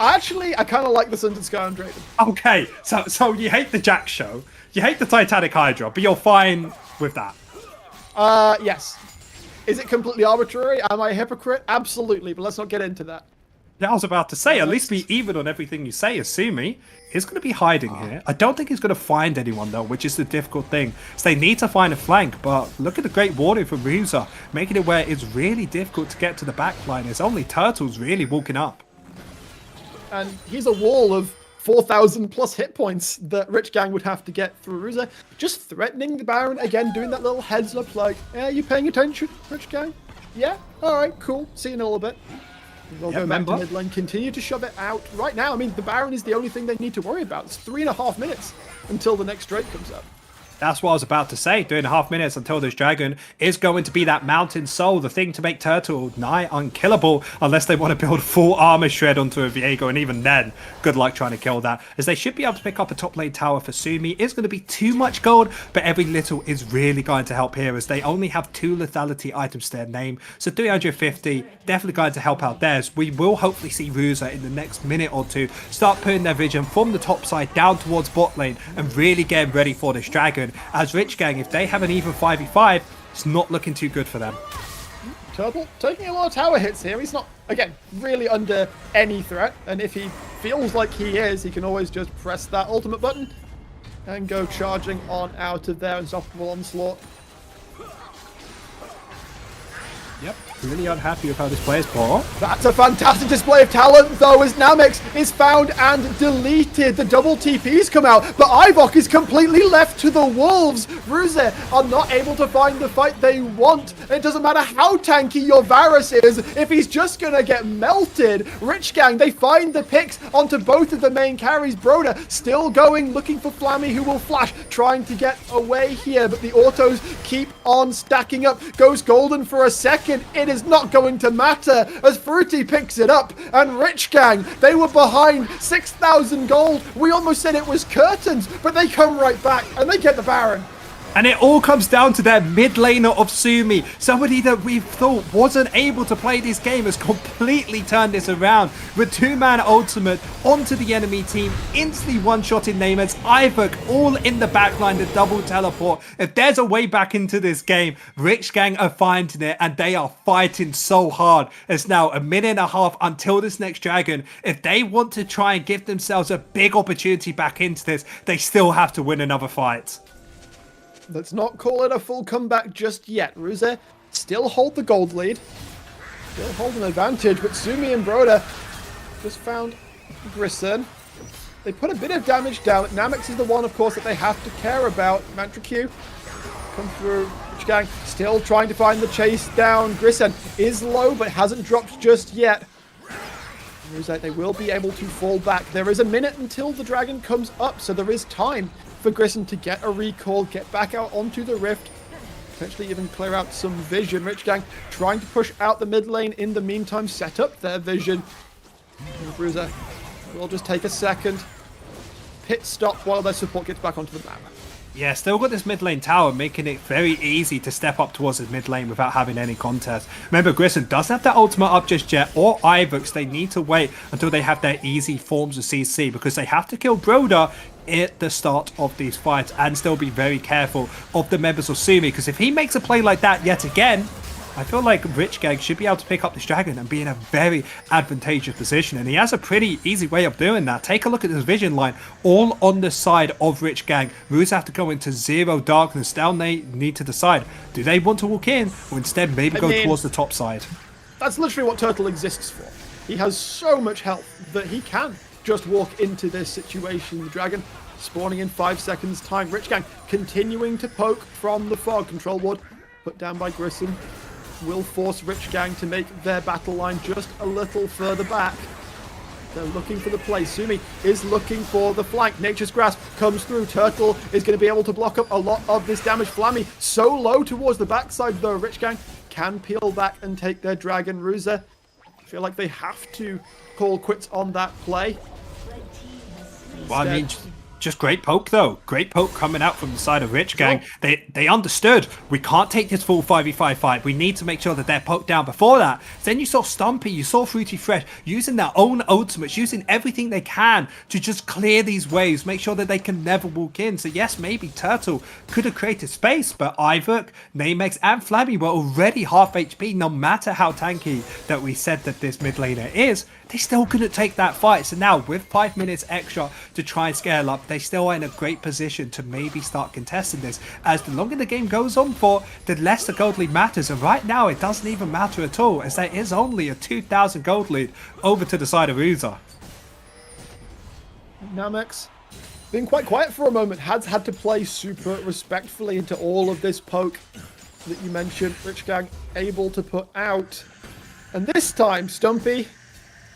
Actually, I kind of like the Sundered Sky on Draven. Okay, so you hate the Jack show, you hate the Titanic Hydra, but you're fine with that. Yes. Is it completely arbitrary? Am I a hypocrite? Absolutely, but let's not get into that. Yeah, I was about to say, at least be even on everything you say. Asumi is going to be hiding here. I don't think he's going to find anyone, though, which is the difficult thing. So they need to find a flank, but look at the great warning from Ruza, making it where it's really difficult to get to the back line. It's only Turtles really walking up. And he's a wall of 4,000 plus hit points that Rich Gang would have to get through Ruza. Just threatening the Baron, again, doing that little heads up like, yeah, you paying attention, Rich Gang? Yeah? Alright, cool. See you in a little bit. We'll go back to mid lane, continue to shove it out. Right now, I mean, the Baron is the only thing they need to worry about. It's 3.5 minutes until the next Drake comes up. That's what I was about to say. 3.5 minutes until this dragon is going to be that mountain soul, the thing to make Turtle nigh unkillable, unless they want to build full armor shred onto a Viego, and even then, good luck trying to kill that, as they should be able to pick up a top lane tower for Sumi. It's going to be too much gold, but every little is really going to help here, as they only have 2 lethality items to their name, so 350 definitely going to help out theirs. We will hopefully see Ruza in the next minute or two start putting their vision from the top side down towards bot lane and really getting ready for this dragon. As Rich Gang, if they have an even 5v5, it's not looking too good for them. Turtle taking a lot of tower hits here. He's not, again, really under any threat. And if he feels like he is, he can always just press that ultimate button and go charging on out of there. Unstoppable onslaught. Yep, really unhappy with how this plays, Paul. That's a fantastic display of talent, though, as Namex is found and deleted. The double TPs come out, but Ivok is completely left to the wolves. Ruze are not able to find the fight they want. And it doesn't matter how tanky your Varus is, if he's just going to get melted. Rich Gang, they find the picks onto both of the main carries. Broda still going, looking for Flammy, who will flash, trying to get away here, but the autos keep on stacking up. Goes golden for a second. It is not going to matter as Fruity picks it up, and Rich Gang, they were behind 6,000 gold. We almost said it was curtains, but they come right back and they get the Baron. And it all comes down to their mid laner of Sumi. Somebody that we thought wasn't able to play this game has completely turned this around. With 2-man ultimate onto the enemy team, instantly one-shotting Namers, Ivok all in the backline, the double teleport. If there's a way back into this game, Rich Gang are finding it, and they are fighting so hard. It's now a minute and a half until this next dragon. If they want to try and give themselves a big opportunity back into this, they still have to win another fight. Let's not call it a full comeback just yet. Ruze still hold the gold lead. Still hold an advantage, but Sumi and Broda just found Grisson. They put a bit of damage down. Namex is the one, of course, that they have to care about. Mantra Q come through. Rich Gang still trying to find the chase down. Grisson is low, but hasn't dropped just yet. Ruze, they will be able to fall back. There is a minute until the dragon comes up, so there is time for Grissom to get a recall, get back out onto the rift, potentially even clear out some vision. Rich Gang trying to push out the mid lane in the meantime, set up their vision. Bruiser will just take a second, pit stop while their support gets back onto the map. Yeah, still got this mid lane tower, making it very easy to step up towards his mid lane without having any contest. Remember, Grissom doesn't have that ultimate up just yet, or Ivox. They need to wait until they have their easy forms of CC, because they have to kill Broda at the start of these fights, and still be very careful of the members of Sumi, because if he makes a play like that yet again, I feel like Rich Gang should be able to pick up this dragon and be in a very advantageous position, and he has a pretty easy way of doing that. Take a look at this vision line, all on the side of Rich Gang. Roos have to go into zero darkness. Now they need to decide, do they want to walk in, or instead maybe go towards the top side? That's literally what Turtle exists for. He has so much health that he can just walk into this situation. The dragon spawning in 5 seconds time. Rich Gang continuing to poke from the fog. Control ward put down by Grissom will force Rich Gang to make their battle line just a little further back. They're looking for the play. Sumi is looking for the flank. Nature's Grasp comes through. Turtle is going to be able to block up a lot of this damage. Flammy so low towards the backside though. Rich Gang can peel back and take their dragon. Ruza feel like they have to call quits on that play. Well, I mean, just great poke though. Great poke coming out from the side of Rich Gang. They understood we can't take this full 5v5 fight. We need to make sure that they're poked down before that. Then you saw Stumpy, you saw Fruity Fresh using their own ultimates, using everything they can to just clear these waves, make sure that they can never walk in. So yes, maybe Turtle could have created space, but Ivok, Namex and Flabby were already half HP. No matter how tanky that we said that this mid laner is, they still couldn't take that fight. So now with 5 minutes extra to try and scale up, they still are in a great position to maybe start contesting this. As the longer the game goes on for, the less the gold lead matters. And right now it doesn't even matter at all, as there is only a 2,000 gold lead over to the side of Uza. Namex been quite quiet for a moment. Has had to play super respectfully into all of this poke that you mentioned. Rich Gang able to put out. And this time, Stumpy,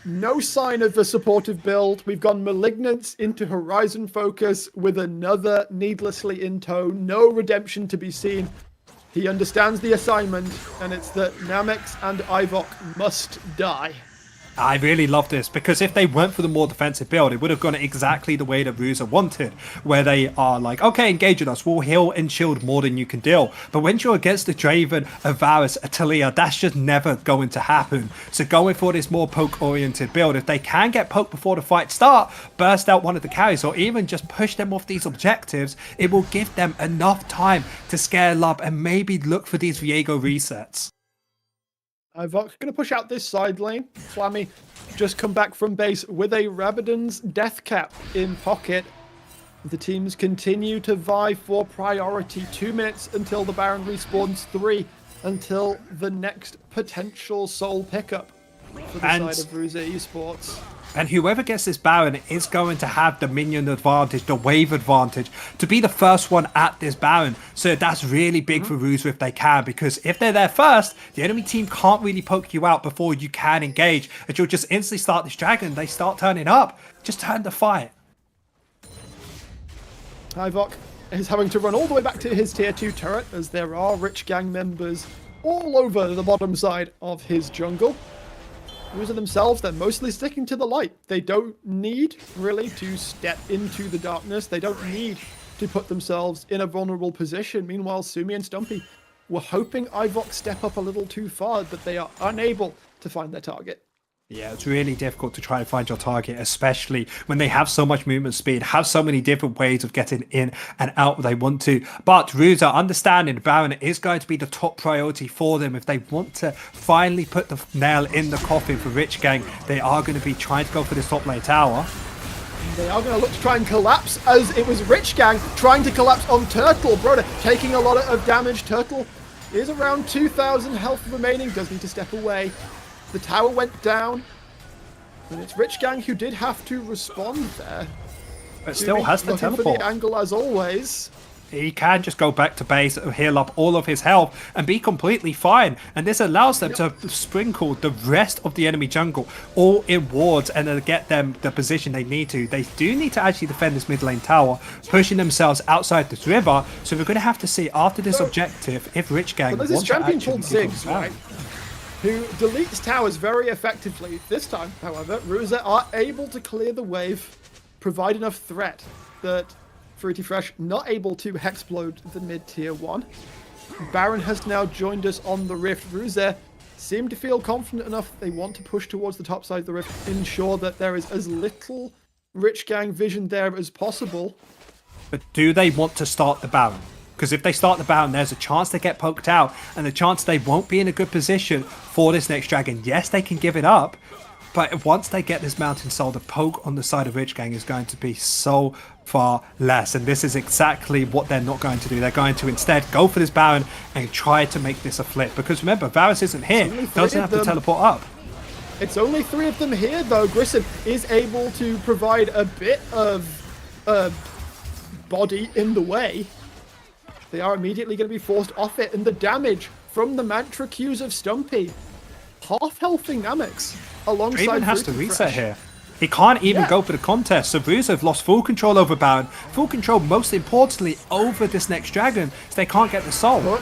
no sign of a supportive build. We've gone Malignance into Horizon Focus with another needlessly in tow. No redemption to be seen. He understands the assignment, and it's that Namex and Ivok must die. I really love this, because if they went for the more defensive build, it would have gone exactly the way that Ruza wanted, where they are like, okay, engage with us, we'll heal and shield more than you can deal. But when you're against the Draven, a Varus, a Talia, that's just never going to happen. So going for this more poke-oriented build, if they can get poked before the fight start, burst out one of the carries, or even just push them off these objectives, it will give them enough time to scale up and maybe look for these Viego resets. Ivok going to push out this side lane. Flammy just come back from base with a Rabadon's Death Cap in pocket. The teams continue to vie for priority. 2 minutes until the Baron respawns, 3 until the next potential soul pickup for the side of Ruza Esports. And whoever gets this Baron is going to have the minion advantage, the wave advantage, to be the first one at this Baron. So that's really big for Ruza if they can, because if they're there first, the enemy team can't really poke you out before you can engage. And you'll just instantly start this dragon. They start turning up. Just turn the fight. Ivok is having to run all the way back to his tier 2 turret, as there are Rich Gang members all over the bottom side of his jungle. Ruza themselves, they're mostly sticking to the light. They don't need really to step into the darkness. They don't need to put themselves in a vulnerable position. Meanwhile, Sumi and Stumpy were hoping Ivok step up a little too far, but they are unable to find their target. Yeah, it's really difficult to try and find your target, especially when they have so much movement speed, have so many different ways of getting in and out they want to. But Ruza, understanding Baron is going to be the top priority for them. If they want to finally put the nail in the coffin for Rich Gang, they are going to be trying to go for this top lane tower. They are going to look to try and collapse, as it was Rich Gang trying to collapse on Turtle. Broda taking a lot of damage. Turtle is around 2,000 health remaining, does need to step away. The tower went down, and it's Rich Gang who did have to respond there. But still has the looking teleport. for the angle as always. He can just go back to base, heal up all of his health, and be completely fine. And this allows them to sprinkle the rest of the enemy jungle all in wards and then get them the position they need to. They do need to actually defend this mid lane tower, pushing themselves outside this river. So we're going to have to see after this objective if Rich Gang There's wants this to champion actually called take Ziggs, them down. right? Who deletes towers very effectively. This time, however, Ruza are able to clear the wave, provide enough threat that Fruity Fresh not able to hexplode the mid tier 1. Baron has now joined us on the rift. Ruza seem to feel confident enough they want to push towards the top side of the rift, ensure that there is as little Rich Gang vision there as possible. But do they want to start the Baron? Because if they start the Baron, there's a chance they get poked out, and the chance they won't be in a good position for this next dragon. Yes, they can give it up, but once they get this Mountain Soul, the poke on the side of Rich Gang is going to be so far less. And this is exactly what they're not going to do. They're going to instead go for this Baron and try to make this a flip. Because remember, Varus isn't here, doesn't have to teleport up. It's only 3 of them here, though. Grissom is able to provide a bit of body in the way. They are immediately going to be forced off it, and the damage from the Mantra Qs of Stumpy. Half-healthing Namex alongside Draven has to Fruity reset Fresh. here. He can't even Yeah. go for the contest, so Bruiser have lost full control over Baron, full control most importantly over this next dragon, so they can't get the soul. Hook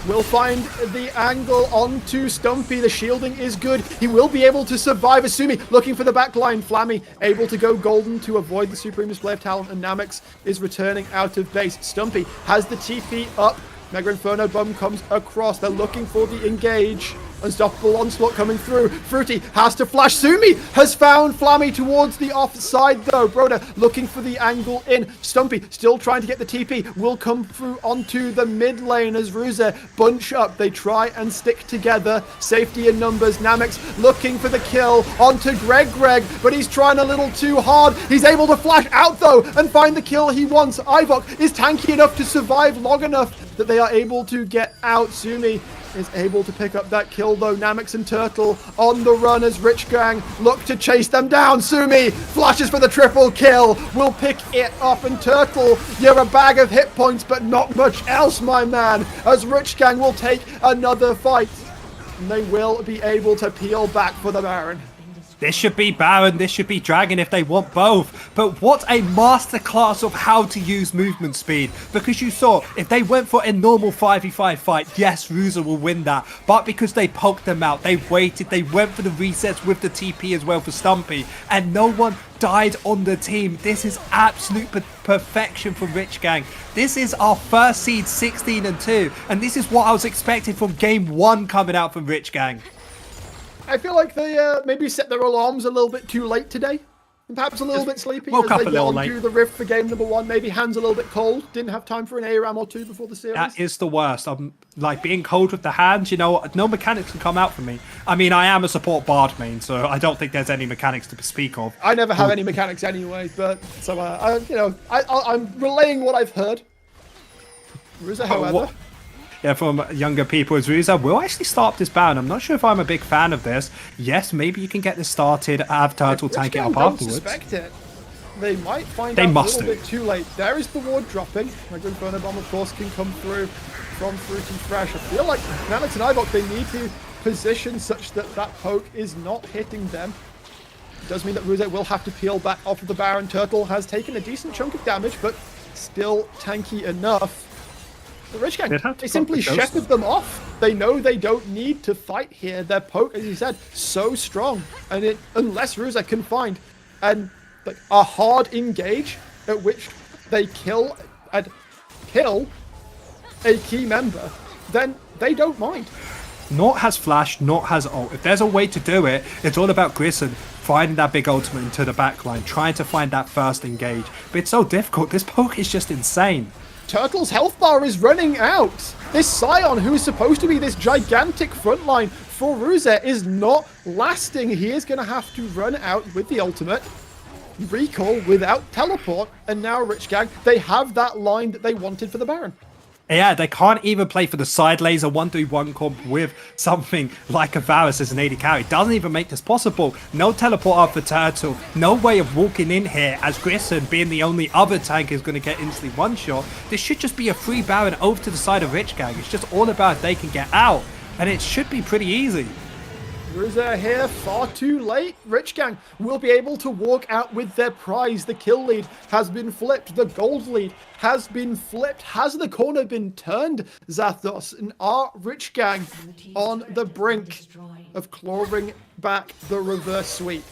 will find the angle onto Stumpy. The shielding is good. He will be able to survive. Asumi looking for the backline. Flammy able to go golden to avoid the supreme display of talent, and Namex is returning out of base. Stumpy has the TP up. Mega Inferno Bomb comes across. They're looking for the engage. Unstoppable onslaught coming through. Fruity has to flash. Sumi has found Flammy towards the offside though. Broda looking for the angle in. Stumpy still trying to get the TP. Will come through onto the mid lane as Ruze bunch up. They try and stick together. Safety in numbers. Namex looking for the kill onto Greg, but he's trying a little too hard. He's able to flash out though and find the kill he wants. Ivok is tanky enough to survive long enough that they are able to get out. Sumi is able to pick up that kill though. Namex and Turtle on the run as Rich Gang look to chase them down. Sumi flashes for the triple kill. Will pick it up, and Turtle, you're a bag of hit points but not much else, my man, as Rich Gang will take another fight. And they will be able to peel back for the Baron. This should be Baron, this should be Dragon if they want both. But what a masterclass of how to use movement speed. Because you saw, if they went for a normal 5v5 fight, yes, Ruza will win that. But because they poked them out, they waited, they went for the resets with the TP as well for Stumpy. And no one died on the team. This is absolute perfection from Rich Gang. This is our first seed 16-2. And this is what I was expecting from game 1 coming out from Rich Gang. I feel like they maybe set their alarms a little bit too late today. And perhaps a little bit sleepy woke as up they a get little onto late. the Rift for game number 1. Maybe hands a little bit cold. Didn't have time for an ARAM or 2 before the series. That is the worst. I'm like being cold with the hands, you know, no mechanics can come out for me. I mean, I am a support Bard main, so I don't think there's any mechanics to speak of. I never have any mechanics anyway, but so I'm relaying what I've heard. Ruza, however, Yeah, from younger people as Ruza, we'll actually start this Baron. I'm not sure if I'm a big fan of this. Yes, maybe you can get this started, have Turtle tank it up don't afterwards. suspect it. They might find They out must a little do. bit too late. There is the ward dropping. My good Inferno Bomb, of course, can come through from Fruity Fresh. I feel like Namex and Ivok, they need to position such that that poke is not hitting them. It does mean that Ruze will have to peel back off of the Baron. Turtle has taken a decent chunk of damage, but still tanky enough. The Rich Gang, they simply shepherd them off. They know they don't need to fight here. Their poke, as you said, so strong. And unless Ruza can find like a hard engage at which they kill a key member, then they don't mind. Not has flash, not has ult. If there's a way to do it, it's all about Grissom finding that big ultimate into the backline, trying to find that first engage. But it's so difficult. This poke is just insane. Turtle's health bar is running out. This Scion, who is supposed to be this gigantic frontline for Ruze, is not lasting. He is going to have to run out with the ultimate, recall without teleport, and now Rich Gang, they have that line that they wanted for the Baron. Yeah, they can't even play for the side laser 1-3-1 comp with something like a Varus as an AD carry. Doesn't even make this possible. No teleport up for Turtle. No way of walking in here as Grissom, being the only other tank, is going to get instantly one-shot. This should just be a free Baron over to the side of Rich Gang. It's just all about if they can get out. And it should be pretty easy. Ruza here, far too late. Rich Gang will be able to walk out with their prize. The kill lead has been flipped. The gold lead has been flipped. Has the corner been turned, Zathos? And are Rich Gang on the brink of clawing back the reverse sweep?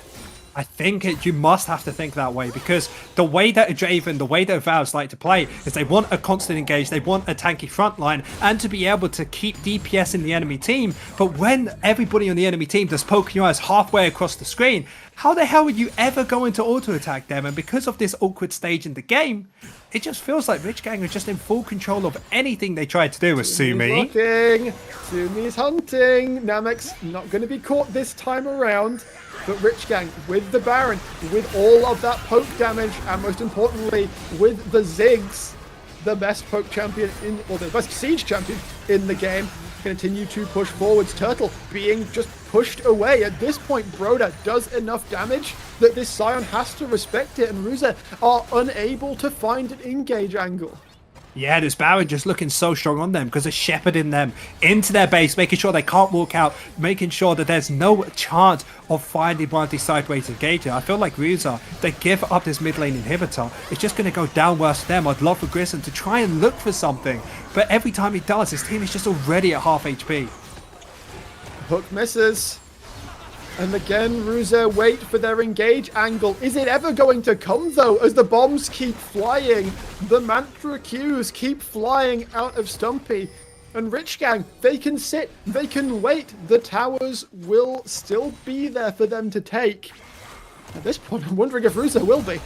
I think you must have to think that way, because the way that a Draven, the way that Valves like to play is they want a constant engage, they want a tanky front line, and to be able to keep DPS in the enemy team. But when everybody on the enemy team does poke your eyes halfway across the screen, how the hell are you ever going to auto-attack them? And because of this awkward stage in the game, it just feels like Rich Gang are just in full control of anything they try to do with Sumi. Sumi's hunting. Namex not going to be caught this time around. But Rich Gang with the Baron, with all of that poke damage, and most importantly, with the Ziggs, the best poke champion or the best siege champion in the game, continue to push forwards. Turtle being just pushed away. At this point, Broda does enough damage that this Scion has to respect it, and Ruze are unable to find an engage angle. Yeah, this Baron just looking so strong on them because they're shepherding them into their base, making sure they can't walk out, making sure that there's no chance of finding one of these sideways engager. I feel like Ruza, they give up this mid lane inhibitor. It's just going to go down worse for them. I'd love for Grissom to try and look for something, but every time he does, his team is just already at half HP. Hook misses. And again, Ruze wait for their engage angle. Is it ever going to come, though, as the bombs keep flying? The mantra Qs keep flying out of Stumpy. And Rich Gang, they can sit, they can wait. The towers will still be there for them to take. At this point, I'm wondering if Ruze will be.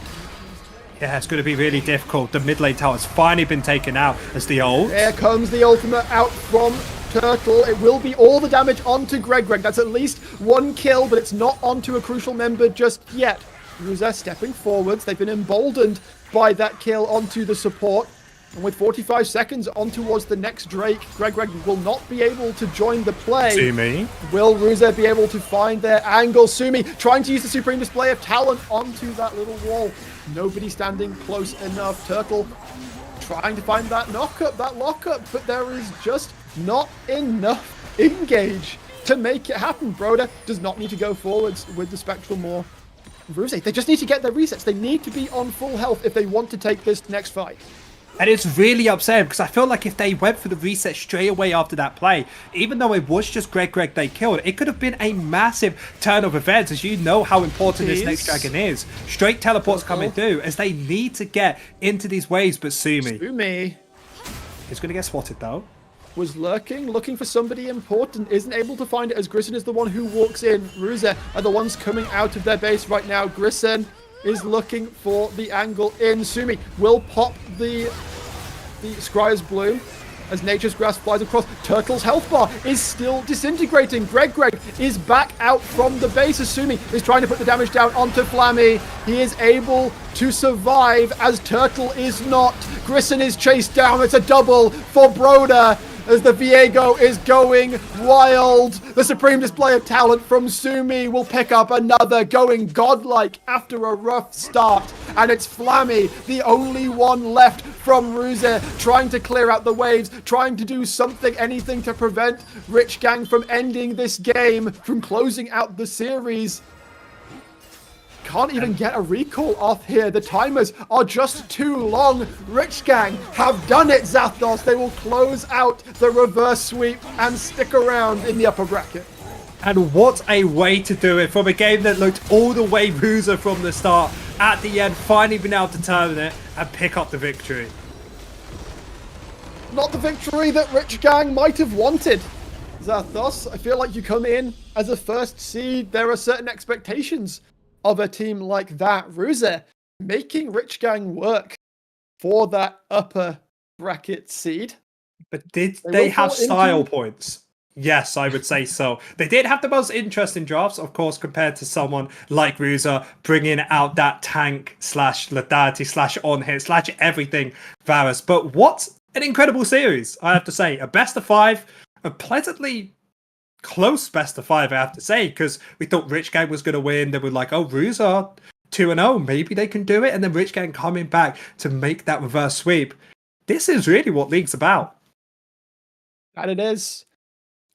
Yeah, it's going to be really difficult. The mid lane tower's finally been taken out as the ult. There comes the ultimate out from Turtle. It will be all the damage onto Greg. That's at least one kill, but it's not onto a crucial member just yet. Ruze stepping forwards. They've been emboldened by that kill onto the support. And with 45 seconds on towards the next Drake, Greg will not be able to join the play. Sumi. Will Ruze be able to find their angle? Sumi trying to use the supreme display of talent onto that little wall. Nobody standing close enough. Turtle trying to find that knockup, that lockup, but there is just not enough engage to make it happen. Broda does not need to go forwards with the Spectral Maw. Ruze, they just need to get their resets. They need to be on full health if they want to take this next fight. And it's really upsetting because I feel like if they went for the reset straight away after that play, even though it was just Greg they killed, it could have been a massive turn of events, as you know how important this next dragon is. Straight teleports coming through as they need to get into these waves, but Sumi is going to get spotted though. Was lurking, looking for somebody important, isn't able to find it as Grissom is the one who walks in. Ruze are the ones coming out of their base right now. Grissom is looking for the angle in. Sumi will pop the Scryer's Bloom as Nature's Grass flies across. Turtle's health bar is still disintegrating. Greg is back out from the base as Sumi is trying to put the damage down onto Flammy. He is able to survive as Turtle is not. Grissom is chased down. It's a double for Broda as the Viego is going wild. The supreme display of talent from Sumi will pick up another, going godlike after a rough start. And it's Flammy, the only one left from Ruze, trying to clear out the waves, trying to do something, anything to prevent Rich Gang from ending this game, from closing out the series. Can't even get a recall off here. The timers are just too long. Rich Gang have done it, Zathos. They will close out the reverse sweep and stick around in the upper bracket. And what a way to do it from a game that looked all the way loser from the start. At the end, finally been able to turn it and pick up the victory. Not the victory that Rich Gang might have wanted. Zathos, I feel like you come in as a first seed. There are certain expectations of a team like that. Ruze making Rich Gang work for that upper bracket seed. But did they have style points? Yes, I would say so. They did have the most interesting drafts, of course, compared to someone like Ruza, bringing out that tank slash lethality slash on hit slash everything Varus. But what an incredible series, I have to say. A best of 5, a pleasantly close best of 5, I have to say, because we thought Rich Gang was going to win. They were like, oh, Ruza 2-0, maybe they can do it. And then Rich Gang coming back to make that reverse sweep. This is really what League's about. And it is.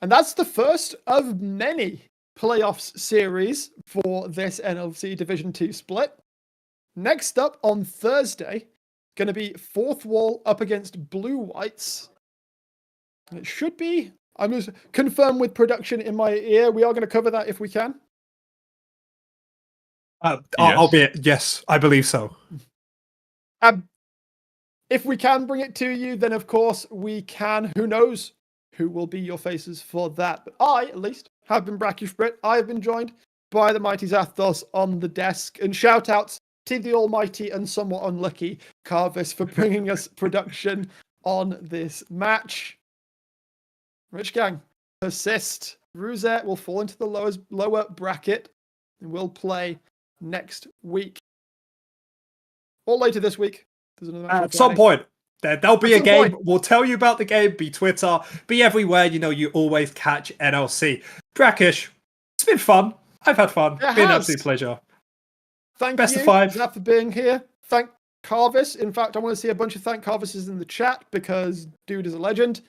And that's the first of many playoffs series for this NLC Division 2 split. Next up on Thursday, going to be Fourth Wall up against Blue Whites. It should be, I'm just confirm with production in my ear. We are going to cover that if we can. Yes, I believe so. If we can bring it to you, then of course we can. Who knows who will be your faces for that? But I, at least, have been Brackish Brit. I have been joined by the mighty Zathos on the desk. And shout outs to the almighty and somewhat unlucky Carvis for bringing us production on this match. Rich Gang, persist. Ruze will fall into the lower bracket and will play next week. Or later this week. There's another match At some point. There'll be At a some game. point. We'll tell you about the game. Be Twitter. Be everywhere. You always catch NLC. Brackish, it's been fun. I've had fun. It Been an has. absolute pleasure. Thank Best you, of 5. Zap, for being here. Thank Carvis. In fact, I want to see a bunch of thank Carvises in the chat because dude is a legend.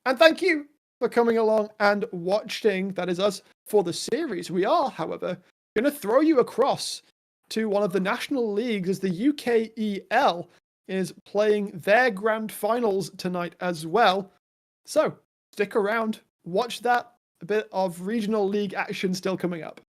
And thank you for coming along and watching, that is us, for the series. We are, however, going to throw you across to one of the national leagues as the UKEL is playing their grand finals tonight as well. So stick around, watch that. A bit of regional league action still coming up.